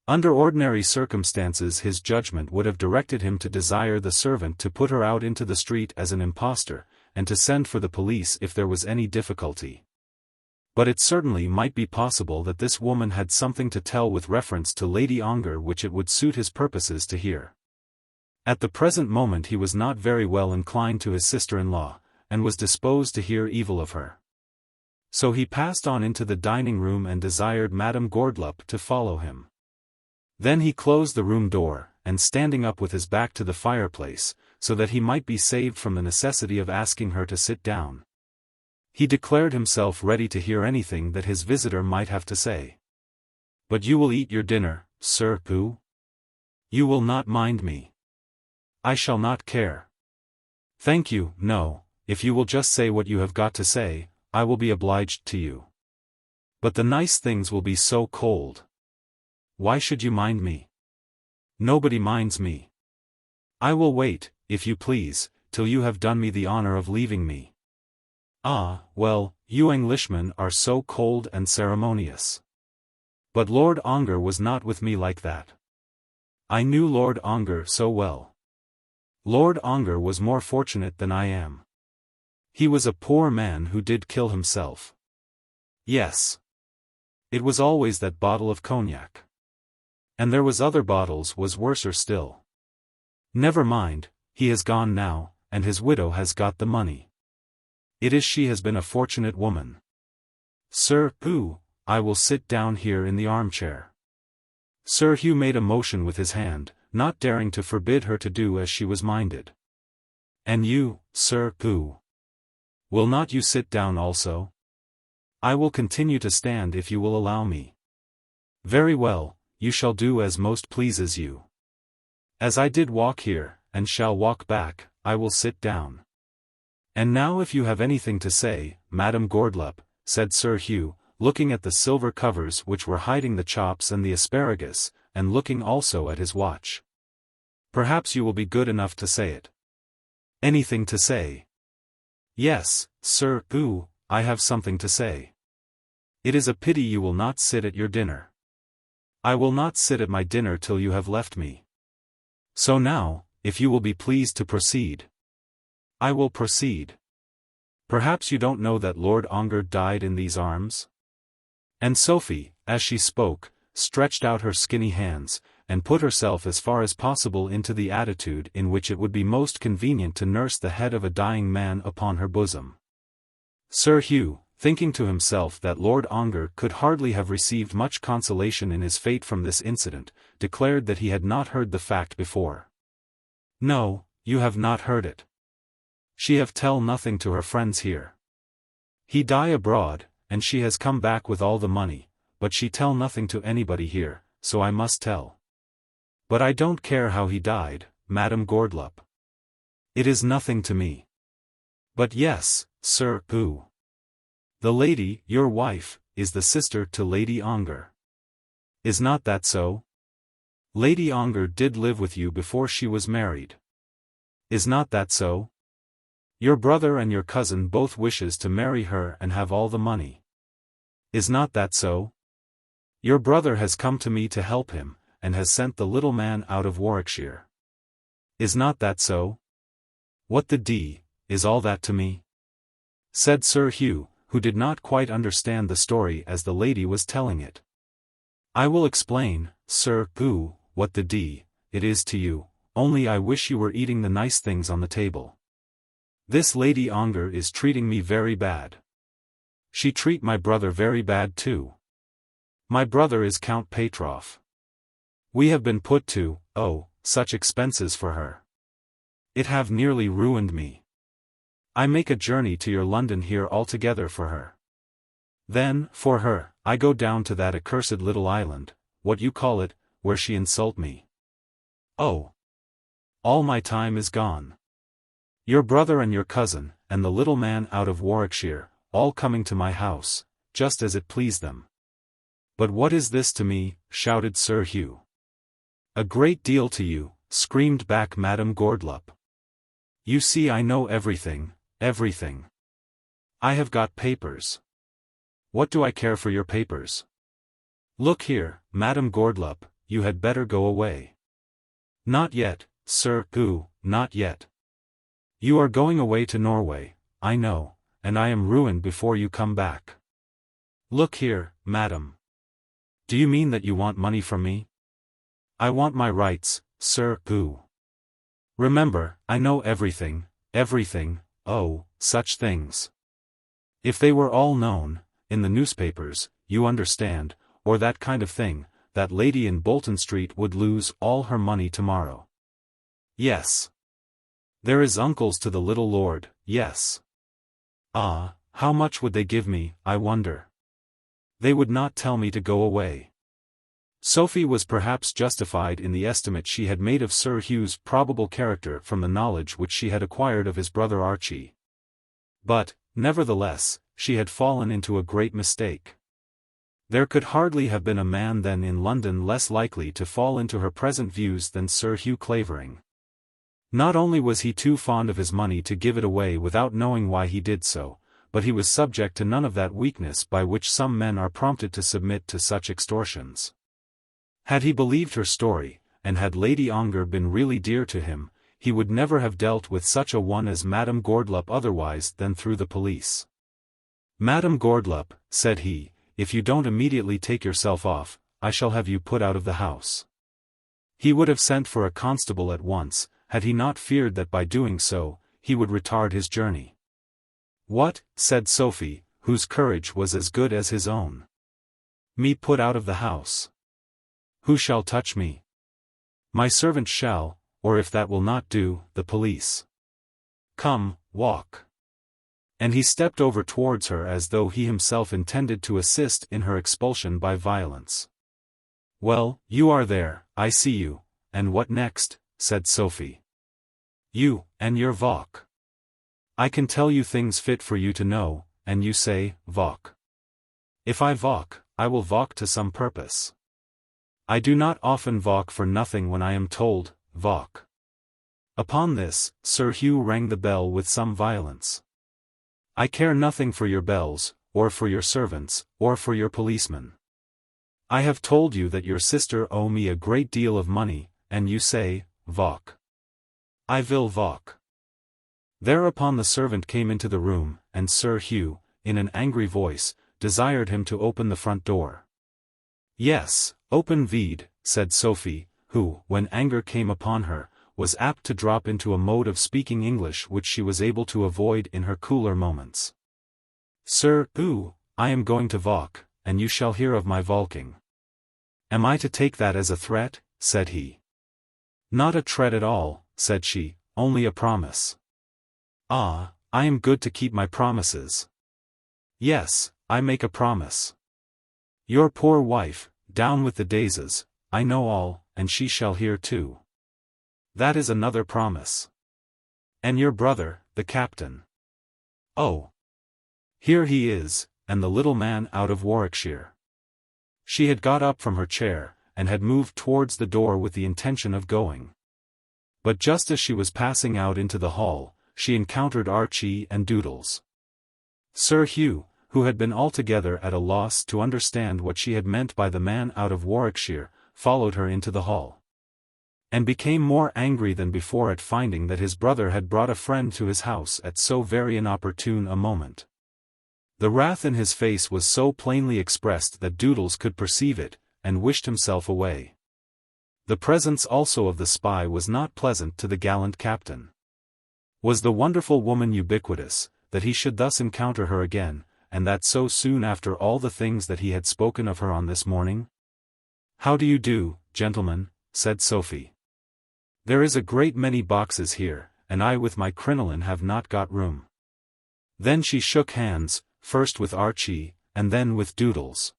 Under ordinary circumstances his judgment would have directed him to desire the servant to put her out into the street as an impostor, and to send for the police if there was any difficulty. But it certainly might be possible that this woman had something to tell with reference to Lady Ongar which it would suit his purposes to hear. At the present moment he was not very well inclined to his sister-in-law, and was disposed to hear evil of her. So he passed on into the dining-room and desired Mme Gourdeloup to follow him. Then he closed the room door, and standing up with his back to the fireplace, so that he might be saved from the necessity of asking her to sit down, he declared himself ready to hear anything that his visitor might have to say. But you will eat your dinner, Sir Hugh? You will not mind me? I shall not care. Thank you, no, if you will just say what you have got to say, I will be obliged to you. But the nice things will be so cold. Why should you mind me? Nobody minds me. I will wait, if you please, till you have done me the honor of leaving me. Ah, well, you Englishmen are so cold and ceremonious. But Lord Ongar was not with me like that. I knew Lord Ongar so well. Lord Ongar was more fortunate than I am. He was a poor man who did kill himself. Yes. It was always that bottle of cognac. And there was other bottles was worser still. Never mind, he has gone now, and his widow has got the money. It is she has been a fortunate woman. Sir Hugh, I will sit down here in the armchair. Sir Hugh made a motion with his hand, not daring to forbid her to do as she was minded. And you, Sir Hugh? Will not you sit down also? I will continue to stand if you will allow me. Very well, you shall do as most pleases you. As I did walk here, and shall walk back, I will sit down. And now if you have anything to say, Mme Gourdeloup, said Sir Hugh, looking at the silver covers which were hiding the chops and the asparagus, and looking also at his watch. Perhaps you will be good enough to say it. Anything to say? Yes, Sir Hugh, I have something to say. It is a pity you will not sit at your dinner. I will not sit at my dinner till you have left me. So now, if you will be pleased to proceed. I will proceed. Perhaps you don't know that Lord Ongar died in these arms? And Sophie, as she spoke, stretched out her skinny hands, and put herself as far as possible into the attitude in which it would be most convenient to nurse the head of a dying man upon her bosom. Sir Hugh, thinking to himself that Lord Ongar could hardly have received much consolation in his fate from this incident, declared that he had not heard the fact before. No, you have not heard it. She have tell nothing to her friends here. He die abroad, and she has come back with all the money, but she tell nothing to anybody here, so I must tell. But I don't care how he died, Mme Gourdeloup. It is nothing to me. But yes, Sir Hugh. The lady, your wife, is the sister to Lady Ongar. Is not that so? Lady Ongar did live with you before she was married. Is not that so? Your brother and your cousin both wishes to marry her and have all the money. Is not that so? Your brother has come to me to help him, and has sent the little man out of Warwickshire. Is not that so? What the d is all that to me? Said Sir Hugh, who did not quite understand the story as the lady was telling it. I will explain, Sir Hugh, what the d it is to you, only I wish you were eating the nice things on the table. This Lady Ongar is treating me very bad. She treat my brother very bad too. My brother is Count Pateroff. We have been put to, such expenses for her. It have nearly ruined me. I make a journey to your London here altogether for her. Then, for her, I go down to that accursed little island, what you call it, where she insult me. Oh! All my time is gone. Your brother and your cousin, and the little man out of Warwickshire, all coming to my house, just as it pleased them. But what is this to me? Shouted Sir Hugh. A great deal to you, screamed back Mme Gourdeloup. You see I know everything, everything. I have got papers. What do I care for your papers? Look here, Mme Gourdeloup, you had better go away. Not yet, Sir Hugh, not yet. You are going away to Norway, I know, and I am ruined before you come back. Look here, madam. Do you mean that you want money from me? I want my rights, Sir Hugh. Remember, I know everything, everything, such things. If they were all known, in the newspapers, you understand, or that kind of thing, that lady in Bolton Street would lose all her money tomorrow. Yes. There is uncles to the little lord, yes. Ah, how much would they give me, I wonder? They would not tell me to go away. Sophie was perhaps justified in the estimate she had made of Sir Hugh's probable character from the knowledge which she had acquired of his brother Archie. But, nevertheless, she had fallen into a great mistake. There could hardly have been a man then in London less likely to fall into her present views than Sir Hugh Clavering. Not only was he too fond of his money to give it away without knowing why he did so, but he was subject to none of that weakness by which some men are prompted to submit to such extortions. Had he believed her story, and had Lady Ongar been really dear to him, he would never have dealt with such a one as Mme Gourdeloup otherwise than through the police. Mme Gourdeloup, said he, if you don't immediately take yourself off, I shall have you put out of the house. He would have sent for a constable at once, had he not feared that by doing so, he would retard his journey. What, said Sophie, whose courage was as good as his own. Me put out of the house? Who shall touch me? My servant shall, or if that will not do, the police. Come, walk. And he stepped over towards her as though he himself intended to assist in her expulsion by violence. Well, you are there, I see you, and what next? Said Sophie. You, and your Vock. I can tell you things fit for you to know, and you say, Vock. If I Vock, I will Vock to some purpose. I do not often Vock for nothing when I am told, Vock. Upon this, Sir Hugh rang the bell with some violence. I care nothing for your bells, or for your servants, or for your policemen. I have told you that your sister owe me a great deal of money, and you say, Vock. I will Vock. Thereupon the servant came into the room, and Sir Hugh, in an angry voice, desired him to open the front door. Yes, open vide, said Sophie, who, when anger came upon her, was apt to drop into a mode of speaking English which she was able to avoid in her cooler moments. Sir Hugh, I am going to Vock, and you shall hear of my Volking. Am I to take that as a threat? Said he. Not a threat at all, said she, only a promise. Ah, I am good to keep my promises. Yes, I make a promise. Your poor wife, down with the daisies, I know all, and she shall hear too. That is another promise. And your brother, the captain. Oh. Here he is, and the little man out of Warwickshire. She had got up from her chair, and had moved towards the door with the intention of going. But just as she was passing out into the hall, she encountered Archie and Doodles. Sir Hugh, who had been altogether at a loss to understand what she had meant by the man out of Warwickshire, followed her into the hall. And became more angry than before at finding that his brother had brought a friend to his house at so very inopportune a moment. The wrath in his face was so plainly expressed that Doodles could perceive it, and wished himself away. The presence also of the spy was not pleasant to the gallant captain. Was the wonderful woman ubiquitous, that he should thus encounter her again, and that so soon after all the things that he had spoken of her on this morning? How do you do, gentlemen? Said Sophie. There is a great many boxes here, and I with my crinoline have not got room. Then she shook hands, first with Archie, and then with Doodles.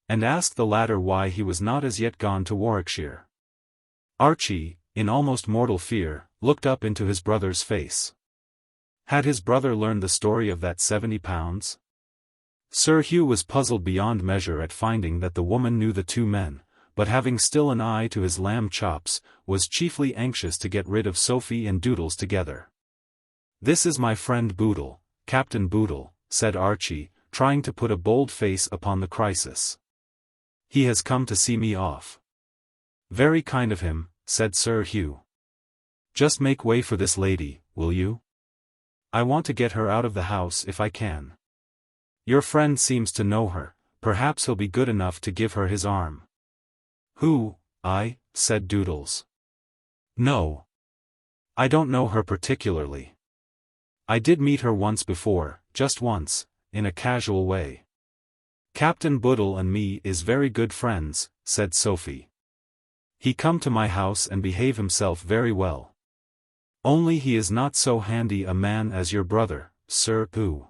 And asked the latter why he was not as yet gone to Warwickshire. Archie, in almost mortal fear, looked up into his brother's face. Had his brother learned the story of that £70? Sir Hugh was puzzled beyond measure at finding that the woman knew the two men, but having still an eye to his lamb chops, was chiefly anxious to get rid of Sophie and Doodles together. This is my friend Boodle, Captain Boodle, said Archie, trying to put a bold face upon the crisis. He has come to see me off. Very kind of him, said Sir Hugh. Just make way for this lady, will you? I want to get her out of the house if I can. Your friend seems to know her, perhaps he'll be good enough to give her his arm. Who, I, said Doodles. No. I don't know her particularly. I did meet her once before, just once, in a casual way. Captain Boodle and me is very good friends, said Sophie. He come to my house and behave himself very well. Only he is not so handy a man as your brother, Sir Hugh.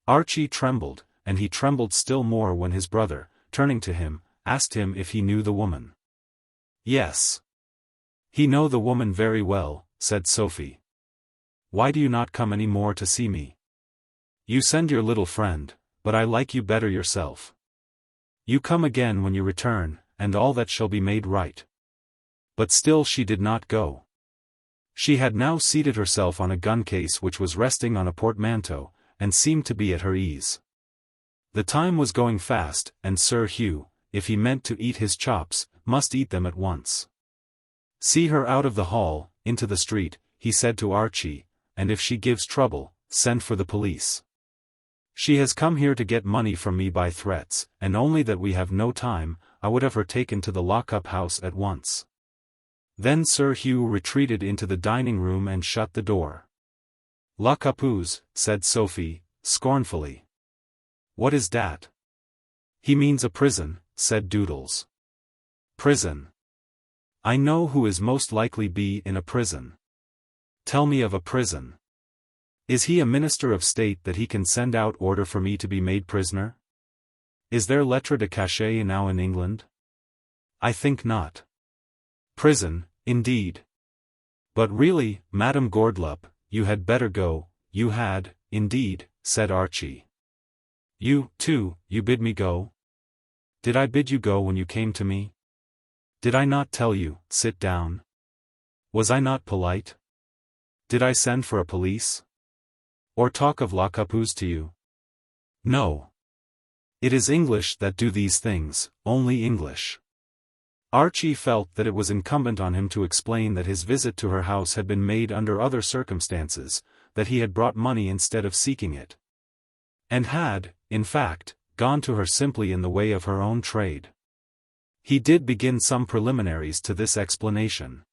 Archie trembled, and he trembled still more when his brother, turning to him, asked him if he knew the woman. Yes. He know the woman very well, said Sophie. Why do you not come any more to see me? You send your little friend, but I like you better yourself. You come again when you return, and all that shall be made right. But still she did not go. She had now seated herself on a gun case which was resting on a portmanteau, and seemed to be at her ease. The time was going fast, and Sir Hugh, if he meant to eat his chops, must eat them at once. See her out of the hall, into the street, he said to Archie, and if she gives trouble, send for the police. She has come here to get money from me by threats, and only that we have no time, I would have her taken to the lock-up house at once. Then Sir Hugh retreated into the dining-room and shut the door. Lock-up-house, said Sophie, scornfully. What is that? He means a prison, said Doodles. Prison. I know who is most likely be in a prison. Tell me of a prison. Is he a minister of state that he can send out order for me to be made prisoner? Is there lettre de cachet now in England? I think not. Prison, indeed. But really, Mme Gourdeloup, you had better go, you had, indeed, said Archie. You, too, you bid me go? Did I bid you go when you came to me? Did I not tell you, sit down? Was I not polite? Did I send for a police? Or talk of lock-ups to you? No. It is English that do these things, only English. Archie felt that it was incumbent on him to explain that his visit to her house had been made under other circumstances, that he had brought money instead of seeking it. And had, in fact, gone to her simply in the way of her own trade. He did begin some preliminaries to this explanation.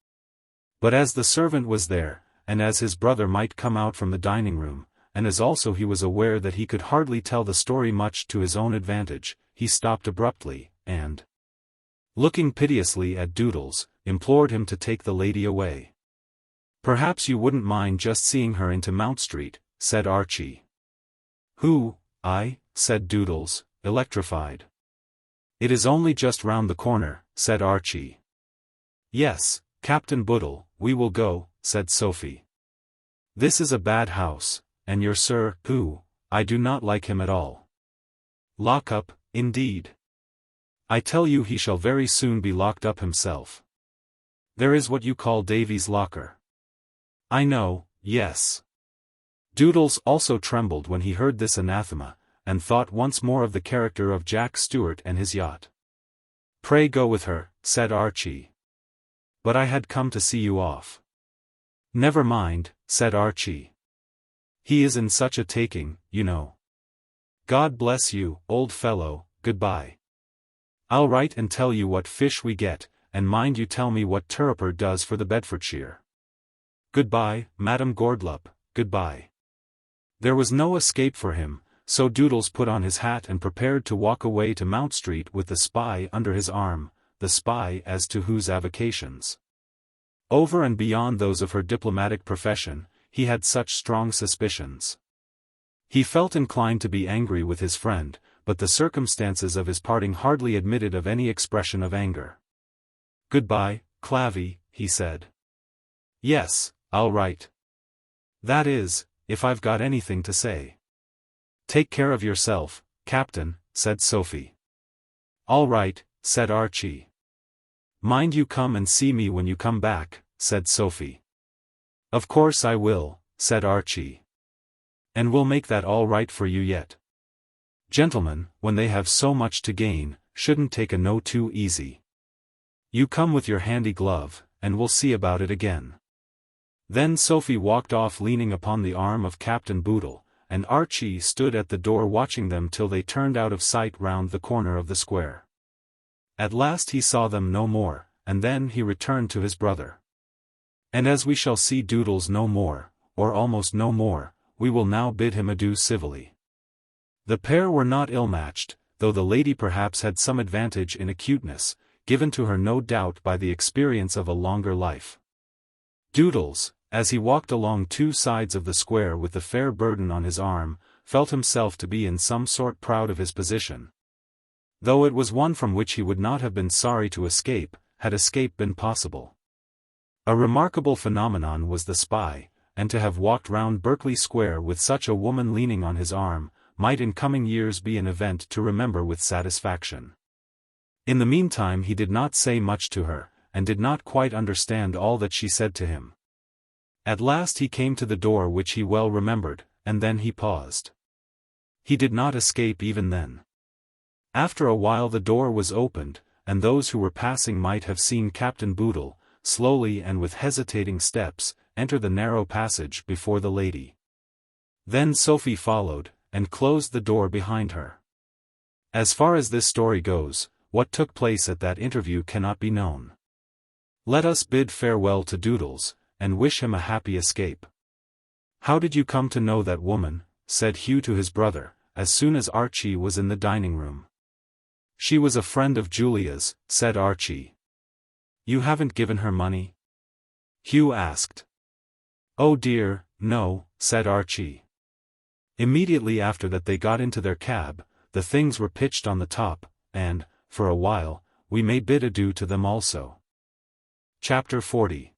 But as the servant was there, and as his brother might come out from the dining room, and as also he was aware that he could hardly tell the story much to his own advantage, he stopped abruptly, and, looking piteously at Doodles, implored him to take the lady away. Perhaps you wouldn't mind just seeing her into Mount Street, said Archie. Who, I, said Doodles, electrified. It is only just round the corner, said Archie. Yes, Captain Boodle, we will go, said Sophie. This is a bad house, and your Sir, who, I do not like him at all. Lock up, indeed. I tell you he shall very soon be locked up himself. There is what you call Davy's locker. I know, yes. Doodles also trembled when he heard this anathema, and thought once more of the character of Jack Stewart and his yacht. Pray go with her, said Archie. But I had come to see you off. Never mind, said Archie. He is in such a taking, you know. God bless you, old fellow, goodbye. I'll write and tell you what fish we get, and mind you tell me what Turriper does for the Bedfordshire. Goodbye, Mme Gourdeloup, goodbye. There was no escape for him, so Doodles put on his hat and prepared to walk away to Mount Street with the spy under his arm, the spy as to whose avocations, over and beyond those of her diplomatic profession, he had such strong suspicions. He felt inclined to be angry with his friend, but the circumstances of his parting hardly admitted of any expression of anger. Goodbye, Clavy, he said. Yes, I'll write. That is, if I've got anything to say. Take care of yourself, Captain, said Sophie. All right, said Archie. Mind you come and see me when you come back, said Sophie. Of course I will, said Archie. And we'll make that all right for you yet. Gentlemen, when they have so much to gain, shouldn't take a no too easy. You come with your handy glove, and we'll see about it again. Then Sophie walked off leaning upon the arm of Captain Boodle, and Archie stood at the door watching them till they turned out of sight round the corner of the square. At last he saw them no more, and then he returned to his brother. And as we shall see Doodles no more, or almost no more, we will now bid him adieu civilly. The pair were not ill-matched, though the lady perhaps had some advantage in acuteness, given to her no doubt by the experience of a longer life. Doodles, as he walked along two sides of the square with the fair burden on his arm, felt himself to be in some sort proud of his position. Though it was one from which he would not have been sorry to escape, had escape been possible. A remarkable phenomenon was the spy, and to have walked round Berkeley Square with such a woman leaning on his arm, might in coming years be an event to remember with satisfaction. In the meantime he did not say much to her, and did not quite understand all that she said to him. At last he came to the door which he well remembered, and then he paused. He did not escape even then. After a while the door was opened, and those who were passing might have seen Captain Boodle, slowly and with hesitating steps, enter the narrow passage before the lady. Then Sophie followed, and closed the door behind her. As far as this story goes, what took place at that interview cannot be known. Let us bid farewell to Doodles, and wish him a happy escape. How did you come to know that woman? Said Hugh to his brother, as soon as Archie was in the dining room. She was a friend of Julia's, said Archie. You haven't given her money? Hugh asked. Oh dear, no, said Archie. Immediately after that they got into their cab, the things were pitched on the top, and, for a while, we may bid adieu to them also. Chapter 40.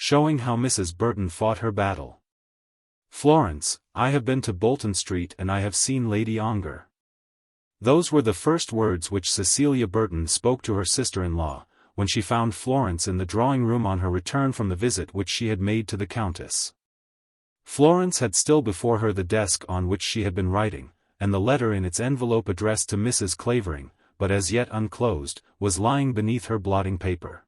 showing how Mrs. Burton fought her battle. Florence, I have been to Bolton Street and I have seen Lady Ongar. Those were the first words which Cecilia Burton spoke to her sister-in-law, when she found Florence in the drawing-room on her return from the visit which she had made to the Countess. Florence had still before her the desk on which she had been writing, and the letter in its envelope addressed to Mrs. Clavering, but as yet unclosed, was lying beneath her blotting paper.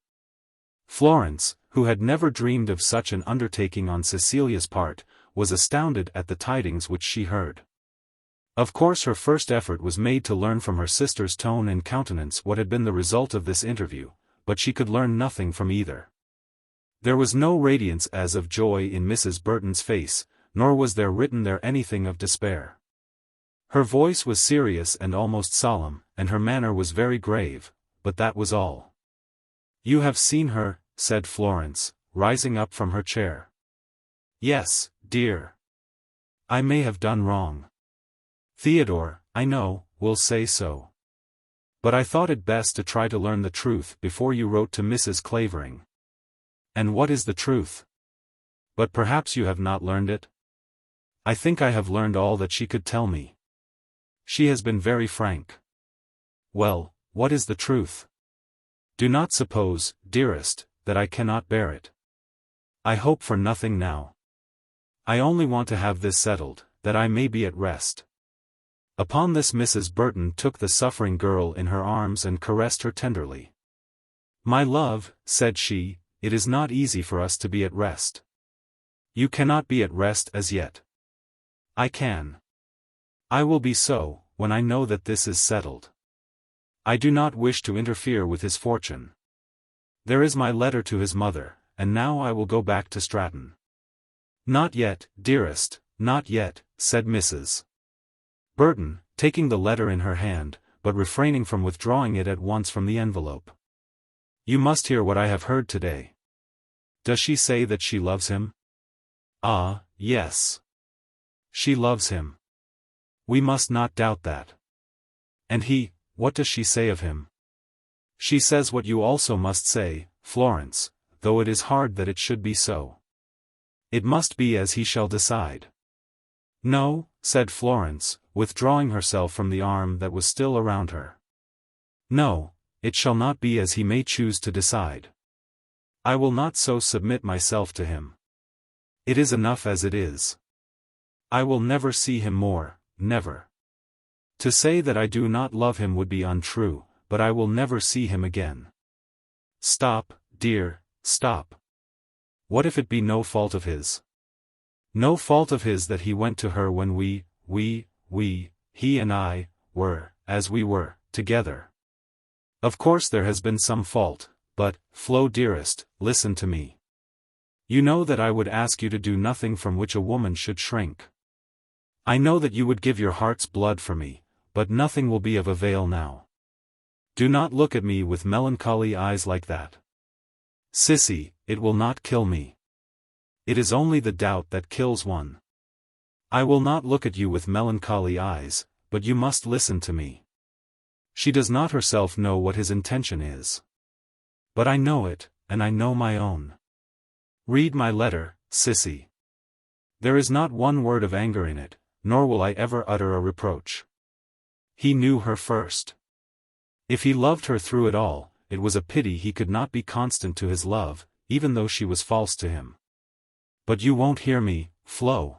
Florence, who had never dreamed of such an undertaking on Cecilia's part, was astounded at the tidings which she heard. Of course her first effort was made to learn from her sister's tone and countenance what had been the result of this interview, but she could learn nothing from either. There was no radiance as of joy in Mrs. Burton's face, nor was there written there anything of despair. Her voice was serious and almost solemn, and her manner was very grave, but that was all. "You have seen her," said Florence, rising up from her chair. "Yes, dear. I may have done wrong. Theodore, I know, will say so. But I thought it best to try to learn the truth before you wrote to Mrs. Clavering." "And what is the truth?" "But perhaps you have not learned it?" "I think I have learned all that she could tell me. She has been very frank." "Well, what is the truth?" "Do not suppose, dearest, that I cannot bear it. I hope for nothing now. I only want to have this settled, that I may be at rest." Upon this Mrs. Burton took the suffering girl in her arms and caressed her tenderly. "My love," said she, "it is not easy for us to be at rest. You cannot be at rest as yet. I can. I will be so, when I know that this is settled. I do not wish to interfere with his fortune. There is my letter to his mother, and now I will go back to Stratton." "Not yet, dearest, not yet," said Mrs. Burton, taking the letter in her hand, but refraining from withdrawing it at once from the envelope. "You must hear what I have heard today." "Does she say that she loves him?" "Ah, yes. She loves him. We must not doubt that. And he, what does she say of him?" "She says what you also must say, Florence, though it is hard that it should be so. It must be as he shall decide." "No," said Florence, withdrawing herself from the arm that was still around her. "No, it shall not be as he may choose to decide. I will not so submit myself to him. It is enough as it is. I will never see him more, never. To say that I do not love him would be untrue, but I will never see him again." "Stop, dear, stop. What if it be no fault of his? No fault of his that he went to her when he and I, were, as we were, together. Of course there has been some fault, but, Flo dearest, listen to me. You know that I would ask you to do nothing from which a woman should shrink. I know that you would give your heart's blood for me, but nothing will be of avail now. Do not look at me with melancholy eyes like that. Sissy, it will not kill me. It is only the doubt that kills one. I will not look at you with melancholy eyes, but you must listen to me. She does not herself know what his intention is. But I know it, and I know my own. Read my letter, Sissy. There is not one word of anger in it, nor will I ever utter a reproach. He knew her first. If he loved her through it all, it was a pity he could not be constant to his love, even though she was false to him. But you won't hear me, Flo.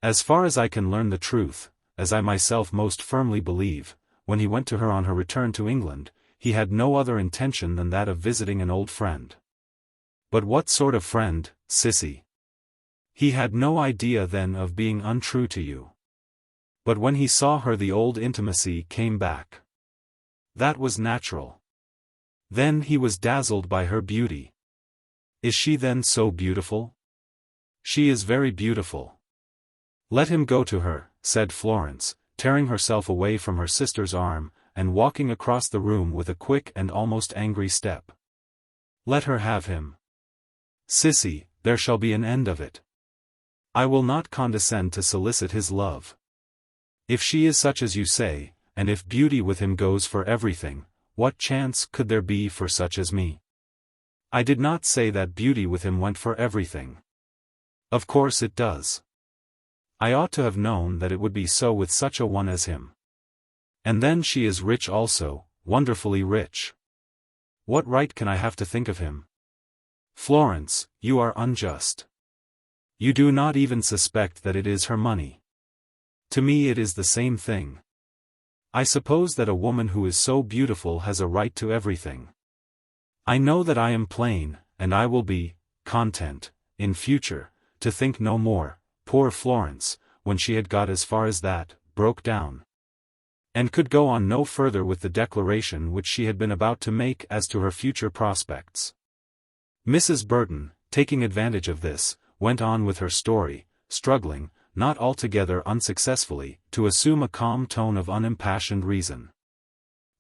As far as I can learn the truth, as I myself most firmly believe, when he went to her on her return to England, he had no other intention than that of visiting an old friend. But what sort of friend, Sissy? He had no idea then of being untrue to you. But when he saw her the old intimacy came back. That was natural. Then he was dazzled by her beauty. Is she then so beautiful? She is very beautiful. Let him go to her, said Florence, tearing herself away from her sister's arm, and walking across the room with a quick and almost angry step. Let her have him. Sissy, there shall be an end of it. I will not condescend to solicit his love. If she is such as you say, and if beauty with him goes for everything, what chance could there be for such as me? I did not say that beauty with him went for everything. Of course it does. I ought to have known that it would be so with such a one as him. And then she is rich also, wonderfully rich. What right can I have to think of him? Florence, you are unjust. You do not even suspect that it is her money. To me it is the same thing. I suppose that a woman who is so beautiful has a right to everything. I know that I am plain, and I will be content, in future, to think no more. Poor Florence, when she had got as far as that, broke down, and could go on no further with the declaration which she had been about to make as to her future prospects. Mrs. Burton, taking advantage of this, went on with her story, struggling, not altogether unsuccessfully, to assume a calm tone of unimpassioned reason.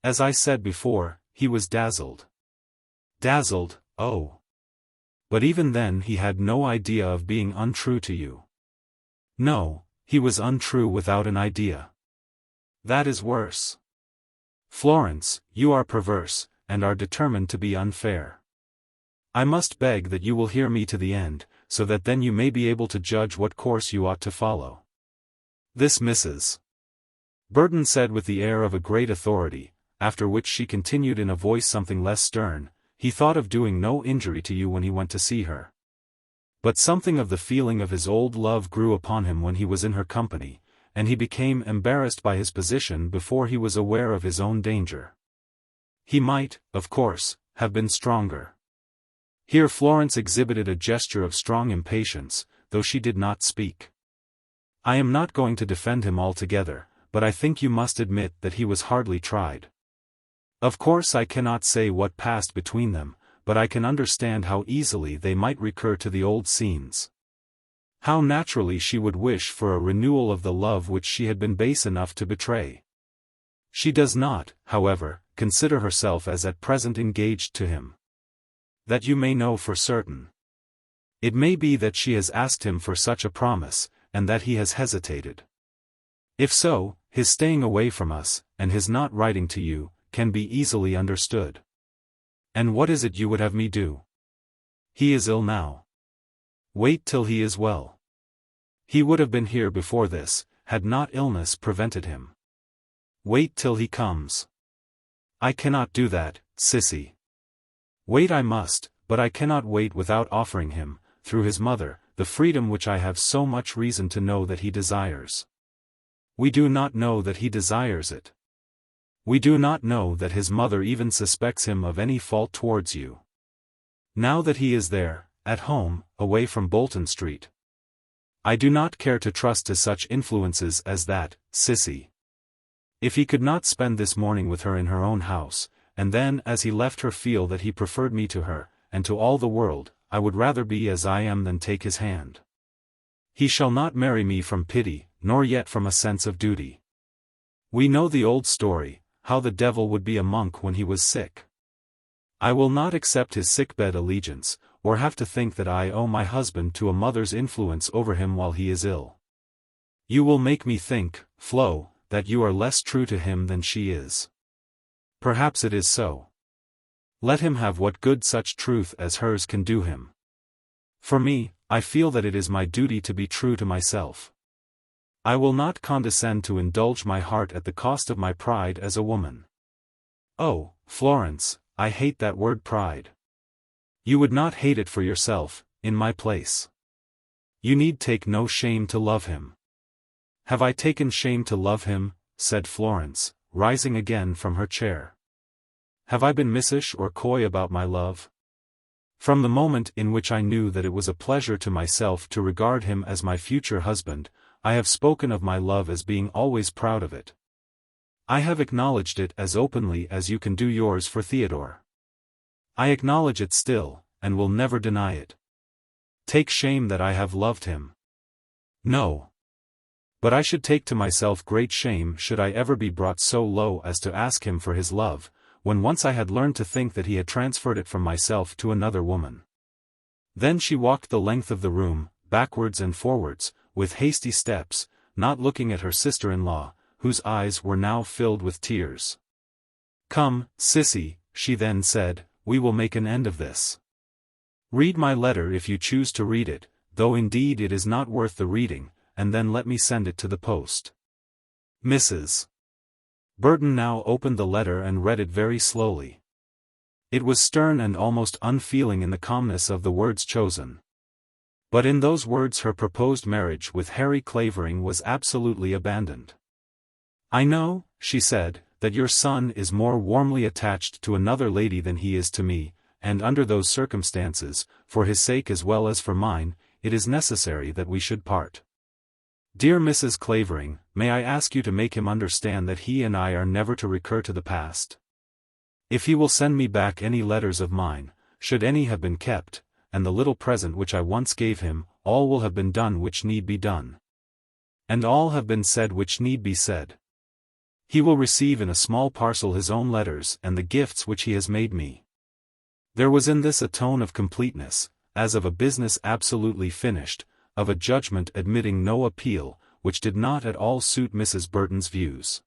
As I said before, he was dazzled. Dazzled, oh! But even then he had no idea of being untrue to you. No, he was untrue without an idea. That is worse. Florence, you are perverse, and are determined to be unfair. I must beg that you will hear me to the end, so that then you may be able to judge what course you ought to follow. This Mrs. Burton said with the air of a great authority, after which she continued in a voice something less stern, he thought of doing no injury to you when he went to see her. But something of the feeling of his old love grew upon him when he was in her company, and he became embarrassed by his position before he was aware of his own danger. He might, of course, have been stronger. Here Florence exhibited a gesture of strong impatience, though she did not speak. I am not going to defend him altogether, but I think you must admit that he was hardly tried. Of course I cannot say what passed between them, but I can understand how easily they might recur to the old scenes. How naturally she would wish for a renewal of the love which she had been base enough to betray. She does not, however, consider herself as at present engaged to him. That you may know for certain. It may be that she has asked him for such a promise, and that he has hesitated. If so, his staying away from us, and his not writing to you, can be easily understood. And what is it you would have me do? He is ill now. Wait till he is well. He would have been here before this, had not illness prevented him. Wait till he comes. I cannot do that, Sissy. Wait I must, but I cannot wait without offering him, through his mother, the freedom which I have so much reason to know that he desires. We do not know that he desires it. We do not know that his mother even suspects him of any fault towards you. Now that he is there, at home, away from Bolton Street. I do not care to trust to such influences as that, Sissy. If he could not spend this morning with her in her own house, and then as he left her feel that he preferred me to her, and to all the world, I would rather be as I am than take his hand. He shall not marry me from pity, nor yet from a sense of duty. We know the old story, how the devil would be a monk when he was sick. I will not accept his sickbed allegiance, or have to think that I owe my husband to a mother's influence over him while he is ill. You will make me think, Flo, that you are less true to him than she is. Perhaps it is so. Let him have what good such truth as hers can do him. For me, I feel that it is my duty to be true to myself. I will not condescend to indulge my heart at the cost of my pride as a woman. Oh, Florence, I hate that word pride. You would not hate it for yourself, in my place. You need take no shame to love him. Have I taken shame to love him? Said Florence, rising again from her chair. Have I been missish or coy about my love? From the moment in which I knew that it was a pleasure to myself to regard him as my future husband, I have spoken of my love as being always proud of it. I have acknowledged it as openly as you can do yours for Theodore. I acknowledge it still, and will never deny it. Take shame that I have loved him. No. But I should take to myself great shame should I ever be brought so low as to ask him for his love, when once I had learned to think that he had transferred it from myself to another woman. Then she walked the length of the room, backwards and forwards, with hasty steps, not looking at her sister-in-law, whose eyes were now filled with tears. Come, Sissy, she then said, we will make an end of this. Read my letter if you choose to read it, though indeed it is not worth the reading, and then let me send it to the post. Mrs. Burton now opened the letter and read it very slowly. It was stern and almost unfeeling in the calmness of the words chosen. But in those words her proposed marriage with Harry Clavering was absolutely abandoned. "I know," she said, "that your son is more warmly attached to another lady than he is to me, and under those circumstances, for his sake as well as for mine, it is necessary that we should part. Dear Mrs. Clavering, may I ask you to make him understand that he and I are never to recur to the past? If he will send me back any letters of mine, should any have been kept, and the little present which I once gave him, all will have been done which need be done. And all have been said which need be said. He will receive in a small parcel his own letters and the gifts which he has made me." There was in this a tone of completeness, as of a business absolutely finished, of a judgment admitting no appeal, which did not at all suit Mrs. Burton's views.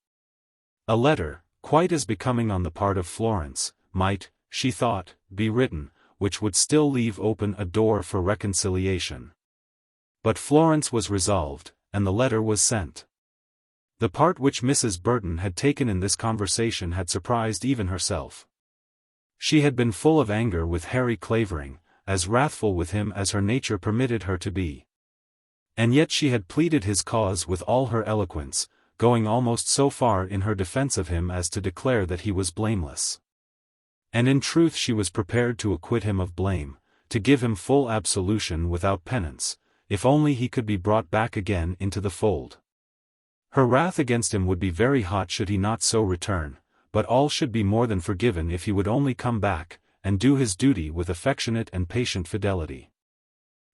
A letter, quite as becoming on the part of Florence, might, she thought, be written, which would still leave open a door for reconciliation. But Florence was resolved, and the letter was sent. The part which Mrs. Burton had taken in this conversation had surprised even herself. She had been full of anger with Harry Clavering, as wrathful with him as her nature permitted her to be. And yet she had pleaded his cause with all her eloquence, going almost so far in her defense of him as to declare that he was blameless. And in truth she was prepared to acquit him of blame, to give him full absolution without penance, if only he could be brought back again into the fold. Her wrath against him would be very hot should he not so return, but all should be more than forgiven if he would only come back, and do his duty with affectionate and patient fidelity.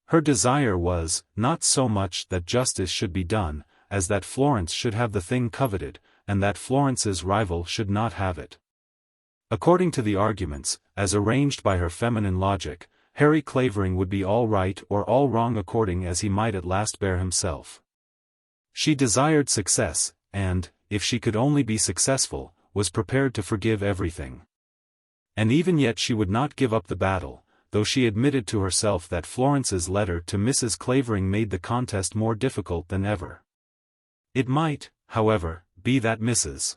Her desire was, not so much that justice should be done, as that Florence should have the thing coveted, and that Florence's rival should not have it. According to the arguments, as arranged by her feminine logic, Harry Clavering would be all right or all wrong according as he might at last bear himself. She desired success, and, if she could only be successful, was prepared to forgive everything. And even yet she would not give up the battle, though she admitted to herself that Florence's letter to Mrs. Clavering made the contest more difficult than ever. It might, however, be that Mrs.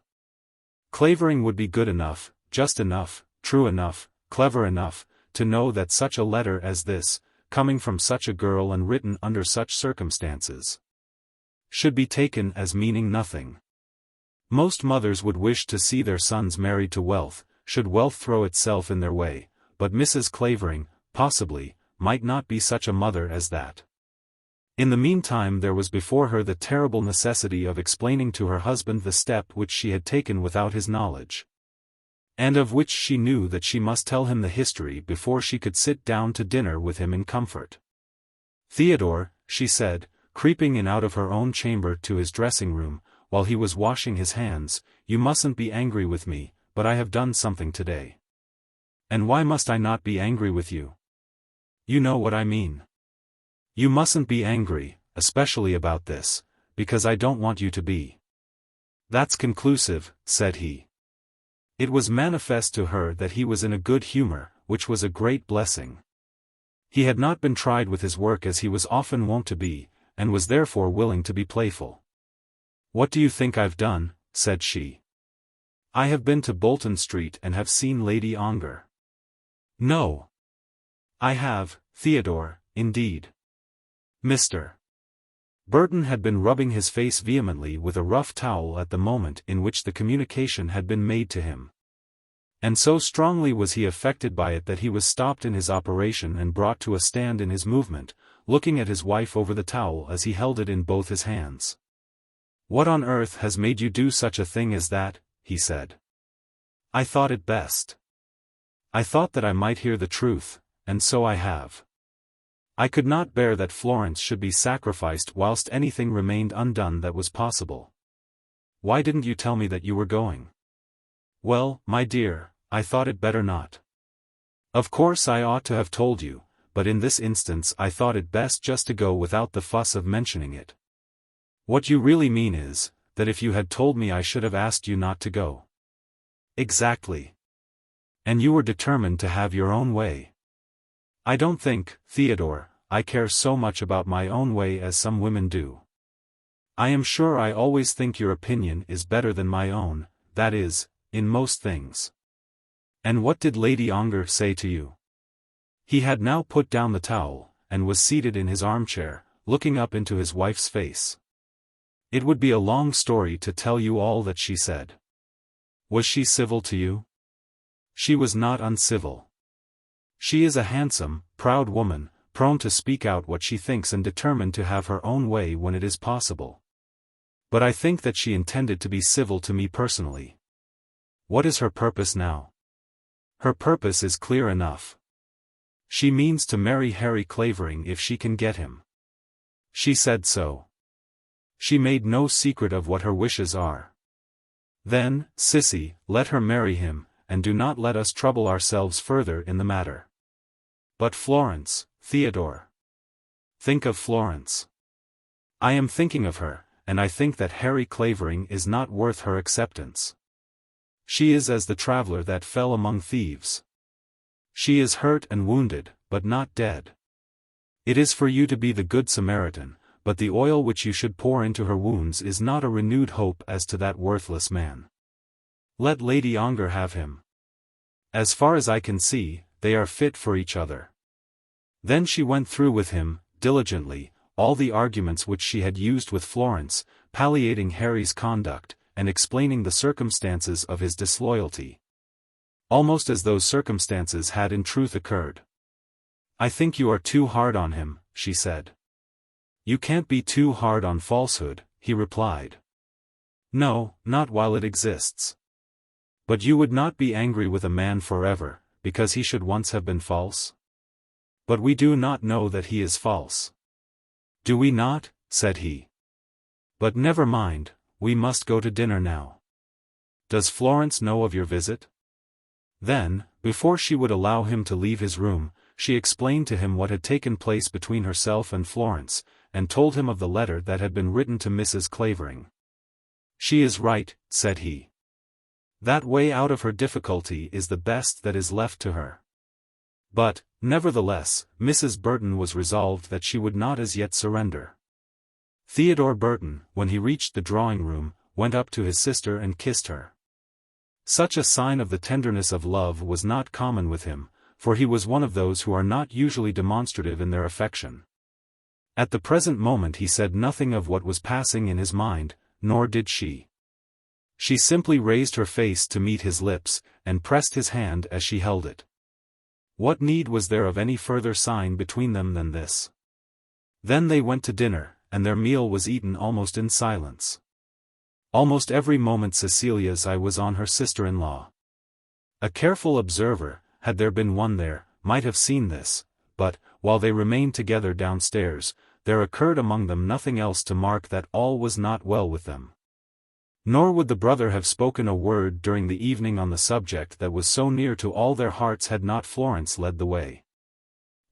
Clavering would be good enough, just enough, true enough, clever enough, to know that such a letter as this, coming from such a girl and written under such circumstances, should be taken as meaning nothing. Most mothers would wish to see their sons married to wealth, should wealth throw itself in their way, but Mrs. Clavering, possibly, might not be such a mother as that. In the meantime there was before her the terrible necessity of explaining to her husband the step which she had taken without his knowledge, and of which she knew that she must tell him the history before she could sit down to dinner with him in comfort. "Theodore," she said, creeping in out of her own chamber to his dressing-room, while he was washing his hands, "you mustn't be angry with me, but I have done something today." "And why must I not be angry with you? You know what I mean. You mustn't be angry, especially about this, because I don't want you to be." "That's conclusive," said he. It was manifest to her that he was in a good humor, which was a great blessing. He had not been tried with his work as he was often wont to be, and was therefore willing to be playful. "What do you think I've done?" said she. "I have been to Bolton Street and have seen Lady Ongar." "No. I have, Theodore, indeed." Mr. Burton had been rubbing his face vehemently with a rough towel at the moment in which the communication had been made to him. And so strongly was he affected by it that he was stopped in his operation and brought to a stand in his movement, looking at his wife over the towel as he held it in both his hands. "What on earth has made you do such a thing as that?" he said. "I thought it best. I thought that I might hear the truth, and so I have. I could not bear that Florence should be sacrificed whilst anything remained undone that was possible. Why didn't you tell me that you were going?" "Well, my dear, I thought it better not. Of course I ought to have told you, but in this instance I thought it best just to go without the fuss of mentioning it." "What you really mean is, that if you had told me I should have asked you not to go." "Exactly. And you were determined to have your own way." I don't think, Theodore, I care so much about my own way as some women do. I am sure I always think your opinion is better than my own, that is, in most things. And what did Lady Ongar say to you? He had now put down the towel, and was seated in his armchair, looking up into his wife's face. It would be a long story to tell you all that she said. Was she civil to you? She was not uncivil. She is a handsome, proud woman, prone to speak out what she thinks and determined to have her own way when it is possible. But I think that she intended to be civil to me personally. What is her purpose now? Her purpose is clear enough. She means to marry Harry Clavering if she can get him. She said so. She made no secret of what her wishes are. Then, Sissy, let her marry him, and do not let us trouble ourselves further in the matter. But Florence, Theodore. Think of Florence. I am thinking of her, and I think that Harry Clavering is not worth her acceptance. She is as the traveller that fell among thieves. She is hurt and wounded, but not dead. It is for you to be the good Samaritan, but the oil which you should pour into her wounds is not a renewed hope as to that worthless man. Let Lady Ongar have him. As far as I can see, they are fit for each other. Then she went through with him, diligently, all the arguments which she had used with Florence, palliating Harry's conduct, and explaining the circumstances of his disloyalty. Almost as those circumstances had in truth occurred. I think you are too hard on him, she said. You can't be too hard on falsehood, he replied. No, not while it exists. But you would not be angry with a man forever, because he should once have been false? But we do not know that he is false. Do we not? Said he. But never mind, we must go to dinner now. Does Florence know of your visit? Then, before she would allow him to leave his room, she explained to him what had taken place between herself and Florence, and told him of the letter that had been written to Mrs. Clavering. She is right, said he. That way out of her difficulty is the best that is left to her. But, nevertheless, Mrs. Burton was resolved that she would not as yet surrender. Theodore Burton, when he reached the drawing-room, went up to his sister and kissed her. Such a sign of the tenderness of love was not common with him, for he was one of those who are not usually demonstrative in their affection. At the present moment he said nothing of what was passing in his mind, nor did she. She simply raised her face to meet his lips, and pressed his hand as she held it. What need was there of any further sign between them than this? Then they went to dinner, and their meal was eaten almost in silence. Almost every moment Cecilia's eye was on her sister-in-law. A careful observer, had there been one there, might have seen this, but, while they remained together downstairs, there occurred among them nothing else to mark that all was not well with them. Nor would the brother have spoken a word during the evening on the subject that was so near to all their hearts had not Florence led the way.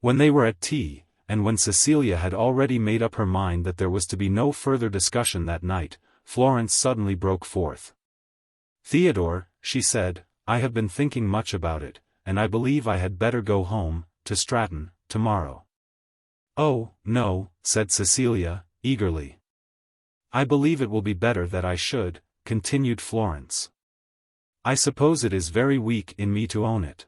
When they were at tea, and when Cecilia had already made up her mind that there was to be no further discussion that night, Florence suddenly broke forth. "Theodore," she said, "I have been thinking much about it, and I believe I had better go home, to Stratton, tomorrow." "Oh, no," said Cecilia, eagerly. "I believe it will be better that I should," continued Florence. "I suppose it is very weak in me to own it.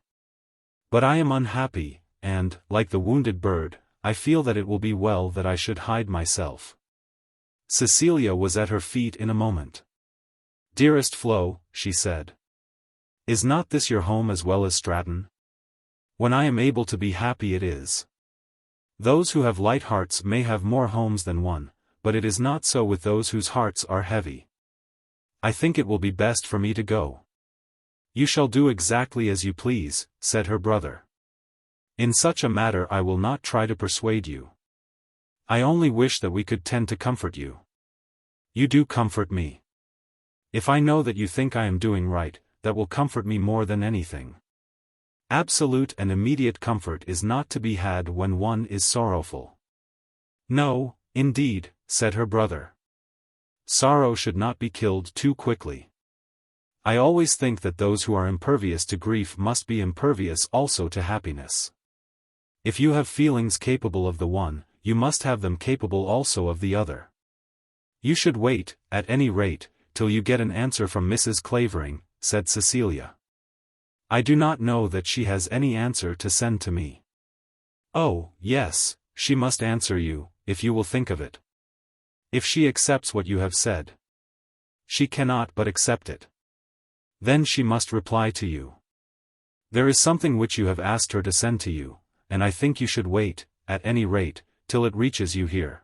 But I am unhappy, and, like the wounded bird, I feel that it will be well that I should hide myself." Cecilia was at her feet in a moment. "Dearest Flo," she said, "is not this your home as well as Stratton? When I am able to be happy it is. Those who have light hearts may have more homes than one, but it is not so with those whose hearts are heavy. I think it will be best for me to go." "You shall do exactly as you please," said her brother. "In such a matter I will not try to persuade you. I only wish that we could tend to comfort you. You do comfort me. If I know that you think I am doing right, that will comfort me more than anything. Absolute and immediate comfort is not to be had when one is sorrowful." "No, indeed," said her brother. "Sorrow should not be killed too quickly. I always think that those who are impervious to grief must be impervious also to happiness. If you have feelings capable of the one, you must have them capable also of the other. You should wait, at any rate, till you get an answer from Mrs. Clavering, said Cecilia. I do not know that she has any answer to send to me. Oh, yes, she must answer you, if you will think of it. If she accepts what you have said. She cannot but accept it. Then she must reply to you. There is something which you have asked her to send to you, and I think you should wait, at any rate, till it reaches you here.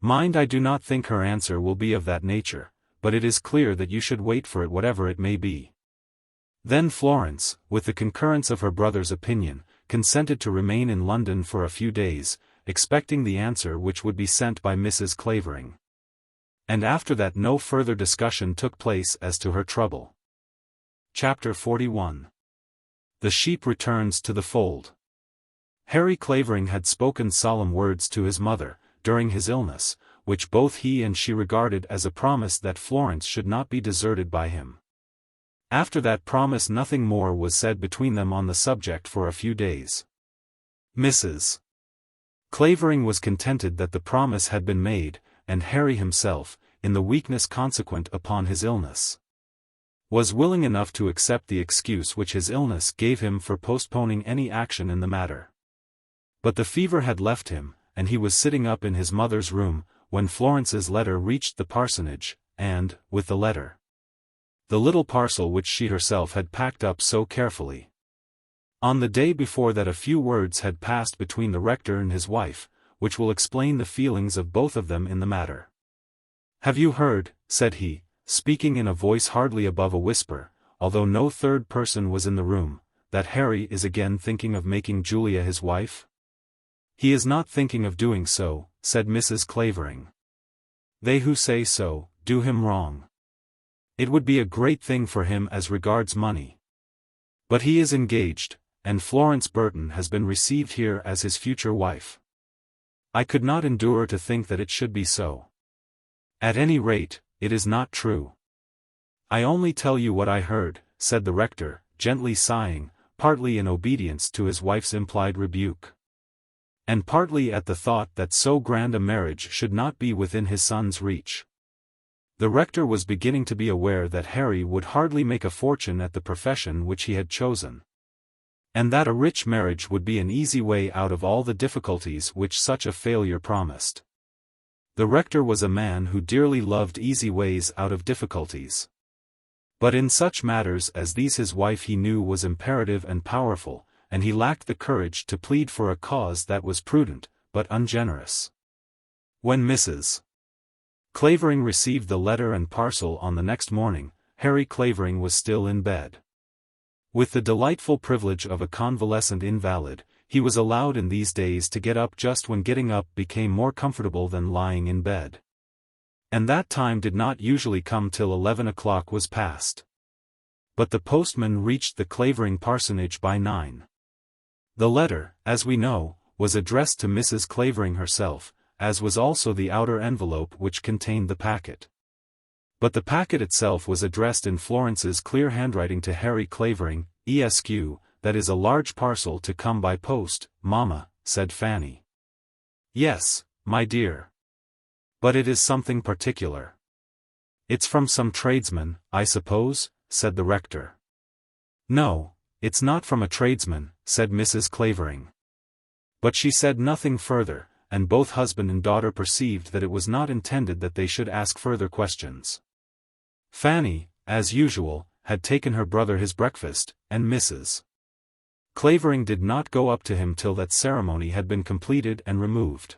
Mind, I do not think her answer will be of that nature, but it is clear that you should wait for it whatever it may be. Then Florence, with the concurrence of her brother's opinion, consented to remain in London for a few days, expecting the answer which would be sent by Mrs. Clavering. And after that no further discussion took place as to her trouble. Chapter 41. The sheep returns to the fold. Harry Clavering had spoken solemn words to his mother, during his illness, which both he and she regarded as a promise that Florence should not be deserted by him. After that promise nothing more was said between them on the subject for a few days. Mrs. Clavering was contented that the promise had been made, and Harry himself, in the weakness consequent upon his illness, was willing enough to accept the excuse which his illness gave him for postponing any action in the matter. But the fever had left him, and he was sitting up in his mother's room, when Florence's letter reached the parsonage, and, with the letter, the little parcel which she herself had packed up so carefully. On the day before that a few words had passed between the rector and his wife, which will explain the feelings of both of them in the matter. Have you heard, said he, speaking in a voice hardly above a whisper, although no third person was in the room, that Harry is again thinking of making Julia his wife? He is not thinking of doing so, said Mrs. Clavering. They who say so, do him wrong. It would be a great thing for him as regards money. But he is engaged, and Florence Burton has been received here as his future wife. I could not endure to think that it should be so. At any rate, it is not true. I only tell you what I heard, said the rector, gently sighing, partly in obedience to his wife's implied rebuke, and partly at the thought that so grand a marriage should not be within his son's reach. The rector was beginning to be aware that Harry would hardly make a fortune at the profession which he had chosen, and that a rich marriage would be an easy way out of all the difficulties which such a failure promised. The rector was a man who dearly loved easy ways out of difficulties. But in such matters as these his wife he knew was imperative and powerful, and he lacked the courage to plead for a cause that was prudent, but ungenerous. When Mrs. Clavering received the letter and parcel on the next morning, Harry Clavering was still in bed. With the delightful privilege of a convalescent invalid, he was allowed in these days to get up just when getting up became more comfortable than lying in bed. And that time did not usually come till 11 o'clock was past. But the postman reached the Clavering parsonage by 9. The letter, as we know, was addressed to Mrs. Clavering herself, as was also the outer envelope which contained the packet. But the packet itself was addressed in Florence's clear handwriting to Harry Clavering, Esq., that is a large parcel to come by post, mamma, said Fanny. Yes, my dear. But it is something particular. It's from some tradesman, I suppose, said the rector. No, it's not from a tradesman, said Mrs. Clavering. But she said nothing further, and both husband and daughter perceived that it was not intended that they should ask further questions. Fanny, as usual, had taken her brother his breakfast, and Mrs. Clavering did not go up to him till that ceremony had been completed and removed.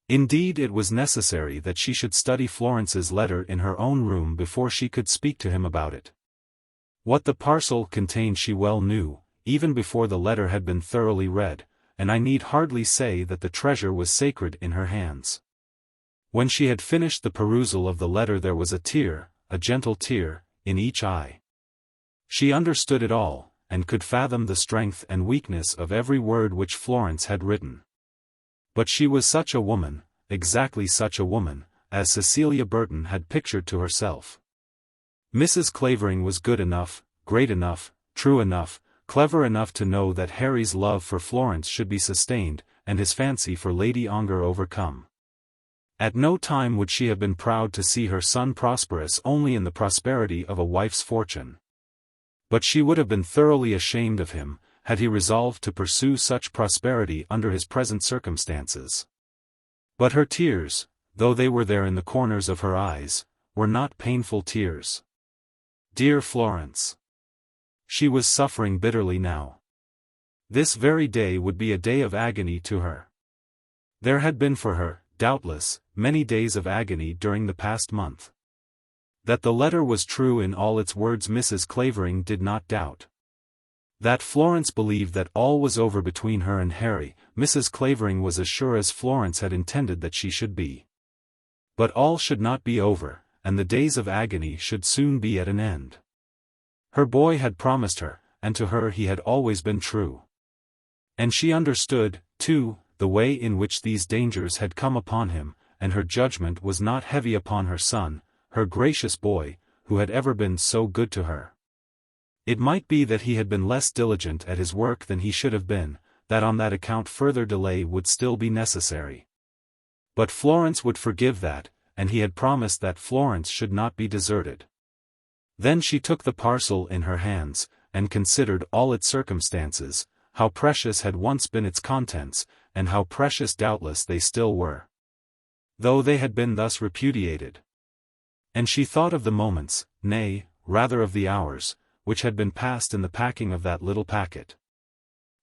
Indeed, it was necessary that she should study Florence's letter in her own room before she could speak to him about it. What the parcel contained she well knew, even before the letter had been thoroughly read, and I need hardly say that the treasure was sacred in her hands. When she had finished the perusal of the letter there was a tear, a gentle tear, in each eye. She understood it all, and could fathom the strength and weakness of every word which Florence had written. But she was such a woman, exactly such a woman, as Cecilia Burton had pictured to herself. Mrs. Clavering was good enough, great enough, true enough, clever enough to know that Harry's love for Florence should be sustained, and his fancy for Lady Ongar overcome. At no time would she have been proud to see her son prosperous only in the prosperity of a wife's fortune. But she would have been thoroughly ashamed of him, had he resolved to pursue such prosperity under his present circumstances. But her tears, though they were there in the corners of her eyes, were not painful tears. Dear Florence! She was suffering bitterly now. This very day would be a day of agony to her. There had been for her, doubtless, many days of agony during the past month. That the letter was true in all its words Mrs. Clavering did not doubt. That Florence believed that all was over between her and Harry, Mrs. Clavering was as sure as Florence had intended that she should be. But all should not be over, and the days of agony should soon be at an end. Her boy had promised her, and to her he had always been true. And she understood, too, the way in which these dangers had come upon him, and her judgment was not heavy upon her son, her gracious boy, who had ever been so good to her. It might be that he had been less diligent at his work than he should have been, that on that account further delay would still be necessary. But Florence would forgive that, and he had promised that Florence should not be deserted. Then she took the parcel in her hands, and considered all its circumstances, how precious had once been its contents, and how precious doubtless they still were, though they had been thus repudiated. And she thought of the moments, nay, rather of the hours, which had been passed in the packing of that little packet.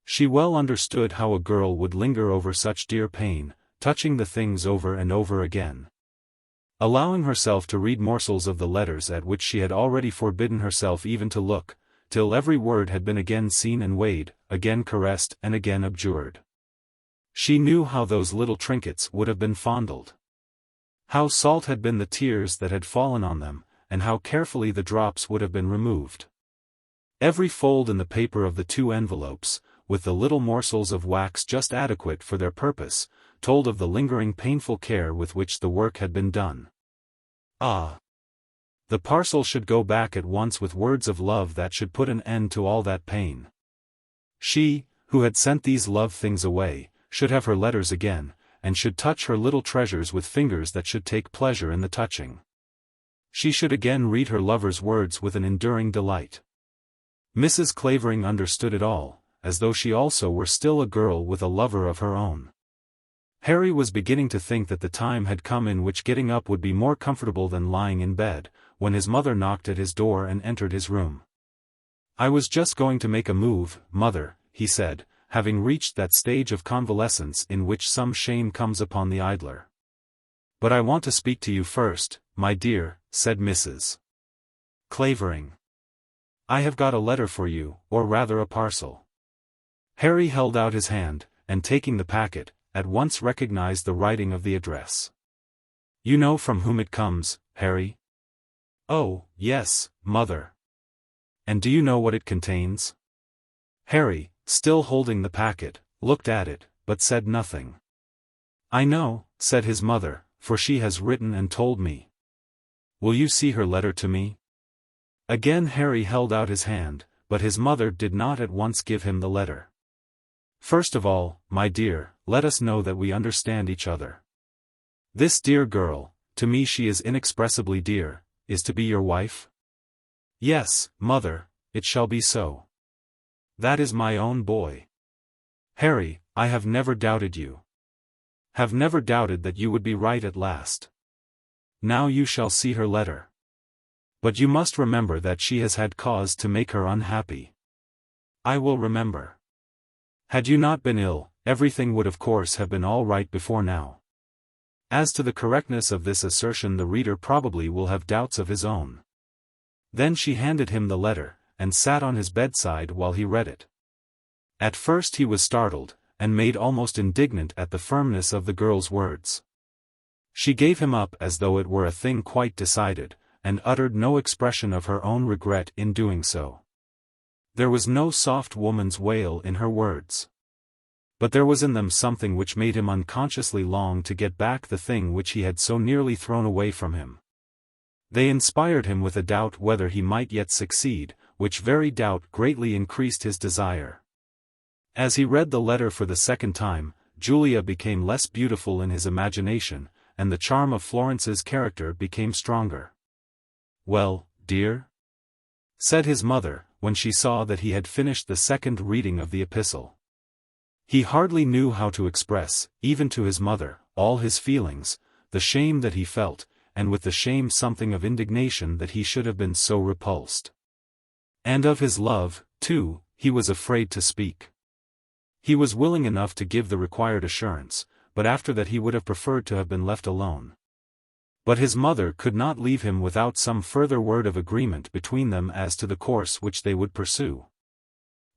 She well understood how a girl would linger over such dear pain, touching the things over and over again, allowing herself to read morsels of the letters at which she had already forbidden herself even to look, till every word had been again seen and weighed, again caressed and again abjured. She knew how those little trinkets would have been fondled. How salt had been the tears that had fallen on them, and how carefully the drops would have been removed. Every fold in the paper of the 2 envelopes, with the little morsels of wax just adequate for their purpose, told of the lingering painful care with which the work had been done. Ah! The parcel should go back at once with words of love that should put an end to all that pain. She, who had sent these love things away, should have her letters again, and should touch her little treasures with fingers that should take pleasure in the touching. She should again read her lover's words with an enduring delight. Mrs. Clavering understood it all, as though she also were still a girl with a lover of her own. Harry was beginning to think that the time had come in which getting up would be more comfortable than lying in bed, when his mother knocked at his door and entered his room. "I was just going to make a move, mother," he said, having reached that stage of convalescence in which some shame comes upon the idler. "But I want to speak to you first, my dear," said Mrs. Clavering. "I have got a letter for you, or rather a parcel." Harry held out his hand, and taking the packet, at once recognized the writing of the address. "You know from whom it comes, Harry?" "Oh, yes, mother." "And do you know what it contains?" Harry, still holding the packet, looked at it, but said nothing. "I know," said his mother, "for she has written and told me." "Will you see her letter to me?" Again Harry held out his hand, but his mother did not at once give him the letter. "First of all, my dear, let us know that we understand each other. This dear girl, to me she is inexpressibly dear, is to be your wife?" "Yes, mother, it shall be so." "That is my own boy. Harry, I have never doubted you. Have never doubted that you would be right at last. Now you shall see her letter. But you must remember that she has had cause to make her unhappy." "I will remember. Had you not been ill, everything would of course have been all right before now." As to the correctness of this assertion the reader probably will have doubts of his own. Then she handed him the letter, and sat on his bedside while he read it. At first he was startled, and made almost indignant at the firmness of the girl's words. She gave him up as though it were a thing quite decided, and uttered no expression of her own regret in doing so. There was no soft woman's wail in her words. But there was in them something which made him unconsciously long to get back the thing which he had so nearly thrown away from him. They inspired him with a doubt whether he might yet succeed, which very doubt greatly increased his desire. As he read the letter for the second time, Julia became less beautiful in his imagination, and the charm of Florence's character became stronger. "Well, dear?" said his mother, when she saw that he had finished the second reading of the epistle. He hardly knew how to express, even to his mother, all his feelings, the shame that he felt, and with the shame something of indignation that he should have been so repulsed. And of his love, too, he was afraid to speak. He was willing enough to give the required assurance, but after that he would have preferred to have been left alone. But his mother could not leave him without some further word of agreement between them as to the course which they would pursue.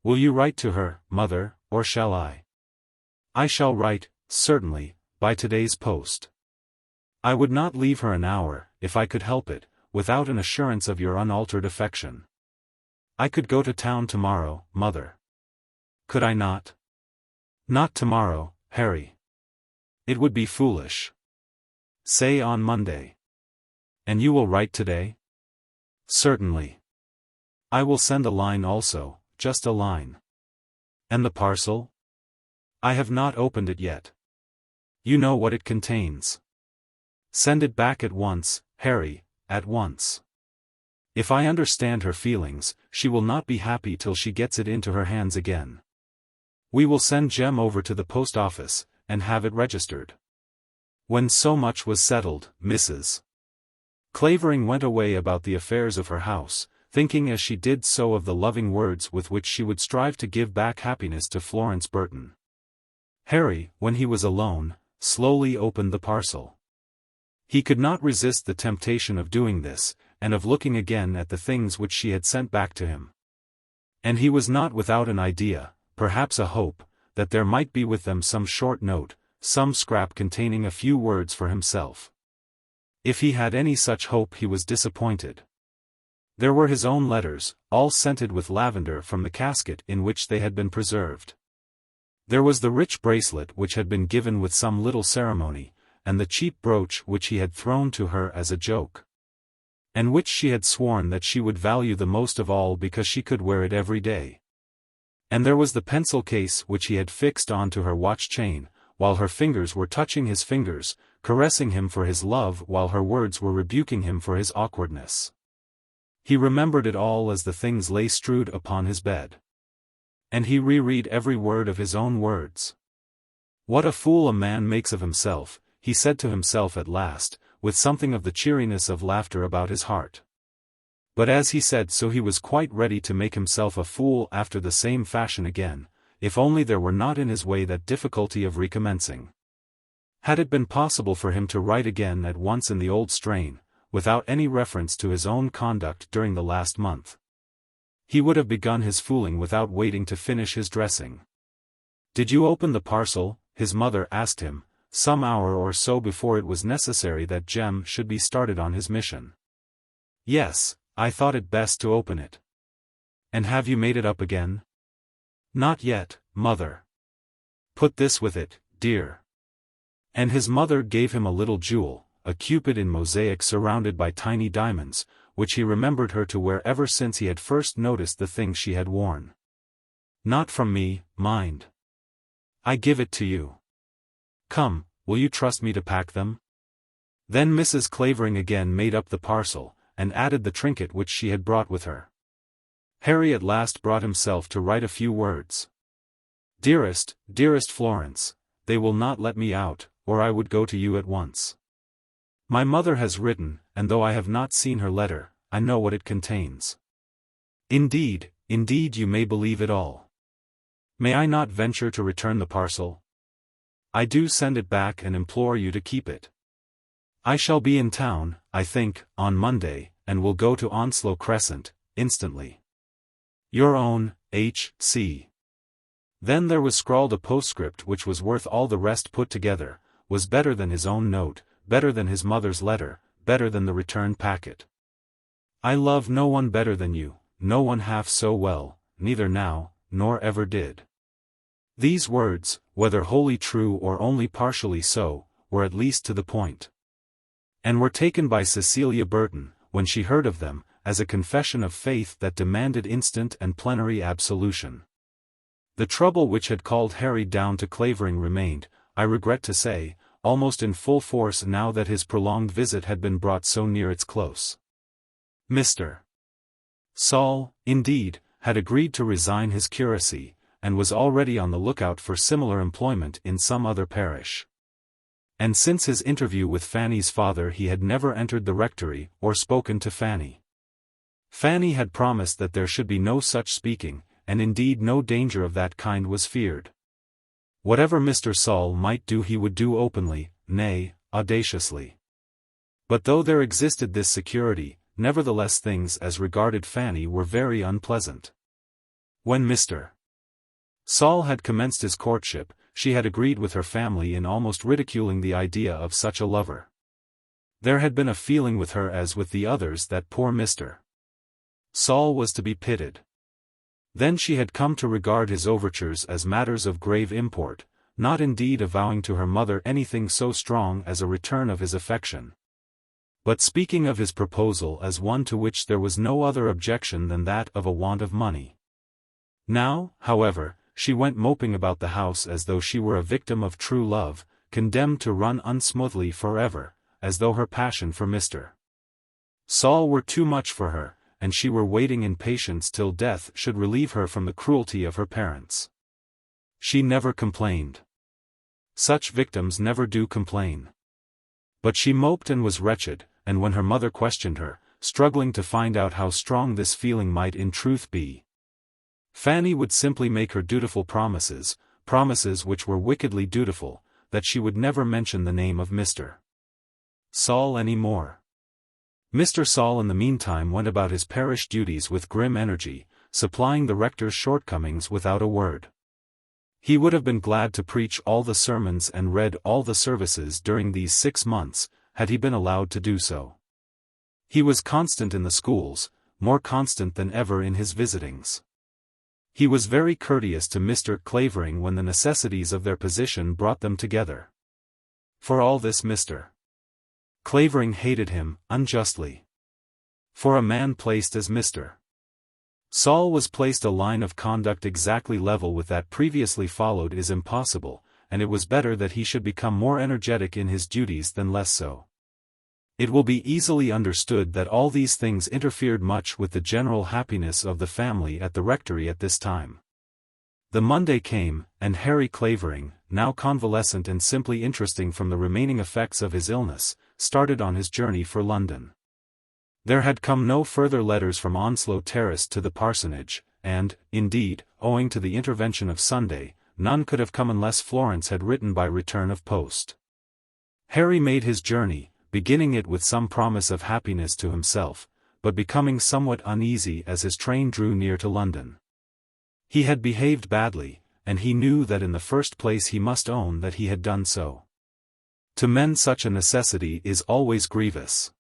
"Will you write to her, mother, or shall I?" "I shall write, certainly, by today's post. I would not leave her an hour, if I could help it, without an assurance of your unaltered affection. I could go to town tomorrow, mother. Could I not?" "Not tomorrow, Harry. It would be foolish. Say on Monday." "And you will write today?" "Certainly. I will send a line also, just a line." "And the parcel?" "I have not opened it yet." "You know what it contains." "Send it back at once, Harry, at once. If I understand her feelings, she will not be happy till she gets it into her hands again. We will send Jem over to the post office, and have it registered." When so much was settled, Mrs. Clavering went away about the affairs of her house, thinking as she did so of the loving words with which she would strive to give back happiness to Florence Burton. Harry, when he was alone, slowly opened the parcel. He could not resist the temptation of doing this, and of looking again at the things which she had sent back to him. And he was not without an idea, perhaps a hope, that there might be with them some short note, some scrap containing a few words for himself. If he had any such hope he was disappointed. There were his own letters, all scented with lavender from the casket in which they had been preserved. There was the rich bracelet which had been given with some little ceremony, and the cheap brooch which he had thrown to her as a joke, and which she had sworn that she would value the most of all because she could wear it every day. And there was the pencil case which he had fixed on to her watch chain, while her fingers were touching his fingers, caressing him for his love while her words were rebuking him for his awkwardness. He remembered it all as the things lay strewed upon his bed. And he reread every word of his own words. "What a fool a man makes of himself," he said to himself at last, with something of the cheeriness of laughter about his heart. But as he said so he was quite ready to make himself a fool after the same fashion again, if only there were not in his way that difficulty of recommencing. Had it been possible for him to write again at once in the old strain, without any reference to his own conduct during the last month, he would have begun his fooling without waiting to finish his dressing. "Did you open the parcel?" his mother asked him, some hour or so before it was necessary that Jem should be started on his mission. "Yes, I thought it best to open it." "And have you made it up again?" "Not yet, mother." "Put this with it, dear." And his mother gave him a little jewel, a cupid in mosaic surrounded by tiny diamonds, which he remembered her to wear ever since he had first noticed the thing she had worn. "Not from me, mind. I give it to you. Come, will you trust me to pack them?" Then Mrs. Clavering again made up the parcel, and added the trinket which she had brought with her. Harry at last brought himself to write a few words. "Dearest, dearest Florence, they will not let me out, or I would go to you at once. My mother has written, and though I have not seen her letter, I know what it contains. Indeed, indeed you may believe it all. May I not venture to return the parcel? I do send it back and implore you to keep it. I shall be in town, I think, on Monday, and will go to Onslow Crescent, instantly. Your own, H.C. Then there was scrawled a postscript which was worth all the rest put together, was better than his own note, better than his mother's letter, better than the return packet. "I love no one better than you, no one half so well, neither now, nor ever did." These words, whether wholly true or only partially so, were at least to the point, and were taken by Cecilia Burton, when she heard of them, as a confession of faith that demanded instant and plenary absolution. The trouble which had called Harry down to Clavering remained, I regret to say, almost in full force now that his prolonged visit had been brought so near its close. Mr. Saul, indeed, had agreed to resign his curacy, and was already on the lookout for similar employment in some other parish. And since his interview with Fanny's father he had never entered the rectory or spoken to Fanny. Fanny had promised that there should be no such speaking, and indeed no danger of that kind was feared. Whatever Mr. Saul might do he would do openly, nay, audaciously. But though there existed this security, nevertheless things as regarded Fanny were very unpleasant. When Mr. Saul had commenced his courtship, she had agreed with her family in almost ridiculing the idea of such a lover. There had been a feeling with her as with the others that poor Mr. Saul was to be pitied. Then she had come to regard his overtures as matters of grave import, not indeed avowing to her mother anything so strong as a return of his affection, but speaking of his proposal as one to which there was no other objection than that of a want of money. Now, however, she went moping about the house as though she were a victim of true love, condemned to run unsmoothly forever, as though her passion for Mr. Saul were too much for her, and she were waiting in patience till death should relieve her from the cruelty of her parents. She never complained. Such victims never do complain. But she moped and was wretched, and when her mother questioned her, struggling to find out how strong this feeling might in truth be, Fanny would simply make her dutiful promises, promises which were wickedly dutiful, that she would never mention the name of Mr. Saul any more. Mr. Saul in the meantime went about his parish duties with grim energy, supplying the rector's shortcomings without a word. He would have been glad to preach all the sermons and read all the services during these 6 months, had he been allowed to do so. He was constant in the schools, more constant than ever in his visitings. He was very courteous to Mr. Clavering when the necessities of their position brought them together. For all this Mr. Clavering hated him, unjustly. For a man placed as Mr. Saul was placed, a line of conduct exactly level with that previously followed is impossible, and it was better that he should become more energetic in his duties than less so. It will be easily understood that all these things interfered much with the general happiness of the family at the rectory at this time. The Monday came, and Harry Clavering, now convalescent and simply interesting from the remaining effects of his illness, started on his journey for London. There had come no further letters from Onslow Terrace to the parsonage, and, indeed, owing to the intervention of Sunday, none could have come unless Florence had written by return of post. Harry made his journey, beginning it with some promise of happiness to himself, but becoming somewhat uneasy as his train drew near to London. He had behaved badly, and he knew that in the first place he must own that he had done so. To men such a necessity is always grievous.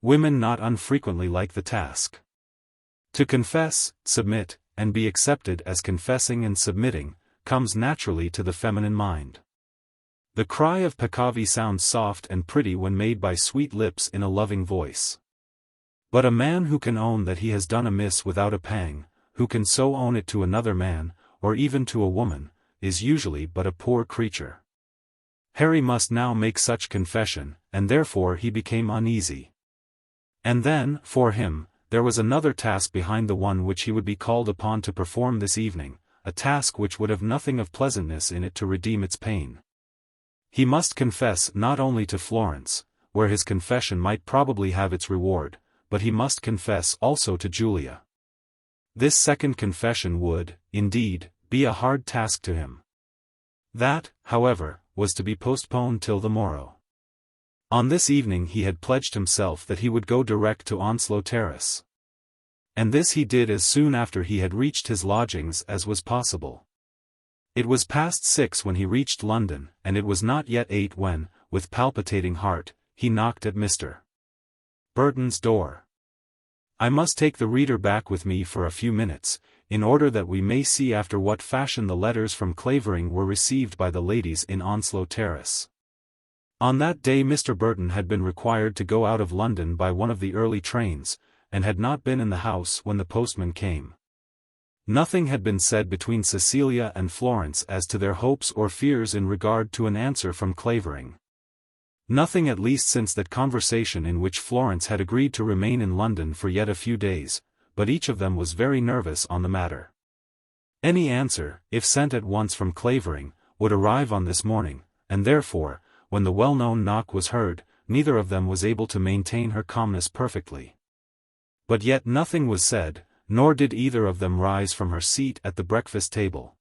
Women not unfrequently like the task. To confess, submit, and be accepted as confessing and submitting, comes naturally to the feminine mind. The cry of Peccavi sounds soft and pretty when made by sweet lips in a loving voice. But a man who can own that he has done amiss without a pang, who can so own it to another man, or even to a woman, is usually but a poor creature. Harry must now make such confession, and therefore he became uneasy. And then, for him, there was another task behind the one which he would be called upon to perform this evening, a task which would have nothing of pleasantness in it to redeem its pain. He must confess not only to Florence, where his confession might probably have its reward, but he must confess also to Julia. This second confession would, indeed, be a hard task to him. That, however, was to be postponed till the morrow. On this evening he had pledged himself that he would go direct to Onslow Terrace. And this he did as soon after he had reached his lodgings as was possible. It was past 6 when he reached London, and it was not yet 8 when, with palpitating heart, he knocked at Mr. Burton's door. I must take the reader back with me for a few minutes, in order that we may see after what fashion the letters from Clavering were received by the ladies in Onslow Terrace. On that day Mr. Burton had been required to go out of London by one of the early trains, and had not been in the house when the postman came. Nothing had been said between Cecilia and Florence as to their hopes or fears in regard to an answer from Clavering. Nothing, at least since that conversation in which Florence had agreed to remain in London for yet a few days, but each of them was very nervous on the matter. Any answer, if sent at once from Clavering, would arrive on this morning, and therefore, when the well-known knock was heard, neither of them was able to maintain her calmness perfectly. But yet nothing was said, nor did either of them rise from her seat at the breakfast table.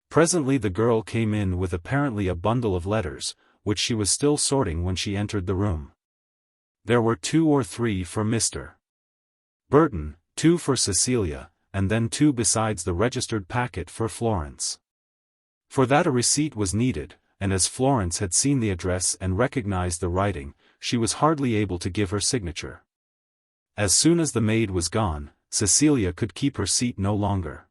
Presently the girl came in with apparently a bundle of letters, which she was still sorting when she entered the room. There were 2 or 3 for Mr. Burton, 2 for Cecilia, and then 2 besides the registered packet for Florence. For that a receipt was needed, and as Florence had seen the address and recognized the writing, she was hardly able to give her signature. As soon as the maid was gone, Cecilia could keep her seat no longer.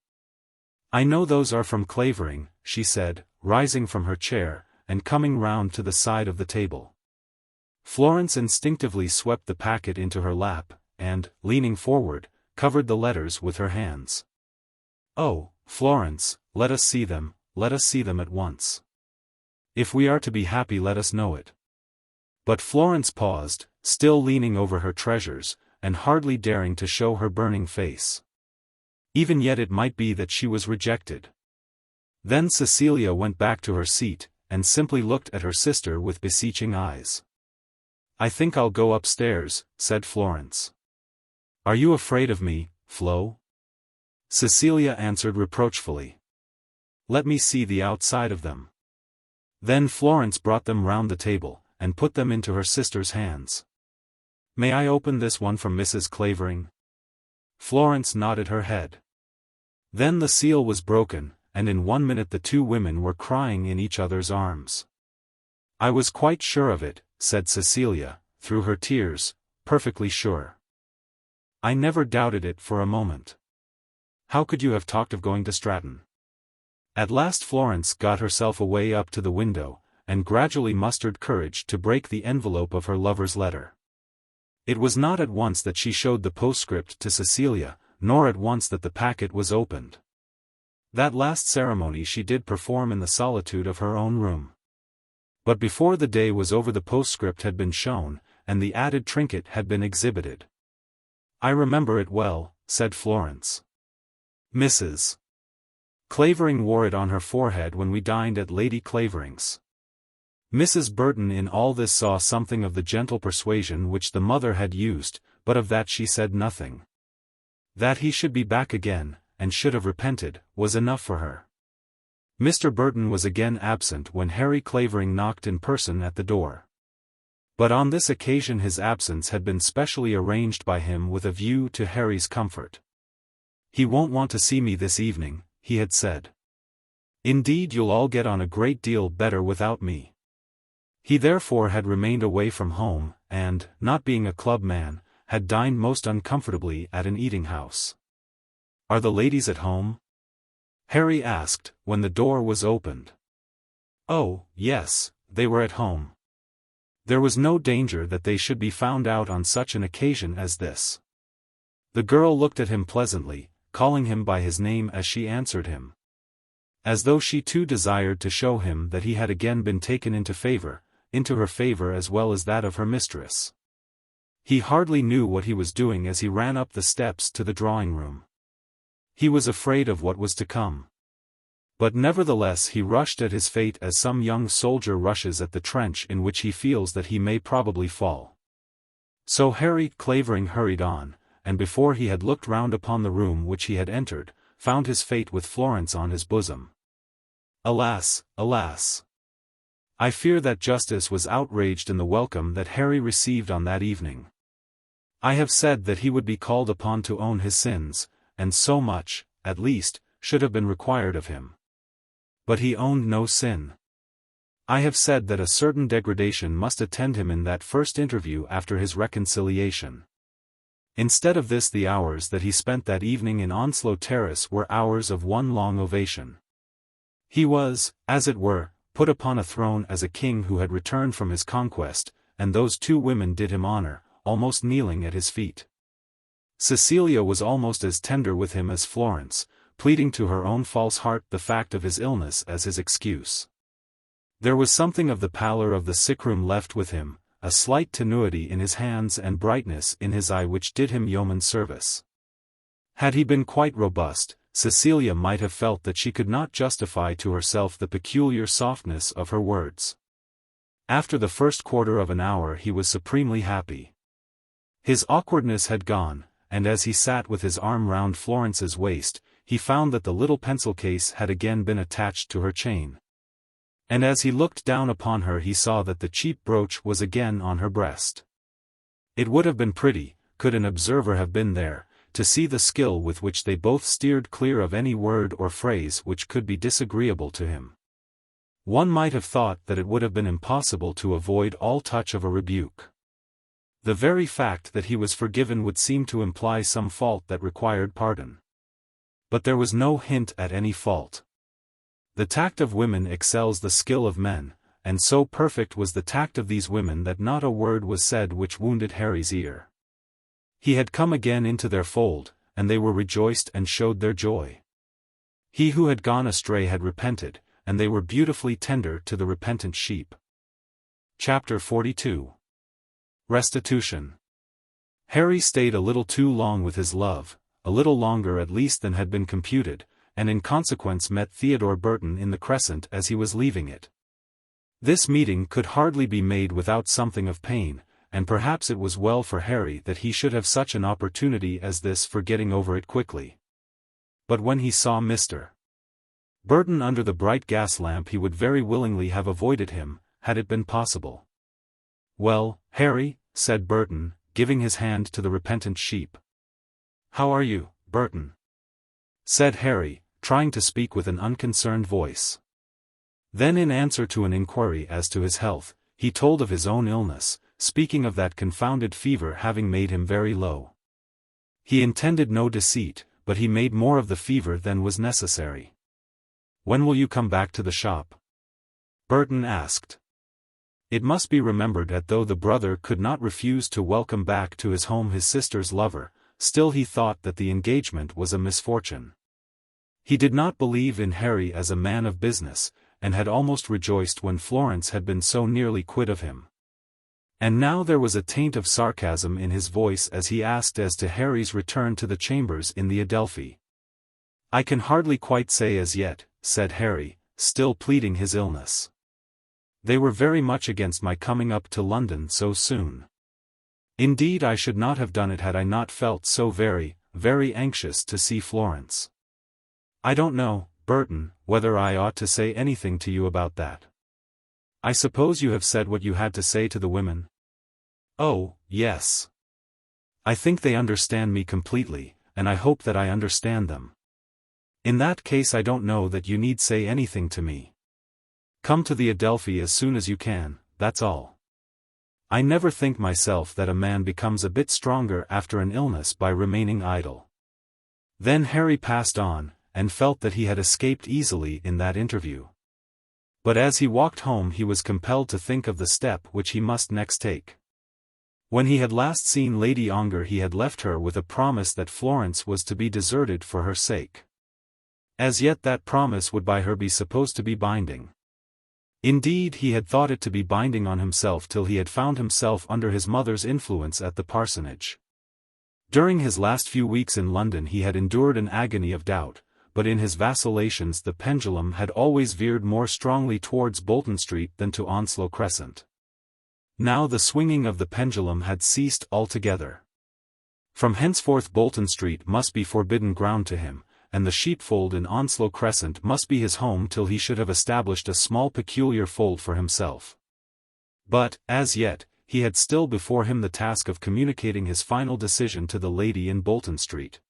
"I know those are from Clavering," she said, rising from her chair, and coming round to the side of the table. Florence instinctively swept the packet into her lap, and, leaning forward, covered the letters with her hands. "Oh, Florence, let us see them at once. If we are to be happy, let us know it." But Florence paused, still leaning over her treasures, and hardly daring to show her burning face. Even yet it might be that she was rejected. Then Cecilia went back to her seat, and simply looked at her sister with beseeching eyes. "I think I'll go upstairs," said Florence. "Are you afraid of me, Flo?" Cecilia answered reproachfully. "Let me see the outside of them." Then Florence brought them round the table, and put them into her sister's hands. "May I open this one from Mrs. Clavering?" Florence nodded her head. Then the seal was broken, and in 1 minute the 2 women were crying in each other's arms. "I was quite sure of it," said Cecilia, through her tears, "perfectly sure. I never doubted it for a moment. How could you have talked of going to Stratton?" At last Florence got herself away up to the window, and gradually mustered courage to break the envelope of her lover's letter. It was not at once that she showed the postscript to Cecilia, nor at once that the packet was opened. That last ceremony she did perform in the solitude of her own room. But before the day was over the postscript had been shown, and the added trinket had been exhibited. "I remember it well," said Florence. "Mrs. Clavering wore it on her forehead when we dined at Lady Clavering's." Mrs. Burton in all this saw something of the gentle persuasion which the mother had used, but of that she said nothing. That he should be back again, and should have repented, was enough for her. Mr. Burton was again absent when Harry Clavering knocked in person at the door. But on this occasion his absence had been specially arranged by him with a view to Harry's comfort. "He won't want to see me this evening," he had said. "Indeed, you'll all get on a great deal better without me." He therefore had remained away from home, and, not being a club man, had dined most uncomfortably at an eating-house. "Are the ladies at home?" Harry asked, when the door was opened. Oh, yes, they were at home. There was no danger that they should be found out on such an occasion as this. The girl looked at him pleasantly, calling him by his name as she answered him. As though she too desired to show him that he had again been taken into her favor as well as that of her mistress. He hardly knew what he was doing as he ran up the steps to the drawing-room. He was afraid of what was to come. But nevertheless he rushed at his fate as some young soldier rushes at the trench in which he feels that he may probably fall. So Harry Clavering hurried on, and before he had looked round upon the room which he had entered, found his fate with Florence on his bosom. Alas, alas! I fear that justice was outraged in the welcome that Harry received on that evening. I have said that he would be called upon to own his sins, and so much, at least, should have been required of him. But he owned no sin. I have said that a certain degradation must attend him in that first interview after his reconciliation. Instead of this, the hours that he spent that evening in Onslow Terrace were hours of one long ovation. He was, as it were, put upon a throne as a king who had returned from his conquest, and those 2 women did him honor, almost kneeling at his feet. Cecilia was almost as tender with him as Florence, pleading to her own false heart the fact of his illness as his excuse. There was something of the pallor of the sickroom left with him, a slight tenuity in his hands and brightness in his eye which did him yeoman service. Had he been quite robust, Cecilia might have felt that she could not justify to herself the peculiar softness of her words. After the first quarter of an hour he was supremely happy. His awkwardness had gone, and as he sat with his arm round Florence's waist, he found that the little pencil case had again been attached to her chain. And as he looked down upon her he saw that the cheap brooch was again on her breast. It would have been pretty, could an observer have been there, to see the skill with which they both steered clear of any word or phrase which could be disagreeable to him. One might have thought that it would have been impossible to avoid all touch of a rebuke. The very fact that he was forgiven would seem to imply some fault that required pardon. But there was no hint at any fault. The tact of women excels the skill of men, and so perfect was the tact of these women that not a word was said which wounded Harry's ear. He had come again into their fold, and they were rejoiced and showed their joy. He who had gone astray had repented, and they were beautifully tender to the repentant sheep. Chapter 42. Restitution. Harry stayed a little too long with his love, a little longer at least than had been computed, and in consequence met Theodore Burton in the Crescent as he was leaving it. This meeting could hardly be made without something of pain, and perhaps it was well for Harry that he should have such an opportunity as this for getting over it quickly. But when he saw Mr. Burton under the bright gas lamp he would very willingly have avoided him, had it been possible. "Well, Harry," said Burton, giving his hand to the repentant sheep. "How are you, Burton?" said Harry, trying to speak with an unconcerned voice. Then in answer to an inquiry as to his health, he told of his own illness, speaking of that confounded fever having made him very low. He intended no deceit, but he made more of the fever than was necessary. "When will you come back to the shop?" Burton asked. It must be remembered that though the brother could not refuse to welcome back to his home his sister's lover, still he thought that the engagement was a misfortune. He did not believe in Harry as a man of business, and had almost rejoiced when Florence had been so nearly quit of him. And now there was a taint of sarcasm in his voice as he asked as to Harry's return to the chambers in the Adelphi. "I can hardly quite say as yet," said Harry, still pleading his illness. "They were very much against my coming up to London so soon. Indeed I should not have done it had I not felt so very, very anxious to see Florence. I don't know, Burton, whether I ought to say anything to you about that. I suppose you have said what you had to say to the women?" "Oh, yes. I think they understand me completely, and I hope that I understand them. In that case I don't know that you need say anything to me. Come to the Adelphi as soon as you can, that's all. I never think myself that a man becomes a bit stronger after an illness by remaining idle." Then Harry passed on, and felt that he had escaped easily in that interview. But as he walked home he was compelled to think of the step which he must next take. When he had last seen Lady Ongar he had left her with a promise that Florence was to be deserted for her sake. As yet that promise would by her be supposed to be binding. Indeed he had thought it to be binding on himself till he had found himself under his mother's influence at the parsonage. During his last few weeks in London he had endured an agony of doubt, but in his vacillations the pendulum had always veered more strongly towards Bolton Street than to Onslow Crescent. Now the swinging of the pendulum had ceased altogether. From henceforth Bolton Street must be forbidden ground to him, and the sheepfold in Onslow Crescent must be his home till he should have established a small peculiar fold for himself. But, as yet, he had still before him the task of communicating his final decision to the lady in Bolton Street.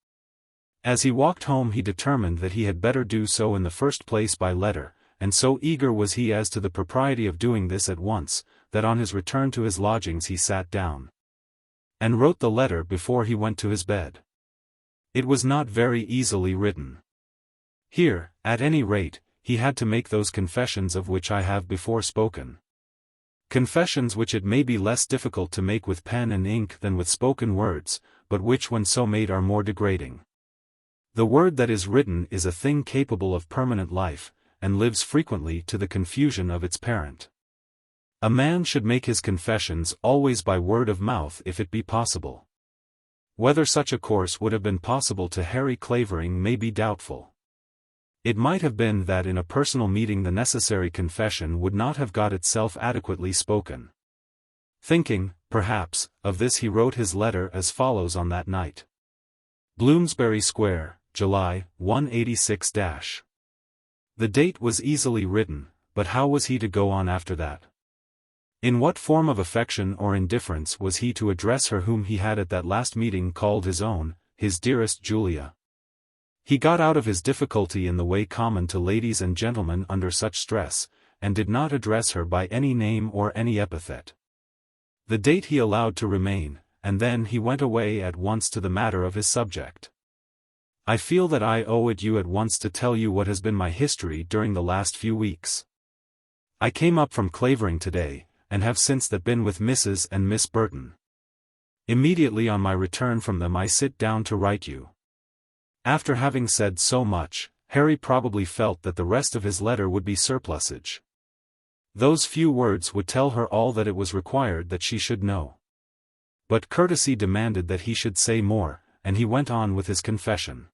As he walked home he determined that he had better do so in the first place by letter, and so eager was he as to the propriety of doing this at once, that on his return to his lodgings he sat down and wrote the letter before he went to his bed. It was not very easily written. Here, at any rate, he had to make those confessions of which I have before spoken. Confessions which it may be less difficult to make with pen and ink than with spoken words, but which when so made are more degrading. The word that is written is a thing capable of permanent life, and lives frequently to the confusion of its parent. A man should make his confessions always by word of mouth if it be possible. Whether such a course would have been possible to Harry Clavering may be doubtful. It might have been that in a personal meeting the necessary confession would not have got itself adequately spoken. Thinking, perhaps, of this he wrote his letter as follows on that night. Bloomsbury Square, July, 186-. The date was easily written, but how was he to go on after that? In what form of affection or indifference was he to address her whom he had at that last meeting called his own, his dearest Julia? He got out of his difficulty in the way common to ladies and gentlemen under such stress, and did not address her by any name or any epithet. The date he allowed to remain, and then he went away at once to the matter of his subject. I feel that I owe it you at once to tell you what has been my history during the last few weeks. I came up from Clavering today, and have since that been with Mrs. and Miss Burton. Immediately on my return from them I sit down to write you. After having said so much, Harry probably felt that the rest of his letter would be surplusage. Those few words would tell her all that it was required that she should know. But courtesy demanded that he should say more, and he went on with his confession.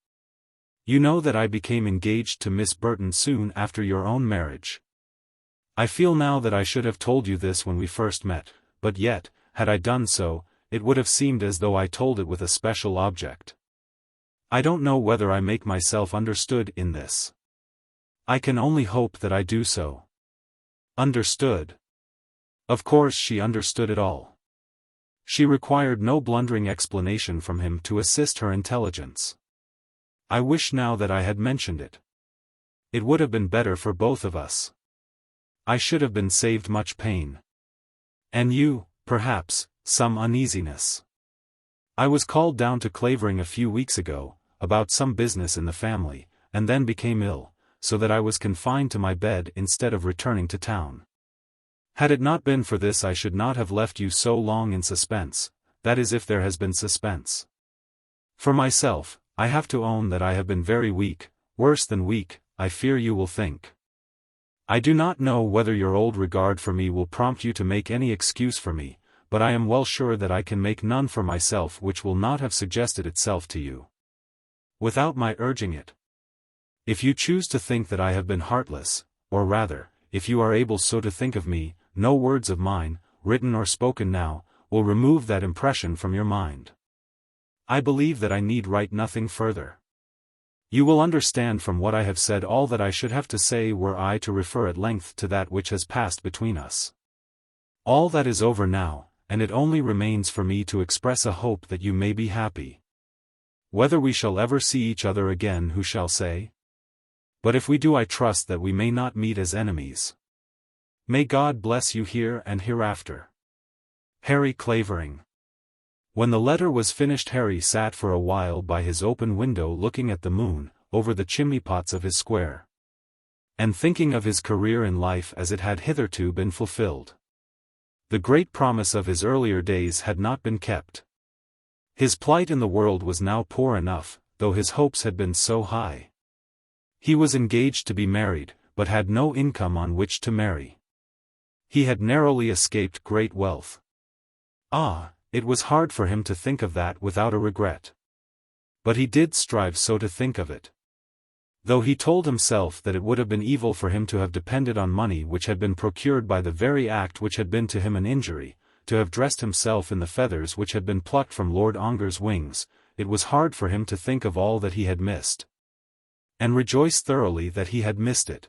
You know that I became engaged to Miss Burton soon after your own marriage. I feel now that I should have told you this when we first met, but yet, had I done so, it would have seemed as though I told it with a special object. I don't know whether I make myself understood in this. I can only hope that I do so. Understood? Of course she understood it all. She required no blundering explanation from him to assist her intelligence. I wish now that I had mentioned it. It would have been better for both of us. I should have been saved much pain. And you, perhaps, some uneasiness. I was called down to Clavering a few weeks ago, about some business in the family, and then became ill, so that I was confined to my bed instead of returning to town. Had it not been for this I should not have left you so long in suspense, that is if there has been suspense. For myself, I have to own that I have been very weak, worse than weak, I fear you will think. I do not know whether your old regard for me will prompt you to make any excuse for me, but I am well sure that I can make none for myself which will not have suggested itself to you, without my urging it. If you choose to think that I have been heartless, or rather, if you are able so to think of me, no words of mine, written or spoken now, will remove that impression from your mind. I believe that I need write nothing further. You will understand from what I have said all that I should have to say were I to refer at length to that which has passed between us. All that is over now, and it only remains for me to express a hope that you may be happy. Whether we shall ever see each other again who shall say? But if we do I trust that we may not meet as enemies. May God bless you here and hereafter. Harry Clavering. When the letter was finished Harry sat for a while by his open window looking at the moon, over the chimney-pots of his square, and thinking of his career in life as it had hitherto been fulfilled. The great promise of his earlier days had not been kept. His plight in the world was now poor enough, though his hopes had been so high. He was engaged to be married, but had no income on which to marry. He had narrowly escaped great wealth. Ah! It was hard for him to think of that without a regret. But he did strive so to think of it. Though he told himself that it would have been evil for him to have depended on money which had been procured by the very act which had been to him an injury, to have dressed himself in the feathers which had been plucked from Lord Ongar's wings, it was hard for him to think of all that he had missed, and rejoice thoroughly that he had missed it.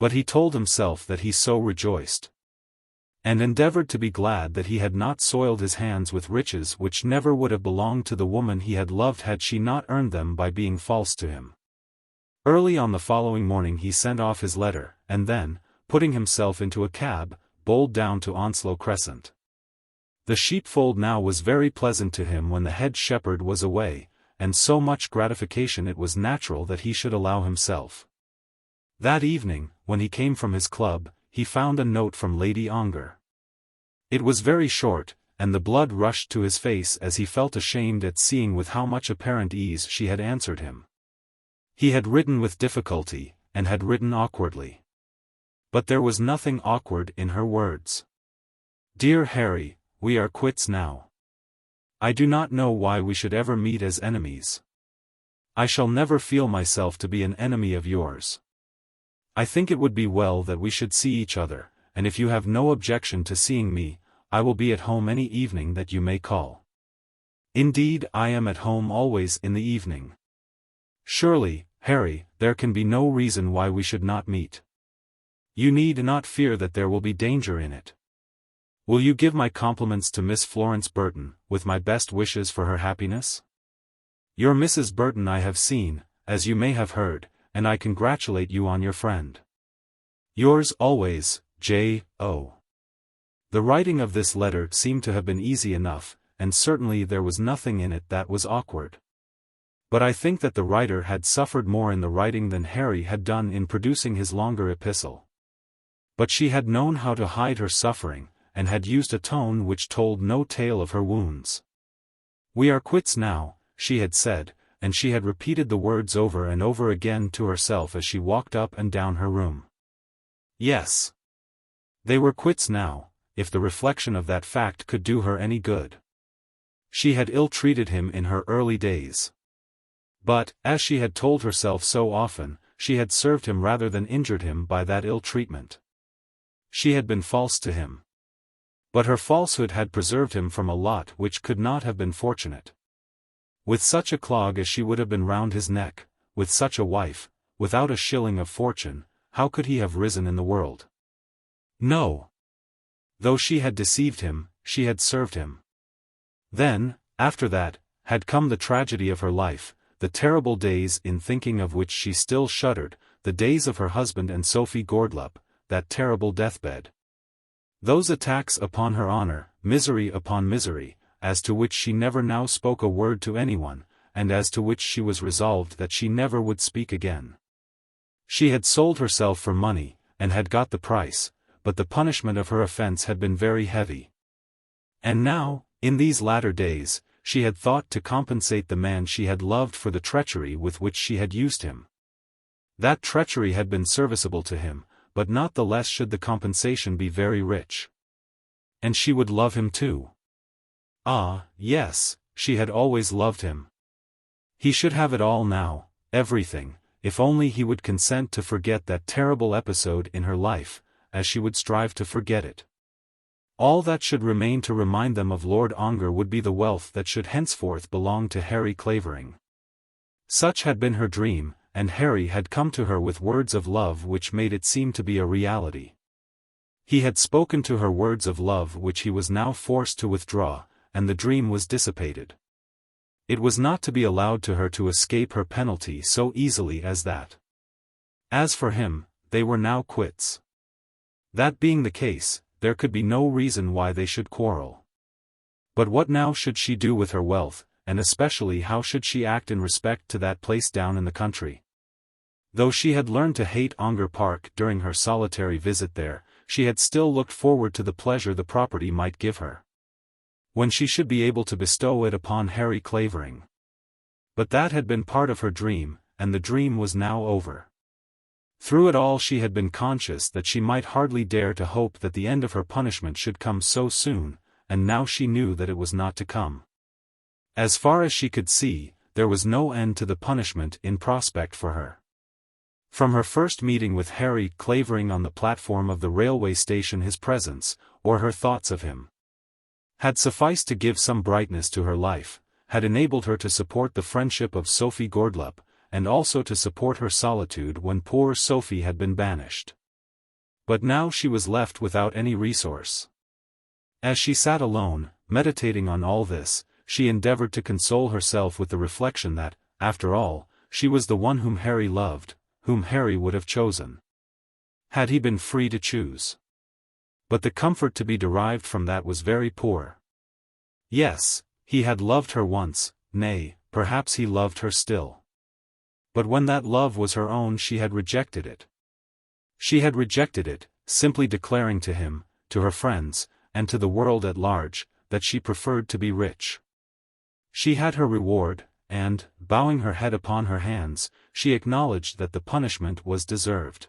But he told himself that he so rejoiced, and endeavored to be glad that he had not soiled his hands with riches which never would have belonged to the woman he had loved had she not earned them by being false to him. Early on the following morning he sent off his letter, and then, putting himself into a cab, bowled down to Onslow Crescent. The sheepfold now was very pleasant to him when the head shepherd was away, and so much gratification it was natural that he should allow himself. That evening, when he came from his club, he found a note from Lady Ongar. It was very short, and the blood rushed to his face as he felt ashamed at seeing with how much apparent ease she had answered him. He had written with difficulty, and had written awkwardly. But there was nothing awkward in her words. "Dear Harry, we are quits now. I do not know why we should ever meet as enemies. I shall never feel myself to be an enemy of yours. I think it would be well that we should see each other, and if you have no objection to seeing me, I will be at home any evening that you may call. Indeed, I am at home always in the evening. Surely, Harry, there can be no reason why we should not meet. You need not fear that there will be danger in it. Will you give my compliments to Miss Florence Burton, with my best wishes for her happiness? Your Mrs. Burton I have seen, as you may have heard, and I congratulate you on your friend. Yours always, J.O." The writing of this letter seemed to have been easy enough, and certainly there was nothing in it that was awkward. But I think that the writer had suffered more in the writing than Harry had done in producing his longer epistle. But she had known how to hide her suffering, and had used a tone which told no tale of her wounds. "We are quits now," she had said, and she had repeated the words over and over again to herself as she walked up and down her room. Yes. They were quits now, if the reflection of that fact could do her any good. She had ill-treated him in her early days. But, as she had told herself so often, she had served him rather than injured him by that ill-treatment. She had been false to him. But her falsehood had preserved him from a lot which could not have been fortunate. With such a clog as she would have been round his neck, with such a wife, without a shilling of fortune, how could he have risen in the world? No. Though she had deceived him, she had served him. Then, after that, had come the tragedy of her life, the terrible days in thinking of which she still shuddered, the days of her husband and Sophie Gourdeloup, that terrible deathbed. Those attacks upon her honor, misery upon misery, as to which she never now spoke a word to anyone, and as to which she was resolved that she never would speak again. She had sold herself for money, and had got the price, but the punishment of her offense had been very heavy. And now, in these latter days, she had thought to compensate the man she had loved for the treachery with which she had used him. That treachery had been serviceable to him, but not the less should the compensation be very rich. And she would love him too. Ah, yes, she had always loved him. He should have it all now, everything, if only he would consent to forget that terrible episode in her life, as she would strive to forget it. All that should remain to remind them of Lord Ongar would be the wealth that should henceforth belong to Harry Clavering. Such had been her dream, and Harry had come to her with words of love which made it seem to be a reality. He had spoken to her words of love which he was now forced to withdraw, and the dream was dissipated. It was not to be allowed to her to escape her penalty so easily as that. As for him, they were now quits. That being the case, there could be no reason why they should quarrel. But what now should she do with her wealth, and especially how should she act in respect to that place down in the country? Though she had learned to hate Ongar Park during her solitary visit there, she had still looked forward to the pleasure the property might give her, when she should be able to bestow it upon Harry Clavering. But that had been part of her dream, and the dream was now over. Through it all she had been conscious that she might hardly dare to hope that the end of her punishment should come so soon, and now she knew that it was not to come. As far as she could see, there was no end to the punishment in prospect for her. From her first meeting with Harry Clavering on the platform of the railway station, his presence, or her thoughts of him, had sufficed to give some brightness to her life, had enabled her to support the friendship of Sophie Gourdeloup, and also to support her solitude when poor Sophie had been banished. But now she was left without any resource. As she sat alone, meditating on all this, she endeavored to console herself with the reflection that, after all, she was the one whom Harry loved, whom Harry would have chosen, had he been free to choose. But the comfort to be derived from that was very poor. Yes, he had loved her once, nay, perhaps he loved her still. But when that love was her own she had rejected it. She had rejected it, simply declaring to him, to her friends, and to the world at large, that she preferred to be rich. She had her reward, and, bowing her head upon her hands, she acknowledged that the punishment was deserved.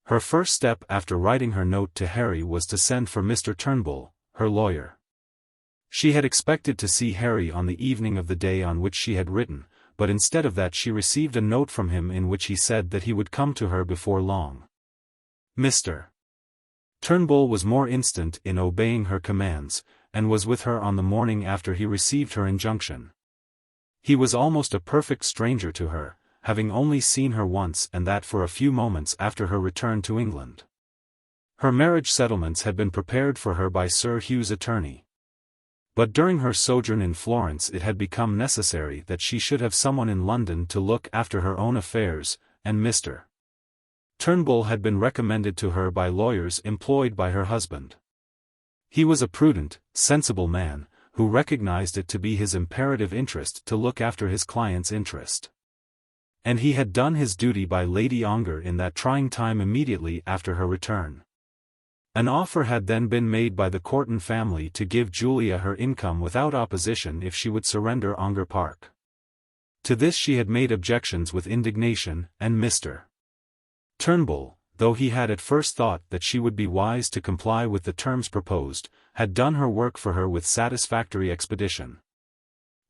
Her first step after writing her note to Harry was to send for Mr. Turnbull, her lawyer. She had expected to see Harry on the evening of the day on which she had written, but instead of that she received a note from him in which he said that he would come to her before long. Mr. Turnbull was more instant in obeying her commands, and was with her on the morning after he received her injunction. He was almost a perfect stranger to her, having only seen her once and that for a few moments after her return to England. Her marriage settlements had been prepared for her by Sir Hugh's attorney. But during her sojourn in Florence it had become necessary that she should have someone in London to look after her own affairs, and Mr. Turnbull had been recommended to her by lawyers employed by her husband. He was a prudent, sensible man, who recognized it to be his imperative interest to look after his client's interest. And he had done his duty by Lady Ongar in that trying time immediately after her return. An offer had then been made by the Courton family to give Julia her income without opposition if she would surrender Ongar Park. To this she had made objections with indignation, and Mr. Turnbull, though he had at first thought that she would be wise to comply with the terms proposed, had done her work for her with satisfactory expedition.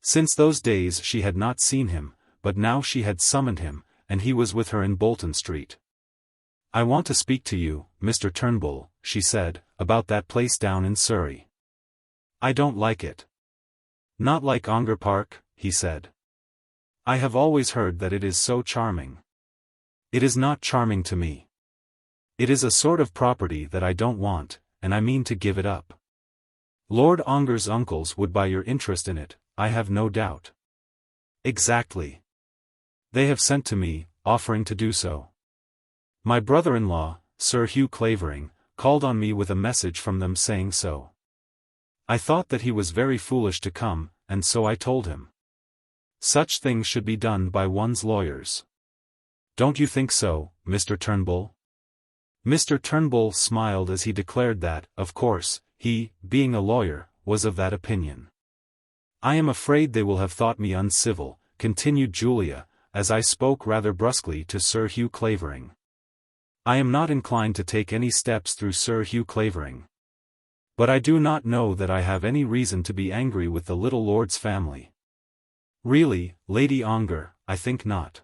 Since those days she had not seen him, but now she had summoned him, and he was with her in Bolton Street. "I want to speak to you, Mr. Turnbull," she said, "about that place down in Surrey." "I don't like it." "Not like Ongar Park?" he said. "I have always heard that it is so charming." "It is not charming to me. It is a sort of property that I don't want, and I mean to give it up. Lord Ongar's uncles would buy your interest in it, I have no doubt." "Exactly. They have sent to me, offering to do so. My brother-in-law, Sir Hugh Clavering, called on me with a message from them saying so. I thought that he was very foolish to come, and so I told him. Such things should be done by one's lawyers. Don't you think so, Mr. Turnbull?" Mr. Turnbull smiled as he declared that, of course, he, being a lawyer, was of that opinion. "I am afraid they will have thought me uncivil," continued Julia, as I spoke rather brusquely to Sir Hugh Clavering. "I am not inclined to take any steps through Sir Hugh Clavering. But I do not know that I have any reason to be angry with the little lord's family. Really, Lady Ongar, I think not.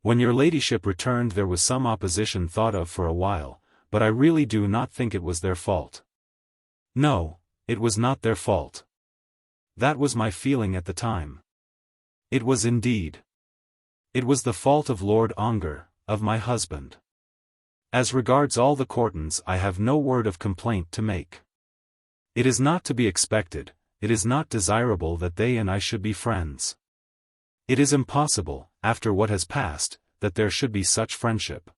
When your ladyship returned there was some opposition thought of for a while, but I really do not think it was their fault." "No, it was not their fault. That was my feeling at the time. It was indeed. It was the fault of Lord Ongar, of my husband. As regards all the Courtons I have no word of complaint to make. It is not to be expected, it is not desirable that they and I should be friends. It is impossible, after what has passed, that there should be such friendship.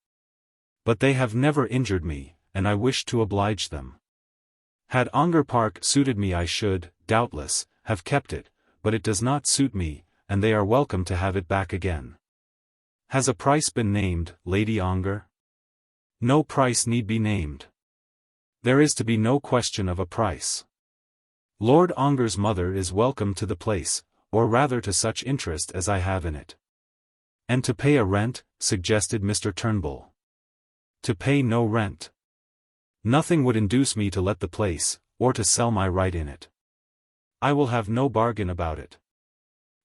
But they have never injured me, and I wish to oblige them. Had Ongar Park suited me I should, doubtless, have kept it, but it does not suit me, and they are welcome to have it back again. Has a price been named, Lady Ongar?" "No price need be named. There is to be no question of a price. Lord Ongar's mother is welcome to the place, or rather to such interest as I have in it." "And to pay a rent?" suggested Mr. Turnbull. "To pay no rent. Nothing would induce me to let the place, or to sell my right in it. I will have no bargain about it.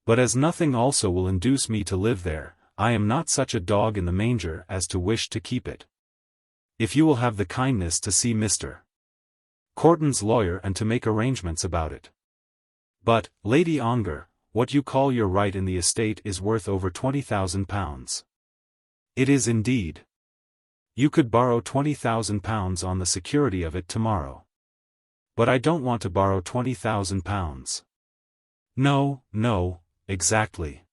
But as nothing also will induce me to live there, I am not such a dog in the manger as to wish to keep it. If you will have the kindness to see Mr. Courton's lawyer and to make arrangements about it. But, Lady Ongar, what you call your right in the estate is worth over £20,000. It is indeed. You could borrow £20,000 on the security of it tomorrow. But I don't want to borrow £20,000. No, exactly.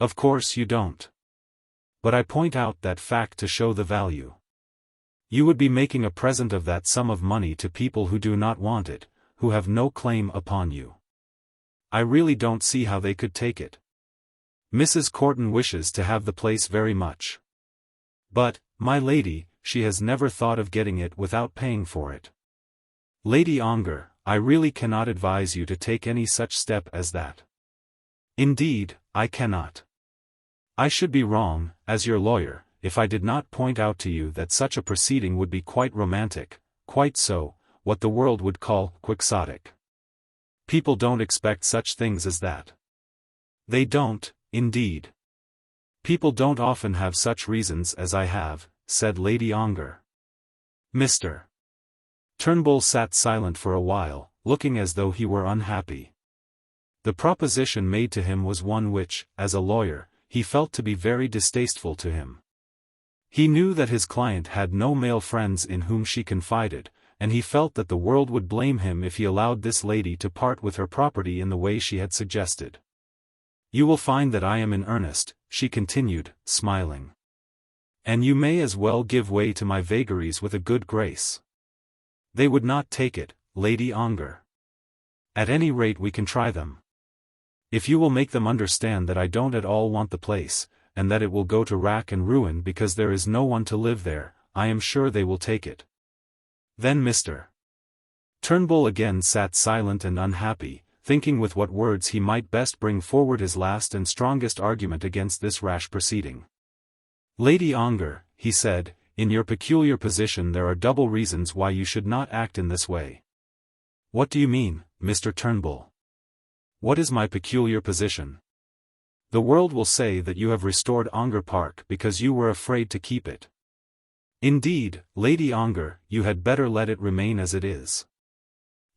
Of course you don't. But I point out that fact to show the value. You would be making a present of that sum of money to people who do not want it, who have no claim upon you. I really don't see how they could take it. Mrs. Courton wishes to have the place very much. But, my lady, she has never thought of getting it without paying for it. Lady Ongar, I really cannot advise you to take any such step as that. Indeed, I cannot. I should be wrong, as your lawyer, if I did not point out to you that such a proceeding would be quite romantic, quite so, what the world would call quixotic. People don't expect such things as that. They don't, indeed. People don't often have such reasons as I have, said Lady Ongar. Mr. Turnbull sat silent for a while, looking as though he were unhappy. The proposition made to him was one which, as a lawyer, he felt to be very distasteful to him. He knew that his client had no male friends in whom she confided, and he felt that the world would blame him if he allowed this lady to part with her property in the way she had suggested. You will find that I am in earnest, she continued, smiling. And you may as well give way to my vagaries with a good grace. They would not take it, Lady Ongar. At any rate we can try them. If you will make them understand that I don't at all want the place, and that it will go to rack and ruin because there is no one to live there, I am sure they will take it. Then Mr. Turnbull again sat silent and unhappy, thinking with what words he might best bring forward his last and strongest argument against this rash proceeding. Lady Ongar, he said, in your peculiar position there are double reasons why you should not act in this way. What do you mean, Mr. Turnbull? What is my peculiar position? The world will say that you have restored Ongar Park because you were afraid to keep it. Indeed, Lady Ongar, you had better let it remain as it is.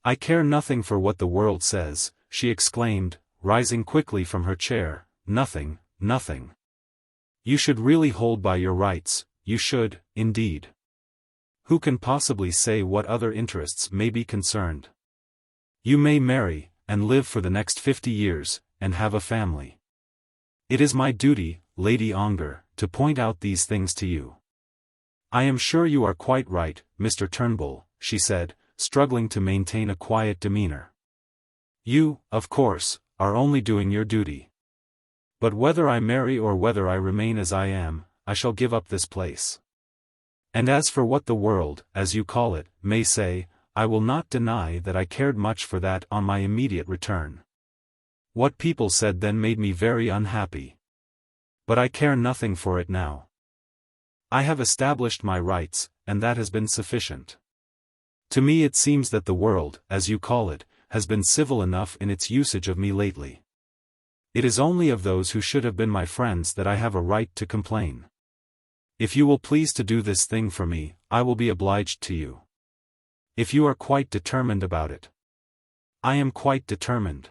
I care nothing for what the world says, she exclaimed, rising quickly from her chair, nothing, nothing. You should really hold by your rights, you should, indeed. Who can possibly say what other interests may be concerned? You may marry, and live for the next 50 years, and have a family. It is my duty, Lady Ongar, to point out these things to you. I am sure you are quite right, Mr. Turnbull, she said, struggling to maintain a quiet demeanour. You, of course, are only doing your duty. But whether I marry or whether I remain as I am, I shall give up this place. And as for what the world, as you call it, may say, I will not deny that I cared much for that on my immediate return. What people said then made me very unhappy. But I care nothing for it now. I have established my rights, and that has been sufficient. To me it seems that the world, as you call it, has been civil enough in its usage of me lately. It is only of those who should have been my friends that I have a right to complain. If you will please to do this thing for me, I will be obliged to you. If you are quite determined about it. I am quite determined.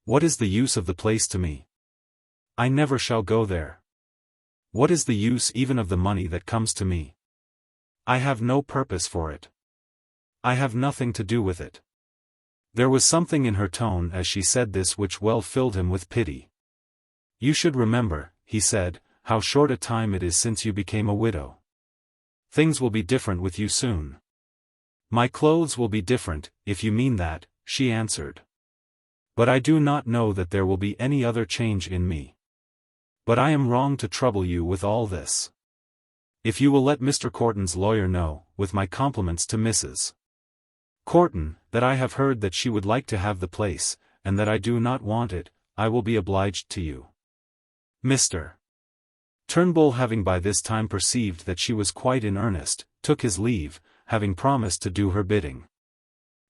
What is the use of the place to me? I never shall go there. What is the use even of the money that comes to me? I have no purpose for it. I have nothing to do with it. There was something in her tone as she said this which well filled him with pity. You should remember, he said, how short a time it is since you became a widow. Things will be different with you soon. My clothes will be different, if you mean that, she answered. But I do not know that there will be any other change in me. But I am wrong to trouble you with all this. If you will let Mr. Corton's lawyer know, with my compliments to Mrs. Corton, that I have heard that she would like to have the place, and that I do not want it, I will be obliged to you. Mr. Turnbull, having by this time perceived that she was quite in earnest, took his leave, having promised to do her bidding.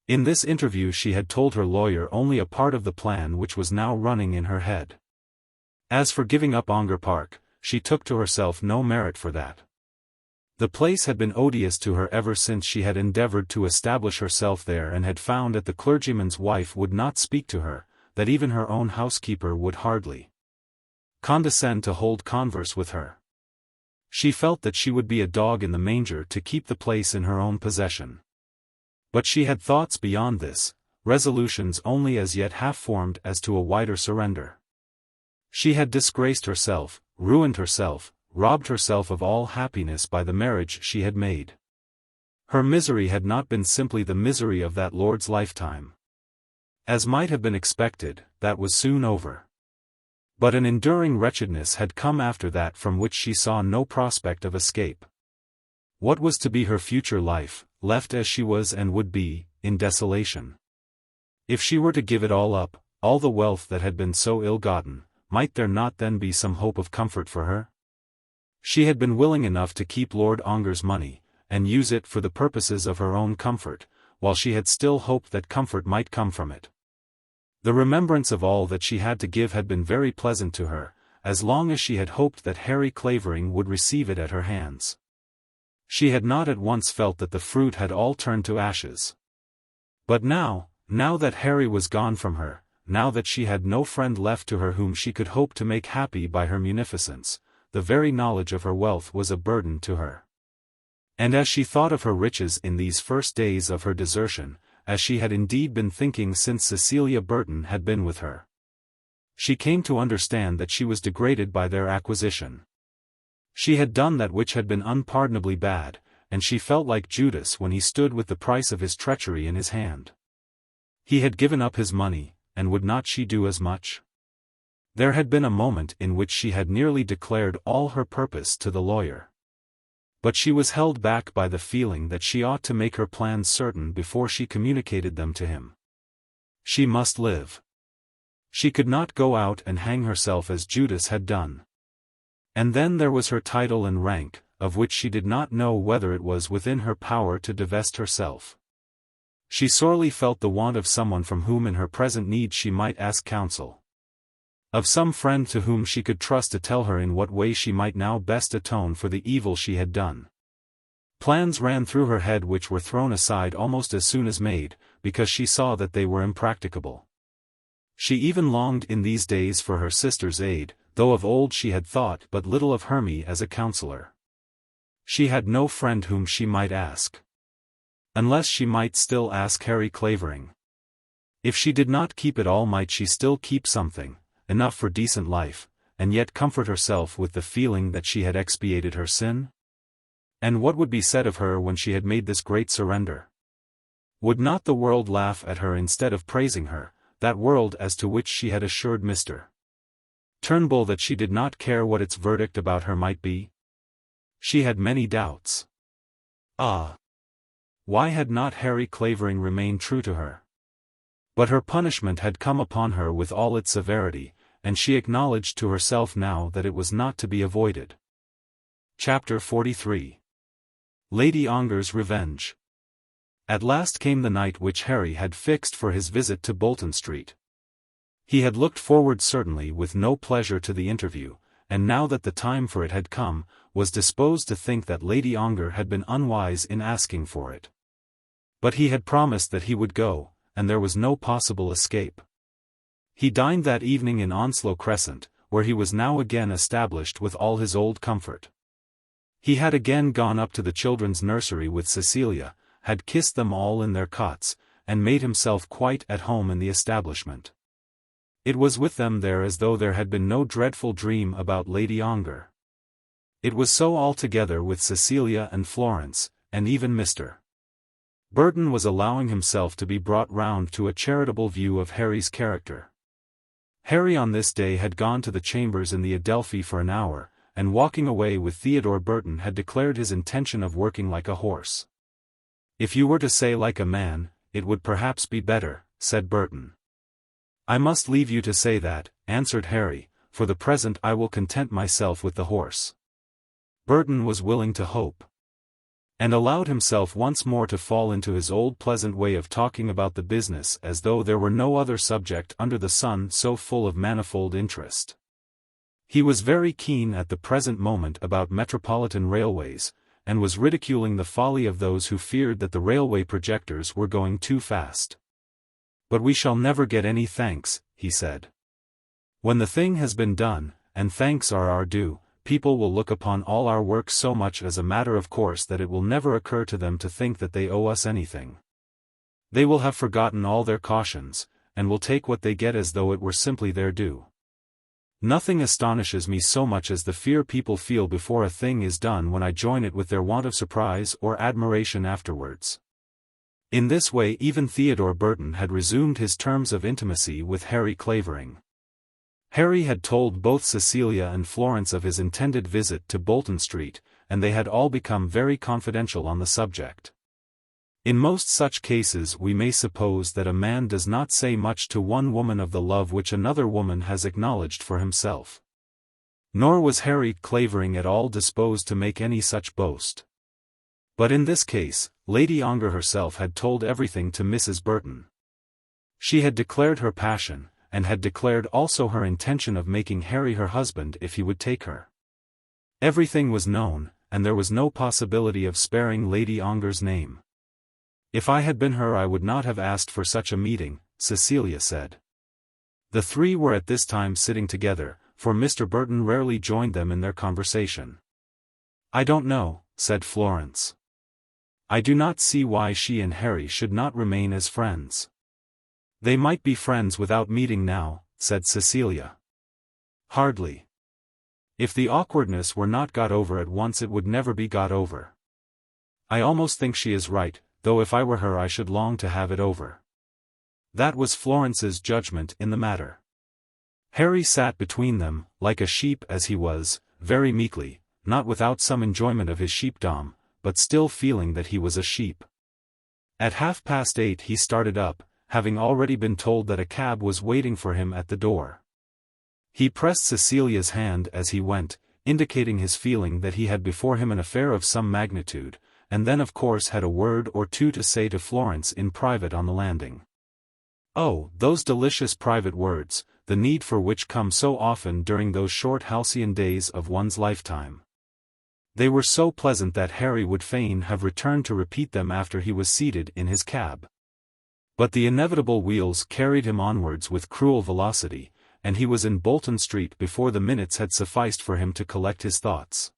In this interview she had told her lawyer only a part of the plan which was now running in her head. As for giving up Ongar Park, she took to herself no merit for that. The place had been odious to her ever since she had endeavoured to establish herself there and had found that the clergyman's wife would not speak to her, that even her own housekeeper would hardly condescend to hold converse with her. She felt that she would be a dog in the manger to keep the place in her own possession. But she had thoughts beyond this, resolutions only as yet half formed as to a wider surrender. She had disgraced herself, ruined herself, robbed herself of all happiness by the marriage she had made. Her misery had not been simply the misery of that lord's lifetime. As might have been expected, that was soon over. But an enduring wretchedness had come after that from which she saw no prospect of escape. What was to be her future life, left as she was and would be, in desolation. If she were to give it all up, all the wealth that had been so ill-gotten, might there not then be some hope of comfort for her? She had been willing enough to keep Lord Ongar's money, and use it for the purposes of her own comfort, while she had still hoped that comfort might come from it. The remembrance of all that she had to give had been very pleasant to her, as long as she had hoped that Harry Clavering would receive it at her hands. She had not at once felt that the fruit had all turned to ashes. But now that Harry was gone from her, now that she had no friend left to her whom she could hope to make happy by her munificence, the very knowledge of her wealth was a burden to her. And as she thought of her riches in these first days of her desertion, as she had indeed been thinking since Cecilia Burton had been with her, she came to understand that she was degraded by their acquisition. She had done that which had been unpardonably bad, and she felt like Judas when he stood with the price of his treachery in his hand. He had given up his money, and would not she do as much? There had been a moment in which she had nearly declared all her purpose to the lawyer. But she was held back by the feeling that she ought to make her plans certain before she communicated them to him. She must live. She could not go out and hang herself as Judas had done. And then there was her title and rank, of which she did not know whether it was within her power to divest herself. She sorely felt the want of someone from whom in her present need she might ask counsel. Of some friend to whom she could trust to tell her in what way she might now best atone for the evil she had done. Plans ran through her head which were thrown aside almost as soon as made, because she saw that they were impracticable. She even longed in these days for her sister's aid, though of old she had thought but little of Hermy as a counselor. She had no friend whom she might ask. Unless she might still ask Harry Clavering. If she did not keep it all, might she still keep something, enough for decent life, and yet comfort herself with the feeling that she had expiated her sin? And what would be said of her when she had made this great surrender? Would not the world laugh at her instead of praising her, that world as to which she had assured Mr. Turnbull that she did not care what its verdict about her might be? She had many doubts. Ah! Why had not Harry Clavering remained true to her? But her punishment had come upon her with all its severity, and she acknowledged to herself now that it was not to be avoided. Chapter 43. Lady Ongar's Revenge. At last came the night which Harry had fixed for his visit to Bolton Street. He had looked forward certainly with no pleasure to the interview, and now that the time for it had come, was disposed to think that Lady Ongar had been unwise in asking for it. But he had promised that he would go, and there was no possible escape. He dined that evening in Onslow Crescent, where he was now again established with all his old comfort. He had again gone up to the children's nursery with Cecilia, had kissed them all in their cots, and made himself quite at home in the establishment. It was with them there as though there had been no dreadful dream about Lady Ongar. It was so altogether with Cecilia and Florence, and even Mr. Burton was allowing himself to be brought round to a charitable view of Harry's character. Harry on this day had gone to the chambers in the Adelphi for an hour, and walking away with Theodore Burton had declared his intention of working like a horse. "If you were to say like a man, it would perhaps be better," said Burton. "I must leave you to say that," answered Harry, "for the present I will content myself with the horse." Burton was willing to hope, and allowed himself once more to fall into his old pleasant way of talking about the business as though there were no other subject under the sun so full of manifold interest. He was very keen at the present moment about metropolitan railways, and was ridiculing the folly of those who feared that the railway projectors were going too fast. "But we shall never get any thanks," he said. "When the thing has been done, and thanks are our due, people will look upon all our work so much as a matter of course that it will never occur to them to think that they owe us anything. They will have forgotten all their cautions, and will take what they get as though it were simply their due. Nothing astonishes me so much as the fear people feel before a thing is done when I join it with their want of surprise or admiration afterwards." In this way even Theodore Burton had resumed his terms of intimacy with Harry Clavering. Harry had told both Cecilia and Florence of his intended visit to Bolton Street, and they had all become very confidential on the subject. In most such cases we may suppose that a man does not say much to one woman of the love which another woman has acknowledged for himself. Nor was Harry Clavering at all disposed to make any such boast. But in this case, Lady Ongar herself had told everything to Mrs. Burton. She had declared her passion, and had declared also her intention of making Harry her husband if he would take her. Everything was known, and there was no possibility of sparing Lady Ongar's name. "If I had been her I would not have asked for such a meeting," Cecilia said. The three were at this time sitting together, for Mr. Burton rarely joined them in their conversation. "I don't know," said Florence. "I do not see why she and Harry should not remain as friends." "They might be friends without meeting now," said Cecilia. "Hardly. If the awkwardness were not got over at once it would never be got over. I almost think she is right, though if I were her I should long to have it over." That was Florence's judgment in the matter. Harry sat between them, like a sheep as he was, very meekly, not without some enjoyment of his sheepdom, but still feeling that he was a sheep. At 8:30 he started up, having already been told that a cab was waiting for him at the door. He pressed Cecilia's hand as he went, indicating his feeling that he had before him an affair of some magnitude, and then of course had a word or two to say to Florence in private on the landing. Oh, those delicious private words, the need for which comes so often during those short halcyon days of one's lifetime. They were so pleasant that Harry would fain have returned to repeat them after he was seated in his cab. But the inevitable wheels carried him onwards with cruel velocity, and he was in Bolton Street before the minutes had sufficed for him to collect his thoughts.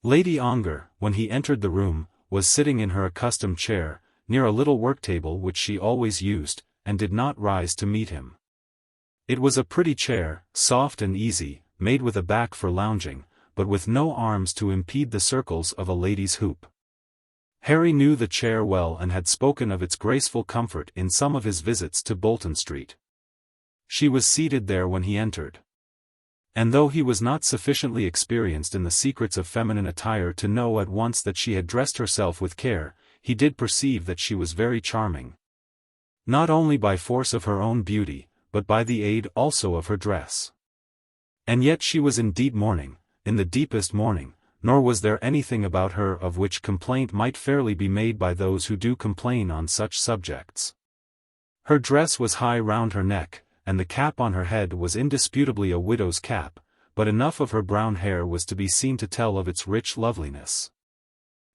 Lady Ongar, when he entered the room, was sitting in her accustomed chair, near a little work-table which she always used, and did not rise to meet him. It was a pretty chair, soft and easy, made with a back for lounging, but with no arms to impede the circles of a lady's hoop. Harry knew the chair well and had spoken of its graceful comfort in some of his visits to Bolton Street. She was seated there when he entered. And though he was not sufficiently experienced in the secrets of feminine attire to know at once that she had dressed herself with care, he did perceive that she was very charming. Not only by force of her own beauty, but by the aid also of her dress. And yet she was in deep mourning, in the deepest mourning, nor was there anything about her of which complaint might fairly be made by those who do complain on such subjects. Her dress was high round her neck, and the cap on her head was indisputably a widow's cap, but enough of her brown hair was to be seen to tell of its rich loveliness.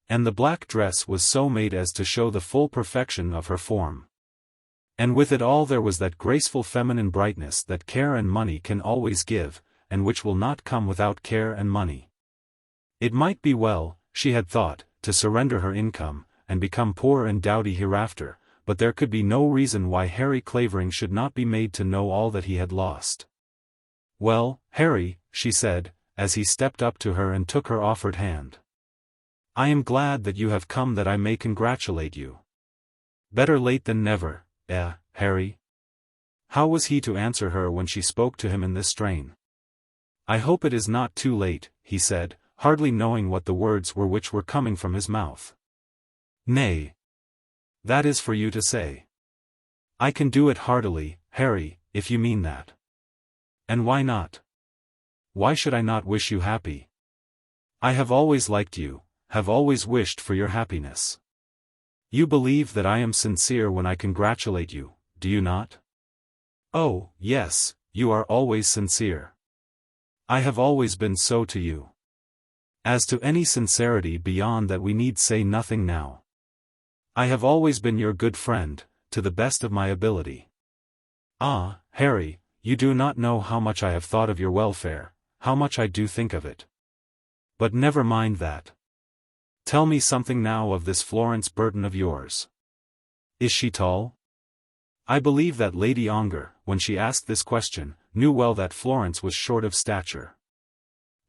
And the black dress was so made as to show the full perfection of her form. And with it all there was that graceful feminine brightness that care and money can always give, and which will not come without care and money. It might be well, she had thought, to surrender her income, and become poor and dowdy hereafter, but there could be no reason why Harry Clavering should not be made to know all that he had lost. "Well, Harry," she said, as he stepped up to her and took her offered hand. "I am glad that you have come that I may congratulate you. Better late than never, Harry?" How was he to answer her when she spoke to him in this strain? "I hope it is not too late," he said, hardly knowing what the words were which were coming from his mouth. "Nay. That is for you to say. I can do it heartily, Harry, if you mean that. And why not? Why should I not wish you happy? I have always liked you, have always wished for your happiness. You believe that I am sincere when I congratulate you, do you not? Oh, yes, you are always sincere. I have always been so to you. As to any sincerity beyond that we need say nothing now. I have always been your good friend, to the best of my ability. Ah, Harry, you do not know how much I have thought of your welfare, how much I do think of it. But never mind that. Tell me something now of this Florence Burton of yours. Is she tall?" I believe that Lady Ongar, when she asked this question, knew well that Florence was short of stature.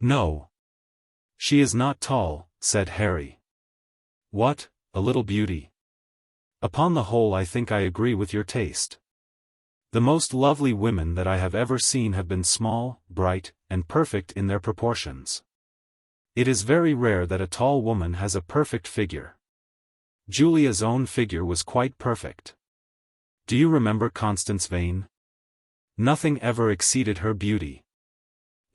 "No. She is not tall," said Harry. "What, a little beauty? Upon the whole I think I agree with your taste. The most lovely women that I have ever seen have been small, bright, and perfect in their proportions. It is very rare that a tall woman has a perfect figure. Julia's own figure was quite perfect. Do you remember Constance Vane? Nothing ever exceeded her beauty.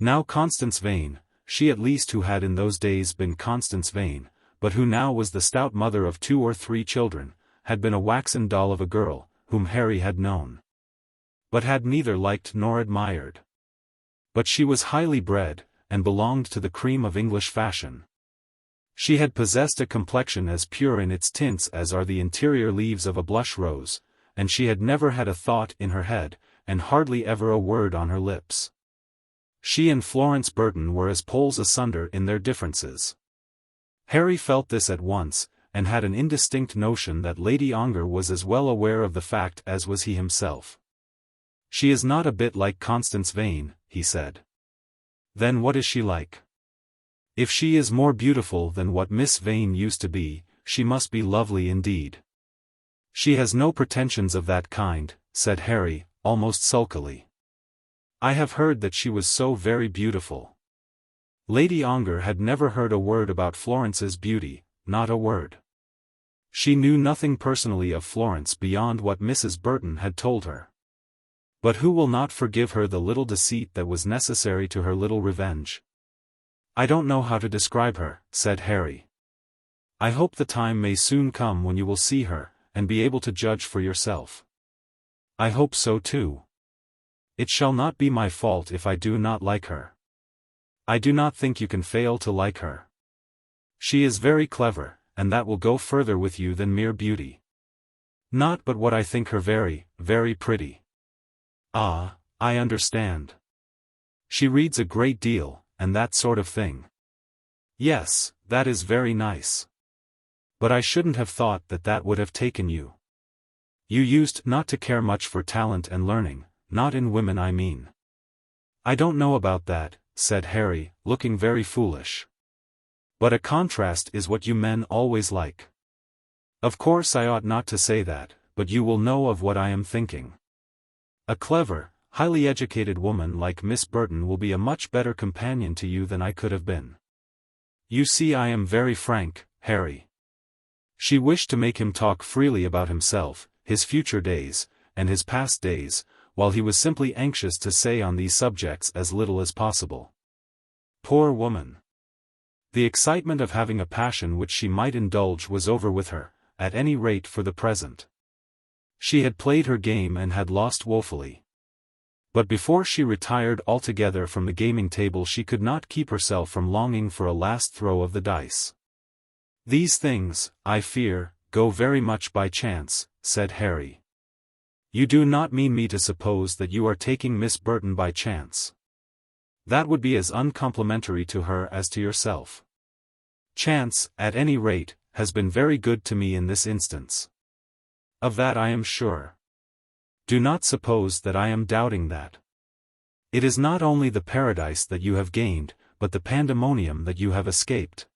Now Constance Vane, she at least who had in those days been Constance Vane, but who now was the stout mother of 2 or 3 children, had been a waxen doll of a girl, whom Harry had known, but had neither liked nor admired. But she was highly bred, and belonged to the cream of English fashion. She had possessed a complexion as pure in its tints as are the interior leaves of a blush rose, and she had never had a thought in her head, and hardly ever a word on her lips. She and Florence Burton were as poles asunder in their differences. Harry felt this at once, and had an indistinct notion that Lady Ongar was as well aware of the fact as was he himself. She is not a bit like Constance Vane, he said. Then what is she like? If she is more beautiful than what Miss Vane used to be, she must be lovely indeed. She has no pretensions of that kind, said Harry, almost sulkily. I have heard that she was so very beautiful. Lady Ongar had never heard a word about Florence's beauty, not a word. She knew nothing personally of Florence beyond what Mrs. Burton had told her. But who will not forgive her the little deceit that was necessary to her little revenge? I don't know how to describe her, said Harry. I hope the time may soon come when you will see her, and be able to judge for yourself. I hope so too. It shall not be my fault if I do not like her. I do not think you can fail to like her. She is very clever, and that will go further with you than mere beauty. Not but what I think her very, very pretty. Ah, I understand. She reads a great deal, and that sort of thing. Yes, that is very nice. But I shouldn't have thought that that would have taken you. You used not to care much for talent and learning, not in women I mean. I don't know about that, said Harry, looking very foolish. But a contrast is what you men always like. Of course I ought not to say that, but you will know of what I am thinking. A clever, highly educated woman like Miss Burton will be a much better companion to you than I could have been. You see I am very frank, Harry. She wished to make him talk freely about himself, his future days, and his past days, while he was simply anxious to say on these subjects as little as possible. Poor woman! The excitement of having a passion which she might indulge was over with her, at any rate for the present. She had played her game and had lost woefully. But before she retired altogether from the gaming table she could not keep herself from longing for a last throw of the dice. These things, I fear, go very much by chance, said Harry. You do not mean me to suppose that you are taking Miss Burton by chance. That would be as uncomplimentary to her as to yourself. Chance, at any rate, has been very good to me in this instance. Of that I am sure. Do not suppose that I am doubting that. It is not only the paradise that you have gained, but the pandemonium that you have escaped.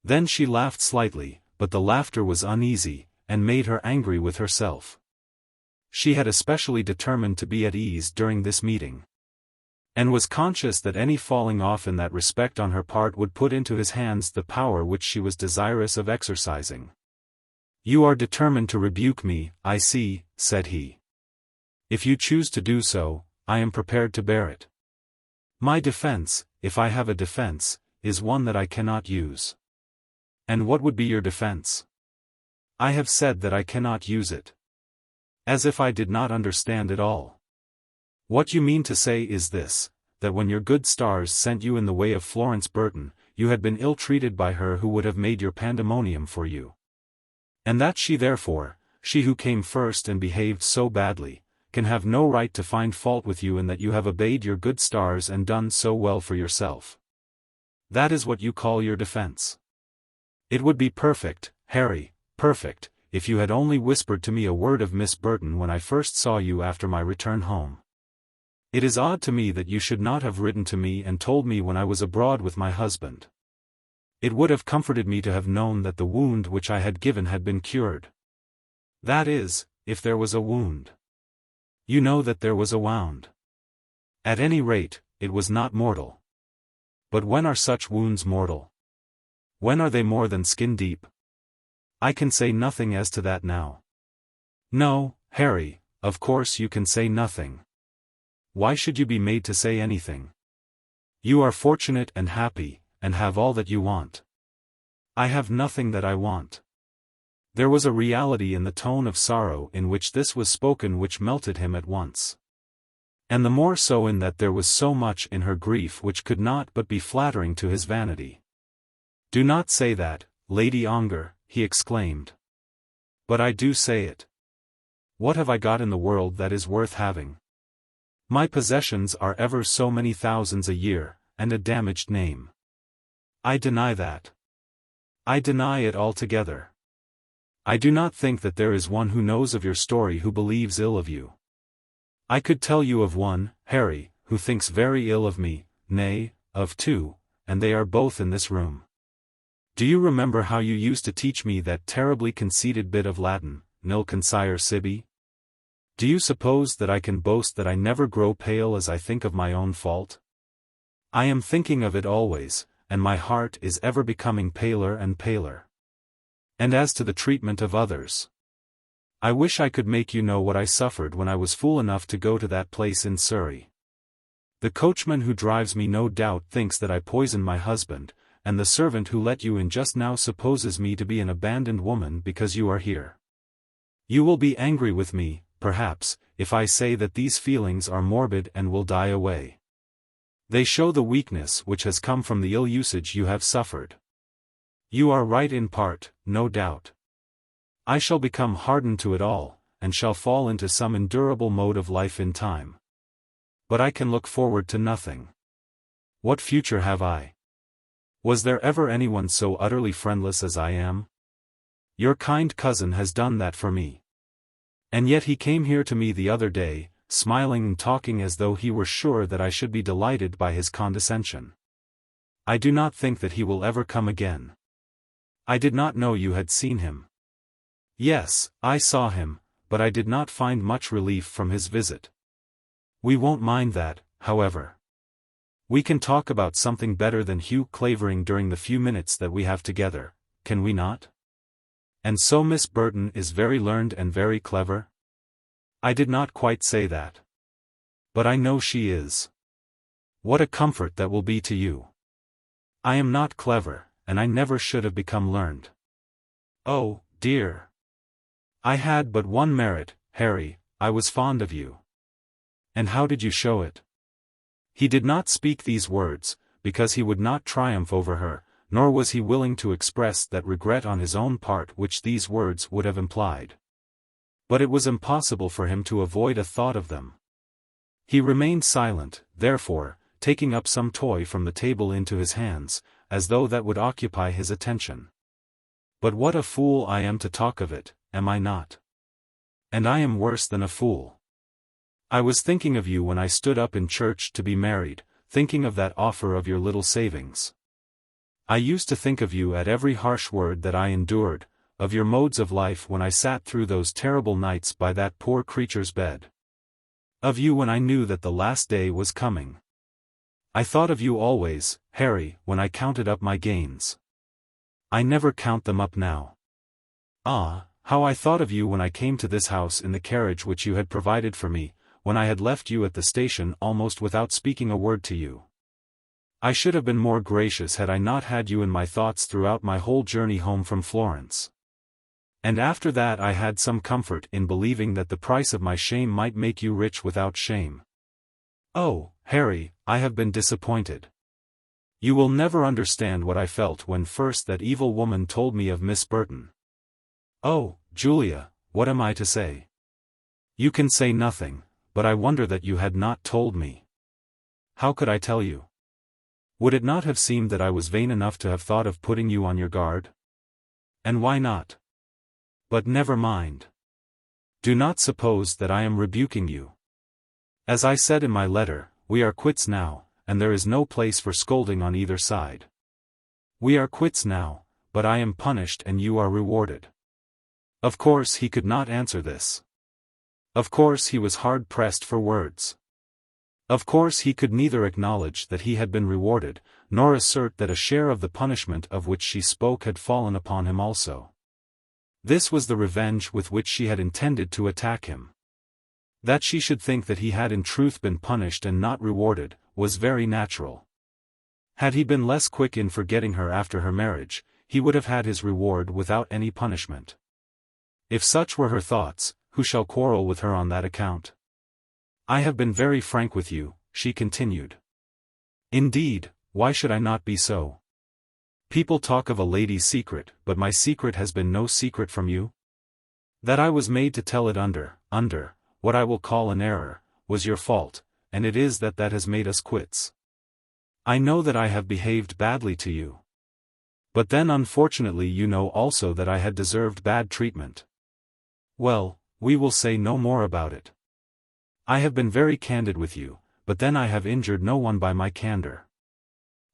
Then she laughed slightly, but the laughter was uneasy, and made her angry with herself. She had especially determined to be at ease during this meeting, and was conscious that any falling off in that respect on her part would put into his hands the power which she was desirous of exercising. You are determined to rebuke me, I see, said he. If you choose to do so, I am prepared to bear it. My defense, if I have a defense, is one that I cannot use. And what would be your defense? I have said that I cannot use it. As if I did not understand it all. What you mean to say is this, that when your good stars sent you in the way of Florence Burton, you had been ill-treated by her who would have made your pandemonium for you. And that she therefore, she who came first and behaved so badly, can have no right to find fault with you in that you have obeyed your good stars and done so well for yourself. That is what you call your defense. It would be perfect, Harry, perfect, if you had only whispered to me a word of Miss Burton when I first saw you after my return home. It is odd to me that you should not have written to me and told me when I was abroad with my husband. It would have comforted me to have known that the wound which I had given had been cured. That is, if there was a wound. You know that there was a wound. At any rate, it was not mortal. But when are such wounds mortal? When are they more than skin deep? I can say nothing as to that now. No, Harry, of course you can say nothing. Why should you be made to say anything? You are fortunate and happy, and have all that you want. I have nothing that I want. There was a reality in the tone of sorrow in which this was spoken which melted him at once. And the more so in that there was so much in her grief which could not but be flattering to his vanity. "Do not say that, Lady Ongar," he exclaimed. "But I do say it. What have I got in the world that is worth having? My possessions are ever so many thousands a year, and a damaged name. I deny that. I deny it altogether. I do not think that there is one who knows of your story who believes ill of you. I could tell you of one, Harry, who thinks very ill of me, nay, of two, and they are both in this room. Do you remember how you used to teach me that terribly conceited bit of Latin, nil consire sibi? Do you suppose that I can boast that I never grow pale as I think of my own fault? I am thinking of it always, and my heart is ever becoming paler and paler. And as to the treatment of others, I wish I could make you know what I suffered when I was fool enough to go to that place in Surrey. The coachman who drives me no doubt thinks that I poisoned my husband, and the servant who let you in just now supposes me to be an abandoned woman because you are here. You will be angry with me, perhaps, if I say that these feelings are morbid and will die away. They show the weakness which has come from the ill usage you have suffered. You are right in part, no doubt. I shall become hardened to it all, and shall fall into some endurable mode of life in time. But I can look forward to nothing. What future have I? Was there ever anyone so utterly friendless as I am? Your kind cousin has done that for me. And yet he came here to me the other day, smiling and talking as though he were sure that I should be delighted by his condescension. I do not think that he will ever come again. I did not know you had seen him. Yes, I saw him, but I did not find much relief from his visit. We won't mind that, however. We can talk about something better than Hugh Clavering during the few minutes that we have together, can we not? And so Miss Burton is very learned and very clever? I did not quite say that. But I know she is. What a comfort that will be to you. I am not clever, and I never should have become learned. Oh, dear. I had but one merit, Harry, I was fond of you. And how did you show it? He did not speak these words, because he would not triumph over her, nor was he willing to express that regret on his own part which these words would have implied. But it was impossible for him to avoid a thought of them. He remained silent, therefore, taking up some toy from the table into his hands, as though that would occupy his attention. But what a fool I am to talk of it, am I not? And I am worse than a fool. I was thinking of you when I stood up in church to be married, thinking of that offer of your little savings. I used to think of you at every harsh word that I endured, of your modes of life when I sat through those terrible nights by that poor creature's bed. Of you when I knew that the last day was coming. I thought of you always, Harry, when I counted up my gains. I never count them up now. Ah, how I thought of you when I came to this house in the carriage which you had provided for me, when I had left you at the station almost without speaking a word to you. I should have been more gracious had I not had you in my thoughts throughout my whole journey home from Florence. And after that I had some comfort in believing that the price of my shame might make you rich without shame. Oh, Harry, I have been disappointed. You will never understand what I felt when first that evil woman told me of Miss Burton. Oh, Julia, what am I to say? You can say nothing, but I wonder that you had not told me. How could I tell you? Would it not have seemed that I was vain enough to have thought of putting you on your guard? And why not? But never mind. Do not suppose that I am rebuking you. As I said in my letter, we are quits now, and there is no place for scolding on either side. We are quits now, but I am punished and you are rewarded. Of course he could not answer this. Of course he was hard pressed for words. Of course he could neither acknowledge that he had been rewarded, nor assert that a share of the punishment of which she spoke had fallen upon him also. This was the revenge with which she had intended to attack him. That she should think that he had in truth been punished and not rewarded, was very natural. Had he been less quick in forgetting her after her marriage, he would have had his reward without any punishment. If such were her thoughts, who shall quarrel with her on that account? I have been very frank with you, she continued. Indeed, why should I not be so? People talk of a lady's secret, but my secret has been no secret from you. That I was made to tell it under, what I will call an error, was your fault, and it is that has made us quits. I know that I have behaved badly to you. But then unfortunately you know also that I had deserved bad treatment. Well, we will say no more about it. I have been very candid with you, but then I have injured no one by my candor.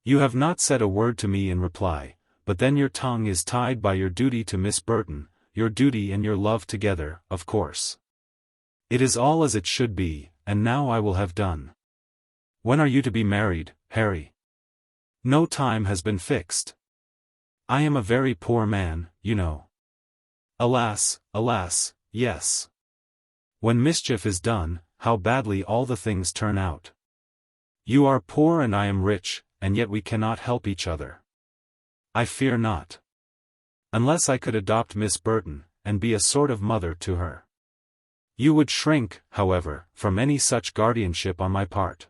You have not said a word to me in reply, but then your tongue is tied by your duty to Miss Burton, your duty and your love together, of course. It is all as it should be, and now I will have done. When are you to be married, Harry? No time has been fixed. I am a very poor man, you know. Alas, alas, yes. When mischief is done, how badly all the things turn out. You are poor and I am rich, and yet we cannot help each other. I fear not. Unless I could adopt Miss Burton, and be a sort of mother to her. You would shrink, however, from any such guardianship on my part.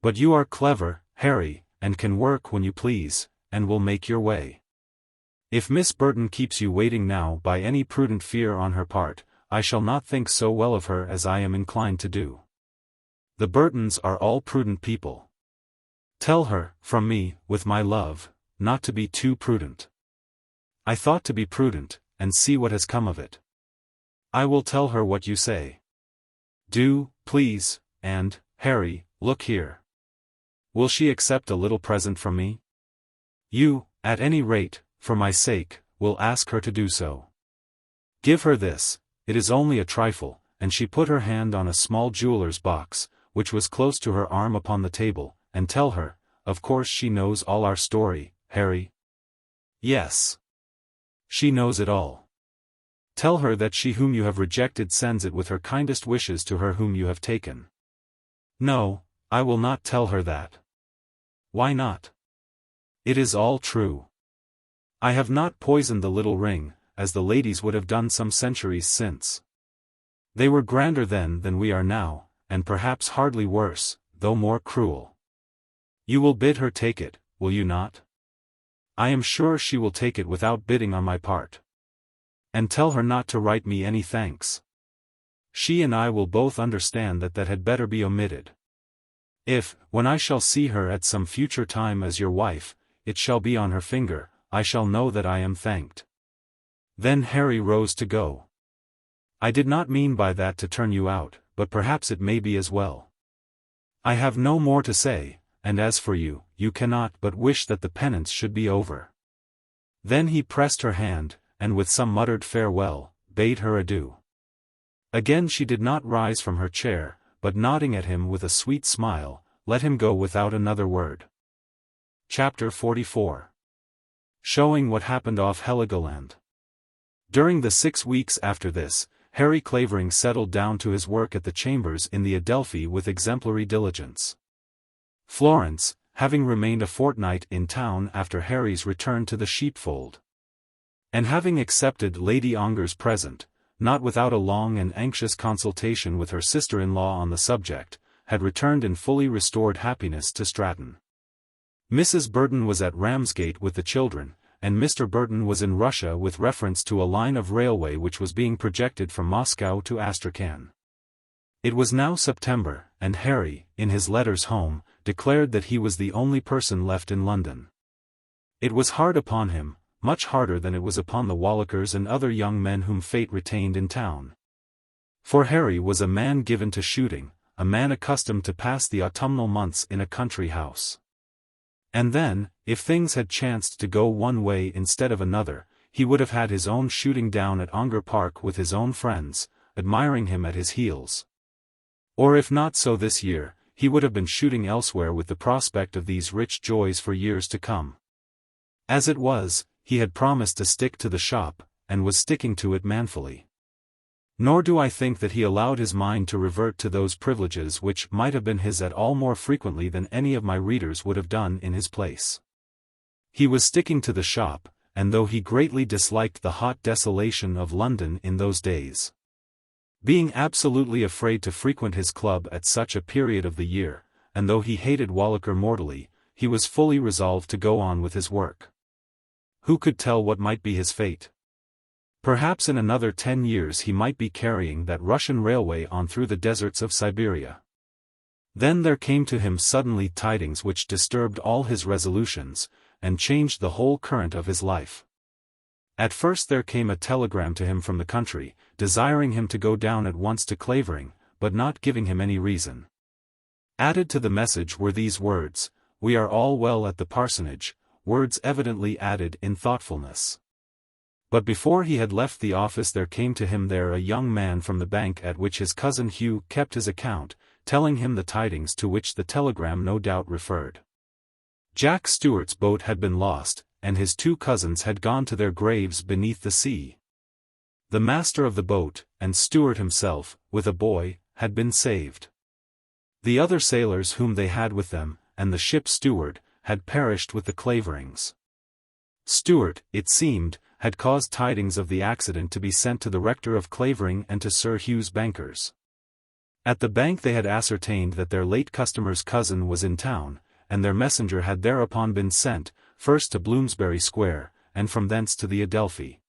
But you are clever, Harry, and can work when you please, and will make your way. If Miss Burton keeps you waiting now by any prudent fear on her part, I shall not think so well of her as I am inclined to do. The Burtons are all prudent people. Tell her, from me, with my love, not to be too prudent. I thought to be prudent, and see what has come of it. I will tell her what you say. Do, please, and, Harry, look here. Will she accept a little present from me? You, at any rate, for my sake, will ask her to do so. Give her this, it is only a trifle, and she put her hand on a small jeweller's box, which was close to her arm upon the table, and tell her, of course she knows all our story, Harry. Yes. She knows it all. Tell her that she whom you have rejected sends it with her kindest wishes to her whom you have taken. No, I will not tell her that. Why not? It is all true. I have not poisoned the little ring, as the ladies would have done some centuries since. They were grander then than we are now, and perhaps hardly worse, though more cruel. You will bid her take it, will you not? I am sure she will take it without bidding on my part. And tell her not to write me any thanks. She and I will both understand that had better be omitted. If, when I shall see her at some future time as your wife, it shall be on her finger, I shall know that I am thanked. Then Harry rose to go. I did not mean by that to turn you out, but perhaps it may be as well. I have no more to say, and as for you, you cannot but wish that the penance should be over. Then he pressed her hand, and with some muttered farewell, bade her adieu. Again she did not rise from her chair, but nodding at him with a sweet smile, let him go without another word. Chapter 44. Showing what happened off Heligoland. During the 6 weeks after this, Harry Clavering settled down to his work at the chambers in the Adelphi with exemplary diligence. Florence, having remained a fortnight in town after Harry's return to the sheepfold, and having accepted Lady Ongar's present, not without a long and anxious consultation with her sister-in-law on the subject, had returned in fully restored happiness to Stratton. Mrs. Burton was at Ramsgate with the children, and Mr. Burton was in Russia with reference to a line of railway which was being projected from Moscow to Astrakhan. It was now September, and Harry, in his letters home, declared that he was the only person left in London. It was hard upon him, much harder than it was upon the Wallikers and other young men whom fate retained in town. For Harry was a man given to shooting, a man accustomed to pass the autumnal months in a country house. And then, if things had chanced to go one way instead of another, he would have had his own shooting down at Ongar Park with his own friends, admiring him at his heels. Or if not so this year, he would have been shooting elsewhere with the prospect of these rich joys for years to come. As it was, he had promised to stick to the shop, and was sticking to it manfully. Nor do I think that he allowed his mind to revert to those privileges which might have been his at all more frequently than any of my readers would have done in his place. He was sticking to the shop, and though he greatly disliked the hot desolation of London in those days, being absolutely afraid to frequent his club at such a period of the year, and though he hated Walliker mortally, he was fully resolved to go on with his work. Who could tell what might be his fate? Perhaps in another 10 years he might be carrying that Russian railway on through the deserts of Siberia. Then there came to him suddenly tidings which disturbed all his resolutions, and changed the whole current of his life. At first there came a telegram to him from the country, desiring him to go down at once to Clavering, but not giving him any reason. Added to the message were these words, "We are all well at the parsonage," words evidently added in thoughtfulness. But before he had left the office there came to him there a young man from the bank at which his cousin Hugh kept his account, telling him the tidings to which the telegram no doubt referred. Jack Stewart's boat had been lost, and his 2 cousins had gone to their graves beneath the sea. The master of the boat, and Stewart himself, with a boy, had been saved. The other sailors whom they had with them, and the ship's steward, had perished with the Claverings. Stewart, it seemed, had caused tidings of the accident to be sent to the rector of Clavering and to Sir Hugh's bankers. At the bank they had ascertained that their late customer's cousin was in town, and their messenger had thereupon been sent, first to Bloomsbury Square, and from thence to the Adelphi.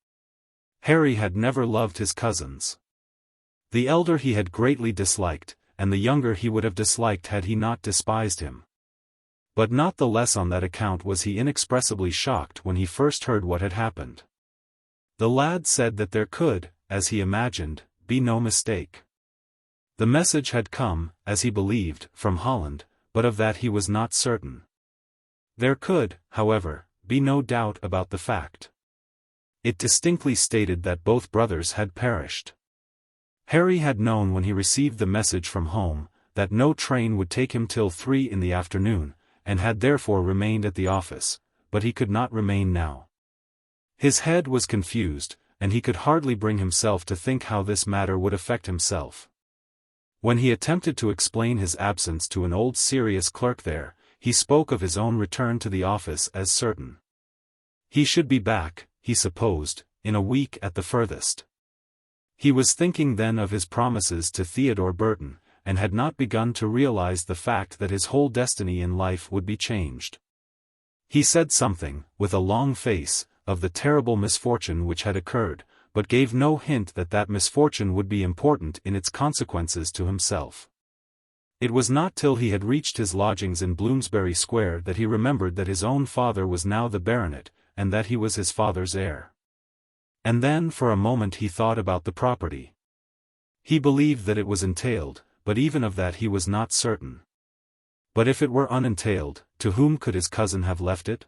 Harry had never loved his cousins. The elder he had greatly disliked, and the younger he would have disliked had he not despised him. But not the less on that account was he inexpressibly shocked when he first heard what had happened. The lad said that there could, as he imagined, be no mistake. The message had come, as he believed, from Holland, but of that he was not certain. There could, however, be no doubt about the fact. It distinctly stated that both brothers had perished. Harry had known when he received the message from home, that no train would take him till 3 in the afternoon, and had therefore remained at the office, but he could not remain now. His head was confused, and he could hardly bring himself to think how this matter would affect himself. When he attempted to explain his absence to an old serious clerk there, he spoke of his own return to the office as certain. He should be back, he supposed, in a week at the furthest. He was thinking then of his promises to Theodore Burton, and had not begun to realize the fact that his whole destiny in life would be changed. He said something, with a long face, of the terrible misfortune which had occurred, but gave no hint that that misfortune would be important in its consequences to himself. It was not till he had reached his lodgings in Bloomsbury Square that he remembered that his own father was now the baronet, and that he was his father's heir. And then for a moment he thought about the property. He believed that it was entailed, but even of that he was not certain. But if it were unentailed, to whom could his cousin have left it?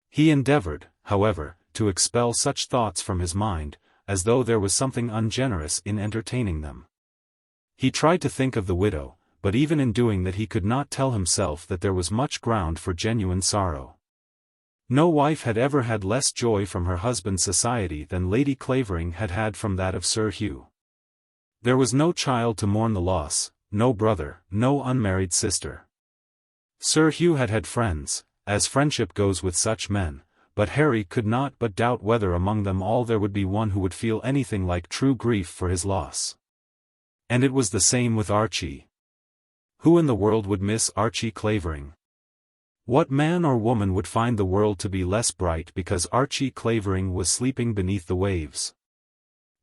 He endeavored, however, to expel such thoughts from his mind, as though there was something ungenerous in entertaining them. He tried to think of the widow, but even in doing that he could not tell himself that there was much ground for genuine sorrow. No wife had ever had less joy from her husband's society than Lady Clavering had had from that of Sir Hugh. There was no child to mourn the loss, no brother, no unmarried sister. Sir Hugh had had friends, as friendship goes with such men, but Harry could not but doubt whether among them all there would be one who would feel anything like true grief for his loss. And it was the same with Archie. Who in the world would miss Archie Clavering? What man or woman would find the world to be less bright because Archie Clavering was sleeping beneath the waves?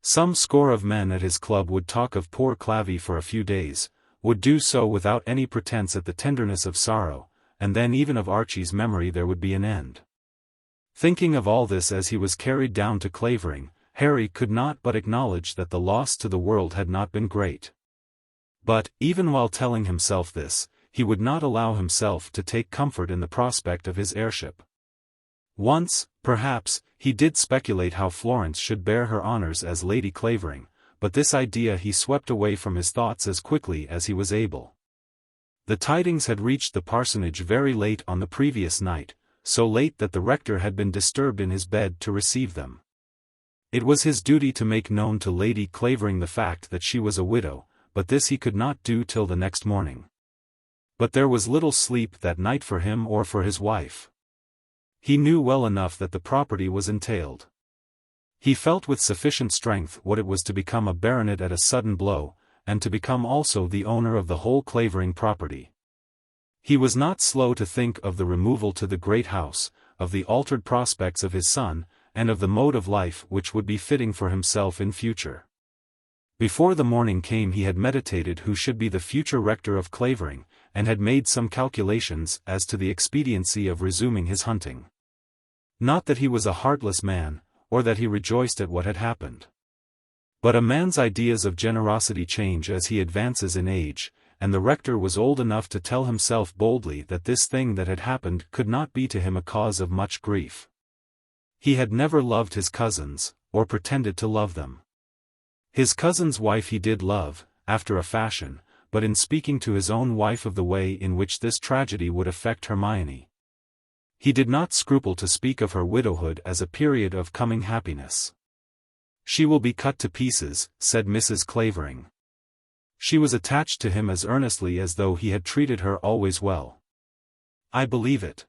Some score of men at his club would talk of poor Clavy for a few days, would do so without any pretense at the tenderness of sorrow, and then even of Archie's memory there would be an end. Thinking of all this as he was carried down to Clavering, Harry could not but acknowledge that the loss to the world had not been great. But, even while telling himself this, he would not allow himself to take comfort in the prospect of his heirship. Once, perhaps, he did speculate how Florence should bear her honours as Lady Clavering, but this idea he swept away from his thoughts as quickly as he was able. The tidings had reached the parsonage very late on the previous night, so late that the rector had been disturbed in his bed to receive them. It was his duty to make known to Lady Clavering the fact that she was a widow, but this he could not do till the next morning. But there was little sleep that night for him or for his wife. He knew well enough that the property was entailed. He felt with sufficient strength what it was to become a baronet at a sudden blow, and to become also the owner of the whole Clavering property. He was not slow to think of the removal to the great house, of the altered prospects of his son, and of the mode of life which would be fitting for himself in future. Before the morning came he had meditated who should be the future rector of Clavering, and had made some calculations as to the expediency of resuming his hunting. Not that he was a heartless man, or that he rejoiced at what had happened. But a man's ideas of generosity change as he advances in age, and the rector was old enough to tell himself boldly that this thing that had happened could not be to him a cause of much grief. He had never loved his cousins, or pretended to love them. His cousin's wife he did love, after a fashion, but in speaking to his own wife of the way in which this tragedy would affect Hermione, he did not scruple to speak of her widowhood as a period of coming happiness. "She will be cut to pieces," said Mrs. Clavering. She was attached to him as earnestly as though he had treated her always well. "I believe it.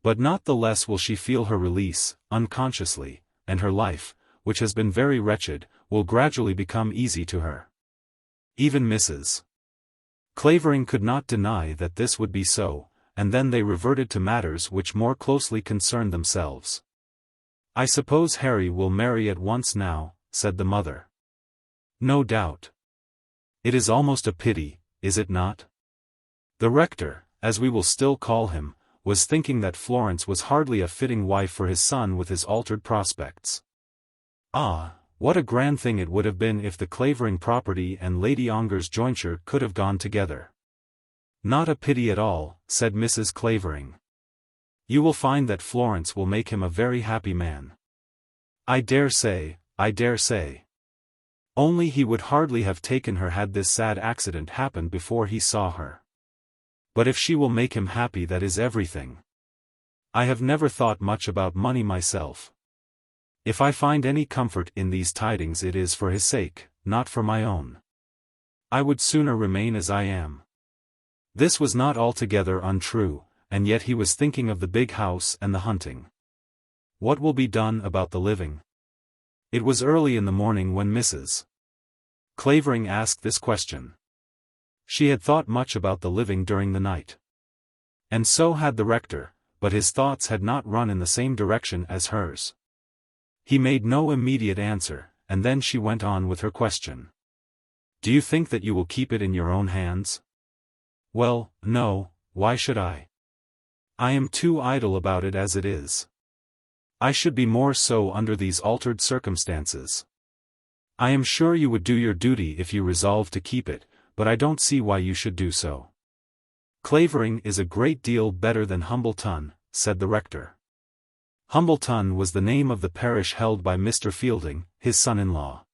But not the less will she feel her release, unconsciously, and her life, which has been very wretched, will gradually become easy to her." Even Mrs. Clavering could not deny that this would be so, and then they reverted to matters which more closely concerned themselves. "I suppose Harry will marry at once now," said the mother. "No doubt. It is almost a pity, is it not?" The rector, as we will still call him, was thinking that Florence was hardly a fitting wife for his son with his altered prospects. Ah, what a grand thing it would have been if the Clavering property and Lady Ongar's jointure could have gone together. "Not a pity at all," said Mrs. Clavering. "You will find that Florence will make him a very happy man." I dare say. Only he would hardly have taken her had this sad accident happened before he saw her. But if she will make him happy, that is everything. I have never thought much about money myself. If I find any comfort in these tidings it is for his sake, not for my own. I would sooner remain as I am. This was not altogether untrue, and yet he was thinking of the big house and the hunting. What will be done about the living? It was early in the morning when Mrs. Clavering asked this question. She had thought much about the living during the night. And so had the rector, but his thoughts had not run in the same direction as hers. He made no immediate answer, and then she went on with her question. "Do you think that you will keep it in your own hands?" "Well, no, why should I? I am too idle about it as it is. I should be more so under these altered circumstances. I am sure you would do your duty if you resolved to keep it, but I don't see why you should do so." "Clavering is a great deal better than Humbleton," said the rector. Humbleton was the name of the parish held by Mr. Fielding, his son-in-law.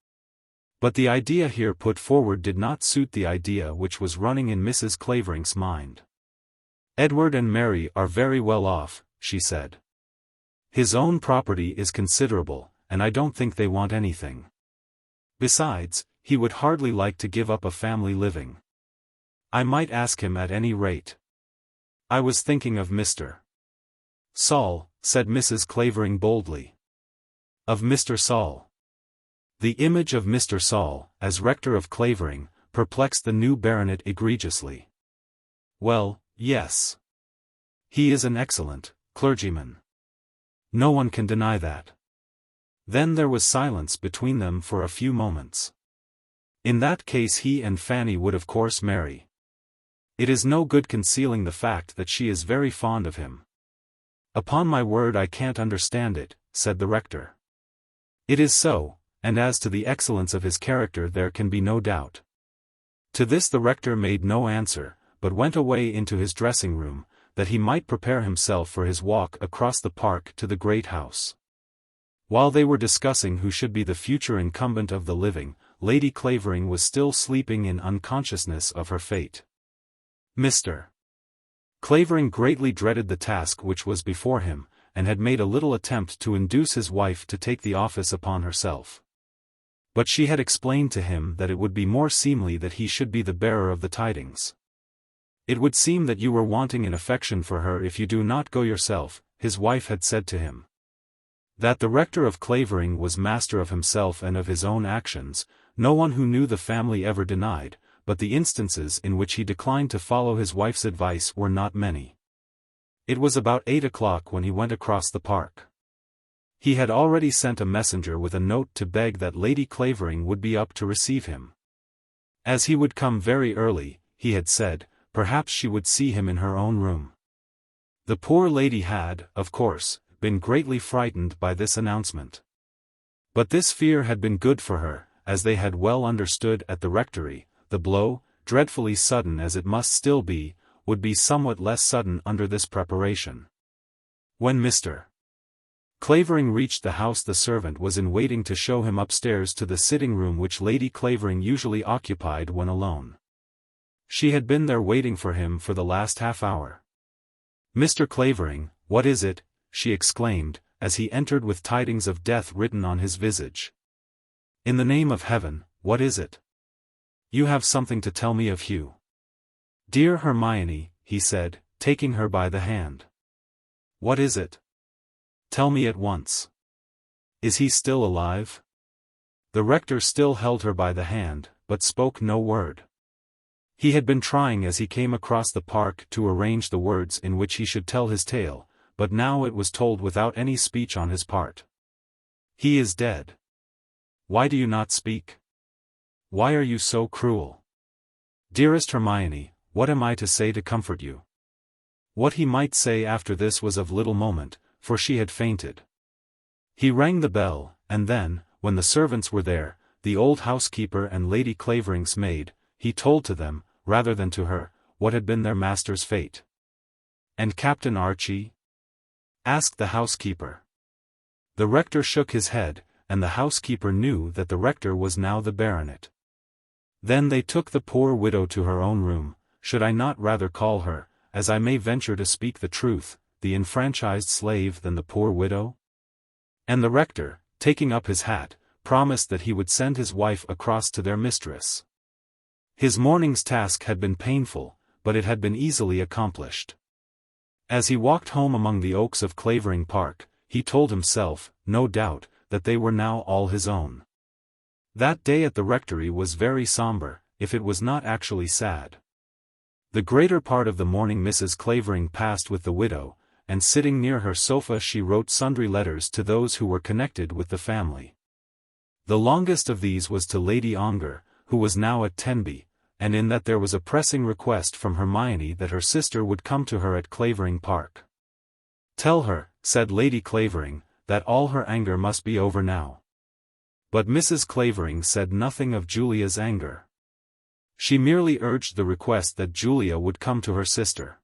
But the idea here put forward did not suit the idea which was running in Mrs. Clavering's mind. "Edward and Mary are very well off," she said. "His own property is considerable, and I don't think they want anything. Besides, he would hardly like to give up a family living. I might ask him at any rate." "I was thinking of Mr. Saul," said Mrs. Clavering boldly. "Of Mr. Saul." The image of Mr. Saul, as rector of Clavering, perplexed the new baronet egregiously. "Well, yes. He is an excellent clergyman. No one can deny that." Then there was silence between them for a few moments. "In that case he and Fanny would of course marry. It is no good concealing the fact that she is very fond of him." "Upon my word I can't understand it," said the rector. "It is so, and as to the excellence of his character there can be no doubt." To this the rector made no answer, but went away into his dressing-room, that he might prepare himself for his walk across the park to the great house. While they were discussing who should be the future incumbent of the living, Lady Clavering was still sleeping in unconsciousness of her fate. Mr. Clavering greatly dreaded the task which was before him, and had made a little attempt to induce his wife to take the office upon herself. But she had explained to him that it would be more seemly that he should be the bearer of the tidings. "It would seem that you were wanting in affection for her if you do not go yourself," his wife had said to him. That the rector of Clavering was master of himself and of his own actions, no one who knew the family ever denied, but the instances in which he declined to follow his wife's advice were not many. It was about 8 o'clock when he went across the park. He had already sent a messenger with a note to beg that Lady Clavering would be up to receive him. As he would come very early, he had said, perhaps she would see him in her own room. The poor lady had, of course, been greatly frightened by this announcement. But this fear had been good for her, as they had well understood at the rectory. The blow, dreadfully sudden as it must still be, would be somewhat less sudden under this preparation. When Mr. Clavering reached the house, the servant was in waiting to show him upstairs to the sitting room which Lady Clavering usually occupied when alone. She had been there waiting for him for the last half-hour. "Mr. Clavering, what is it?" she exclaimed, as he entered with tidings of death written on his visage. "In the name of heaven, what is it? You have something to tell me of Hugh." "Dear Hermione," he said, taking her by the hand. "What is it? Tell me at once. Is he still alive?" The rector still held her by the hand, but spoke no word. He had been trying as he came across the park to arrange the words in which he should tell his tale, but now it was told without any speech on his part. "He is dead. Why do you not speak? Why are you so cruel? Dearest Hermione, what am I to say to comfort you?" What he might say after this was of little moment, for she had fainted. He rang the bell, and then, when the servants were there, the old housekeeper and Lady Clavering's maid, he told to them, rather than to her, what had been their master's fate. "And Captain Archie?" asked the housekeeper. The rector shook his head, and the housekeeper knew that the rector was now the baronet. Then they took the poor widow to her own room. Should I not rather call her, as I may venture to speak the truth, the enfranchised slave than the poor widow? And the rector, taking up his hat, promised that he would send his wife across to their mistress. His morning's task had been painful, but it had been easily accomplished. As he walked home among the oaks of Clavering Park, he told himself, no doubt, that they were now all his own. That day at the rectory was very sombre, if it was not actually sad. The greater part of the morning Mrs. Clavering passed with the widow, and sitting near her sofa she wrote sundry letters to those who were connected with the family. The longest of these was to Lady Ongar, who was now at Tenby, and in that there was a pressing request from Hermione that her sister would come to her at Clavering Park. "Tell her," said Lady Clavering, "that all her anger must be over now." But Mrs. Clavering said nothing of Julia's anger. She merely urged the request that Julia would come to her sister.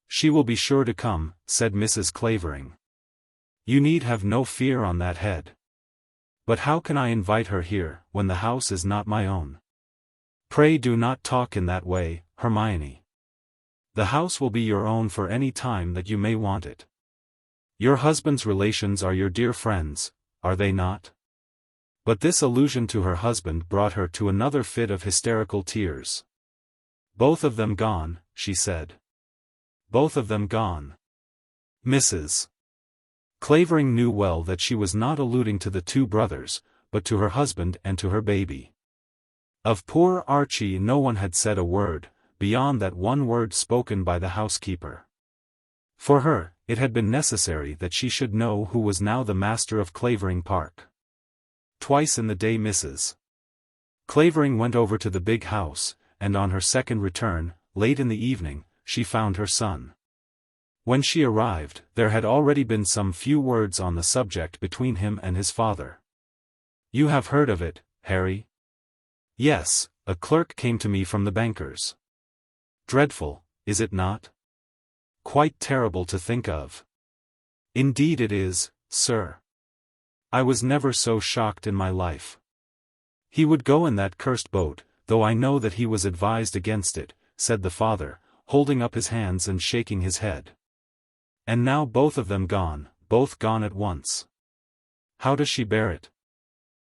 "She will be sure to come," said Mrs. Clavering. "You need have no fear on that head. But how can I invite her here, when the house is not my own? Pray do not talk in that way, Hermione. The house will be your own for any time that you may want it. Your husband's relations are your dear friends, are they not?" But this allusion to her husband brought her to another fit of hysterical tears. "Both of them gone," she said. "Both of them gone." Mrs. Clavering knew well that she was not alluding to the two brothers, but to her husband and to her baby. Of poor Archie no one had said a word, beyond that one word spoken by the housekeeper. For her, it had been necessary that she should know who was now the master of Clavering Park. Twice in the day Mrs. Clavering went over to the big house, and on her second return, late in the evening, she found her son. When she arrived, there had already been some few words on the subject between him and his father. "You have heard of it, Harry?" "Yes, a clerk came to me from the bankers." "Dreadful, is it not? Quite terrible to think of." "Indeed it is, sir. I was never so shocked in my life. He would go in that cursed boat, though I know that he was advised against it," said the father, holding up his hands and shaking his head. And now both of them gone, both gone at once. How does she bear it?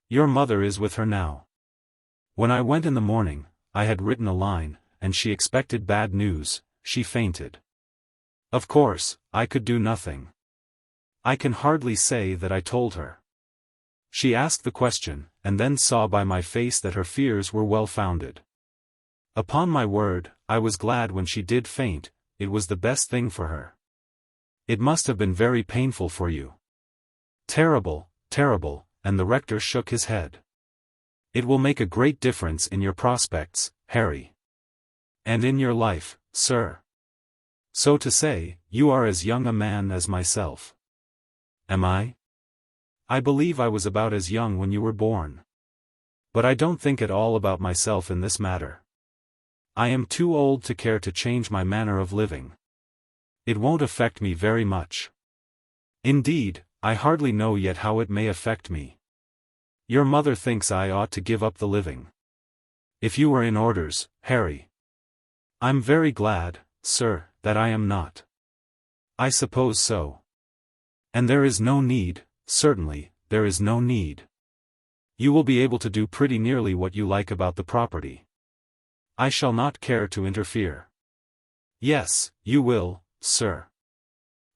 Your mother is with her now. When I went in the morning, I had written a line, and she expected bad news. She fainted. Of course, I could do nothing. I can hardly say that I told her. She asked the question, and then saw by my face that her fears were well founded. Upon my word, I was glad when she did faint. It was the best thing for her. It must have been very painful for you. Terrible, terrible, and the rector shook his head. It will make a great difference in your prospects, Harry. And in your life, sir. So to say, you are as young a man as myself. Am I? I believe I was about as young when you were born. But I don't think at all about myself in this matter. I am too old to care to change my manner of living. It won't affect me very much. Indeed, I hardly know yet how it may affect me. Your mother thinks I ought to give up the living. If you were in orders, Harry. I'm very glad, sir, that I am not. I suppose so. And there is no need, certainly, there is no need. You will be able to do pretty nearly what you like about the property. I shall not care to interfere. Yes, you will, sir.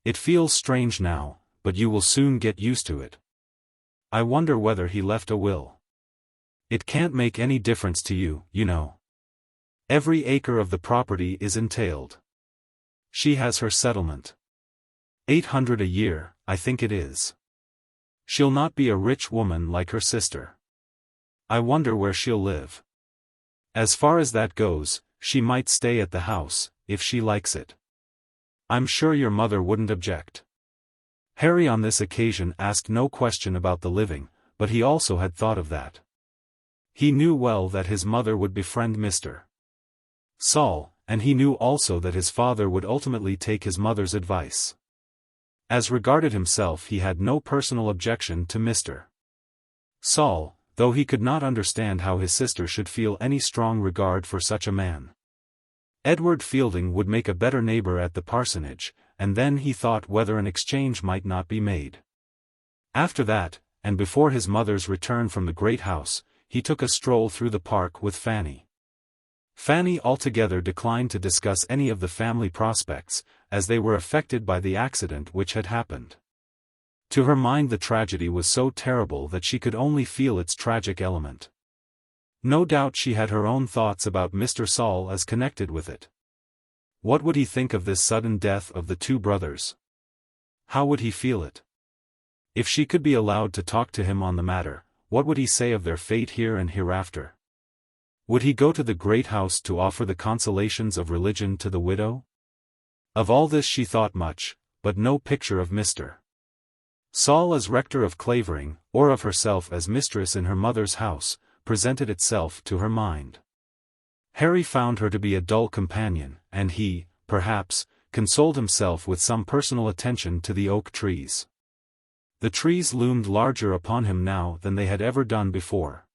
It feels strange now, but you will soon get used to it. I wonder whether he left a will. It can't make any difference to you, you know. Every acre of the property is entailed. She has her settlement. 800 a year, I think it is. She'll not be a rich woman like her sister. I wonder where she'll live. As far as that goes, she might stay at the house, if she likes it. I'm sure your mother wouldn't object. Harry on this occasion asked no question about the living, but he also had thought of that. He knew well that his mother would befriend Mr. Saul, and he knew also that his father would ultimately take his mother's advice. As regarded himself, he had no personal objection to Mr. Saul, though he could not understand how his sister should feel any strong regard for such a man. Edward Fielding would make a better neighbor at the parsonage, and then he thought whether an exchange might not be made. After that, and before his mother's return from the great house, he took a stroll through the park with Fanny. Fanny altogether declined to discuss any of the family prospects, as they were affected by the accident which had happened. To her mind the tragedy was so terrible that she could only feel its tragic element. No doubt she had her own thoughts about Mr. Saul as connected with it. What would he think of this sudden death of the two brothers? How would he feel it? If she could be allowed to talk to him on the matter, what would he say of their fate here and hereafter? Would he go to the great house to offer the consolations of religion to the widow? Of all this she thought much, but no picture of Mr. Saul as rector of Clavering, or of herself as mistress in her mother's house, presented itself to her mind. Harry found her to be a dull companion, and he, perhaps, consoled himself with some personal attention to the oak trees. The trees loomed larger upon him now than they had ever done before.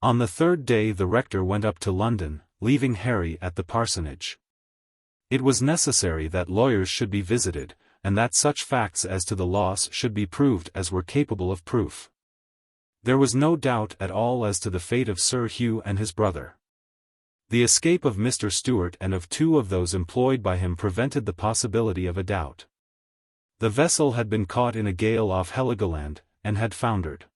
On the third day the rector went up to London, leaving Harry at the parsonage. It was necessary that lawyers should be visited, and that such facts as to the loss should be proved as were capable of proof. There was no doubt at all as to the fate of Sir Hugh and his brother. The escape of Mr. Stewart and of two of those employed by him prevented the possibility of a doubt. The vessel had been caught in a gale off Heligoland, and had foundered.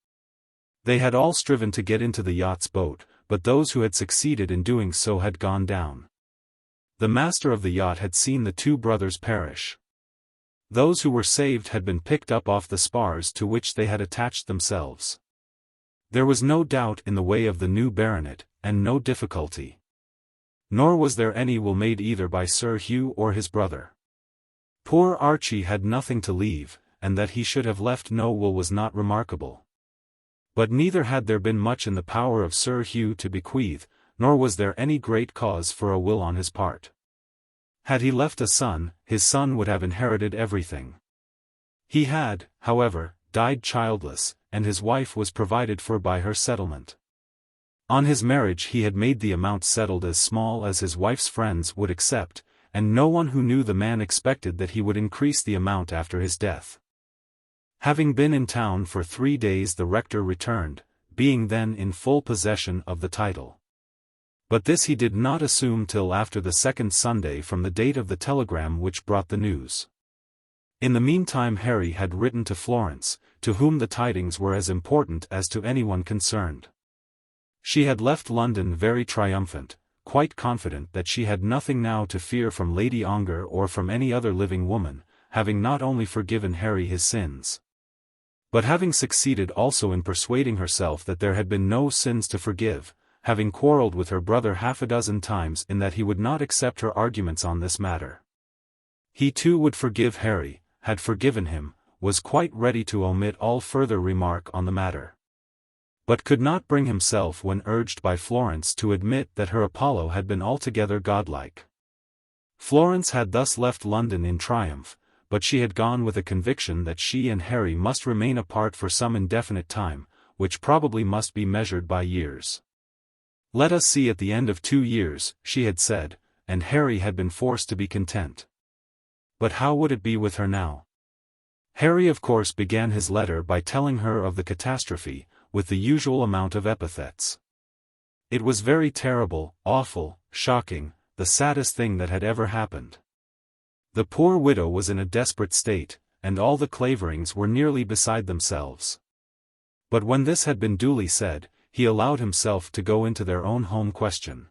They had all striven to get into the yacht's boat, but those who had succeeded in doing so had gone down. The master of the yacht had seen the two brothers perish. Those who were saved had been picked up off the spars to which they had attached themselves. There was no doubt in the way of the new baronet, and no difficulty. Nor was there any will made either by Sir Hugh or his brother. Poor Archie had nothing to leave, and that he should have left no will was not remarkable. But neither had there been much in the power of Sir Hugh to bequeath, nor was there any great cause for a will on his part. Had he left a son, his son would have inherited everything. He had, however, died childless, and his wife was provided for by her settlement. On his marriage he had made the amount settled as small as his wife's friends would accept, and no one who knew the man expected that he would increase the amount after his death. Having been in town for 3 days, the rector returned, being then in full possession of the title. But this he did not assume till after the second Sunday from the date of the telegram which brought the news. In the meantime Harry had written to Florence, to whom the tidings were as important as to anyone concerned. She had left London very triumphant, quite confident that she had nothing now to fear from Lady Ongar or from any other living woman, having not only forgiven Harry his sins, but having succeeded also in persuading herself that there had been no sins to forgive, having quarrelled with her brother 6 times in that he would not accept her arguments on this matter. He too would forgive Harry, had forgiven him, was quite ready to omit all further remark on the matter, but could not bring himself when urged by Florence to admit that her Apollo had been altogether godlike. Florence had thus left London in triumph, but she had gone with a conviction that she and Harry must remain apart for some indefinite time, which probably must be measured by years. "Let us see at the end of 2 years," she had said, and Harry had been forced to be content. But how would it be with her now? Harry of course began his letter by telling her of the catastrophe, with the usual amount of epithets. It was very terrible, awful, shocking, the saddest thing that had ever happened. The poor widow was in a desperate state, and all the Claverings were nearly beside themselves. But when this had been duly said, he allowed himself to go into their own home question.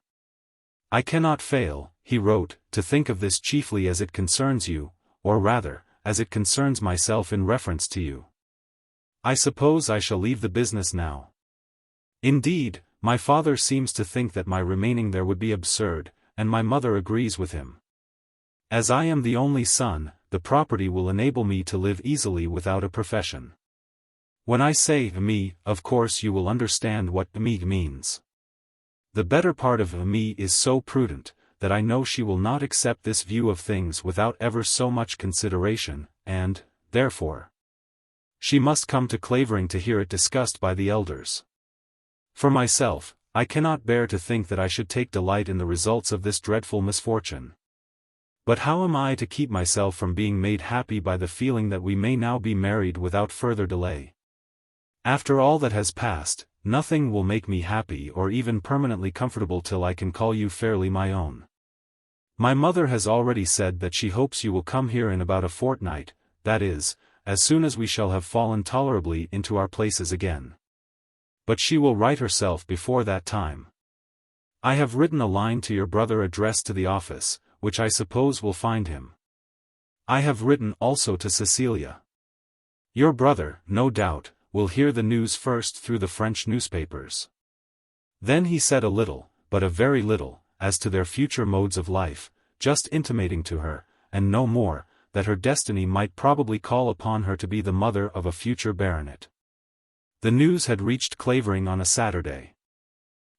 "I cannot fail," he wrote, "to think of this chiefly as it concerns you, or rather, as it concerns myself in reference to you. I suppose I shall leave the business now. Indeed, my father seems to think that my remaining there would be absurd, and my mother agrees with him. As I am the only son, the property will enable me to live easily without a profession. When I say me, of course you will understand what me means. The better part of me is so prudent, that I know she will not accept this view of things without ever so much consideration, and, therefore, she must come to Clavering to hear it discussed by the elders. For myself, I cannot bear to think that I should take delight in the results of this dreadful misfortune. But how am I to keep myself from being made happy by the feeling that we may now be married without further delay? After all that has passed, nothing will make me happy or even permanently comfortable till I can call you fairly my own. My mother has already said that she hopes you will come here in about a fortnight, that is, as soon as we shall have fallen tolerably into our places again. But she will write herself before that time. I have written a line to your brother addressed to the office, which I suppose will find him. I have written also to Cecilia. Your brother, no doubt, will hear the news first through the French newspapers." Then he said a little, but a very little, as to their future modes of life, just intimating to her, and no more, that her destiny might probably call upon her to be the mother of a future baronet. The news had reached Clavering on a Saturday.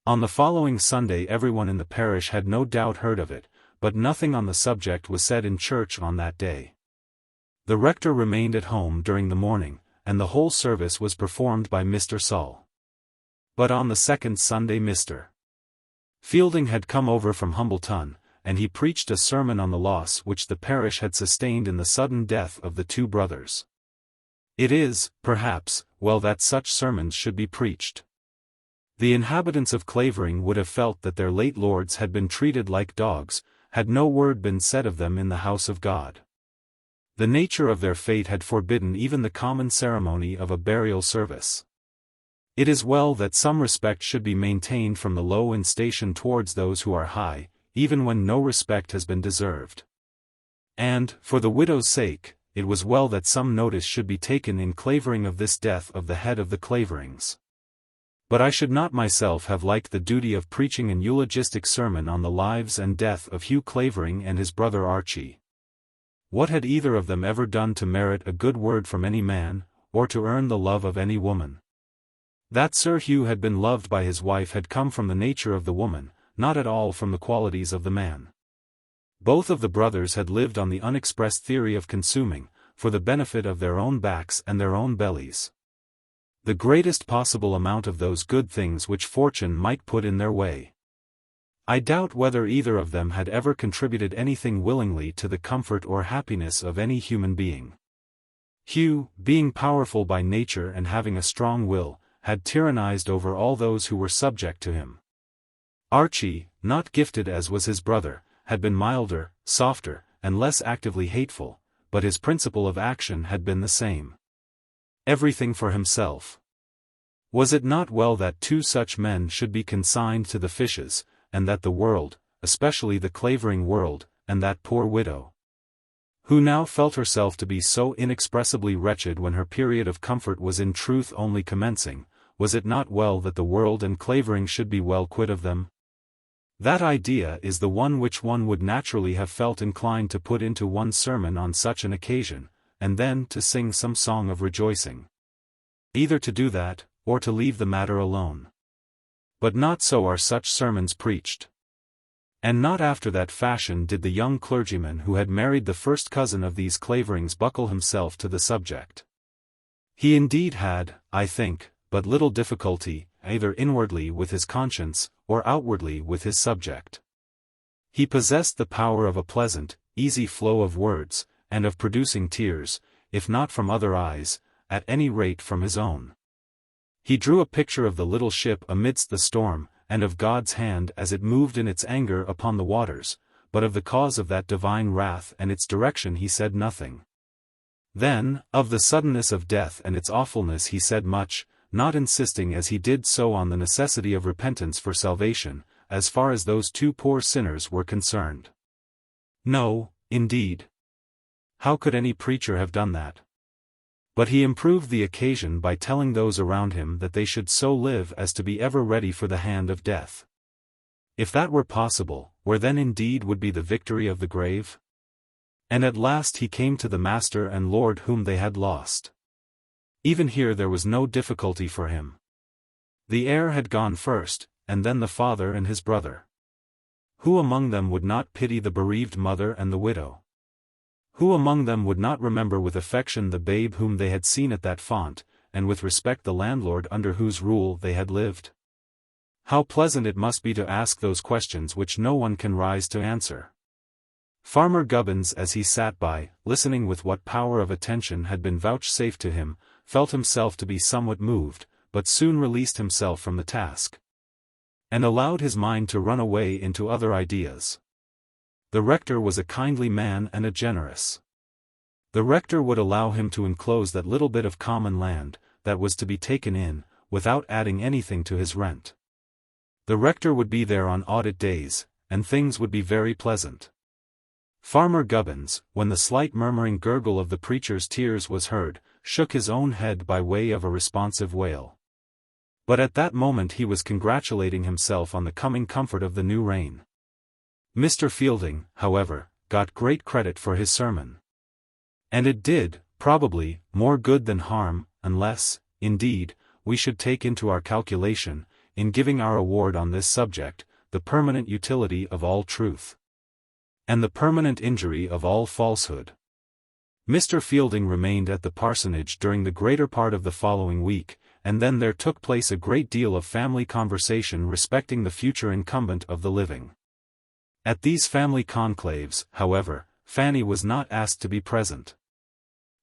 On the following Sunday everyone in the parish had no doubt heard of it, but nothing on the subject was said in church on that day. The rector remained at home during the morning, and the whole service was performed by Mr. Saul. But on the second Sunday Mr. Fielding had come over from Humbleton, and he preached a sermon on the loss which the parish had sustained in the sudden death of the 2 brothers. It is, perhaps, well that such sermons should be preached. The inhabitants of Clavering would have felt that their late lords had been treated like dogs, had no word been said of them in the house of God. The nature of their fate had forbidden even the common ceremony of a burial service. It is well that some respect should be maintained from the low in station towards those who are high, even when no respect has been deserved. And, for the widow's sake, it was well that some notice should be taken in Clavering of this death of the head of the Claverings. But I should not myself have liked the duty of preaching an eulogistic sermon on the lives and death of Hugh Clavering and his brother Archie. What had either of them ever done to merit a good word from any man, or to earn the love of any woman? That Sir Hugh had been loved by his wife had come from the nature of the woman, not at all from the qualities of the man. Both of the brothers had lived on the unexpressed theory of consuming, for the benefit of their own backs and their own bellies, the greatest possible amount of those good things which fortune might put in their way. I doubt whether either of them had ever contributed anything willingly to the comfort or happiness of any human being. Hugh, being powerful by nature and having a strong will, had tyrannized over all those who were subject to him. Archie, not gifted as was his brother, had been milder, softer, and less actively hateful, but his principle of action had been the same. Everything for himself. Was it not well that two such men should be consigned to the fishes, and that the world, especially the Clavering world, and that poor widow, who now felt herself to be so inexpressibly wretched when her period of comfort was in truth only commencing, was it not well that the world and Clavering should be well quit of them? That idea is the one which one would naturally have felt inclined to put into one's sermon on such an occasion, and then to sing some song of rejoicing. Either to do that, or to leave the matter alone. But not so are such sermons preached. And not after that fashion did the young clergyman who had married the first cousin of these Claverings buckle himself to the subject. He indeed had, I think, but little difficulty, either inwardly with his conscience, or outwardly with his subject. He possessed the power of a pleasant, easy flow of words, and of producing tears, if not from other eyes, at any rate from his own. He drew a picture of the little ship amidst the storm, and of God's hand as it moved in its anger upon the waters, but of the cause of that divine wrath and its direction he said nothing. Then, of the suddenness of death and its awfulness he said much, not insisting as he did so on the necessity of repentance for salvation, as far as those two poor sinners were concerned. No, indeed. How could any preacher have done that? But he improved the occasion by telling those around him that they should so live as to be ever ready for the hand of death. If that were possible, where then indeed would be the victory of the grave? And at last he came to the Master and Lord whom they had lost. Even here there was no difficulty for him. The heir had gone first, and then the father and his brother. Who among them would not pity the bereaved mother and the widow? Who among them would not remember with affection the babe whom they had seen at that font, and with respect the landlord under whose rule they had lived? How pleasant it must be to ask those questions which no one can rise to answer. Farmer Gubbins, as he sat by, listening with what power of attention had been vouchsafed to him, felt himself to be somewhat moved, but soon released himself from the task, and allowed his mind to run away into other ideas. The rector was a kindly man and a generous. The rector would allow him to enclose that little bit of common land, that was to be taken in, without adding anything to his rent. The rector would be there on audit days, and things would be very pleasant. Farmer Gubbins, when the slight murmuring gurgle of the preacher's tears was heard, shook his own head by way of a responsive wail. But at that moment he was congratulating himself on the coming comfort of the new reign. Mr. Fielding, however, got great credit for his sermon. And it did, probably, more good than harm, unless, indeed, we should take into our calculation, in giving our award on this subject, the permanent utility of all truth, and the permanent injury of all falsehood. Mr. Fielding remained at the parsonage during the greater part of the following week, and then there took place a great deal of family conversation respecting the future incumbent of the living. At these family conclaves, however, Fanny was not asked to be present.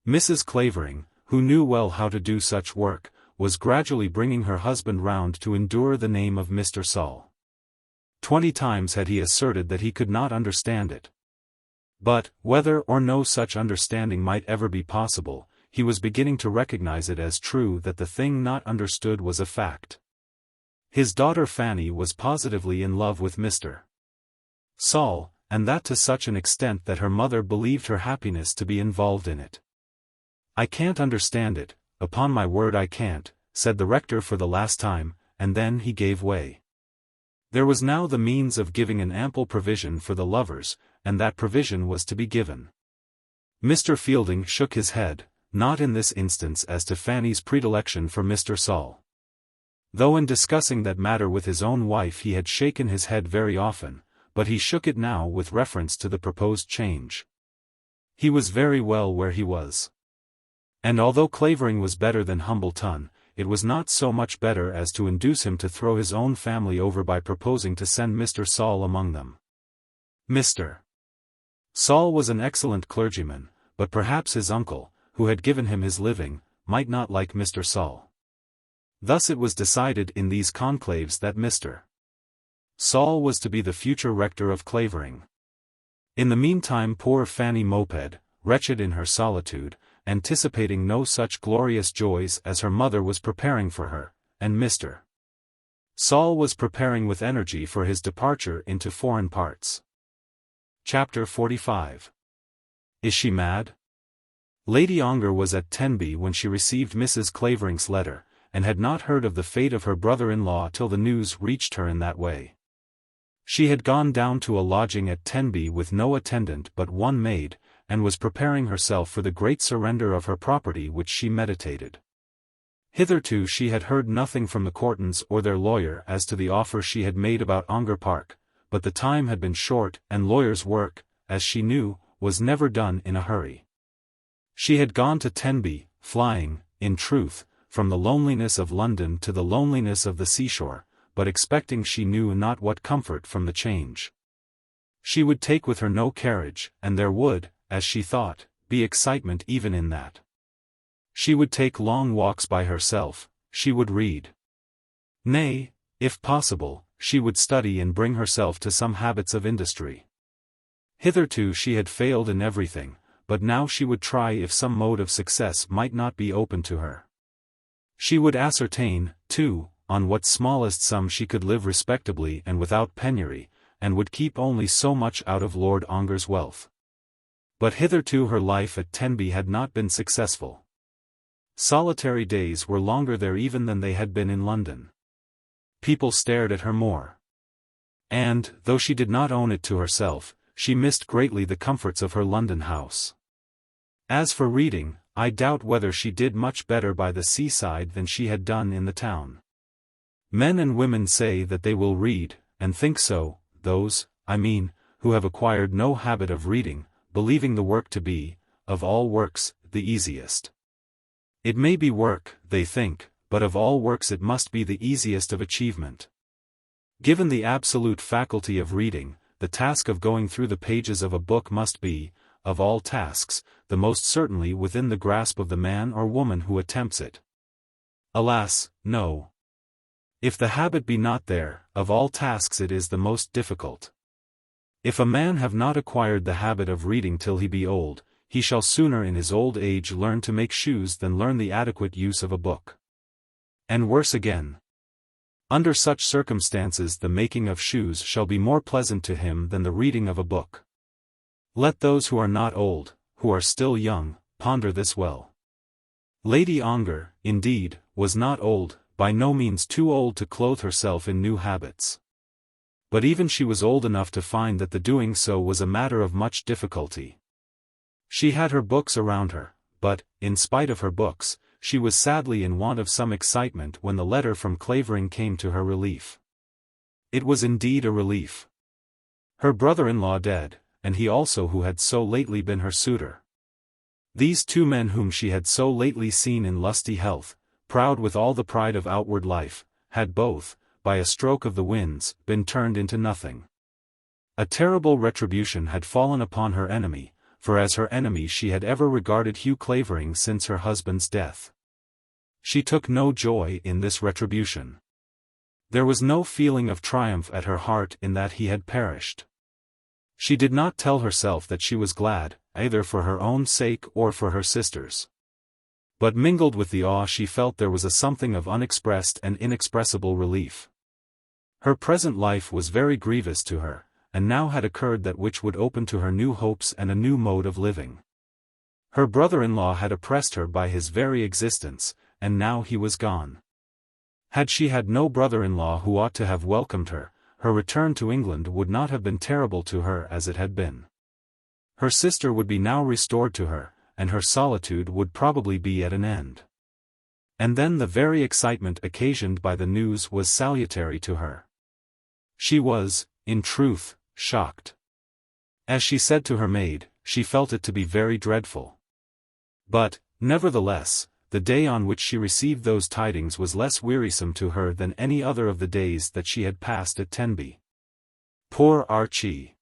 Mrs. Clavering, who knew well how to do such work, was gradually bringing her husband round to endure the name of Mr. Saul. 20 times had he asserted that he could not understand it. But, whether or no such understanding might ever be possible, he was beginning to recognize it as true that the thing not understood was a fact. His daughter Fanny was positively in love with Mr. Saul, and that to such an extent that her mother believed her happiness to be involved in it. "I can't understand it, upon my word I can't," said the rector for the last time, and then he gave way. There was now the means of giving an ample provision for the lovers, and that provision was to be given. Mr. Fielding shook his head, not in this instance as to Fanny's predilection for Mr. Saul. Though in discussing that matter with his own wife he had shaken his head very often, but he shook it now with reference to the proposed change. He was very well where he was. And although Clavering was better than Humbleton, it was not so much better as to induce him to throw his own family over by proposing to send Mr. Saul among them. Mr. Saul was an excellent clergyman, but perhaps his uncle, who had given him his living, might not like Mr. Saul. Thus it was decided in these conclaves that Mr. Saul was to be the future rector of Clavering. In the meantime poor Fanny Moped, wretched in her solitude, anticipating no such glorious joys as her mother was preparing for her, and Mr. Saul was preparing with energy for his departure into foreign parts. Chapter 45. Is she mad? Lady Ongar was at Tenby when she received Mrs. Clavering's letter, and had not heard of the fate of her brother-in-law till the news reached her in that way. She had gone down to a lodging at Tenby with no attendant but one maid, and was preparing herself for the great surrender of her property which she meditated. Hitherto she had heard nothing from the Courtons or their lawyer as to the offer she had made about Ongar Park, but the time had been short and lawyers' work, as she knew, was never done in a hurry. She had gone to Tenby, flying, in truth, from the loneliness of London to the loneliness of the seashore, but expecting she knew not what comfort from the change. She would take with her no carriage, and there would, as she thought, be excitement even in that. She would take long walks by herself, she would read. Nay, if possible, she would study and bring herself to some habits of industry. Hitherto she had failed in everything, but now she would try if some mode of success might not be open to her. She would ascertain, too, on what smallest sum she could live respectably and without penury, and would keep only so much out of Lord Ongar's wealth. But hitherto her life at Tenby had not been successful. Solitary days were longer there even than they had been in London. People stared at her more. And, though she did not own it to herself, she missed greatly the comforts of her London house. As for reading, I doubt whether she did much better by the seaside than she had done in the town. Men and women say that they will read, and think so, those, I mean, who have acquired no habit of reading, believing the work to be, of all works, the easiest. It may be work, they think, but of all works it must be the easiest of achievement. Given the absolute faculty of reading, the task of going through the pages of a book must be, of all tasks, the most certainly within the grasp of the man or woman who attempts it. Alas, no. If the habit be not there, of all tasks it is the most difficult. If a man have not acquired the habit of reading till he be old, he shall sooner in his old age learn to make shoes than learn the adequate use of a book. And worse again. Under such circumstances the making of shoes shall be more pleasant to him than the reading of a book. Let those who are not old, who are still young, ponder this well. Lady Ongar, indeed, was not old, by no means too old to clothe herself in new habits. But even she was old enough to find that the doing so was a matter of much difficulty. She had her books around her, but, in spite of her books, she was sadly in want of some excitement when the letter from Clavering came to her relief. It was indeed a relief. Her brother-in-law dead, and he also who had so lately been her suitor. These two men whom she had so lately seen in lusty health, proud with all the pride of outward life, had both, by a stroke of the winds, been turned into nothing. A terrible retribution had fallen upon her enemy, for as her enemy she had ever regarded Hugh Clavering since her husband's death. She took no joy in this retribution. There was no feeling of triumph at her heart in that he had perished. She did not tell herself that she was glad, either for her own sake or for her sister's. But mingled with the awe she felt there was a something of unexpressed and inexpressible relief. Her present life was very grievous to her, and now had occurred that which would open to her new hopes and a new mode of living. Her brother-in-law had oppressed her by his very existence, and now he was gone. Had she had no brother-in-law who ought to have welcomed her, her return to England would not have been terrible to her as it had been. Her sister would be now restored to her, and her solitude would probably be at an end. And then the very excitement occasioned by the news was salutary to her. She was, in truth, shocked. As she said to her maid, she felt it to be very dreadful. But, nevertheless, the day on which she received those tidings was less wearisome to her than any other of the days that she had passed at Tenby. Poor Archie!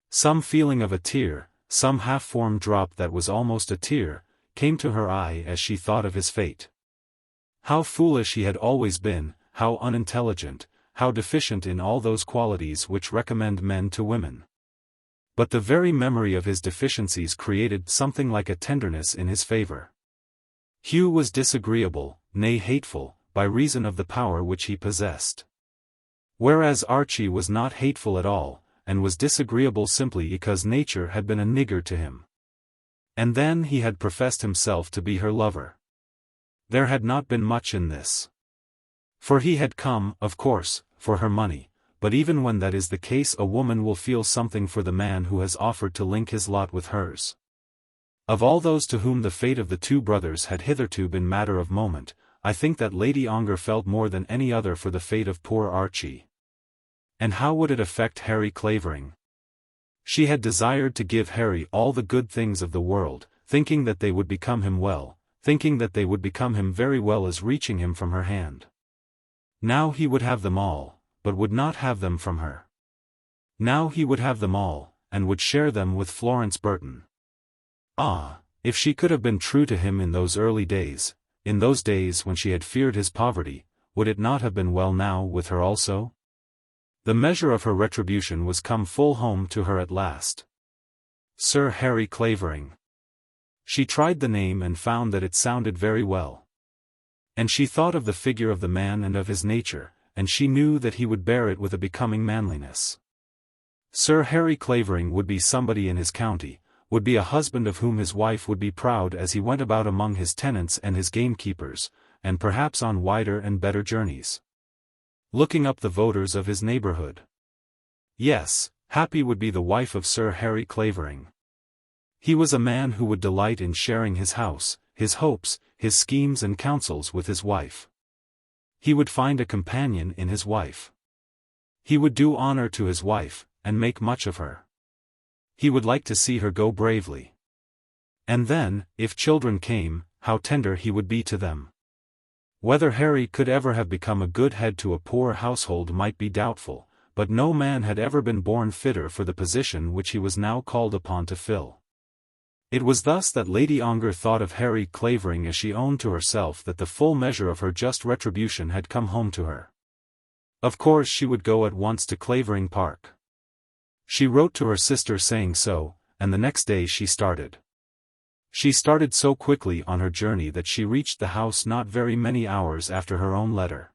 Some feeling of a tear, some half-formed drop that was almost a tear, came to her eye as she thought of his fate. How foolish he had always been, how unintelligent, how deficient in all those qualities which recommend men to women. But the very memory of his deficiencies created something like a tenderness in his favour. Hugh was disagreeable, nay hateful, by reason of the power which he possessed. Whereas Archie was not hateful at all, and was disagreeable simply because nature had been a nigger to him. And then he had professed himself to be her lover. There had not been much in this. For he had come, of course, for her money, but even when that is the case a woman will feel something for the man who has offered to link his lot with hers. Of all those to whom the fate of the two brothers had hitherto been matter of moment, I think that Lady Ongar felt more than any other for the fate of poor Archie. And how would it affect Harry Clavering? She had desired to give Harry all the good things of the world, thinking that they would become him well, thinking that they would become him very well as reaching him from her hand. Now he would have them all, but would not have them from her. Now he would have them all, and would share them with Florence Burton. Ah, if she could have been true to him in those early days, in those days when she had feared his poverty, would it not have been well now with her also? The measure of her retribution was come full home to her at last. Sir Harry Clavering. She tried the name and found that it sounded very well. And she thought of the figure of the man and of his nature, and she knew that he would bear it with a becoming manliness. Sir Harry Clavering would be somebody in his county, would be a husband of whom his wife would be proud as he went about among his tenants and his gamekeepers, and perhaps on wider and better journeys, looking up the voters of his neighbourhood. Yes, happy would be the wife of Sir Harry Clavering. He was a man who would delight in sharing his house, his hopes, his schemes and counsels with his wife. He would find a companion in his wife. He would do honour to his wife, and make much of her. He would like to see her go bravely. And then, if children came, how tender he would be to them. Whether Harry could ever have become a good head to a poor household might be doubtful, but no man had ever been born fitter for the position which he was now called upon to fill. It was thus that Lady Ongar thought of Harry Clavering as she owned to herself that the full measure of her just retribution had come home to her. Of course she would go at once to Clavering Park. She wrote to her sister saying so, and the next day she started. She started so quickly on her journey that she reached the house not very many hours after her own letter.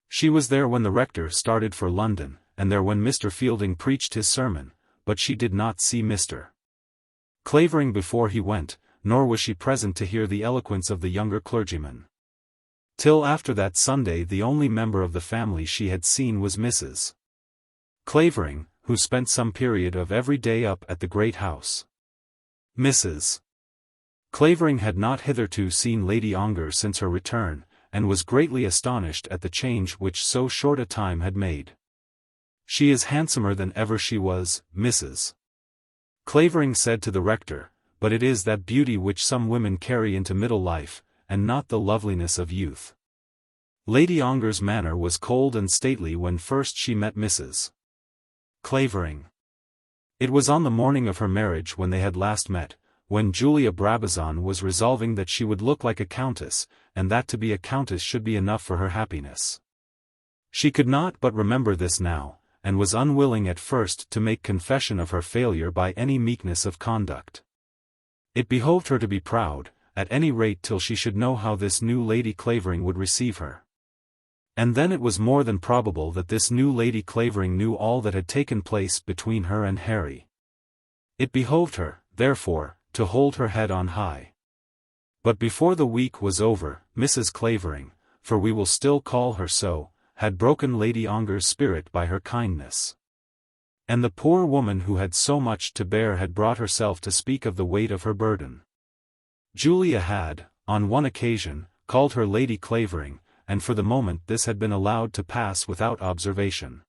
She was there when the rector started for London, and there when Mr. Fielding preached his sermon, but she did not see Mr. Clavering before he went, nor was she present to hear the eloquence of the younger clergyman. Till after that Sunday the only member of the family she had seen was Mrs. Clavering, who spent some period of every day up at the great house. Mrs. Clavering had not hitherto seen Lady Ongar since her return, and was greatly astonished at the change which so short a time had made. "She is handsomer than ever she was," Mrs. Clavering said to the rector, "but it is that beauty which some women carry into middle life, and not the loveliness of youth." Lady Ongar's manner was cold and stately when first she met Mrs. Clavering. It was on the morning of her marriage when they had last met, when Julia Brabazon was resolving that she would look like a countess, and that to be a countess should be enough for her happiness. She could not but remember this now, and was unwilling at first to make confession of her failure by any meekness of conduct. It behoved her to be proud, at any rate till she should know how this new Lady Clavering would receive her. And then it was more than probable that this new Lady Clavering knew all that had taken place between her and Harry. It behoved her, therefore, to hold her head on high. But before the week was over, Mrs. Clavering, for we will still call her so, had broken Lady Ongar's spirit by her kindness. And the poor woman who had so much to bear had brought herself to speak of the weight of her burden. Julia had, on one occasion, called her Lady Clavering, and for the moment this had been allowed to pass without observation.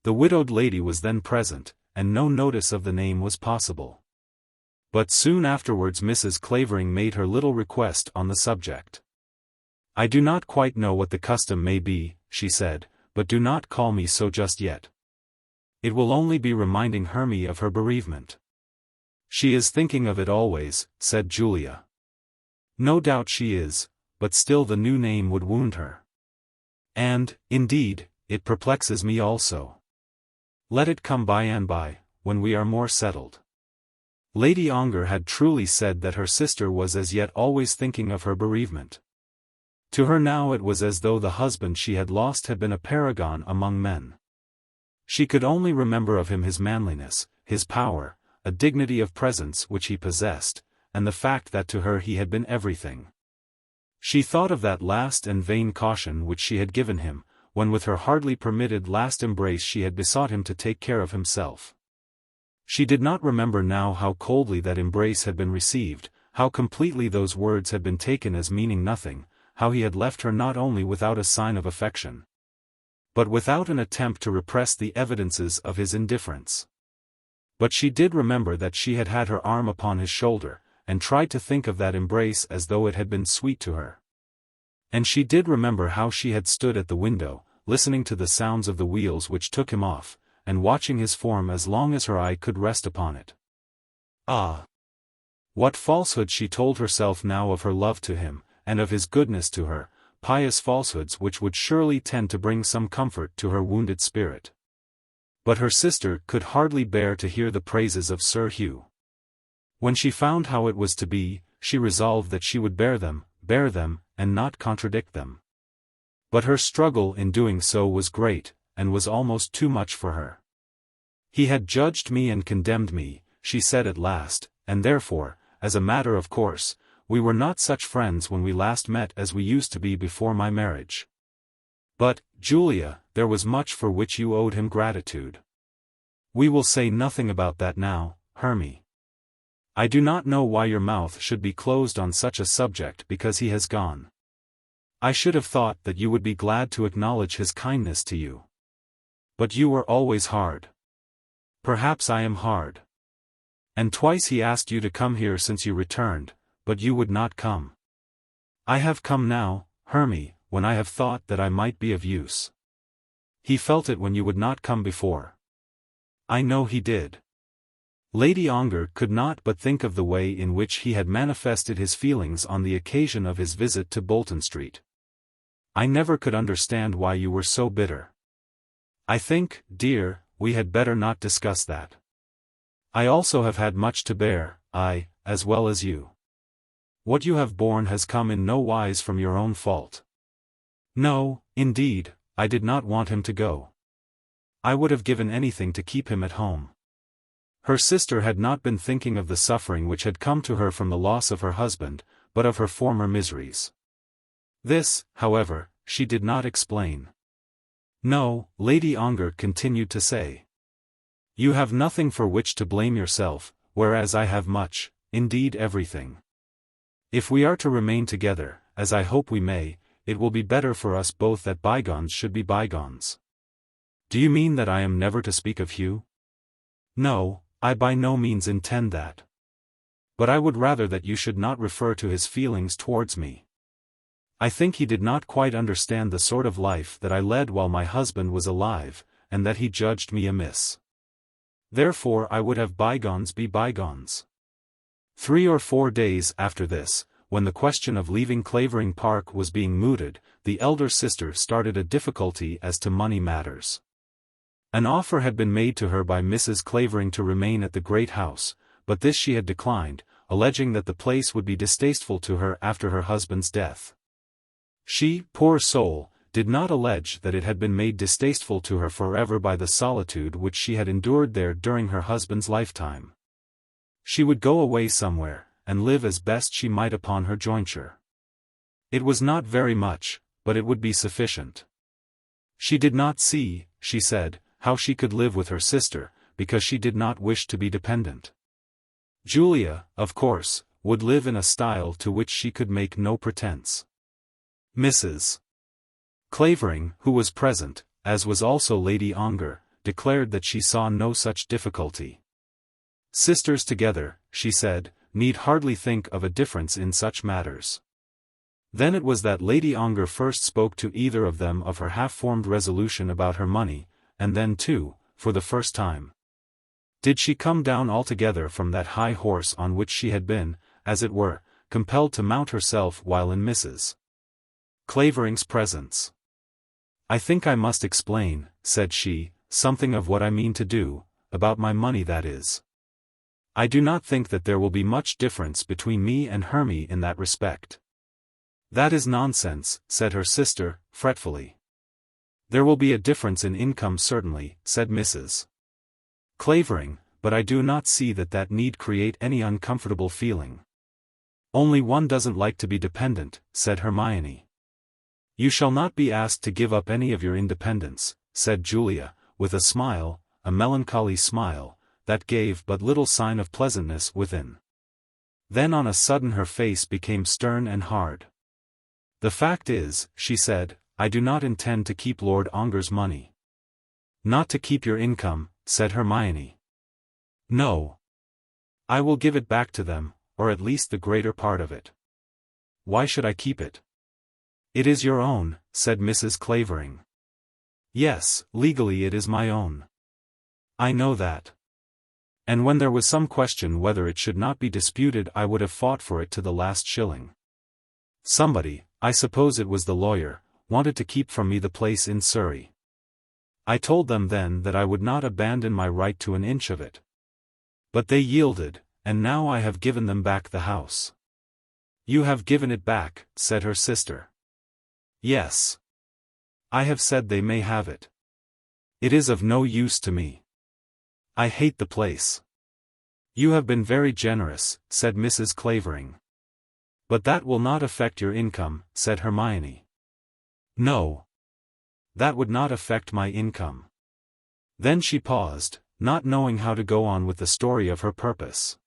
The widowed lady was then present, and no notice of the name was possible. But soon afterwards Mrs. Clavering made her little request on the subject. "I do not quite know what the custom may be," she said, "but do not call me so just yet. It will only be reminding Hermie of her bereavement." "She is thinking of it always," said Julia. "No doubt she is, but still the new name would wound her. And, indeed, it perplexes me also. Let it come by and by, when we are more settled." Lady Ongar had truly said that her sister was as yet always thinking of her bereavement. To her now it was as though the husband she had lost had been a paragon among men. She could only remember of him his manliness, his power, a dignity of presence which he possessed, and the fact that to her he had been everything. She thought of that last and vain caution which she had given him, when with her hardly permitted last embrace she had besought him to take care of himself. She did not remember now how coldly that embrace had been received, how completely those words had been taken as meaning nothing, how he had left her not only without a sign of affection, but without an attempt to repress the evidences of his indifference. But she did remember that she had had her arm upon his shoulder, and tried to think of that embrace as though it had been sweet to her. And she did remember how she had stood at the window, listening to the sounds of the wheels which took him off, and watching his form as long as her eye could rest upon it. Ah! What falsehoods she told herself now of her love to him, and of his goodness to her, pious falsehoods which would surely tend to bring some comfort to her wounded spirit. But her sister could hardly bear to hear the praises of Sir Hugh. When she found how it was to be, she resolved that she would bear them, and not contradict them. But her struggle in doing so was great, and was almost too much for her. "He had judged me and condemned me," she said at last, "and therefore, as a matter of course, we were not such friends when we last met as we used to be before my marriage. But, Julia, there was much for which you owed him gratitude. We will say nothing about that now, Hermie. I do not know why your mouth should be closed on such a subject because he has gone. I should have thought that you would be glad to acknowledge his kindness to you. But you were always hard. Perhaps I am hard. And twice he asked you to come here since you returned, but you would not come. I have come now, Hermie, when I have thought that I might be of use. He felt it when you would not come before. I know he did." Lady Ongar could not but think of the way in which he had manifested his feelings on the occasion of his visit to Bolton Street. "I never could understand why you were so bitter. I think, dear, we had better not discuss that. I also have had much to bear, as well as you. What you have borne has come in no wise from your own fault. No, indeed, I did not want him to go. I would have given anything to keep him at home." Her sister had not been thinking of the suffering which had come to her from the loss of her husband, but of her former miseries. This, however, she did not explain. "No," Lady Ongar continued to say. "You have nothing for which to blame yourself, whereas I have much, indeed everything. If we are to remain together, as I hope we may, it will be better for us both that bygones should be bygones." "Do you mean that I am never to speak of Hugh?" "No, I by no means intend that. But I would rather that you should not refer to his feelings towards me. I think he did not quite understand the sort of life that I led while my husband was alive, and that he judged me amiss. Therefore I would have bygones be bygones." 3 or 4 days after this, when the question of leaving Clavering Park was being mooted, the elder sister started a difficulty as to money matters. An offer had been made to her by Mrs. Clavering to remain at the great house, but this she had declined, alleging that the place would be distasteful to her after her husband's death. She, poor soul, did not allege that it had been made distasteful to her forever by the solitude which she had endured there during her husband's lifetime. She would go away somewhere, and live as best she might upon her jointure. It was not very much, but it would be sufficient. She did not see, she said, how she could live with her sister, because she did not wish to be dependent. Julia, of course, would live in a style to which she could make no pretence. Mrs. Clavering, who was present, as was also Lady Ongar, declared that she saw no such difficulty. Sisters together, she said, need hardly think of a difference in such matters. Then it was that Lady Ongar first spoke to either of them of her half-formed resolution about her money, and then too, for the first time, did she come down altogether from that high horse on which she had been, as it were, compelled to mount herself while in Mrs. Clavering's presence. "I think I must explain," said she, "something of what I mean to do, about my money that is. I do not think that there will be much difference between me and Hermie in that respect." "That is nonsense," said her sister, fretfully. "There will be a difference in income certainly," said Mrs. Clavering, "but I do not see that that need create any uncomfortable feeling." "Only one doesn't like to be dependent," said Hermione. "You shall not be asked to give up any of your independence," said Julia, with a smile, a melancholy smile, that gave but little sign of pleasantness within. Then on a sudden her face became stern and hard. "The fact is," she said, "I do not intend to keep Lord Ongar's money." "Not to keep your income," said Hermione. "No. I will give it back to them, or at least the greater part of it." "Why should I keep it?" "It is your own," said Mrs. Clavering. "Yes, legally it is my own. I know that. And when there was some question whether it should not be disputed I would have fought for it to the last shilling. Somebody, I suppose it was the lawyer, wanted to keep from me the place in Surrey. I told them then that I would not abandon my right to an inch of it. But they yielded, and now I have given them back the house." "You have given it back," said her sister. "Yes. I have said they may have it. It is of no use to me. I hate the place." "You have been very generous," said Mrs. Clavering. "But that will not affect your income," said Hermione. "No. That would not affect my income." Then she paused, not knowing how to go on with the story of her purpose.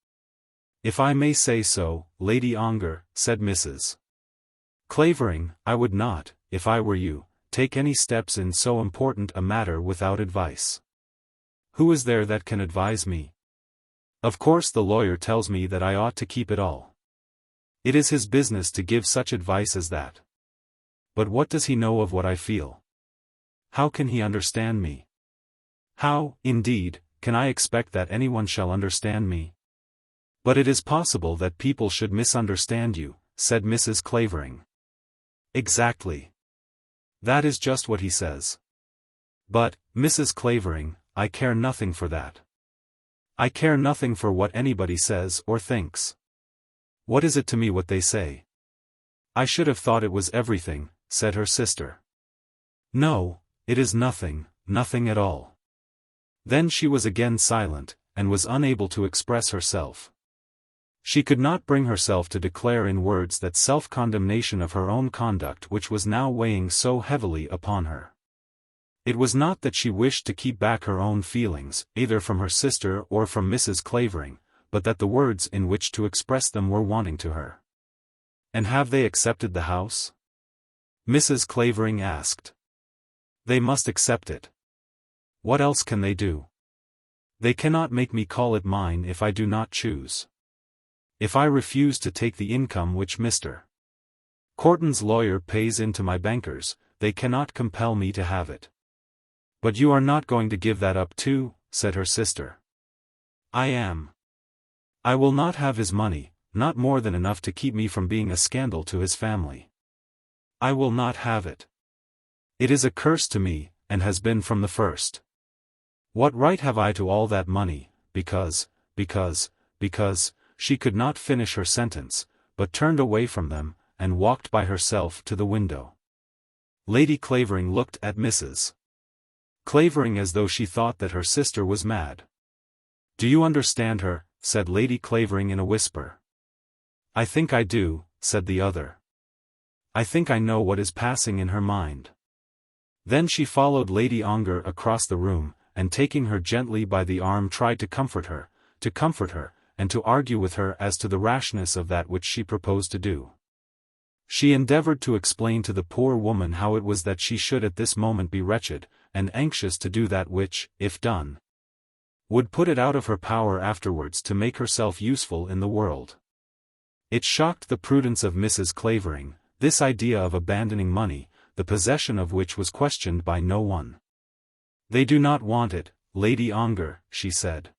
"If I may say so, Lady Ongar," said Mrs. Clavering, "I would not, if I were you, take any steps in so important a matter without advice. Who is there that can advise me? Of course the lawyer tells me that I ought to keep it all. It is his business to give such advice as that. But what does he know of what I feel? How can he understand me? How, indeed, can I expect that anyone shall understand me?" "But it is possible that people should misunderstand you," said Mrs. Clavering. "Exactly. That is just what he says. But, Mrs. Clavering, I care nothing for that. I care nothing for what anybody says or thinks. What is it to me what they say?" "I should have thought it was everything," said her sister. "No, it is nothing, nothing at all." Then she was again silent, and was unable to express herself. She could not bring herself to declare in words that self-condemnation of her own conduct which was now weighing so heavily upon her. It was not that she wished to keep back her own feelings, either from her sister or from Mrs. Clavering, but that the words in which to express them were wanting to her. "And have they accepted the house?" Mrs. Clavering asked. "They must accept it. What else can they do? They cannot make me call it mine if I do not choose. If I refuse to take the income which Mr. Corton's lawyer pays into my bankers, they cannot compel me to have it." "But you are not going to give that up too," said her sister. "I am. I will not have his money, not more than enough to keep me from being a scandal to his family. I will not have it. It is a curse to me, and has been from the first. What right have I to all that money, because, she could not finish her sentence, but turned away from them, and walked by herself to the window. Lady Clavering looked at Mrs. Clavering as though she thought that her sister was mad. "Do you understand her?" said Lady Clavering in a whisper. "I think I do," said the other. "I think I know what is passing in her mind." Then she followed Lady Ongar across the room, and taking her gently by the arm tried to comfort her, and to argue with her as to the rashness of that which she proposed to do. She endeavored to explain to the poor woman how it was that she should at this moment be wretched, and anxious to do that which, if done, would put it out of her power afterwards to make herself useful in the world. It shocked the prudence of Mrs. Clavering, this idea of abandoning money, the possession of which was questioned by no one. "They do not want it, Lady Ongar," she said.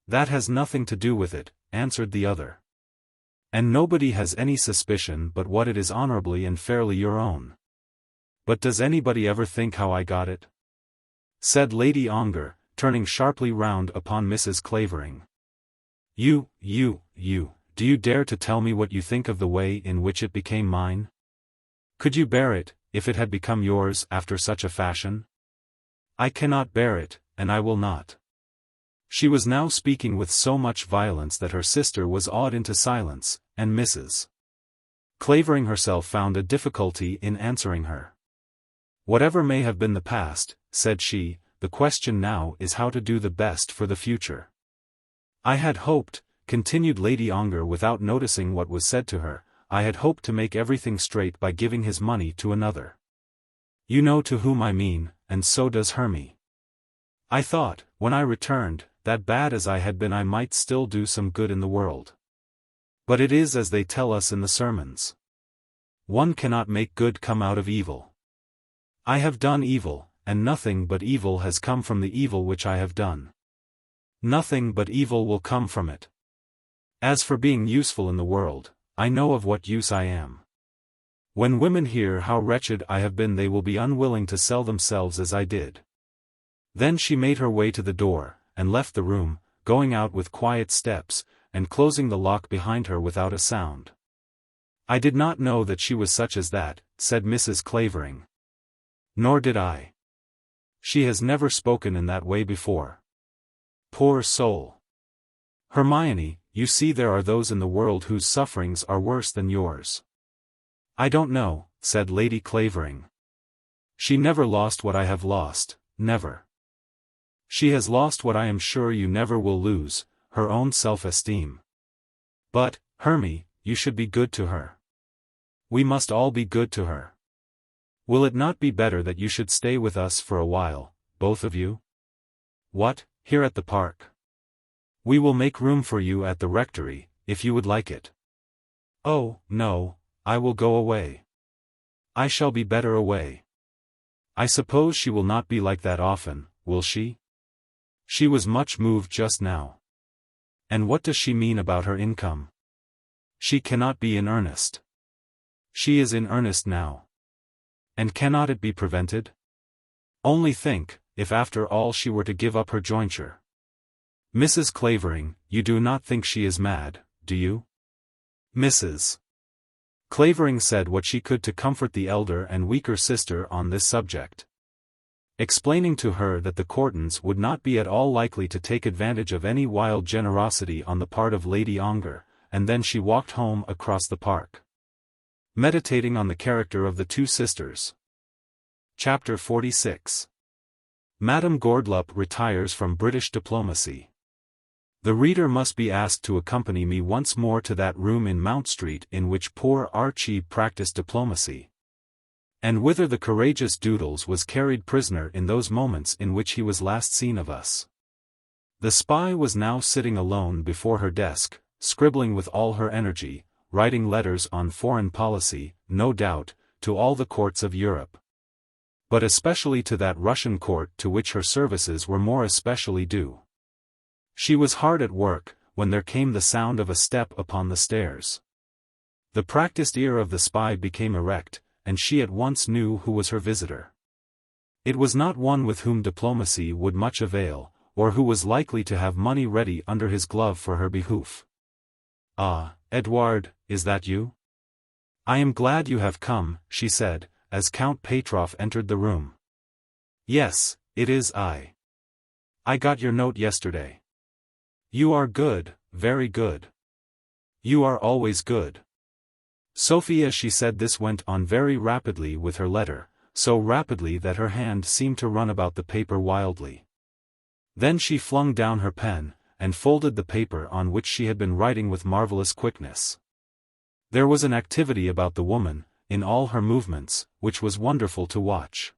"That has nothing to do with it," answered the other. "And nobody has any suspicion but what it is honourably and fairly your own." "But does anybody ever think how I got it?" said Lady Ongar, turning sharply round upon Mrs. Clavering. You, do you dare to tell me what you think of the way in which it became mine? Could you bear it, if it had become yours after such a fashion? I cannot bear it, and I will not. She was now speaking with so much violence that her sister was awed into silence, and Mrs. Clavering herself found a difficulty in answering her. "Whatever may have been the past," said she, "the question now is how to do the best for the future. I had hoped," continued Lady Ongar without noticing what was said to her, "I had hoped to make everything straight by giving his money to another. You know to whom I mean, and so does Hermy. I thought, when I returned, that bad as I had been I might still do some good in the world. But it is as they tell us in the sermons. One cannot make good come out of evil. I have done evil, and nothing but evil has come from the evil which I have done. Nothing but evil will come from it. As for being useful in the world, I know of what use I am. When women hear how wretched I have been they will be unwilling to sell themselves as I did." Then she made her way to the door, and left the room, going out with quiet steps, and closing the lock behind her without a sound. "I did not know that she was such as that," said Mrs. Clavering. "Nor did I. She has never spoken in that way before. Poor soul. Hermione, you see there are those in the world whose sufferings are worse than yours." "I don't know," said Lady Clavering. "She never lost what I have lost, never. She has lost what I am sure you never will lose, her own self-esteem. But, Hermy, you should be good to her. We must all be good to her. Will it not be better that you should stay with us for a while, both of you?" "What, here at the park?" "We will make room for you at the rectory, if you would like it." "Oh, no, I will go away. I shall be better away. I suppose she will not be like that often, will she? She was much moved just now. And what does she mean about her income? She cannot be in earnest." "She is in earnest now. And cannot it be prevented? Only think, if after all she were to give up her jointure." "Mrs. Clavering, you do not think she is mad, do you?" Mrs. Clavering said what she could to comfort the elder and weaker sister on this subject, explaining to her that the Courtons would not be at all likely to take advantage of any wild generosity on the part of Lady Ongar, and then she walked home across the park, meditating on the character of the two sisters. Chapter 46. Mme Gourdeloup retires from British diplomacy. The reader must be asked to accompany me once more to that room in Mount Street in which poor Archie practiced diplomacy, and whither the courageous Doodles was carried prisoner in those moments in which he was last seen of us. The spy was now sitting alone before her desk, scribbling with all her energy, writing letters on foreign policy, no doubt, to all the courts of Europe, but especially to that Russian court to which her services were more especially due. She was hard at work, when there came the sound of a step upon the stairs. The practiced ear of the spy became erect, and she at once knew who was her visitor. It was not one with whom diplomacy would much avail, or who was likely to have money ready under his glove for her behoof. "Ah, Edouard, is that you? I am glad you have come," she said, as Count Pateroff entered the room. "Yes, it is I. I got your note yesterday. You are good, very good. You are always good." Sophie, as she said this, went on very rapidly with her letter, so rapidly that her hand seemed to run about the paper wildly. Then she flung down her pen, and folded the paper on which she had been writing with marvelous quickness. There was an activity about the woman, in all her movements, which was wonderful to watch.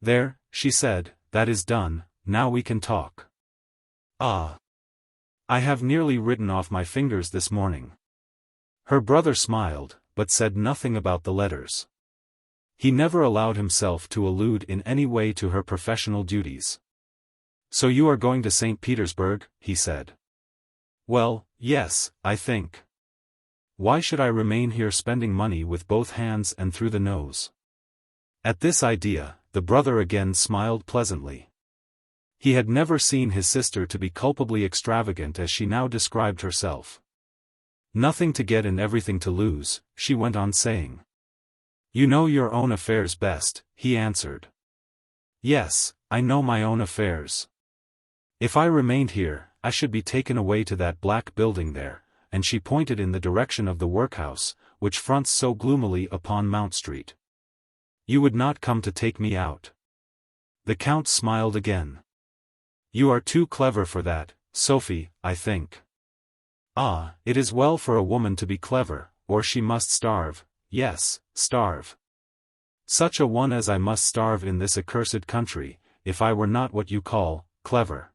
"There," she said, "that is done, now we can talk." Ah! I have nearly written off my fingers this morning. Her brother smiled, but said nothing about the letters. He never allowed himself to allude in any way to her professional duties. So you are going to St. Petersburg, he said. Well, yes, I think. Why should I remain here spending money with both hands and through the nose? At this idea, the brother again smiled pleasantly. He had never seen his sister to be culpably extravagant as she now described herself. Nothing to get and everything to lose, she went on saying. You know your own affairs best, he answered. Yes, I know my own affairs. If I remained here, I should be taken away to that black building there, and she pointed in the direction of the workhouse, which fronts so gloomily upon Mount Street. You would not come to take me out. The Count smiled again. You are too clever for that, Sophie, I think. Ah, it is well for a woman to be clever, or she must starve, yes, starve. Such a one as I must starve in this accursed country, if I were not what you call clever.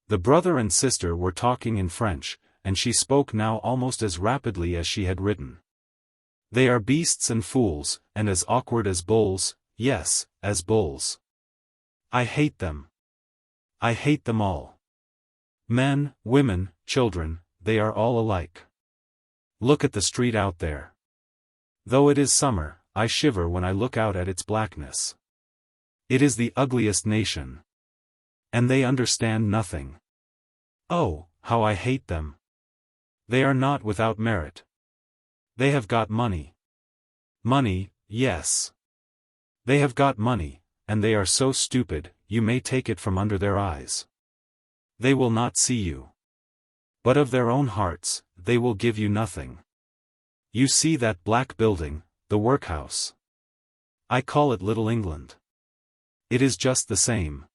The brother and sister were talking in French, and she spoke now almost as rapidly as she had written. They are beasts and fools, and as awkward as bulls, yes, as bulls. I hate them. I hate them all. Men, women, children, they are all alike. Look at the street out there. Though it is summer, I shiver when I look out at its blackness. It is the ugliest nation. And they understand nothing. Oh, how I hate them. They are not without merit. They have got money. Money, yes. They have got money, and they are so stupid, you may take it from under their eyes. They will not see you. But of their own hearts, they will give you nothing. You see that black building, the workhouse. I call it Little England. It is just the same.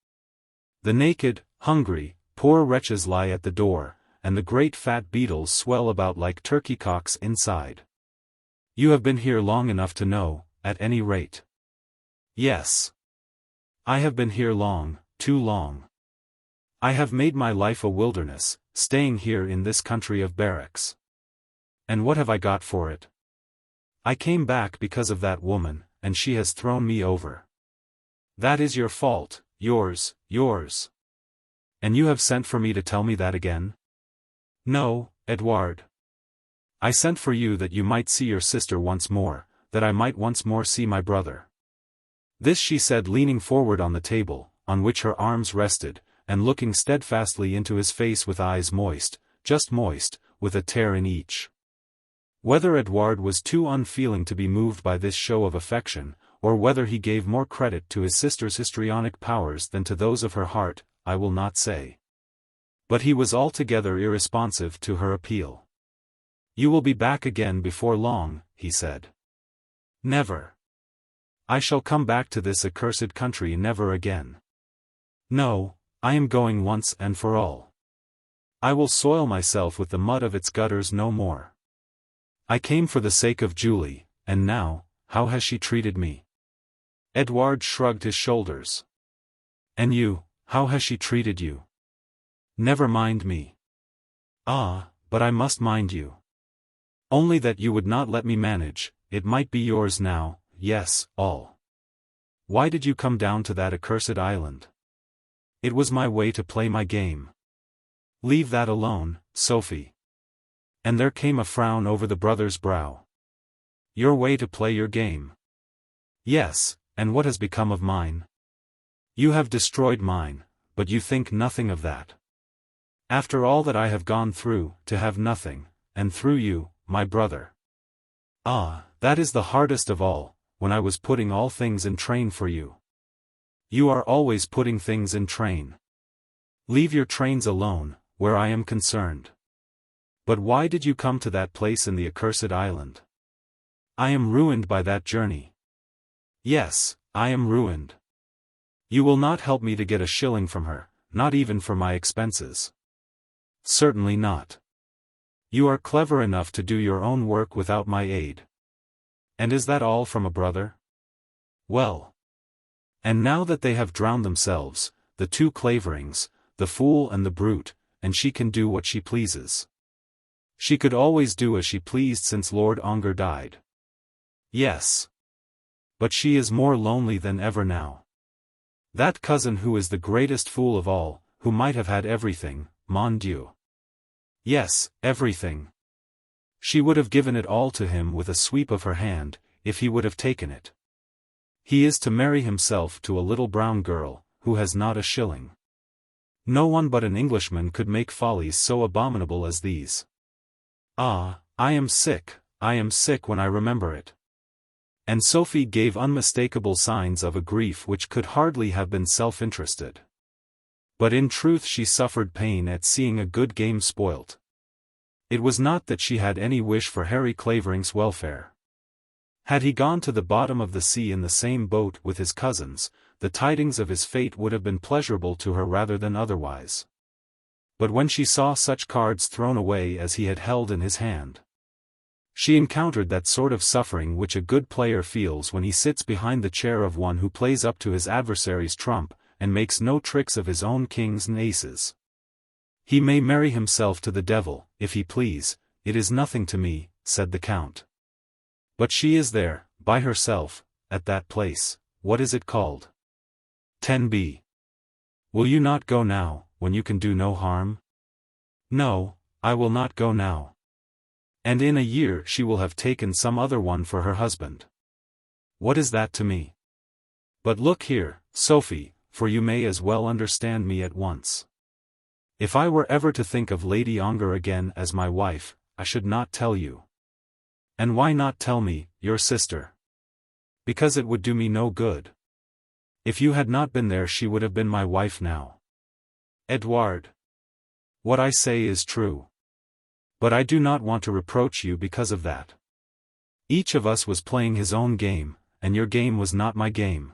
The naked, hungry, poor wretches lie at the door, and the great fat beetles swell about like turkey-cocks inside. You have been here long enough to know, at any rate. Yes. I have been here long, too long. I have made my life a wilderness, staying here in this country of barracks. And what have I got for it? I came back because of that woman, and she has thrown me over. That is your fault, yours. And you have sent for me to tell me that again? No, Edouard. I sent for you that you might see your sister once more, that I might once more see my brother. This she said leaning forward on the table, on which her arms rested, and looking steadfastly into his face with eyes moist, just moist, with a tear in each. Whether Edouard was too unfeeling to be moved by this show of affection, or whether he gave more credit to his sister's histrionic powers than to those of her heart, I will not say. But he was altogether irresponsive to her appeal. You will be back again before long, he said. Never. I shall come back to this accursed country never again. No, I am going once and for all. I will soil myself with the mud of its gutters no more. I came for the sake of Julie, and now, how has she treated me? Edouard shrugged his shoulders. And you, how has she treated you? Never mind me. Ah, but I must mind you. Only that you would not let me manage, it might be yours now, yes, all. Why did you come down to that accursed island? It was my way to play my game. Leave that alone, Sophie. And there came a frown over the brother's brow. Your way to play your game. Yes, and what has become of mine? You have destroyed mine, but you think nothing of that. After all that I have gone through, to have nothing, and through you, my brother. Ah, that is the hardest of all, when I was putting all things in train for you. You are always putting things in train. Leave your trains alone, where I am concerned. But why did you come to that place in the accursed island? I am ruined by that journey. Yes, I am ruined. You will not help me to get a shilling from her, not even for my expenses. Certainly not. You are clever enough to do your own work without my aid. And is that all from a brother? Well. And now that they have drowned themselves, the two Claverings, the fool and the brute, and she can do what she pleases. She could always do as she pleased since Lord Ongar died. Yes. But she is more lonely than ever now. That cousin who is the greatest fool of all, who might have had everything, mon Dieu. Yes, everything. She would have given it all to him with a sweep of her hand, if he would have taken it. He is to marry himself to a little brown girl, who has not a shilling. No one but an Englishman could make follies so abominable as these. Ah, I am sick when I remember it. And Sophie gave unmistakable signs of a grief which could hardly have been self-interested. But in truth she suffered pain at seeing a good game spoilt. It was not that she had any wish for Harry Clavering's welfare. Had he gone to the bottom of the sea in the same boat with his cousins, the tidings of his fate would have been pleasurable to her rather than otherwise. But when she saw such cards thrown away as he had held in his hand, she encountered that sort of suffering which a good player feels when he sits behind the chair of one who plays up to his adversary's trump, and makes no tricks of his own kings and aces. He may marry himself to the devil, if he please, it is nothing to me, said the Count. But she is there, by herself, at that place, what is it called? 10b. Will you not go now, when you can do no harm? No, I will not go now. And in a year she will have taken some other one for her husband. What is that to me? But look here, Sophie, for you may as well understand me at once. If I were ever to think of Lady Ongar again as my wife, I should not tell you. And why not tell me, your sister? Because it would do me no good. If you had not been there she would have been my wife now. Edouard. What I say is true. But I do not want to reproach you because of that. Each of us was playing his own game, and your game was not my game.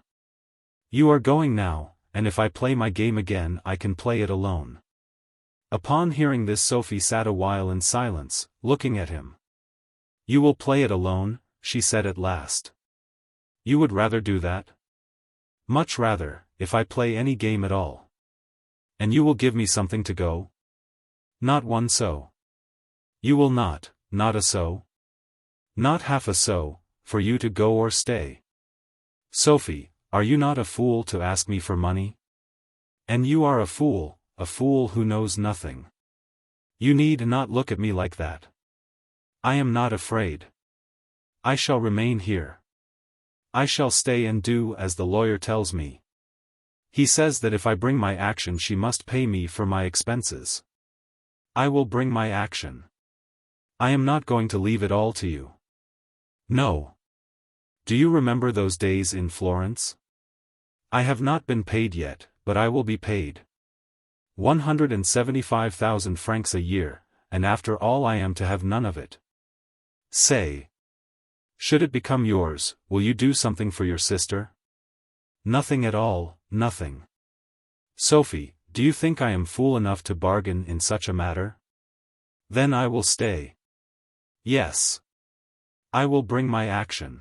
You are going now, and if I play my game again I can play it alone. Upon hearing this Sophie sat a while in silence, looking at him. You will play it alone, she said at last. You would rather do that? Much rather, if I play any game at all. And you will give me something to go? Not one sou. You will not a sou? Not half a sou, for you to go or stay. Sophie, are you not a fool to ask me for money? And you are a fool who knows nothing. You need not look at me like that. I am not afraid. I shall remain here. I shall stay and do as the lawyer tells me. He says that if I bring my action she must pay me for my expenses. I will bring my action. I am not going to leave it all to you. No. Do you remember those days in Florence? I have not been paid yet, but I will be paid. 175,000 francs a year, and after all I am to have none of it. Say. Should it become yours, will you do something for your sister? Nothing at all, nothing. Sophie, do you think I am fool enough to bargain in such a matter? Then I will stay. Yes. I will bring my action.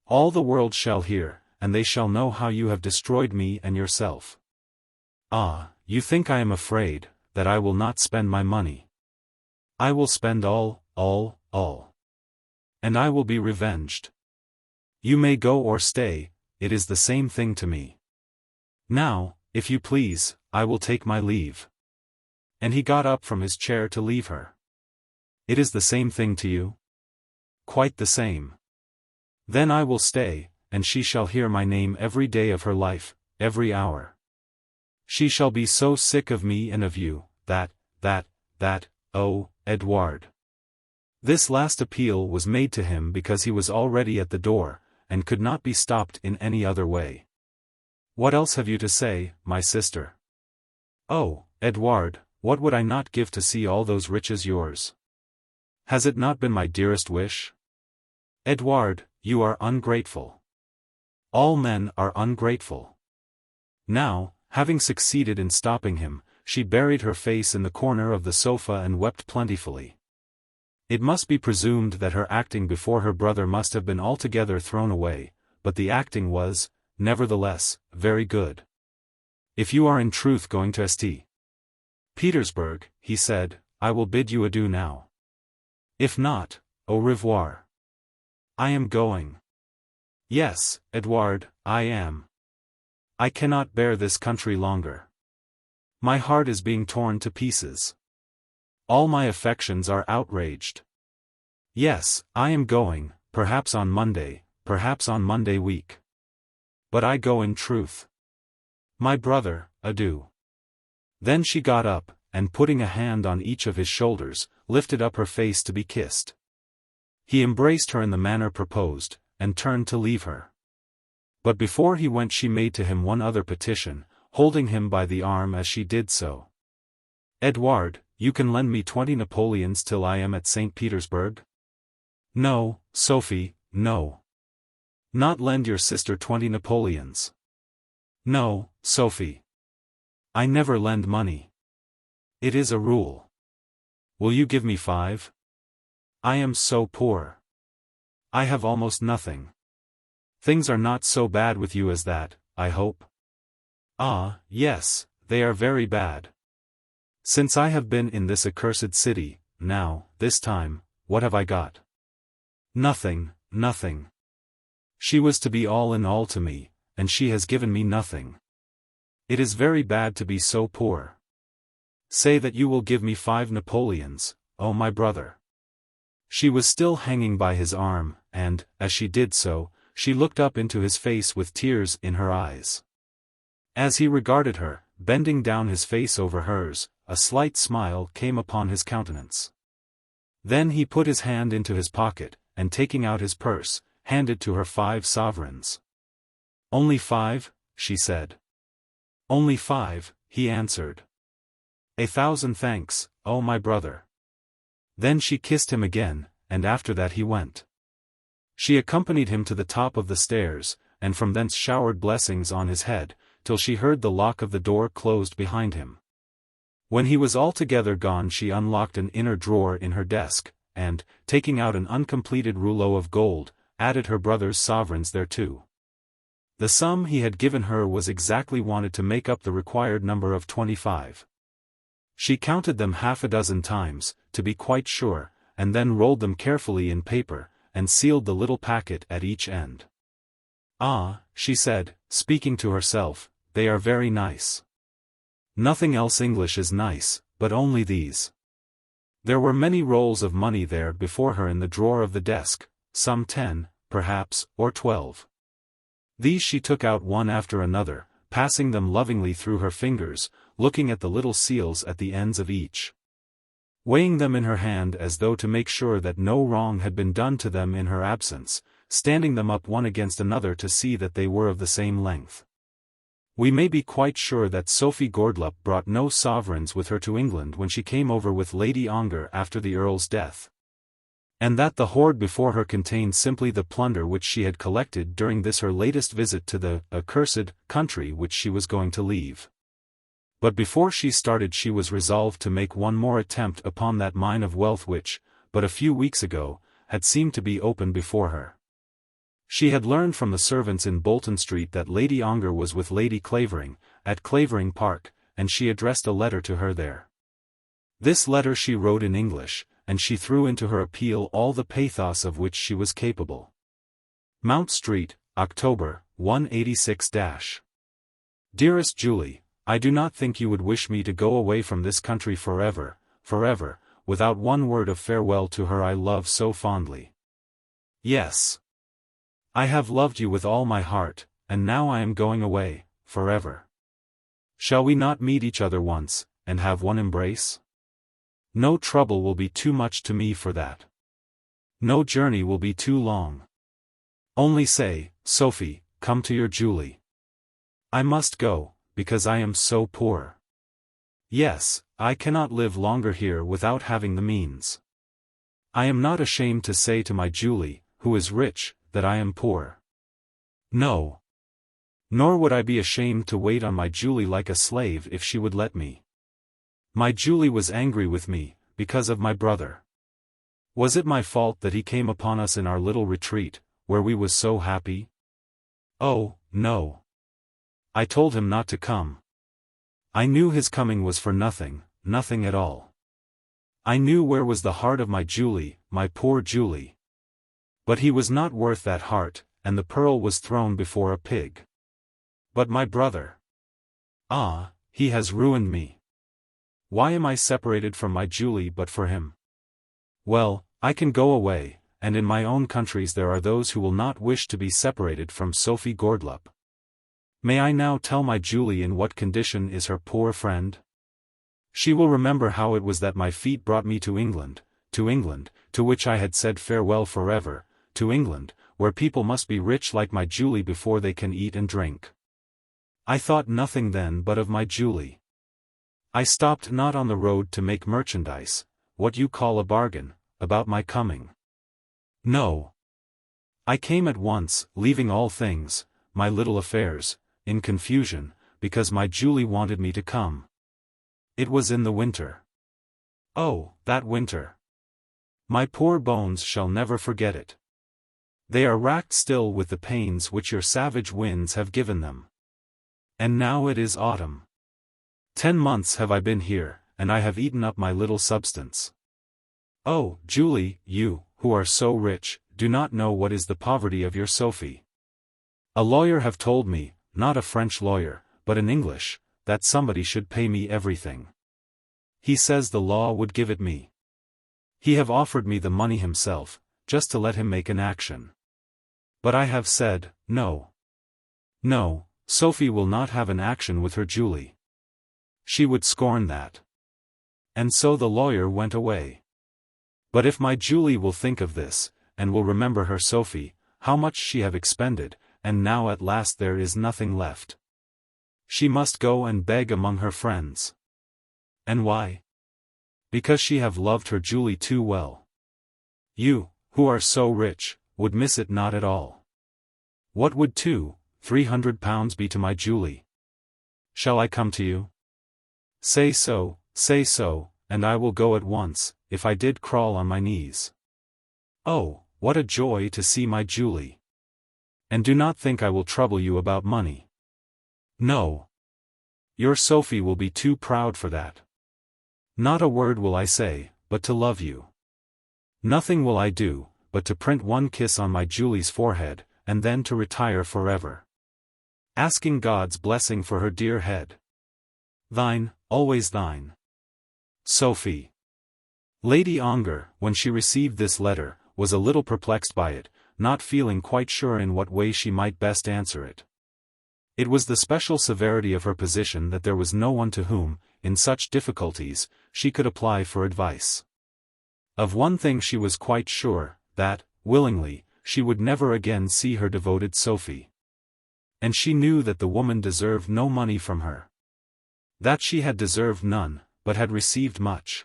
All the world shall hear, and they shall know how you have destroyed me and yourself. Ah, you think I am afraid, that I will not spend my money. I will spend all. And I will be revenged. You may go or stay, it is the same thing to me. Now, if you please, I will take my leave. And he got up from his chair to leave her. It is the same thing to you? Quite the same. Then I will stay, and she shall hear my name every day of her life, every hour. She shall be so sick of me and of you, that, oh, Edouard. This last appeal was made to him because he was already at the door, and could not be stopped in any other way. What else have you to say, my sister? Oh, Edouard, what would I not give to see all those riches yours? Has it not been my dearest wish? Edouard, you are ungrateful. All men are ungrateful. Now, having succeeded in stopping him, she buried her face in the corner of the sofa and wept plentifully. It must be presumed that her acting before her brother must have been altogether thrown away, but the acting was, nevertheless, very good. If you are in truth going to St. Petersburg, he said, I will bid you adieu now. If not, au revoir. I am going. Yes, Edouard, I am. I cannot bear this country longer. My heart is being torn to pieces. All my affections are outraged. Yes, I am going, perhaps on Monday week. But I go in truth. My brother, adieu. Then she got up, and putting a hand on each of his shoulders, lifted up her face to be kissed. He embraced her in the manner proposed, and turned to leave her. But before he went she made to him one other petition, holding him by the arm as she did so. Edouard, you can lend me 20 Napoleons till I am at St. Petersburg? No, Sophie, no. Not lend your sister 20 Napoleons. No, Sophie. I never lend money. It is a rule. Will you give me 5? I am so poor. I have almost nothing. Things are not so bad with you as that, I hope. Ah, yes, they are very bad. Since I have been in this accursed city, now, this time, what have I got? Nothing, nothing. She was to be all in all to me, and she has given me nothing. It is very bad to be so poor. Say that you will give me 5 Napoleons, oh my brother. She was still hanging by his arm, and, as she did so, she looked up into his face with tears in her eyes. As he regarded her, bending down his face over hers, a slight smile came upon his countenance. Then he put his hand into his pocket, and taking out his purse, handed to her 5 sovereigns. Only 5, she said. Only 5, he answered. 1,000 thanks, oh my brother. Then she kissed him again, and after that he went. She accompanied him to the top of the stairs, and from thence showered blessings on his head, till she heard the lock of the door closed behind him. When he was altogether gone she unlocked an inner drawer in her desk, and, taking out an uncompleted rouleau of gold, added her brother's sovereigns thereto. The sum he had given her was exactly wanted to make up the required number of 25. She counted them 6 times, to be quite sure, and then rolled them carefully in paper, and sealed the little packet at each end. Ah, she said, speaking to herself, they are very nice. Nothing else English is nice, but only these. There were many rolls of money there before her in the drawer of the desk, some 10, perhaps, or 12. These she took out one after another, passing them lovingly through her fingers, looking at the little seals at the ends of each. Weighing them in her hand as though to make sure that no wrong had been done to them in her absence, standing them up one against another to see that they were of the same length. We may be quite sure that Sophie Gourdeloup brought no sovereigns with her to England when she came over with Lady Ongar after the Earl's death. And that the hoard before her contained simply the plunder which she had collected during this her latest visit to the accursed country which she was going to leave. But before she started she was resolved to make one more attempt upon that mine of wealth which, but a few weeks ago, had seemed to be open before her. She had learned from the servants in Bolton Street that Lady Ongar was with Lady Clavering, at Clavering Park, and she addressed a letter to her there. This letter she wrote in English, and she threw into her appeal all the pathos of which she was capable. Mount Street, October, 186-. Dearest Julie, I do not think you would wish me to go away from this country forever, without one word of farewell to her I love so fondly. Yes. I have loved you with all my heart, and now I am going away, forever. Shall we not meet each other once, and have one embrace? No trouble will be too much to me for that. No journey will be too long. Only say, Sophie, come to your Julie. I must go, because I am so poor. Yes, I cannot live longer here without having the means. I am not ashamed to say to my Julie, who is rich, that I am poor. No. Nor would I be ashamed to wait on my Julie like a slave if she would let me. My Julie was angry with me, because of my brother. Was it my fault that he came upon us in our little retreat, where we was so happy? Oh, no. I told him not to come. I knew his coming was for nothing, nothing at all. I knew where was the heart of my Julie, my poor Julie. But he was not worth that heart, and the pearl was thrown before a pig. But my brother. Ah, he has ruined me. Why am I separated from my Julie but for him? Well, I can go away, and in my own countries there are those who will not wish to be separated from Sophie Gourdeloup. May I now tell my Julie in what condition is her poor friend? She will remember how it was that my feet brought me to England, to which I had said farewell forever, to England, where people must be rich like my Julie before they can eat and drink. I thought nothing then but of my Julie. I stopped not on the road to make merchandise, what you call a bargain, about my coming. No. I came at once, leaving all things, my little affairs, in confusion, because my Julie wanted me to come. It was in the winter. Oh, that winter! My poor bones shall never forget it. They are racked still with the pains which your savage winds have given them. And now it is autumn. 10 months have I been here, and I have eaten up my little substance. Oh, Julie, you, who are so rich, do not know what is the poverty of your Sophie. A lawyer have told me, not a French lawyer, but an English, that somebody should pay me everything. He says the law would give it me. He have offered me the money himself, just to let him make an action. But I have said, no. No, Sophie will not have an action with her Julie. She would scorn that. And so the lawyer went away. But if my Julie will think of this, and will remember her Sophie, how much she have expended, and now at last there is nothing left. She must go and beg among her friends. And why? Because she have loved her Julie too well. You, who are so rich, would miss it not at all. What would 200-300 pounds be to my Julie? Shall I come to you? Say so, and I will go at once, if I did crawl on my knees. Oh, what a joy to see my Julie! And do not think I will trouble you about money. No. Your Sophie will be too proud for that. Not a word will I say, but to love you. Nothing will I do, but to print one kiss on my Julie's forehead, and then to retire forever. Asking God's blessing for her dear head. Thine, always thine. Sophie. Lady Ongar, when she received this letter, was a little perplexed by it, not feeling quite sure in what way she might best answer it. It was the special severity of her position that there was no one to whom, in such difficulties, she could apply for advice. Of one thing she was quite sure, that, willingly, she would never again see her devoted Sophie. And she knew that the woman deserved no money from her. That she had deserved none, but had received much.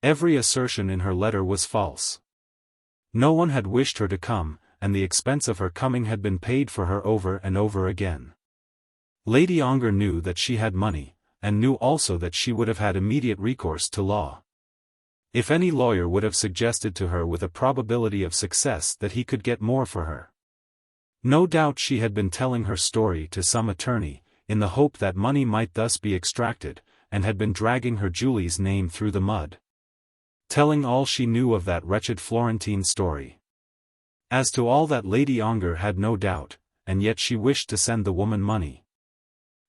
Every assertion in her letter was false. No one had wished her to come, and the expense of her coming had been paid for her over and over again. Lady Ongar knew that she had money, and knew also that she would have had immediate recourse to law. If any lawyer would have suggested to her with a probability of success that he could get more for her. No doubt she had been telling her story to some attorney, in the hope that money might thus be extracted, and had been dragging her Julie's name through the mud. Telling all she knew of that wretched Florentine story. As to all that Lady Ongar had no doubt, and yet she wished to send the woman money.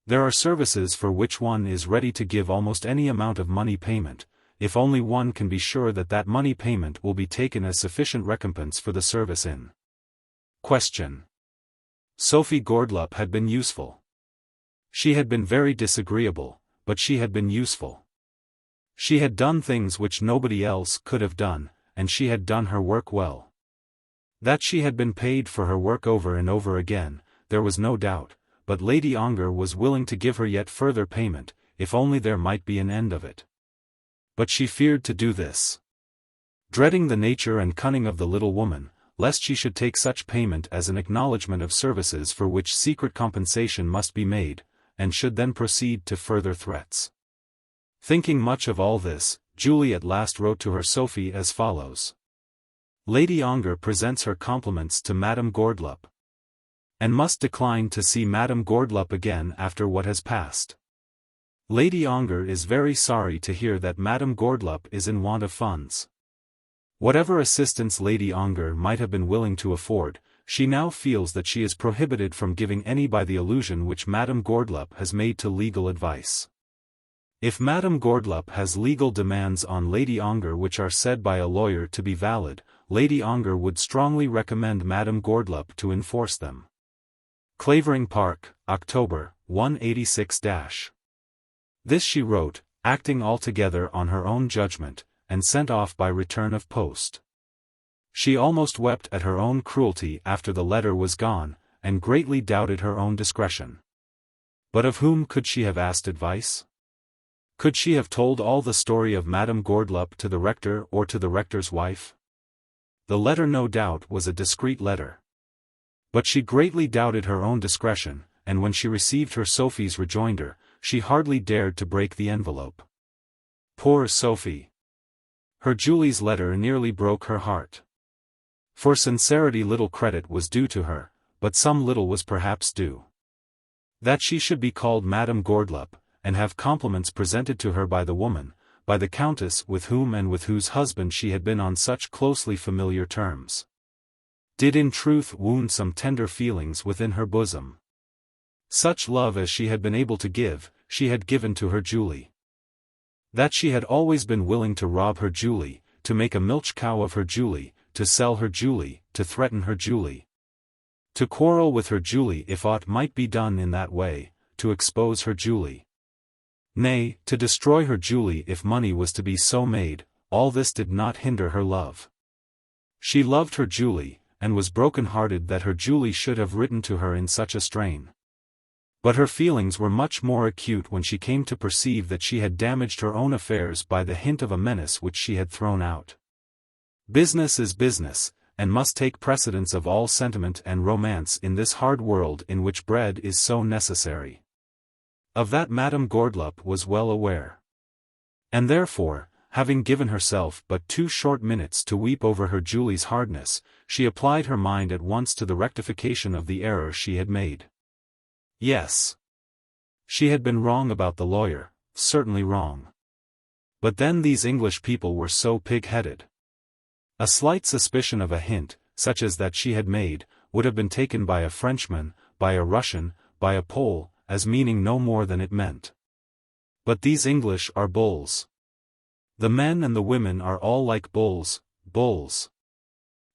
There are services for which one is ready to give almost any amount of money payment, if only one can be sure that that money payment will be taken as sufficient recompense for the service in question. Sophie Gourdeloup had been useful. She had been very disagreeable, but she had been useful. She had done things which nobody else could have done, and she had done her work well. That she had been paid for her work over and over again, there was no doubt, but Lady Ongar was willing to give her yet further payment, if only there might be an end of it. But she feared to do this. Dreading the nature and cunning of the little woman, lest she should take such payment as an acknowledgment of services for which secret compensation must be made, and should then proceed to further threats. Thinking much of all this, Julie at last wrote to her Sophie as follows. Lady Ongar presents her compliments to Mme Gourdeloup. And must decline to see Mme Gourdeloup again after what has passed. Lady Ongar is very sorry to hear that Mme Gourdeloup is in want of funds. Whatever assistance Lady Ongar might have been willing to afford, she now feels that she is prohibited from giving any by the allusion which Mme Gourdeloup has made to legal advice. If Mme Gourdeloup has legal demands on Lady Ongar which are said by a lawyer to be valid, Lady Ongar would strongly recommend Mme Gourdeloup to enforce them. Clavering Park, October, 186-. This she wrote, acting altogether on her own judgment, and sent off by return of post. She almost wept at her own cruelty after the letter was gone, and greatly doubted her own discretion. But of whom could she have asked advice? Could she have told all the story of Mme Gourdeloup to the rector or to the rector's wife? The letter no doubt was a discreet letter. But she greatly doubted her own discretion, and when she received her Sophie's rejoinder, she hardly dared to break the envelope. Poor Sophie! Her Julie's letter nearly broke her heart. For sincerity little credit was due to her, but some little was perhaps due. That she should be called Mme Gourdeloup, and have compliments presented to her by the woman, by the countess with whom and with whose husband she had been on such closely familiar terms, did in truth wound some tender feelings within her bosom. Such love as she had been able to give, she had given to her Julie. That she had always been willing to rob her Julie, to make a milch cow of her Julie, to sell her Julie, to threaten her Julie, to quarrel with her Julie if aught might be done in that way, to expose her Julie. Nay, to destroy her Julie if money was to be so made, all this did not hinder her love. She loved her Julie, and was broken-hearted that her Julie should have written to her in such a strain. But her feelings were much more acute when she came to perceive that she had damaged her own affairs by the hint of a menace which she had thrown out. Business is business, and must take precedence of all sentiment and romance in this hard world in which bread is so necessary. Of that Mme Gourdeloup was well aware. And therefore, having given herself but 2 short minutes to weep over her Julie's hardness, she applied her mind at once to the rectification of the error she had made. Yes. She had been wrong about the lawyer, certainly wrong. But then these English people were so pig-headed. A slight suspicion of a hint, such as that she had made, would have been taken by a Frenchman, by a Russian, by a Pole, as meaning no more than it meant. But these English are bulls. The men and the women are all like bulls, bulls.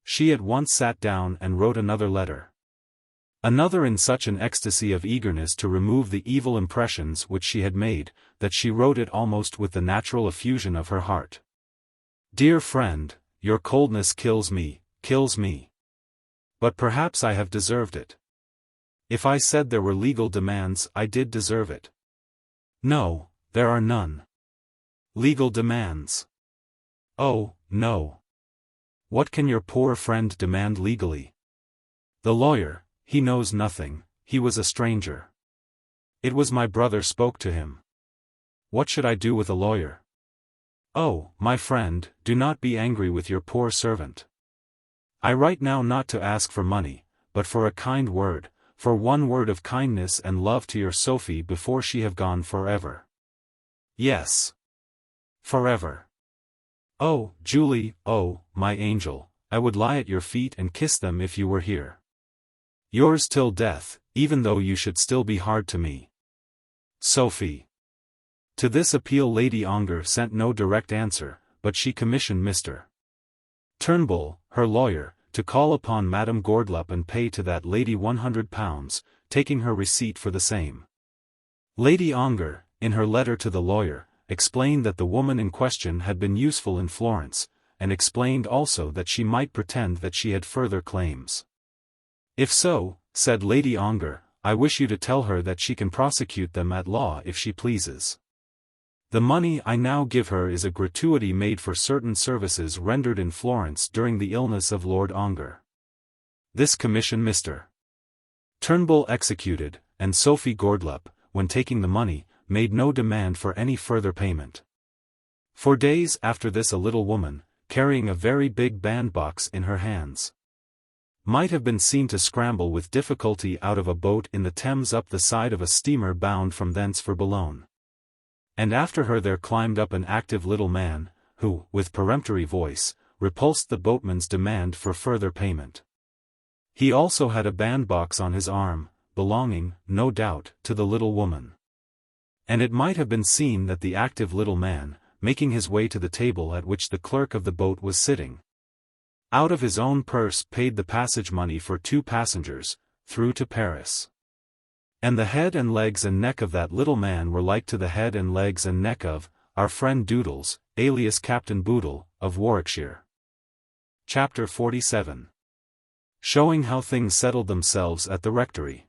She at once sat down and wrote another letter. Another in such an ecstasy of eagerness to remove the evil impressions which she had made, that she wrote it almost with the natural effusion of her heart. Dear friend, your coldness kills me, kills me. But perhaps I have deserved it. If I said there were legal demands, I did deserve it. No, there are none. Legal demands. Oh, no. What can your poor friend demand legally? The lawyer, he knows nothing, he was a stranger. It was my brother spoke to him. What should I do with a lawyer? Oh, my friend, do not be angry with your poor servant. I write now not to ask for money, but for a kind word, for one word of kindness and love to your Sophie before she have gone forever. Yes. Forever. Oh, Julie, oh, my angel, I would lie at your feet and kiss them if you were here. Yours till death, even though you should still be hard to me. Sophie. To this appeal Lady Ongar sent no direct answer, but she commissioned Mr. Turnbull, her lawyer, to call upon Mme Gourdeloup and pay to that lady £100, taking her receipt for the same. Lady Ongar, in her letter to the lawyer, explained that the woman in question had been useful in Florence, and explained also that she might pretend that she had further claims. If so, said Lady Ongar, I wish you to tell her that she can prosecute them at law if she pleases. The money I now give her is a gratuity made for certain services rendered in Florence during the illness of Lord Ongar. This commission Mr. Turnbull executed, and Sophie Gourdeloup, when taking the money, made no demand for any further payment. For days after this a little woman, carrying a very big bandbox in her hands, might have been seen to scramble with difficulty out of a boat in the Thames up the side of a steamer bound from thence for Boulogne. And after her there climbed up an active little man, who, with peremptory voice, repulsed the boatman's demand for further payment. He also had a bandbox on his arm, belonging, no doubt, to the little woman. And it might have been seen that the active little man, making his way to the table at which the clerk of the boat was sitting, out of his own purse paid the passage money for 2 passengers, through to Paris. And the head and legs and neck of that little man were like to the head and legs and neck of our friend Doodles, alias Captain Boodle, of Warwickshire. Chapter 47. Showing how things settled themselves at the rectory.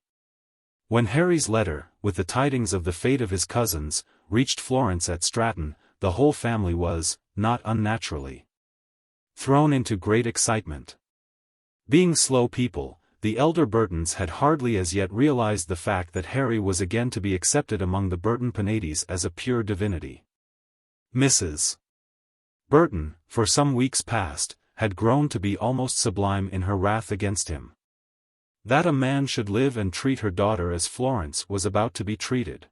When Harry's letter, with the tidings of the fate of his cousins, reached Florence at Stratton, the whole family was, not unnaturally, thrown into great excitement. Being slow people, the elder Burtons had hardly as yet realized the fact that Harry was again to be accepted among the Burton Penates as a pure divinity. Mrs. Burton, for some weeks past, had grown to be almost sublime in her wrath against him. That a man should live and treat her daughter as Florence was about to be treated.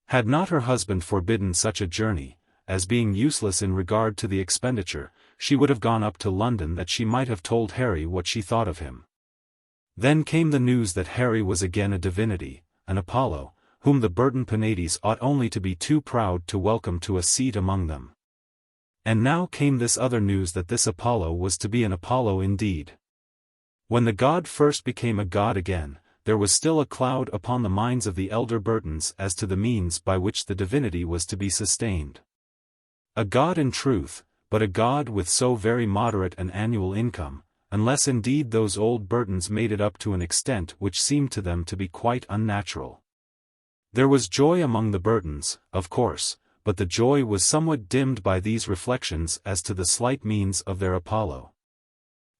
Had not her husband forbidden such a journey, as being useless in regard to the expenditure, she would have gone up to London that she might have told Harry what she thought of him. Then came the news that Harry was again a divinity, an Apollo, whom the Burton Penates ought only to be too proud to welcome to a seat among them. And now came this other news that this Apollo was to be an Apollo indeed. When the god first became a god again, there was still a cloud upon the minds of the elder Burtons as to the means by which the divinity was to be sustained. A god in truth, but a god with so very moderate an annual income, unless indeed those old Burtons made it up to an extent which seemed to them to be quite unnatural. There was joy among the Burtons, of course, but the joy was somewhat dimmed by these reflections as to the slight means of their Apollo.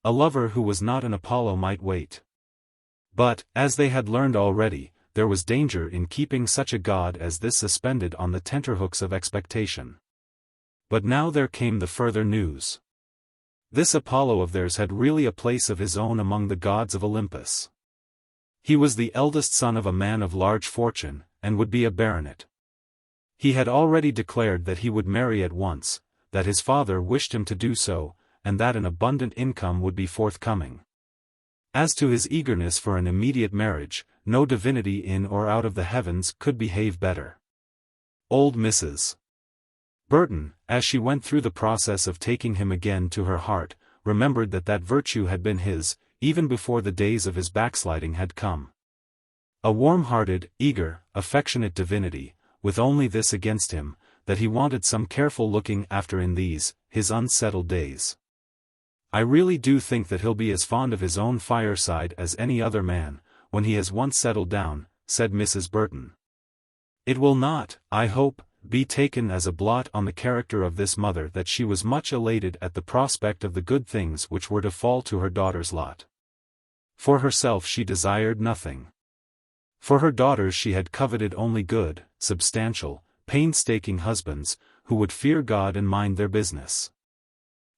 A lover who was not an Apollo might wait. But, as they had learned already, there was danger in keeping such a god as this suspended on the tenterhooks of expectation. But now there came the further news. This Apollo of theirs had really a place of his own among the gods of Olympus. He was the eldest son of a man of large fortune, and would be a baronet. He had already declared that he would marry at once, that his father wished him to do so, and that an abundant income would be forthcoming. As to his eagerness for an immediate marriage, no divinity in or out of the heavens could behave better. Old Mrs. Burton, as she went through the process of taking him again to her heart, remembered that that virtue had been his, even before the days of his backsliding had come. A warm-hearted, eager, affectionate divinity, with only this against him, that he wanted some careful looking after in these, his unsettled days. I really do think that he'll be as fond of his own fireside as any other man, when he has once settled down, said Mrs. Burton. It will not, I hope, be taken as a blot on the character of this mother that she was much elated at the prospect of the good things which were to fall to her daughter's lot. For herself she desired nothing. For her daughters she had coveted only good, substantial, painstaking husbands, who would fear God and mind their business.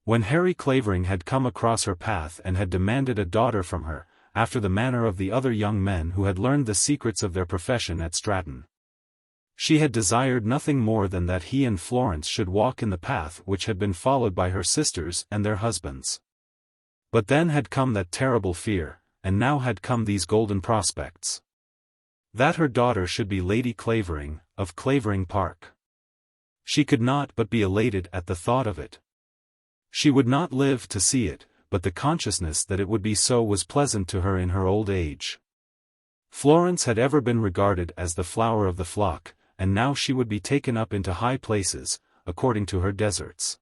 When Harry Clavering had come across her path and had demanded a daughter from her, after the manner of the other young men who had learned the secrets of their profession at Stratton, she had desired nothing more than that he and Florence should walk in the path which had been followed by her sisters and their husbands. But then had come that terrible fear, and now had come these golden prospects. That her daughter should be Lady Clavering, of Clavering Park. She could not but be elated at the thought of it. She would not live to see it, but the consciousness that it would be so was pleasant to her in her old age. Florence had ever been regarded as the flower of the flock, and now she would be taken up into high places, according to her deserts.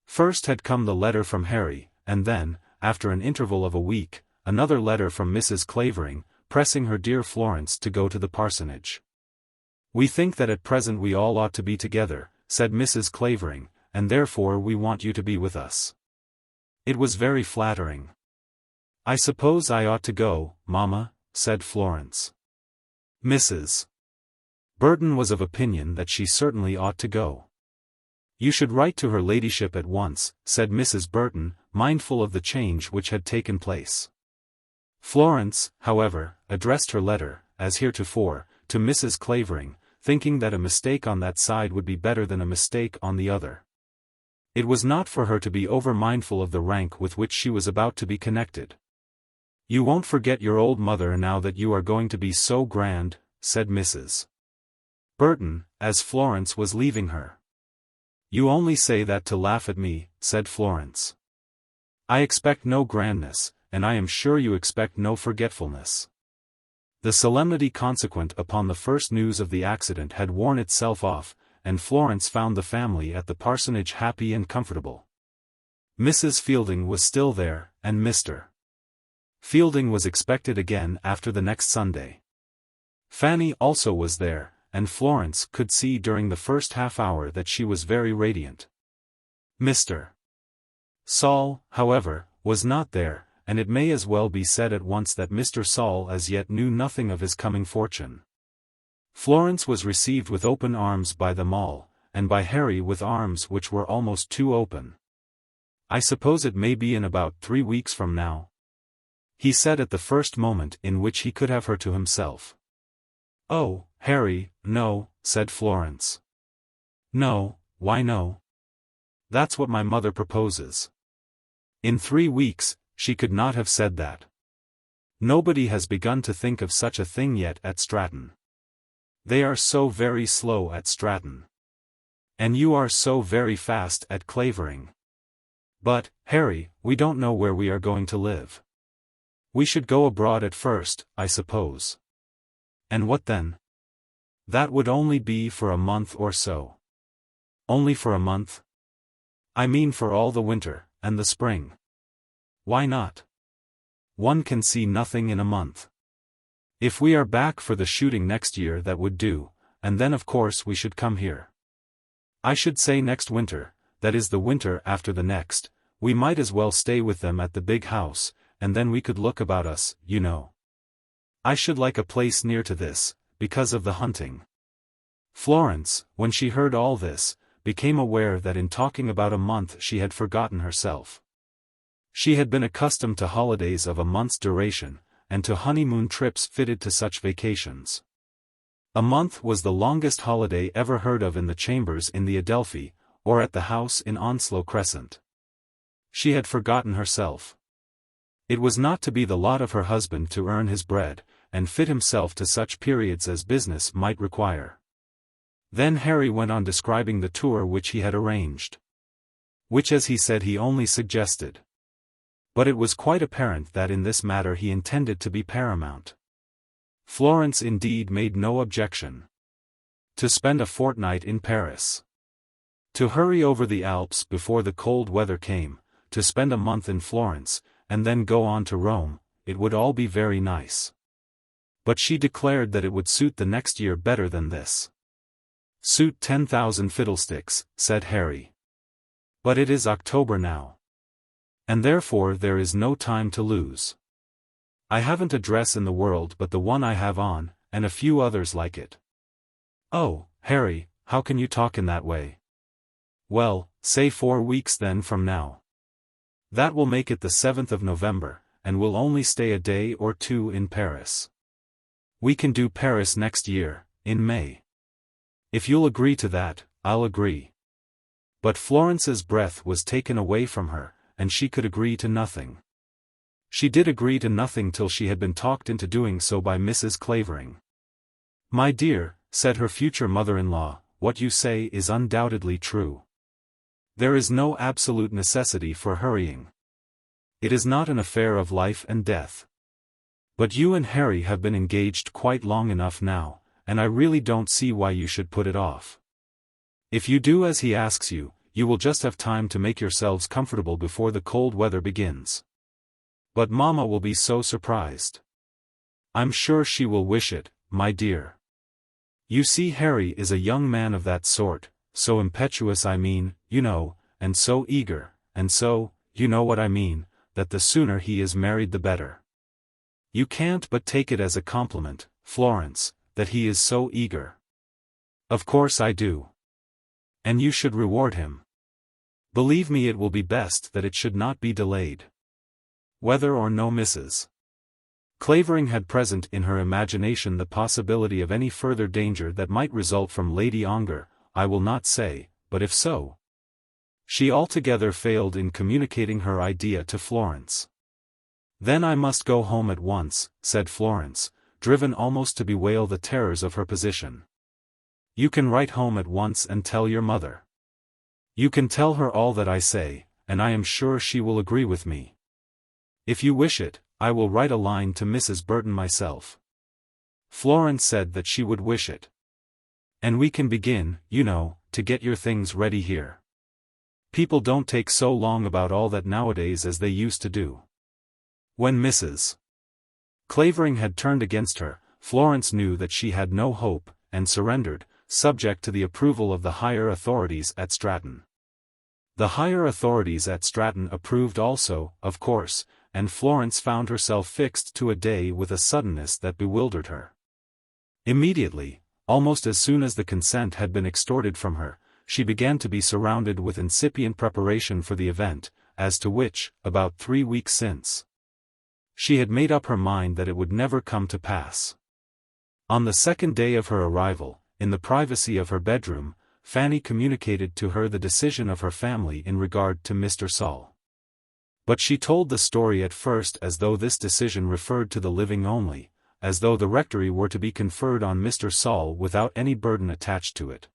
First had come the letter from Harry, and then, after an interval of a week, another letter from Mrs. Clavering, pressing her dear Florence to go to the parsonage. We think that at present we all ought to be together, said Mrs. Clavering, and therefore we want you to be with us. It was very flattering. I suppose I ought to go, Mamma, said Florence. Mrs. Burton was of opinion that she certainly ought to go. You should write to her ladyship at once, said Mrs. Burton, mindful of the change which had taken place. Florence, however, addressed her letter, as heretofore, to Mrs. Clavering, thinking that a mistake on that side would be better than a mistake on the other. It was not for her to be over-mindful of the rank with which she was about to be connected. "You won't forget your old mother now that you are going to be so grand," said Mrs. Burton, as Florence was leaving her. "You only say that to laugh at me," said Florence. "I expect no grandness, and I am sure you expect no forgetfulness." The solemnity consequent upon the first news of the accident had worn itself off, and Florence found the family at the parsonage happy and comfortable. Mrs. Fielding was still there, and Mr. Fielding was expected again after the next Sunday. Fanny also was there, and Florence could see during the first half-hour that she was very radiant. Mr. Saul, however, was not there, and it may as well be said at once that Mr. Saul as yet knew nothing of his coming fortune. Florence was received with open arms by them all, and by Harry with arms which were almost too open. "I suppose it may be in about 3 weeks from now," he said at the first moment in which he could have her to himself. "Oh, Harry, no," said Florence. "No, why no? That's what my mother proposes." In 3 weeks, she could not have said that. Nobody has begun to think of such a thing yet at Stratton. They are so very slow at Stratton. And you are so very fast at Clavering. "But, Harry, we don't know where we are going to live. We should go abroad at first, I suppose." "And what then?" "That would only be for a month or so." "Only for a month?" "I mean for all the winter, and the spring." "Why not? One can see nothing in a month. If we are back for the shooting next year that would do, and then of course we should come here. I should say next winter, that is the winter after the next, we might as well stay with them at the big house, and then we could look about us, you know. I should like a place near to this, because of the hunting." Florence, when she heard all this, became aware that in talking about a month she had forgotten herself. She had been accustomed to holidays of a month's duration, and to honeymoon trips fitted to such vacations. A month was the longest holiday ever heard of in the chambers in the Adelphi, or at the house in Onslow Crescent. She had forgotten herself. It was not to be the lot of her husband to earn his bread, and fit himself to such periods as business might require. Then Harry went on describing the tour which he had arranged. Which, as he said, he only suggested. But it was quite apparent that in this matter he intended to be paramount. Florence indeed made no objection. To spend a fortnight in Paris. To hurry over the Alps before the cold weather came, to spend a month in Florence, and then go on to Rome, it would all be very nice. But she declared that it would suit the next year better than this. "Suit 10,000 fiddlesticks," said Harry. "But it is October now. And therefore there is no time to lose. I haven't a dress in the world but the one I have on, and a few others like it." "Oh, Harry, how can you talk in that way?" "Well, say 4 weeks then from now. That will make it the 7th of November, and we'll only stay a day or 2 in Paris. We can do Paris next year, in May. If you'll agree to that, I'll agree." But Florence's breath was taken away from her, and she could agree to nothing. She did agree to nothing till she had been talked into doing so by Mrs. Clavering. "My dear," said her future mother-in-law, "what you say is undoubtedly true. There is no absolute necessity for hurrying. It is not an affair of life and death. But you and Harry have been engaged quite long enough now, and I really don't see why you should put it off. If you do as he asks you, you will just have time to make yourselves comfortable before the cold weather begins. But Mamma will be so surprised. I'm sure she will wish it, my dear. You see, Harry is a young man of that sort, so impetuous, I mean, you know, and so eager, and so, you know what I mean, that the sooner he is married the better. You can't but take it as a compliment, Florence, that he is so eager." "Of course I do. And you should reward him. Believe me, it will be best that it should not be delayed. Whether or no Mrs. Clavering had present in her imagination the possibility of any further danger that might result from Lady Ongar, I will not say, but if so. She altogether failed in communicating her idea to Florence. "Then I must go home at once," said Florence, driven almost to bewail the terrors of her position. "You can write home at once and tell your mother. You can tell her all that I say, and I am sure she will agree with me. If you wish it, I will write a line to Mrs. Burton myself." Florence said that she would wish it. "And we can begin, you know, to get your things ready here. People don't take so long about all that nowadays as they used to do." When Mrs. Clavering had turned against her, Florence knew that she had no hope, and surrendered, subject to the approval of the higher authorities at Stratton. The higher authorities at Stratton approved also, of course, and Florence found herself fixed to a day with a suddenness that bewildered her. Immediately, almost as soon as the consent had been extorted from her, she began to be surrounded with incipient preparation for the event, as to which, about 3 weeks since, she had made up her mind that it would never come to pass. On the second day of her arrival, in the privacy of her bedroom, Fanny communicated to her the decision of her family in regard to Mr. Saul. But she told the story at first as though this decision referred to the living only, as though the rectory were to be conferred on Mr. Saul without any burden attached to it.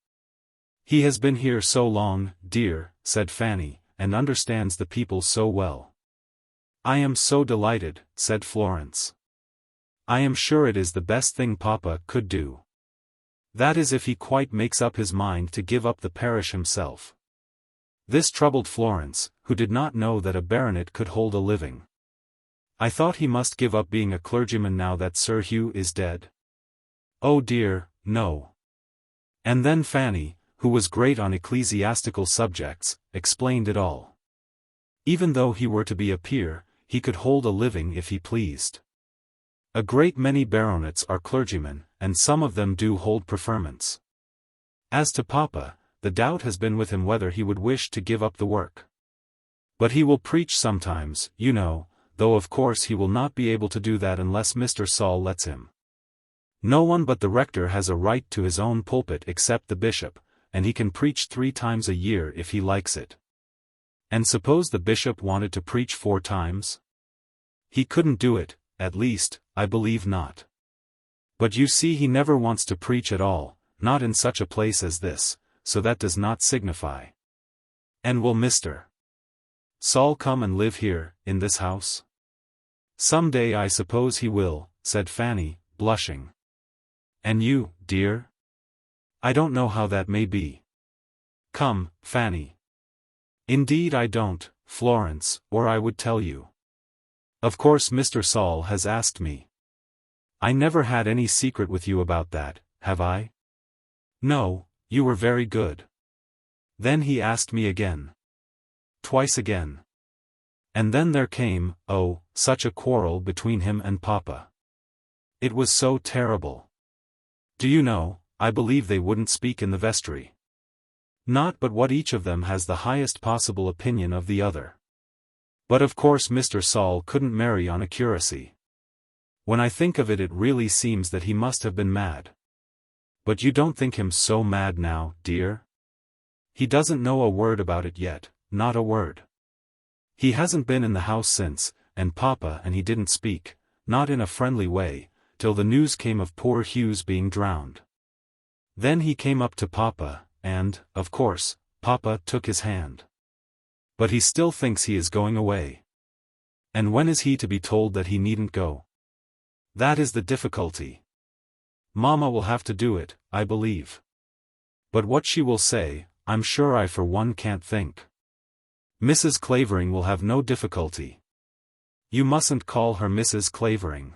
"He has been here so long, dear," said Fanny, "and understands the people so well." "I am so delighted," said Florence. "I am sure it is the best thing Papa could do. That is if he quite makes up his mind to give up the parish himself." This troubled Florence, who did not know that a baronet could hold a living. "I thought he must give up being a clergyman now that Sir Hugh is dead." "Oh dear, no." And then Fanny, who was great on ecclesiastical subjects, explained it all. Even though he were to be a peer, he could hold a living if he pleased. A great many baronets are clergymen, and some of them do hold preferments. As to Papa, the doubt has been with him whether he would wish to give up the work. But he will preach sometimes, you know, though of course he will not be able to do that unless Mr. Saul lets him. No one but the rector has a right to his own pulpit except the bishop, and he can preach 3 times a year if he likes it. And suppose the bishop wanted to preach 4 times? He couldn't do it, at least, I believe not. But you see he never wants to preach at all, not in such a place as this, so that does not signify. And will Mr. Saul come and live here, in this house? Some day I suppose he will, said Fanny, blushing. And you, dear? I don't know how that may be. Come, Fanny. Indeed I don't, Florence, or I would tell you. Of course Mr. Saul has asked me. I never had any secret with you about that, have I? No, you were very good. Then he asked me again. Twice again. And then there came, oh, such a quarrel between him and Papa. It was so terrible. Do you know, I believe they wouldn't speak in the vestry. Not but what each of them has the highest possible opinion of the other. But of course Mr. Saul couldn't marry on a curacy. When I think of it, it really seems that he must have been mad. But you don't think him so mad now, dear? He doesn't know a word about it yet, not a word. He hasn't been in the house since, and Papa and he didn't speak, not in a friendly way, till the news came of poor Hugh's being drowned. Then he came up to Papa, and, of course, Papa took his hand. But he still thinks he is going away. And when is he to be told that he needn't go? That is the difficulty. Mamma will have to do it, I believe. But what she will say, I'm sure I for one can't think. Mrs. Clavering will have no difficulty. You mustn't call her Mrs. Clavering.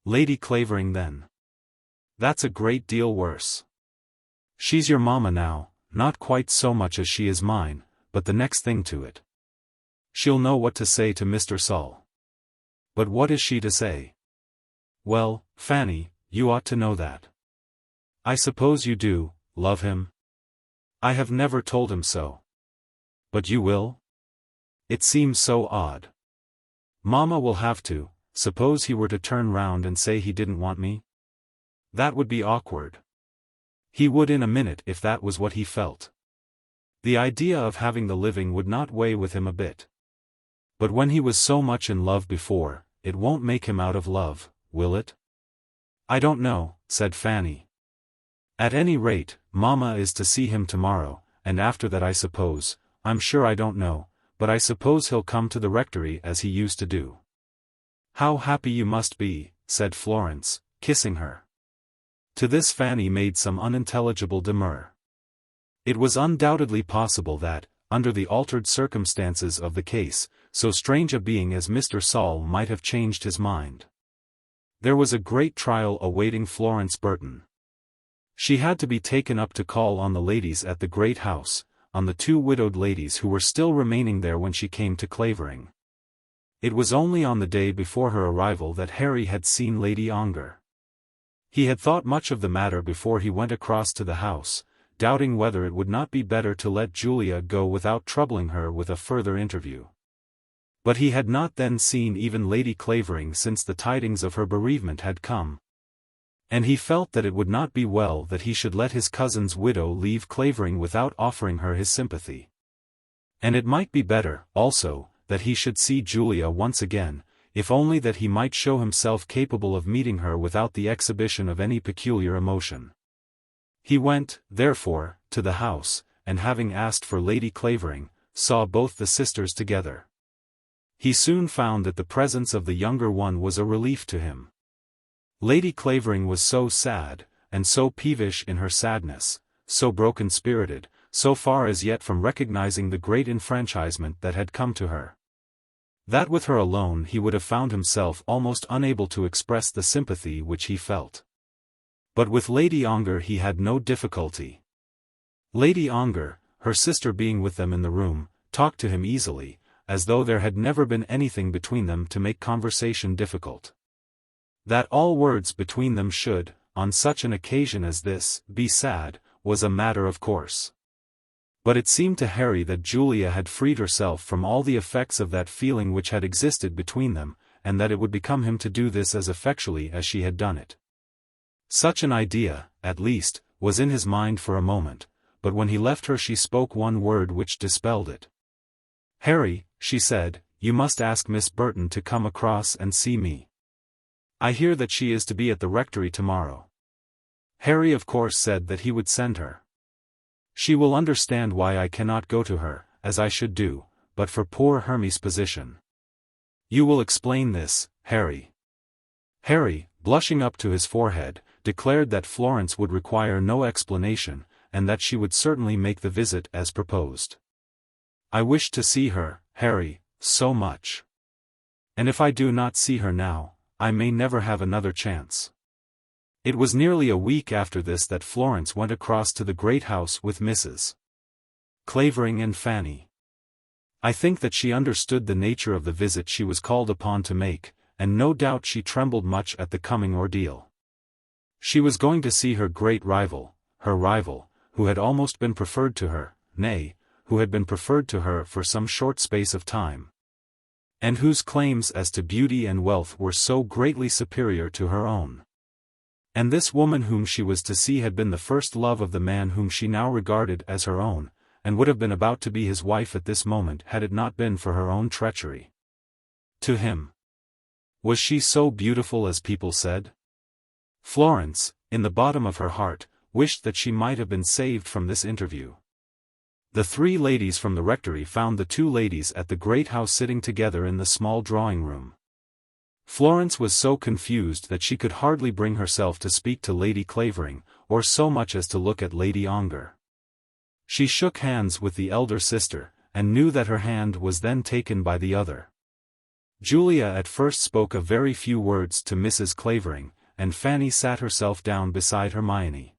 Lady Clavering then. That's a great deal worse. She's your mamma now, not quite so much as she is mine, but the next thing to it. She'll know what to say to Mr. Saul. But what is she to say? Well, Fanny, you ought to know that. I suppose you do, love him? I have never told him so. But you will? It seems so odd. Mamma will have to, suppose he were to turn round and say he didn't want me? That would be awkward. He would in a minute if that was what he felt. The idea of having the living would not weigh with him a bit. But when he was so much in love before, it won't make him out of love, will it? I don't know, said Fanny. At any rate, Mamma is to see him tomorrow, and after that I'm sure I don't know, but I suppose he'll come to the rectory as he used to do. How happy you must be, said Florence, kissing her. To this Fanny made some unintelligible demur. It was undoubtedly possible that, under the altered circumstances of the case, so strange a being as Mr. Saul might have changed his mind. There was a great trial awaiting Florence Burton. She had to be taken up to call on the ladies at the great house, on the 2 widowed ladies who were still remaining there when she came to Clavering. It was only on the day before her arrival that Harry had seen Lady Ongar. He had thought much of the matter before he went across to the house, doubting whether it would not be better to let Julia go without troubling her with a further interview. But he had not then seen even Lady Clavering since the tidings of her bereavement had come. And he felt that it would not be well that he should let his cousin's widow leave Clavering without offering her his sympathy. And it might be better, also, that he should see Julia once again, if only that he might show himself capable of meeting her without the exhibition of any peculiar emotion. He went, therefore, to the house, and having asked for Lady Clavering, saw both the sisters together. He soon found that the presence of the younger one was a relief to him. Lady Clavering was so sad, and so peevish in her sadness, so broken-spirited, so far as yet from recognizing the great enfranchisement that had come to her, that with her alone he would have found himself almost unable to express the sympathy which he felt. But with Lady Ongar he had no difficulty. Lady Ongar, her sister being with them in the room, talked to him easily, as though there had never been anything between them to make conversation difficult. That all words between them should, on such an occasion as this, be sad, was a matter of course. But it seemed to Harry that Julia had freed herself from all the effects of that feeling which had existed between them, and that it would become him to do this as effectually as she had done it. Such an idea, at least, was in his mind for a moment, but when he left her she spoke one word which dispelled it. "Harry," she said, "you must ask Miss Burton to come across and see me. I hear that she is to be at the rectory tomorrow." Harry of course said that he would send her. "She will understand why I cannot go to her, as I should do, but for poor Hermie's position. You will explain this, Harry." Harry, blushing up to his forehead, declared that Florence would require no explanation, and that she would certainly make the visit as proposed. "I wish to see her, Harry, so much. And if I do not see her now, I may never have another chance." It was nearly a week after this that Florence went across to the great house with Mrs. Clavering and Fanny. I think that she understood the nature of the visit she was called upon to make, and no doubt she trembled much at the coming ordeal. She was going to see her great rival, who had almost been preferred to her, nay, who had been preferred to her for some short space of time, and whose claims as to beauty and wealth were so greatly superior to her own. And this woman whom she was to see had been the first love of the man whom she now regarded as her own, and would have been about to be his wife at this moment had it not been for her own treachery. To him. Was she so beautiful as people said? Florence, in the bottom of her heart, wished that she might have been saved from this interview. The 3 ladies from the rectory found the 2 ladies at the great house sitting together in the small drawing-room. Florence was so confused that she could hardly bring herself to speak to Lady Clavering, or so much as to look at Lady Ongar. She shook hands with the elder sister, and knew that her hand was then taken by the other. Julia at first spoke a very few words to Mrs. Clavering, and Fanny sat herself down beside Hermione.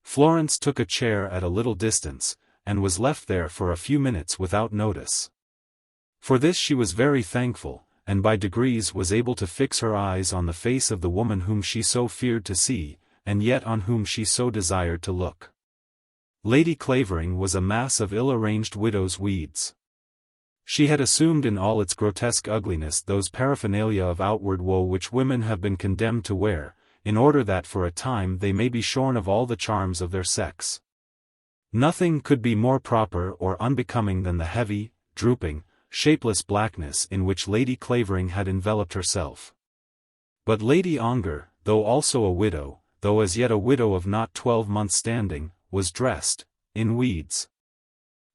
Florence took a chair at a little distance, and was left there for a few minutes without notice. For this she was very thankful, and by degrees was able to fix her eyes on the face of the woman whom she so feared to see, and yet on whom she so desired to look. Lady Clavering was a mass of ill-arranged widow's weeds. She had assumed in all its grotesque ugliness those paraphernalia of outward woe which women have been condemned to wear, in order that for a time they may be shorn of all the charms of their sex. Nothing could be more proper or unbecoming than the heavy, drooping, shapeless blackness in which Lady Clavering had enveloped herself. But Lady Ongar, though also a widow, though as yet a widow of not 12 months' standing, was dressed in weeds.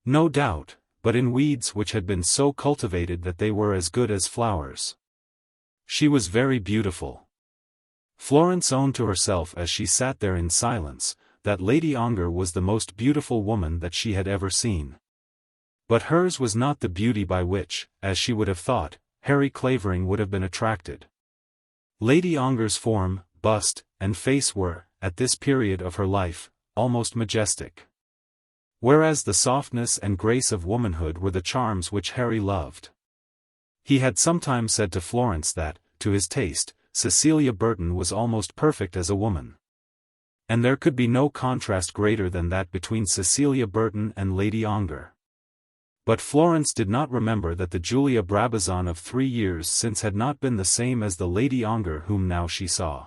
No doubt, but in weeds which had been so cultivated that they were as good as flowers. She was very beautiful. Florence owned to herself as she sat there in silence, that Lady Ongar was the most beautiful woman that she had ever seen. But hers was not the beauty by which, as she would have thought, Harry Clavering would have been attracted. Lady Ongar's form, bust, and face were, at this period of her life, almost majestic. Whereas the softness and grace of womanhood were the charms which Harry loved. He had sometimes said to Florence that, to his taste, Cecilia Burton was almost perfect as a woman. And there could be no contrast greater than that between Cecilia Burton and Lady Ongar. But Florence did not remember that the Julia Brabazon of 3 years since had not been the same as the Lady Ongar whom now she saw.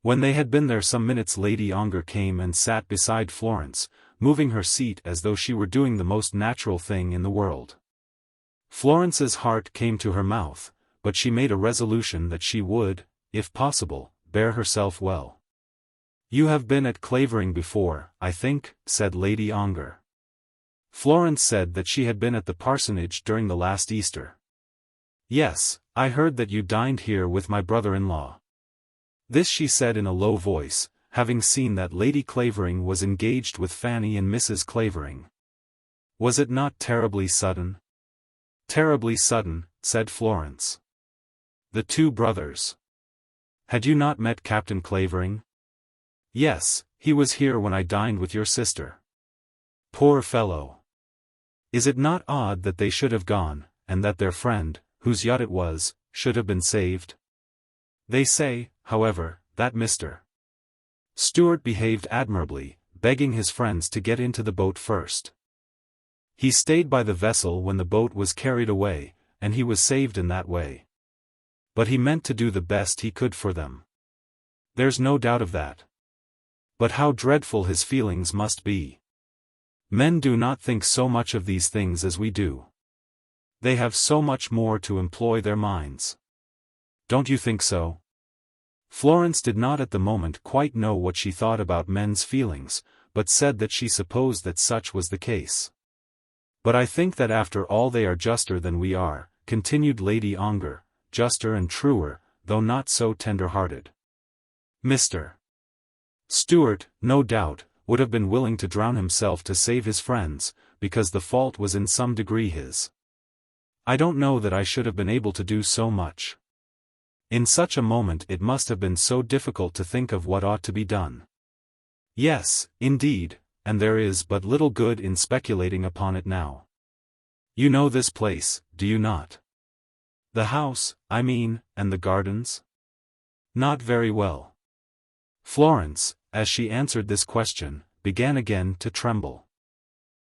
When they had been there some minutes, Lady Ongar came and sat beside Florence, moving her seat as though she were doing the most natural thing in the world. Florence's heart came to her mouth, but she made a resolution that she would, if possible, bear herself well. "You have been at Clavering before, I think," said Lady Ongar. Florence said that she had been at the parsonage during the last Easter. "Yes, I heard that you dined here with my brother-in-law." This she said in a low voice, having seen that Lady Clavering was engaged with Fanny and Mrs. Clavering. "Was it not terribly sudden?" "Terribly sudden," said Florence. "The two brothers. Had you not met Captain Clavering?" "Yes, he was here when I dined with your sister." "Poor fellow. Is it not odd that they should have gone, and that their friend, whose yacht it was, should have been saved? They say, however, that Mr. Stewart behaved admirably, begging his friends to get into the boat first. He stayed by the vessel when the boat was carried away, and he was saved in that way. But he meant to do the best he could for them. There's no doubt of that. But how dreadful his feelings must be. Men do not think so much of these things as we do. They have so much more to employ their minds. Don't you think so?" Florence did not at the moment quite know what she thought about men's feelings, but said that she supposed that such was the case. "But I think that after all they are juster than we are," continued Lady Ongar, "juster and truer, though not so tender-hearted. Mr. Stewart, no doubt, would have been willing to drown himself to save his friends, because the fault was in some degree his. I don't know that I should have been able to do so much. In such a moment it must have been so difficult to think of what ought to be done. Yes, indeed, and there is but little good in speculating upon it now. You know this place, do you not? The house, I mean, and the gardens?" "Not very well." Florence, as she answered this question, began again to tremble.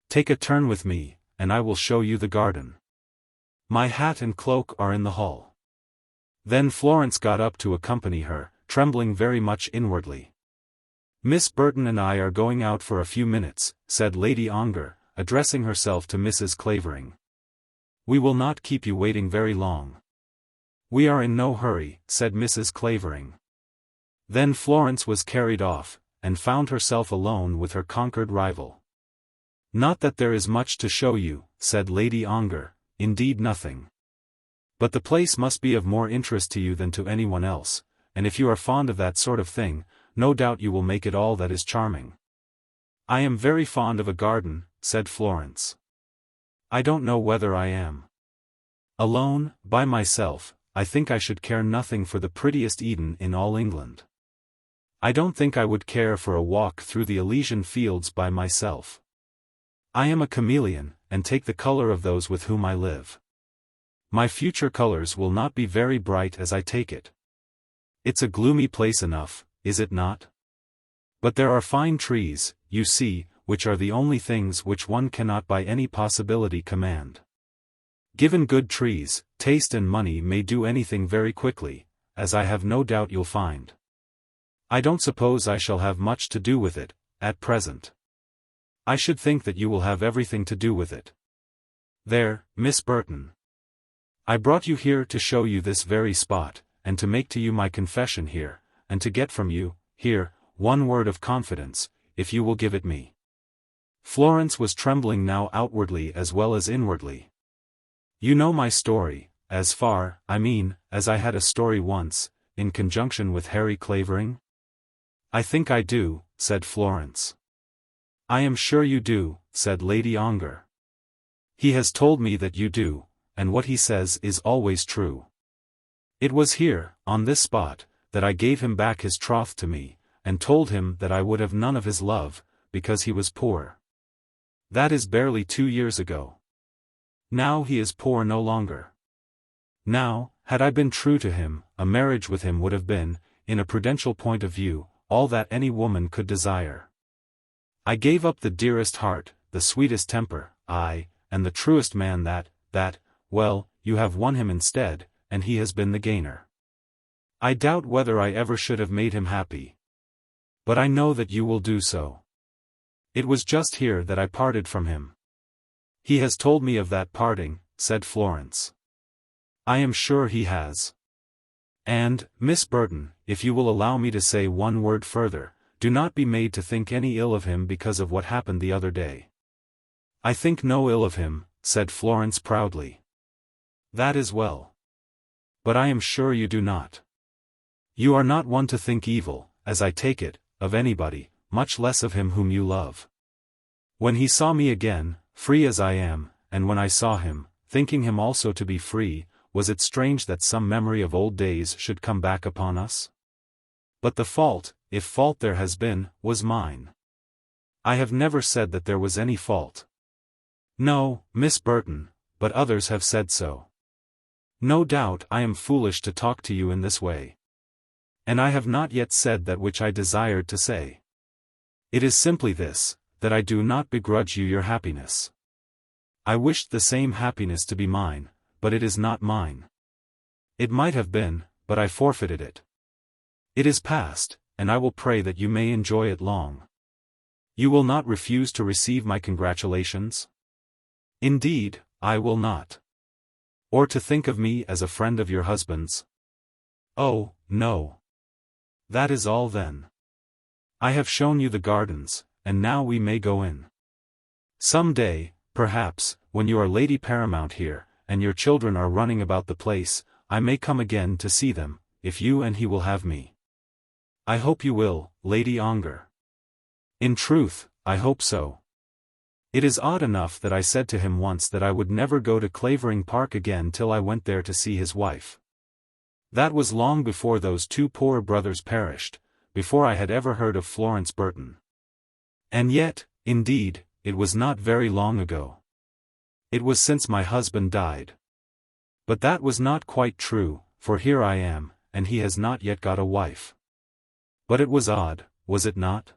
"Take a turn with me, and I will show you the garden. My hat and cloak are in the hall." Then Florence got up to accompany her, trembling very much inwardly. "Miss Burton and I are going out for a few minutes," said Lady Ongar, addressing herself to Mrs. Clavering. "We will not keep you waiting very long." "We are in no hurry," said Mrs. Clavering. Then Florence was carried off, and found herself alone with her conquered rival. "Not that there is much to show you," said Lady Ongar, "indeed nothing. But the place must be of more interest to you than to anyone else, and if you are fond of that sort of thing, no doubt you will make it all that is charming." "I am very fond of a garden," said Florence. "I don't know whether I am. Alone, by myself, I think I should care nothing for the prettiest Eden in all England. I don't think I would care for a walk through the Elysian fields by myself. I am a chameleon, and take the color of those with whom I live. My future colors will not be very bright as I take it. It's a gloomy place enough, is it not? But there are fine trees, you see, which are the only things which one cannot by any possibility command. Given good trees, taste and money may do anything very quickly, as I have no doubt you'll find. I don't suppose I shall have much to do with it, at present. I should think that you will have everything to do with it. There, Miss Burton. I brought you here to show you this very spot, and to make to you my confession here, and to get from you, here, one word of confidence, if you will give it me. Florence was trembling now outwardly as well as inwardly. You know my story, as far, I mean, as I had a story once, in conjunction with Harry Clavering? I think I do, said Florence. I am sure you do, said Lady Ongar. He has told me that you do, and what he says is always true. It was here, on this spot, that I gave him back his troth to me, and told him that I would have none of his love, because he was poor. That is barely 2 years ago. Now he is poor no longer. Now, had I been true to him, a marriage with him would have been, in a prudential point of view, all that any woman could desire. I gave up the dearest heart, the sweetest temper, and the truest man that, well, you have won him instead, and he has been the gainer. I doubt whether I ever should have made him happy. But I know that you will do so. It was just here that I parted from him. He has told me of that parting, said Florence. I am sure he has. And, Miss Burton, if you will allow me to say one word further, do not be made to think any ill of him because of what happened the other day. I think no ill of him, said Florence proudly. That is well. But I am sure you do not. You are not one to think evil, as I take it, of anybody, much less of him whom you love. When he saw me again, free as I am, and when I saw him, thinking him also to be free, was it strange that some memory of old days should come back upon us? But the fault, if fault there has been, was mine. I have never said that there was any fault. No, Miss Burton, but others have said so. No doubt I am foolish to talk to you in this way. And I have not yet said that which I desired to say. It is simply this, that I do not begrudge you your happiness. I wished the same happiness to be mine, but it is not mine. It might have been, but I forfeited it. It is past, and I will pray that you may enjoy it long. You will not refuse to receive my congratulations? Indeed, I will not. Or to think of me as a friend of your husband's? Oh, no. That is all then. I have shown you the gardens, and now we may go in. Some day, perhaps, when you are Lady Paramount here, and your children are running about the place, I may come again to see them, if you and he will have me. I hope you will, Lady Ongar. In truth, I hope so. It is odd enough that I said to him once that I would never go to Clavering Park again till I went there to see his wife. That was long before those 2 poor brothers perished, before I had ever heard of Florence Burton. And yet, indeed, it was not very long ago. It was since my husband died. But that was not quite true, for here I am, and he has not yet got a wife. But it was odd, was it not?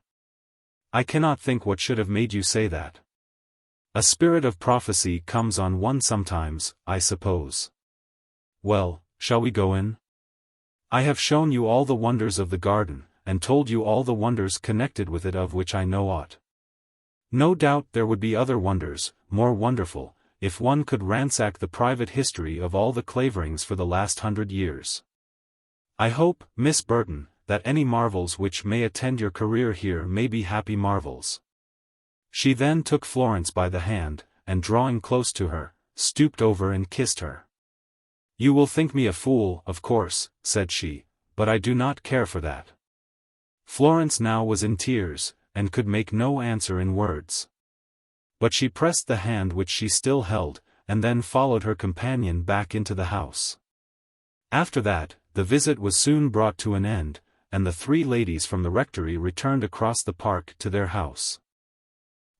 I cannot think what should have made you say that. A spirit of prophecy comes on one sometimes, I suppose. Well, shall we go in? I have shown you all the wonders of the garden, and told you all the wonders connected with it of which I know aught. No doubt there would be other wonders, more wonderful, if one could ransack the private history of all the Claverings for the last 100 years. I hope, Miss Burton, that any marvels which may attend your career here may be happy marvels. She then took Florence by the hand, and drawing close to her, stooped over and kissed her. You will think me a fool, of course, said she, but I do not care for that. Florence now was in tears, and could make no answer in words. But she pressed the hand which she still held, and then followed her companion back into the house. After that, the visit was soon brought to an end, and the 3 ladies from the rectory returned across the park to their house.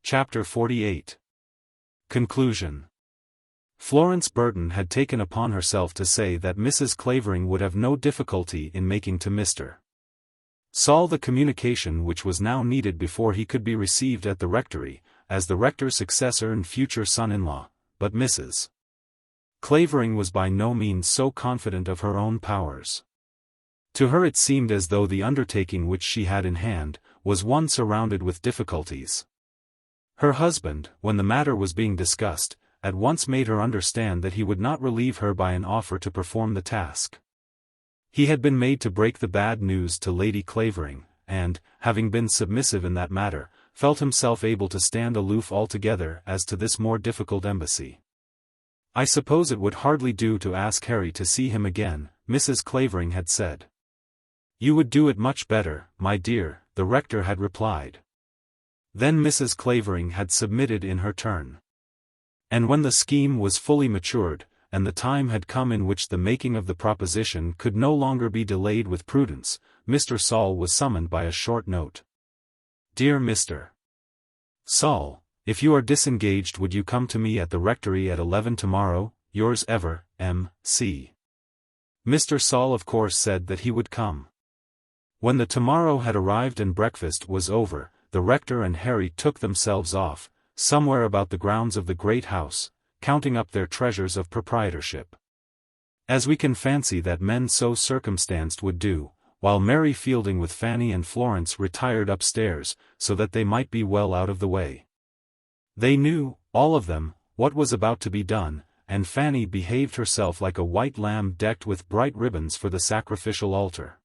Chapter 48. Conclusion. Florence Burton had taken upon herself to say that Mrs. Clavering would have no difficulty in making to Mr. Saul the communication which was now needed before he could be received at the rectory, as the rector's successor and future son-in-law, but Mrs. Clavering was by no means so confident of her own powers. To her it seemed as though the undertaking which she had in hand was one surrounded with difficulties. Her husband, when the matter was being discussed, at once made her understand that he would not relieve her by an offer to perform the task. He had been made to break the bad news to Lady Clavering, and, having been submissive in that matter, felt himself able to stand aloof altogether as to this more difficult embassy. "I suppose it would hardly do to ask Harry to see him again," Mrs. Clavering had said. "You would do it much better, my dear," the rector had replied. Then Mrs. Clavering had submitted in her turn. And when the scheme was fully matured, and the time had come in which the making of the proposition could no longer be delayed with prudence, Mr. Saul was summoned by a short note. "Dear Mr. Saul, if you are disengaged, would you come to me at the rectory at 11 tomorrow, yours ever, M.C." Mr. Saul of course said that he would come. When the tomorrow had arrived and breakfast was over, the rector and Harry took themselves off, somewhere about the grounds of the great house, counting up their treasures of proprietorship. As we can fancy that men so circumstanced would do, while Mary Fielding with Fanny and Florence retired upstairs, so that they might be well out of the way. They knew, all of them, what was about to be done, and Fanny behaved herself like a white lamb decked with bright ribbons for the sacrificial altar.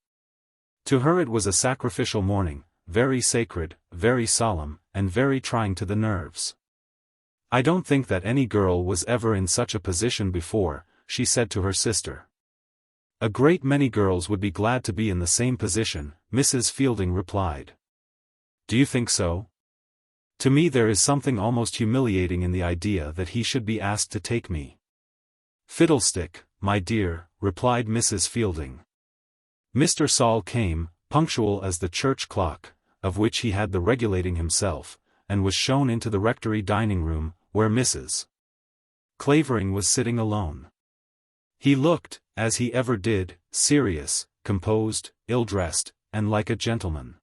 To her it was a sacrificial morning, very sacred, very solemn, and very trying to the nerves. "I don't think that any girl was ever in such a position before," she said to her sister. "A great many girls would be glad to be in the same position," Mrs. Fielding replied. "Do you think so? To me there is something almost humiliating in the idea that he should be asked to take me." "Fiddlestick, my dear," replied Mrs. Fielding. Mr. Saul came, punctual as the church clock, of which he had the regulating himself, and was shown into the rectory dining-room, where Mrs. Clavering was sitting alone. He looked, as he ever did, serious, composed, ill-dressed, and like a gentleman.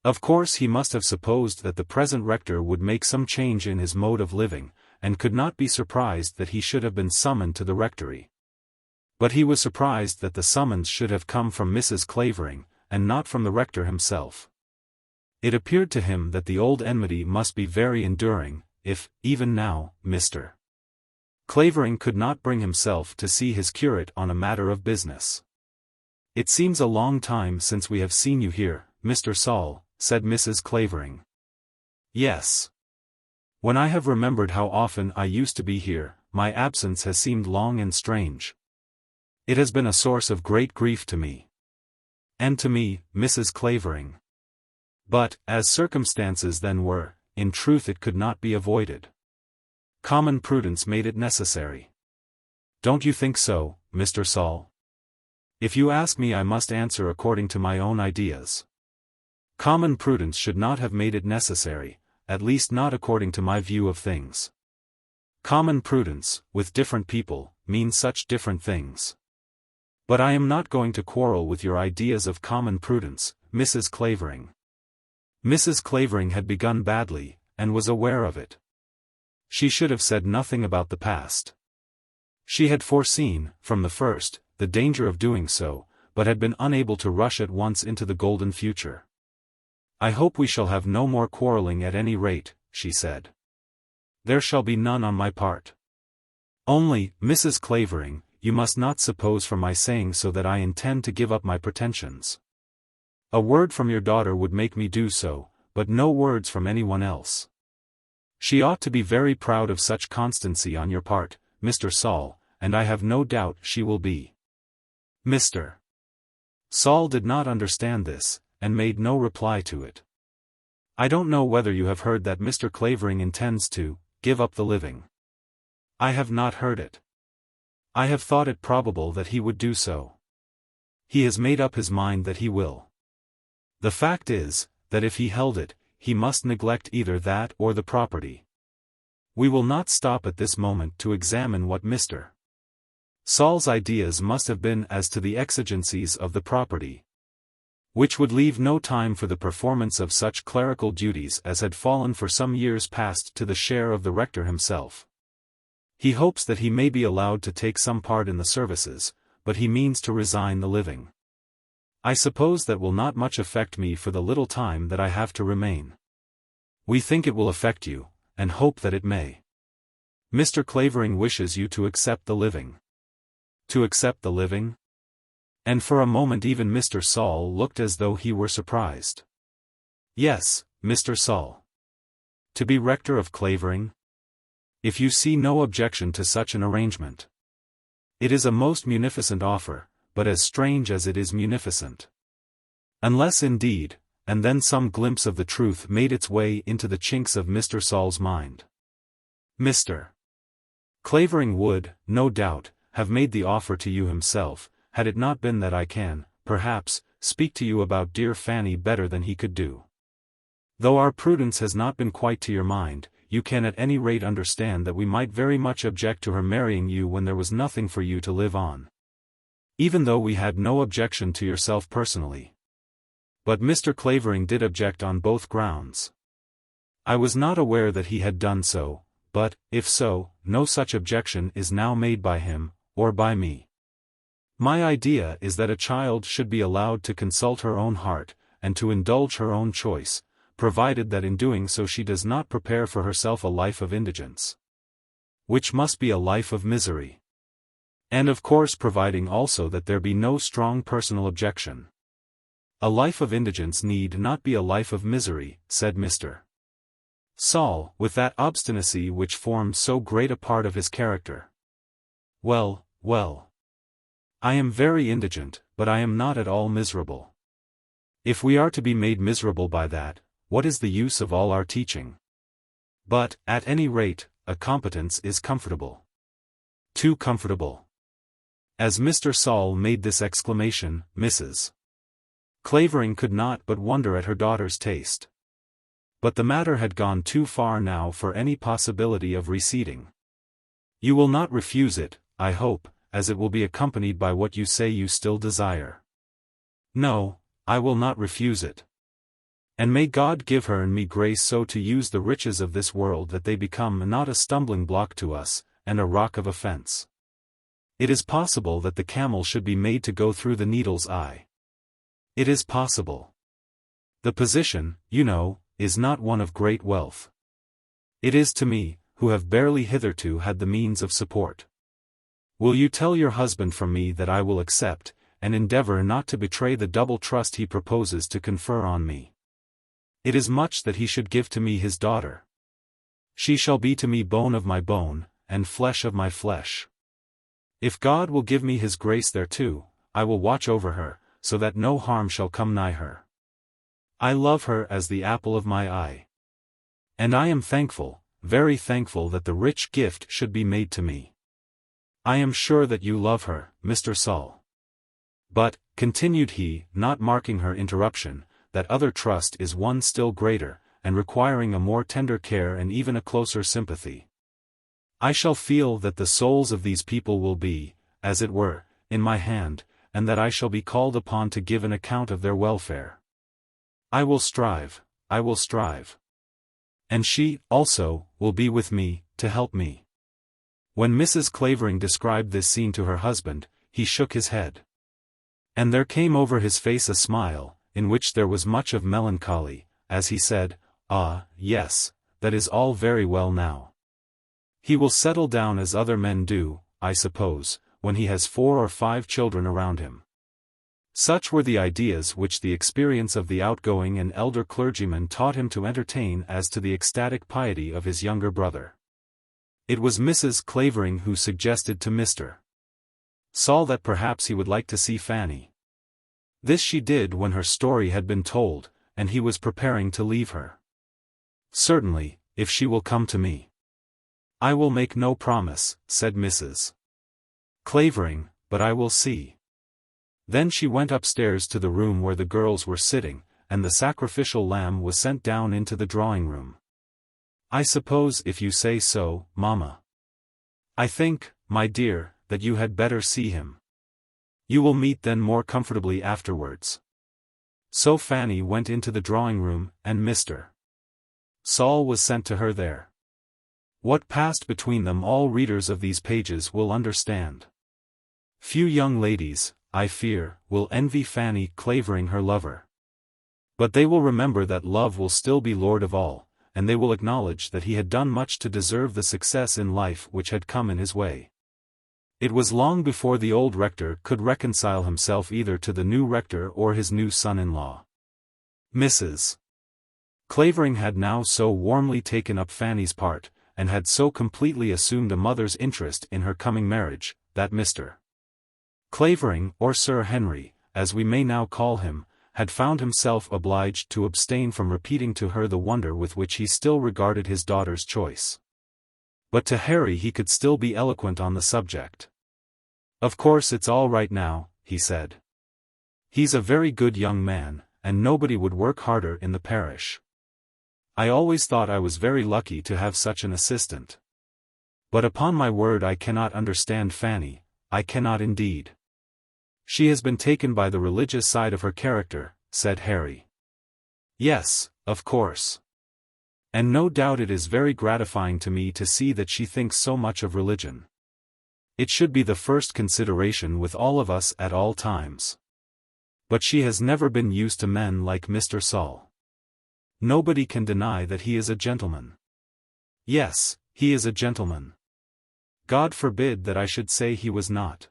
Of course he must have supposed that the present rector would make some change in his mode of living, and could not be surprised that he should have been summoned to the rectory. But he was surprised that the summons should have come from Mrs. Clavering, and not from the rector himself. It appeared to him that the old enmity must be very enduring, if, even now, Mr. Clavering could not bring himself to see his curate on a matter of business. "It seems a long time since we have seen you here, Mr. Saul," said Mrs. Clavering. "Yes. When I have remembered how often I used to be here, my absence has seemed long and strange. It has been a source of great grief to me." "And to me, Mrs. Clavering. But, as circumstances then were, in truth it could not be avoided. Common prudence made it necessary. Don't you think so, Mr. Saul? If you ask me, I must answer according to my own ideas. Common prudence should not have made it necessary, at least not according to my view of things. Common prudence, with different people, means such different things. But I am not going to quarrel with your ideas of common prudence, Mrs. Clavering." Mrs. Clavering had begun badly, and was aware of it. She should have said nothing about the past. She had foreseen, from the first, the danger of doing so, but had been unable to rush at once into the golden future. "I hope we shall have no more quarrelling at any rate," she said. "There shall be none on my part. Only, Mrs. Clavering, you must not suppose from my saying so that I intend to give up my pretensions. A word from your daughter would make me do so, but no words from anyone else. She ought to be very proud of such constancy on your part, Mr. Saul, and I have no doubt she will be." Mr. Saul did not understand this, and made no reply to it. "I don't know whether you have heard that Mr. Clavering intends to give up the living." "I have not heard it. I have thought it probable that he would do so. He has made up his mind that he will. The fact is, that if he held it, he must neglect either that or the property. We will not stop at this moment to examine what Mr. Saul's ideas must have been as to the exigencies of the property, which would leave no time for the performance of such clerical duties as had fallen for some years past to the share of the rector himself. He hopes that he may be allowed to take some part in the services, but he means to resign the living. I suppose that will not much affect me for the little time that I have to remain. We think it will affect you, and hope that it may. Mr. Clavering wishes you to accept the living. To accept the living? And for a moment even Mr. Saul looked as though he were surprised. Yes, Mr. Saul. To be rector of Clavering? If you see no objection to such an arrangement. It is a most munificent offer, but as strange as it is munificent. Unless indeed, and then some glimpse of the truth made its way into the chinks of Mr. Saul's mind. Mr. Clavering would, no doubt, have made the offer to you himself, had it not been that I can, perhaps, speak to you about dear Fanny better than he could do. Though our prudence has not been quite to your mind, you can at any rate understand that we might very much object to her marrying you when there was nothing for you to live on. Even though we had no objection to yourself personally. But Mr. Clavering did object on both grounds. I was not aware that he had done so, but, if so, no such objection is now made by him, or by me. My idea is that a child should be allowed to consult her own heart, and to indulge her own choice, provided that in doing so she does not prepare for herself a life of indigence. Which must be a life of misery. And of course providing also that there be no strong personal objection. A life of indigence need not be a life of misery, said Mr. Saul, with that obstinacy which formed so great a part of his character. Well, well. I am very indigent, but I am not at all miserable. If we are to be made miserable by that, what is the use of all our teaching? But, at any rate, a competence is comfortable. Too comfortable. As Mr. Saul made this exclamation, Mrs. Clavering could not but wonder at her daughter's taste. But the matter had gone too far now for any possibility of receding. You will not refuse it, I hope, as it will be accompanied by what you say you still desire. No, I will not refuse it. And may God give her and me grace so to use the riches of this world that they become not a stumbling block to us, and a rock of offense. It is possible that the camel should be made to go through the needle's eye. It is possible. The position, you know, is not one of great wealth. It is to me, who have barely hitherto had the means of support. Will you tell your husband from me that I will accept, and endeavor not to betray the double trust he proposes to confer on me? It is much that he should give to me his daughter. She shall be to me bone of my bone, and flesh of my flesh. If God will give me his grace thereto, I will watch over her, so that no harm shall come nigh her. I love her as the apple of my eye. And I am thankful, very thankful that the rich gift should be made to me. I am sure that you love her, Mr. Saul. But, continued he, not marking her interruption, that other trust is one still greater, and requiring a more tender care and even a closer sympathy. I shall feel that the souls of these people will be, as it were, in my hand, and that I shall be called upon to give an account of their welfare. I will strive, I will strive. And she, also, will be with me, to help me. When Mrs. Clavering described this scene to her husband, he shook his head. And there came over his face a smile, in which there was much of melancholy, as he said, "Ah, yes, that is all very well now. He will settle down as other men do, I suppose, when he has 4 or 5 children around him." Such were the ideas which the experience of the outgoing and elder clergyman taught him to entertain as to the ecstatic piety of his younger brother. It was Mrs. Clavering who suggested to Mr. Saul that perhaps he would like to see Fanny. This she did when her story had been told, and he was preparing to leave her. "Certainly, if she will come to me." "I will make no promise," said Mrs. Clavering, "but I will see." Then she went upstairs to the room where the girls were sitting, and the sacrificial lamb was sent down into the drawing-room. "I suppose if you say so, mamma. I think, my dear, that you had better see him. You will meet then more comfortably afterwards." So Fanny went into the drawing-room, and Mr. Saul was sent to her there. What passed between them all readers of these pages will understand. Few young ladies, I fear, will envy Fanny Clavering her lover. But they will remember that love will still be lord of all, and they will acknowledge that he had done much to deserve the success in life which had come in his way. It was long before the old rector could reconcile himself either to the new rector or his new son-in-law. Mrs. Clavering had now so warmly taken up Fanny's part, and had so completely assumed a mother's interest in her coming marriage, that Mr. Clavering, or Sir Henry, as we may now call him, had found himself obliged to abstain from repeating to her the wonder with which he still regarded his daughter's choice. But to Harry he could still be eloquent on the subject. "Of course it's all right now," he said. "He's a very good young man, and nobody would work harder in the parish. I always thought I was very lucky to have such an assistant. But upon my word I cannot understand Fanny, I cannot indeed." "She has been taken by the religious side of her character," said Harry. "Yes, of course. And no doubt it is very gratifying to me to see that she thinks so much of religion. It should be the first consideration with all of us at all times. But she has never been used to men like Mr. Saul. Nobody can deny that he is a gentleman. Yes, he is a gentleman. God forbid that I should say he was not.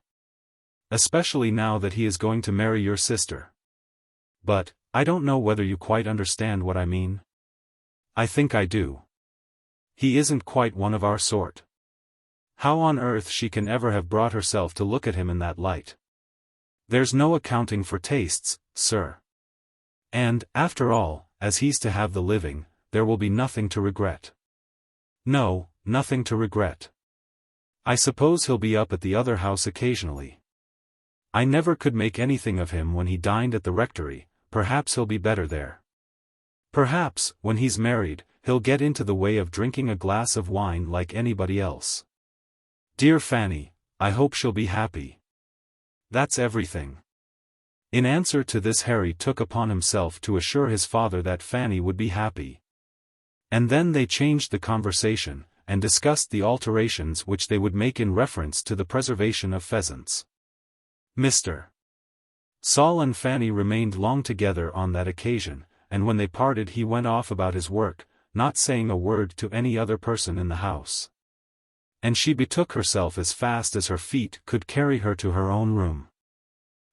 Especially now that he is going to marry your sister. But, I don't know whether you quite understand what I mean." "I think I do. He isn't quite one of our sort. How on earth she can ever have brought herself to look at him in that light? There's no accounting for tastes, sir. And, after all, as he's to have the living, there will be nothing to regret." "No, nothing to regret. I suppose he'll be up at the other house occasionally. I never could make anything of him when he dined at the rectory. Perhaps he'll be better there. Perhaps, when he's married, he'll get into the way of drinking a glass of wine like anybody else. Dear Fanny, I hope she'll be happy. That's everything." In answer to this Harry took upon himself to assure his father that Fanny would be happy. And then they changed the conversation, and discussed the alterations which they would make in reference to the preservation of pheasants. Mr. Saul and Fanny remained long together on that occasion, and when they parted he went off about his work, not saying a word to any other person in the house. And she betook herself as fast as her feet could carry her to her own room.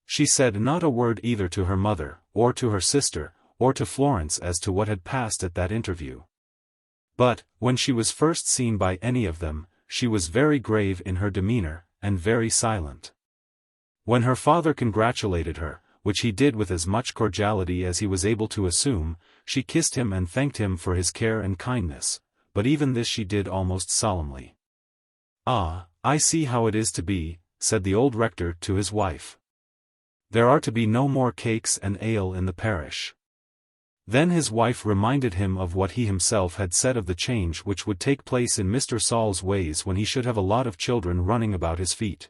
She said not a word either to her mother, or to her sister, or to Florence as to what had passed at that interview. But, when she was first seen by any of them, she was very grave in her demeanour, and very silent. When her father congratulated her, which he did with as much cordiality as he was able to assume, she kissed him and thanked him for his care and kindness, but even this she did almost solemnly. "Ah, I see how it is to be," said the old rector to his wife. "There are to be no more cakes and ale in the parish." Then his wife reminded him of what he himself had said of the change which would take place in Mr. Saul's ways when he should have a lot of children running about his feet.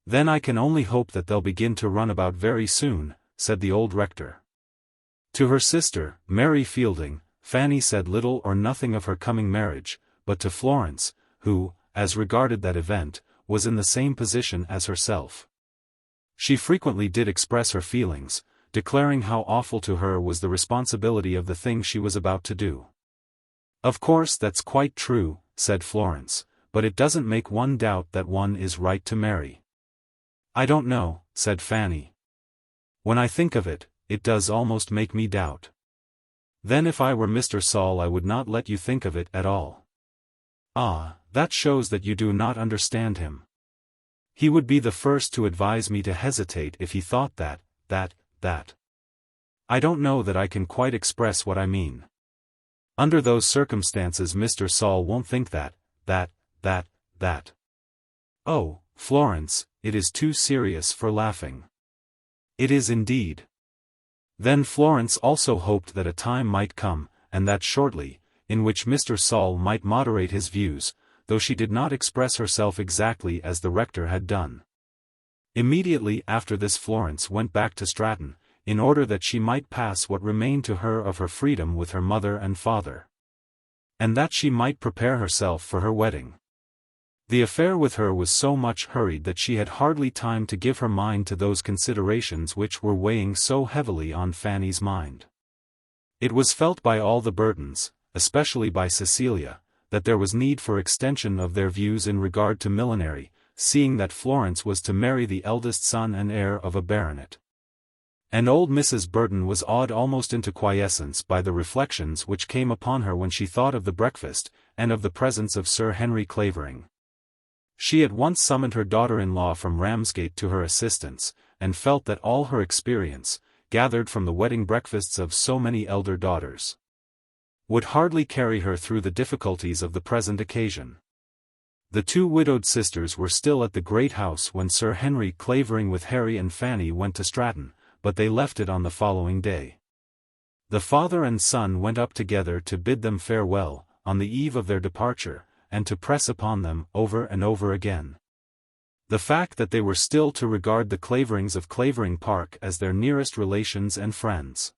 "Then I can only hope that they'll begin to run about very soon," said the old rector. To her sister, Mary Fielding, Fanny said little or nothing of her coming marriage, but to Florence, who, as regarded that event, was in the same position as herself, she frequently did express her feelings, declaring how awful to her was the responsibility of the thing she was about to do. "Of course that's quite true," said Florence, "but it doesn't make one doubt that one is right to marry." "I don't know," said Fanny. "When I think of it, it does almost make me doubt. Then if I were Mr. Saul I would not let you think of it at all." "Ah, that shows that you do not understand him. He would be the first to advise me to hesitate if he thought that. I don't know that I can quite express what I mean. Under those circumstances Mr. Saul won't think that. Oh, Florence, it is too serious for laughing." "It is indeed." Then Florence also hoped that a time might come, and that shortly, in which Mr. Saul might moderate his views, though she did not express herself exactly as the rector had done. Immediately after this Florence went back to Stratton, in order that she might pass what remained to her of her freedom with her mother and father. and that she might prepare herself for her wedding. The affair with her was so much hurried that she had hardly time to give her mind to those considerations which were weighing so heavily on Fanny's mind. It was felt by all the Burtons, especially by Cecilia, that there was need for extension of their views in regard to millinery, seeing that Florence was to marry the eldest son and heir of a baronet. And old Mrs. Burton was awed almost into quiescence by the reflections which came upon her when she thought of the breakfast, and of the presence of Sir Henry Clavering. She at once summoned her daughter-in-law from Ramsgate to her assistance, and felt that all her experience, gathered from the wedding breakfasts of so many elder daughters, would hardly carry her through the difficulties of the present occasion. The two widowed sisters were still at the great house when Sir Henry Clavering with Harry and Fanny went to Stratton, but they left it on the following day. The father and son went up together to bid them farewell, on the eve of their departure, and to press upon them, over and over again, the fact that they were still to regard the Claverings of Clavering Park as their nearest relations and friends.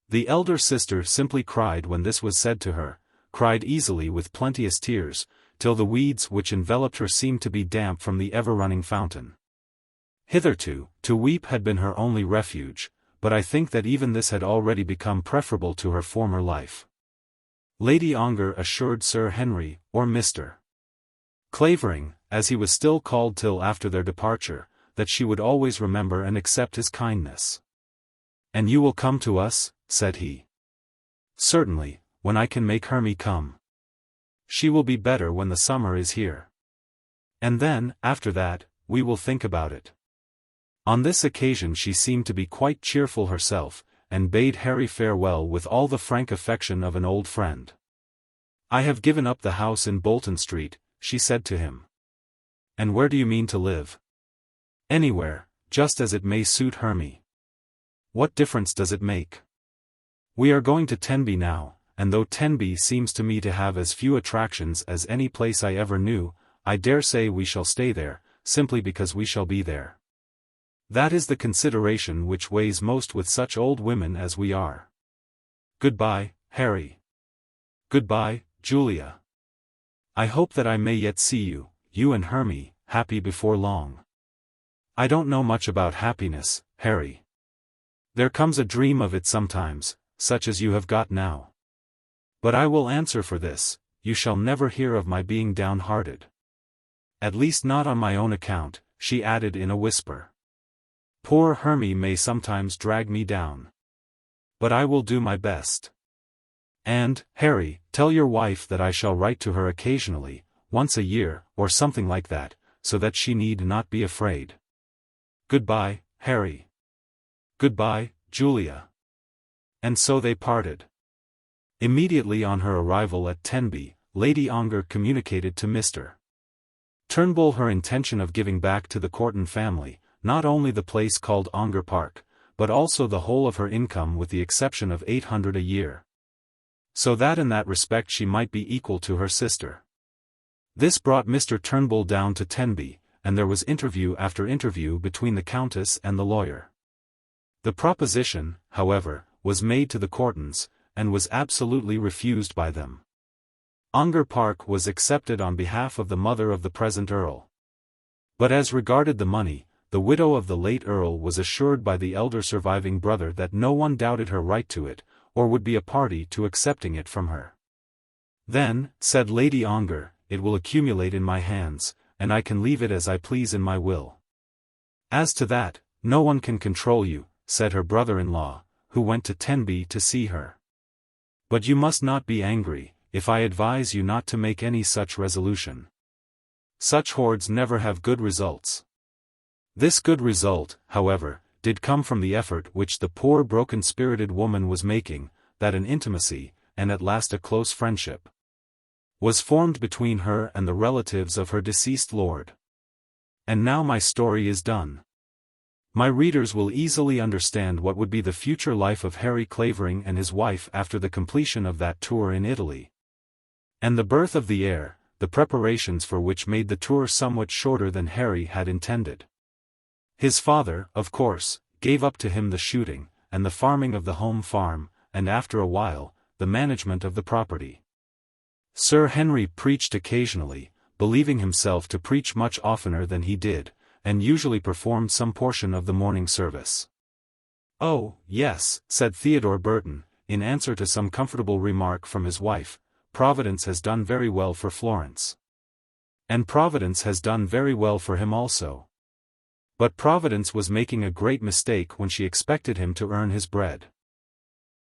The elder sister simply cried when this was said to her, cried easily with plenteous tears, till the weeds which enveloped her seemed to be damp from the ever-running fountain. Hitherto, to weep had been her only refuge, but I think that even this had already become preferable to her former life. Lady Ongar assured Sir Henry, or Mr. Clavering, as he was still called till after their departure, that she would always remember and accept his kindness. "And you will come to us?" said he. "Certainly, when I can make Hermie come. She will be better when the summer is here. And then, after that, we will think about it." On this occasion she seemed to be quite cheerful herself, and bade Harry farewell with all the frank affection of an old friend. "I have given up the house in Bolton Street," she said to him. "And where do you mean to live?" "Anywhere, just as it may suit Hermie." "What difference does it make?" "We are going to Tenby now, and though Tenby seems to me to have as few attractions as any place I ever knew, I dare say we shall stay there, simply because we shall be there. That is the consideration which weighs most with such old women as we are. Goodbye, Harry. Goodbye, Julia. I hope that I may yet see you, you and Hermie, happy before long." "I don't know much about happiness, Harry. There comes a dream of it sometimes, such as you have got now. But I will answer for this, you shall never hear of my being downhearted. At least not on my own account," she added in a whisper. "Poor Hermie may sometimes drag me down. But I will do my best. And, Harry, tell your wife that I shall write to her occasionally, once a year, or something like that, so that she need not be afraid. Goodbye, Harry. Goodbye, Julia." And so they parted. Immediately on her arrival at Tenby, Lady Ongar communicated to Mr. Turnbull her intention of giving back to the Courton family, not only the place called Ongar Park, but also the whole of her income with the exception of 800 a year. So that in that respect she might be equal to her sister. This brought Mr. Turnbull down to Tenby, and there was interview after interview between the Countess and the lawyer. The proposition, however, was made to the Courtons, and was absolutely refused by them. Ongar Park was accepted on behalf of the mother of the present Earl. But as regarded the money, the widow of the late Earl was assured by the elder surviving brother that no one doubted her right to it, or would be a party to accepting it from her. "Then," said Lady Ongar, "it will accumulate in my hands, and I can leave it as I please in my will." "As to that, no one can control you," said her brother-in-law, who went to Tenby to see her. "But you must not be angry, if I advise you not to make any such resolution. Such hoards never have good results." This good result, however, did come from the effort which the poor broken-spirited woman was making, that an intimacy, and at last a close friendship, was formed between her and the relatives of her deceased lord. And now my story is done. My readers will easily understand what would be the future life of Harry Clavering and his wife after the completion of that tour in Italy. And the birth of the heir, the preparations for which made the tour somewhat shorter than Harry had intended. His father, of course, gave up to him the shooting, and the farming of the home farm, and after a while, the management of the property. Sir Henry preached occasionally, believing himself to preach much oftener than he did, and usually performed some portion of the morning service. "Oh, yes," said Theodore Burton, in answer to some comfortable remark from his wife, "Providence has done very well for Florence. And Providence has done very well for him also. But Providence was making a great mistake when she expected him to earn his bread.